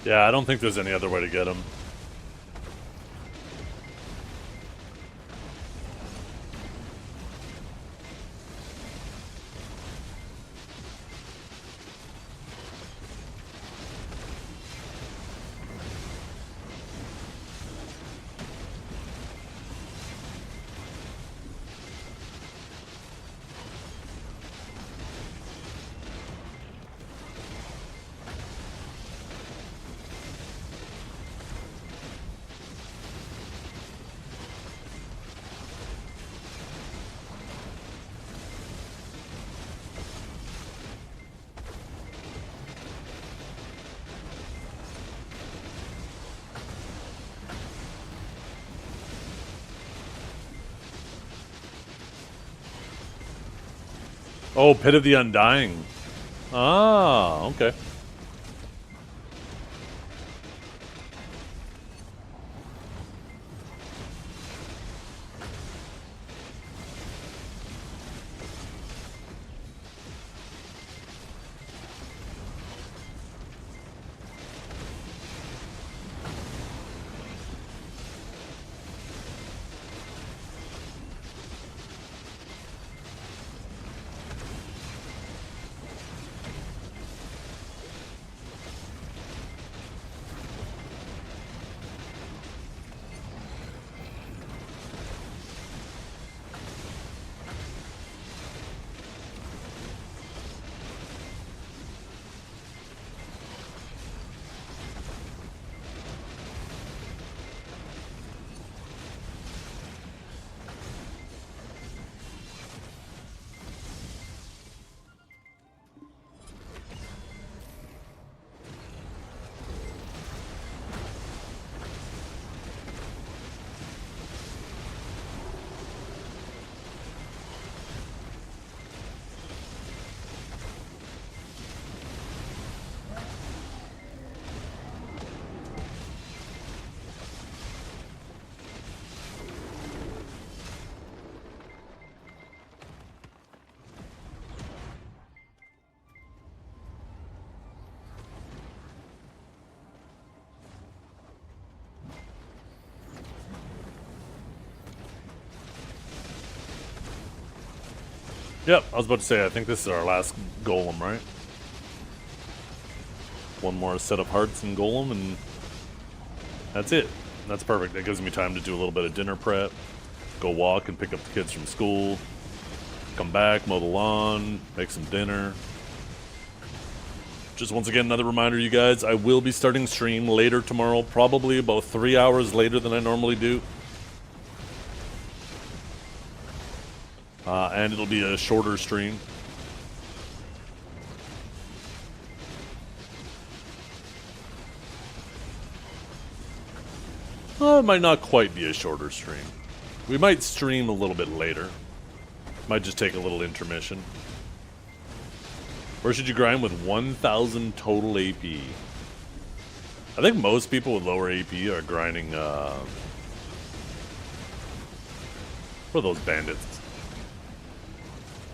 Yeah, I don't think there's any other way to get him. Oh, Pit of the Undying. Ah, okay. Yep, I was about to say, I think this is our last golem, right? One more set of hearts and golem, and that's it. That's perfect. That gives me time to do a little bit of dinner prep, go walk and pick up the kids from school, come back, mow the lawn, make some dinner. Just once again, another reminder, you guys, I will be starting stream later tomorrow, probably about 3 hours later than I normally do. And it'll be a shorter stream. It might not quite be a shorter stream. We might stream a little bit later. Might just take a little intermission. Where should you grind with 1,000 total AP? I think most people with lower AP are grinding, what are those bandits?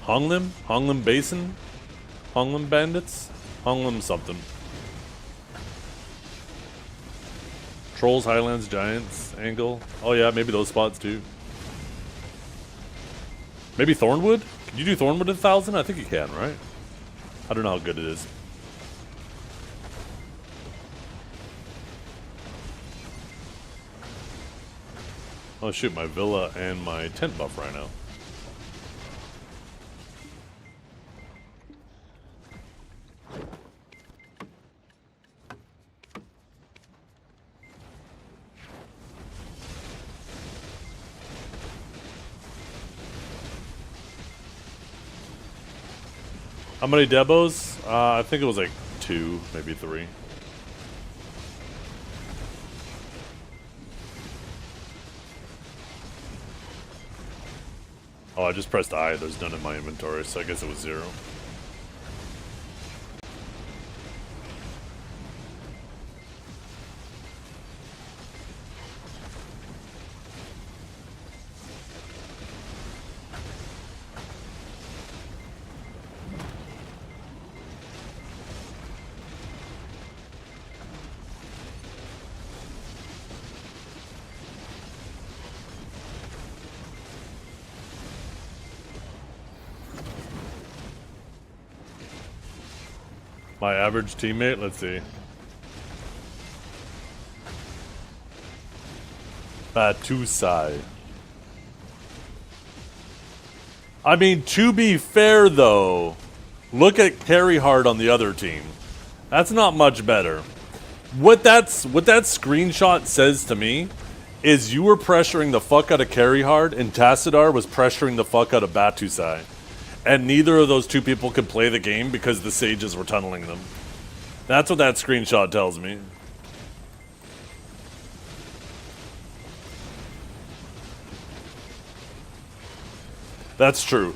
Honglim? Honglim Basin? Honglim Bandits? Honglim something. Trolls, Highlands, Giants, Angle. Oh yeah, maybe those spots too. Maybe Thornwood? Can you do Thornwood at 1,000? I think you can, right? I don't know how good it is. Oh shoot, my villa and my tent buff right now. How many debos? I think it was like 2, maybe 3. Oh, I just pressed I. There's none in my inventory, so I guess it was 0. My average teammate, let's see. Batusai. I mean, to be fair though, look at carry hard on the other team. That's not much better. What that screenshot says to me is you were pressuring the fuck out of carry hard and Tassadar was pressuring the fuck out of Batusai. And neither of those two people could play the game because the sages were tunneling them. That's what that screenshot tells me. That's true.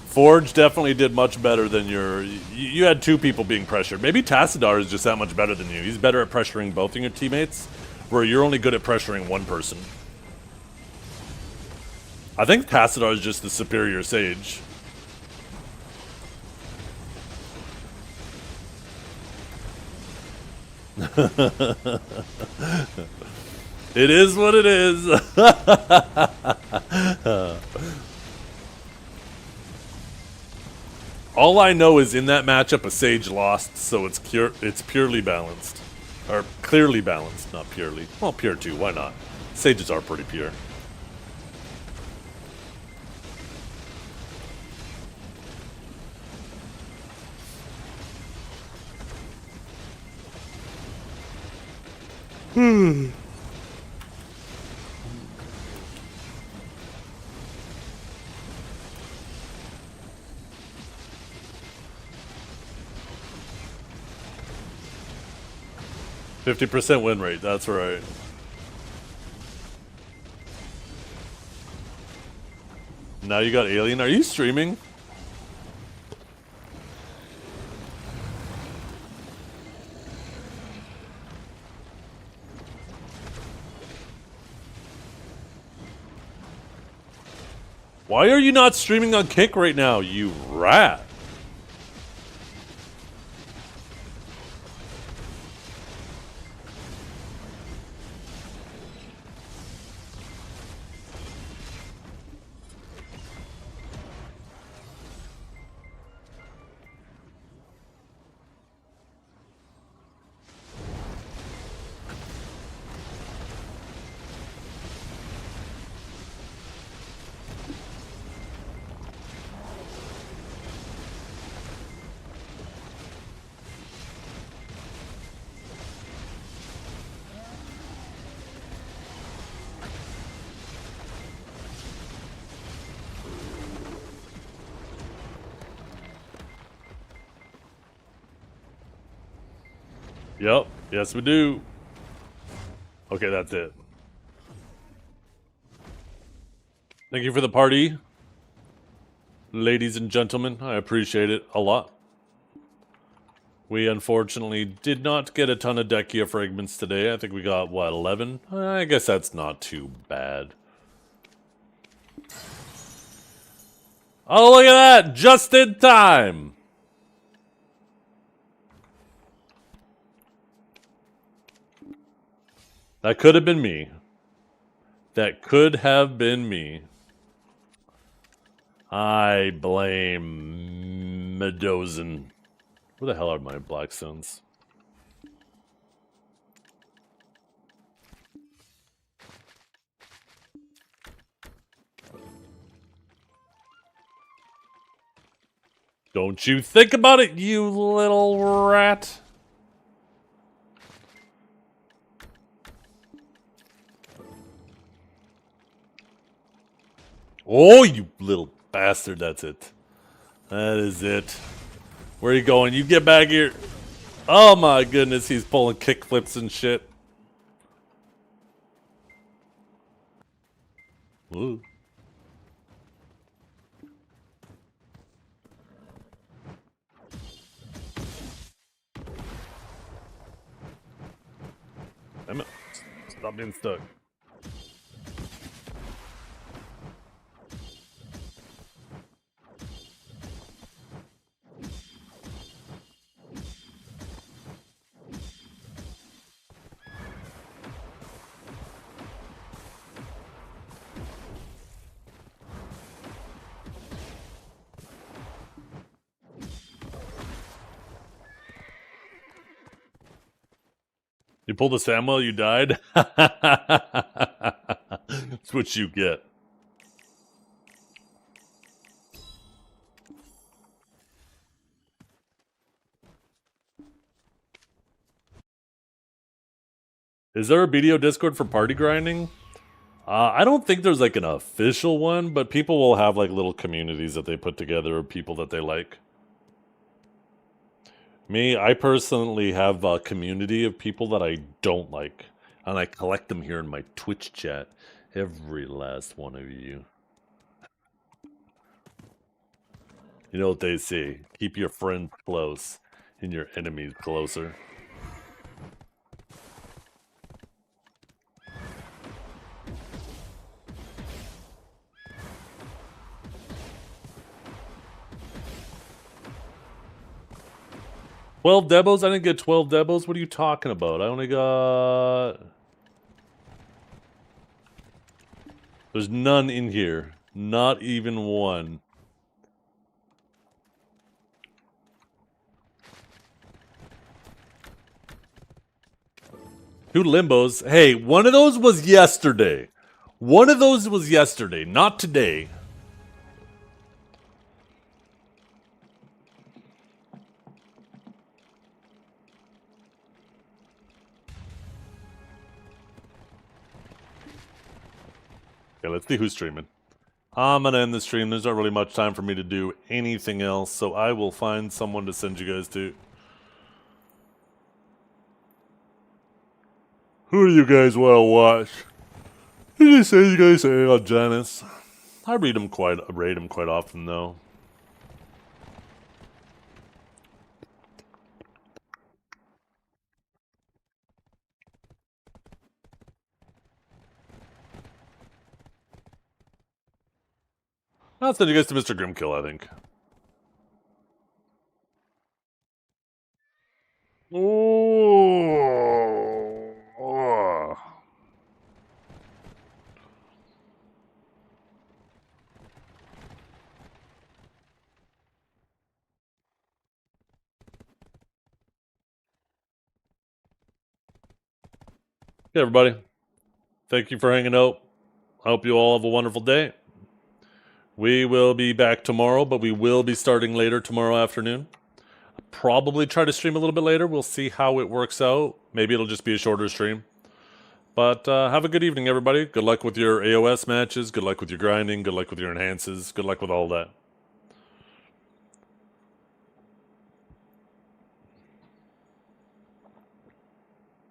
Forge definitely did much better than your... You had 2 people being pressured. Maybe Tassadar is just that much better than you. He's better at pressuring both of your teammates, where you're only good at pressuring one person. I think Tassadar is just the superior sage. It is what it is. All I know is in that matchup a sage lost, so it's purely balanced. Or clearly balanced, not purely. Well, pure too, why not? Sages are pretty pure. Hmm. %50 win rate, that's right. Now you got Alien. Are you streaming? Why are you not streaming on Kick right now, you rat? Yep. Yes, we do. Okay, that's it. Thank you for the party, ladies and gentlemen. I appreciate it a lot. We unfortunately did not get a ton of Dekia fragments today. I think we got, what, 11? I guess that's not too bad. Oh, look at that! Just in time! That could have been me. That could have been me. I blame Medozen. Where the hell are my blackstones? Don't you think about it, you little rat. Oh, you little bastard, that's it. That is it. Where are you going? You get back here. Oh my goodness, he's pulling kickflips and shit. Ooh. Damn it. Stop being stuck. You pulled a Samuel, you died? That's what you get. Is there a BDO Discord for party grinding? I don't think there's like an official one, but people will have like little communities that they put together of people that they like. Me, I personally have a community of people that I don't like, and I collect them here in my Twitch chat. Every last one of you. You know what they say, keep your friends close and your enemies closer. "12 debos? I didn't get 12 debos. What are you talking about? I only got... There's none in here. Not even one. Two limbos. Hey, one of those was yesterday. One of those was yesterday, not today. Okay, let's see who's streaming. I'm gonna end the stream. There's not really much time for me to do anything else, so I will find someone to send you guys to. Who do you guys want to watch? Did you say you guys say about Janice? I rate him quite often though. I'll send you guys to Mr. Grimkill, I think. Oh. Hey, everybody. Thank you for hanging out. I hope you all have a wonderful day. We will be back tomorrow, but we will be starting later tomorrow afternoon. Probably try to stream a little bit later. We'll see how it works out. Maybe it'll just be a shorter stream. But have a good evening, everybody. Good luck with your AOS matches. Good luck with your grinding. Good luck with your enhances. Good luck with all that.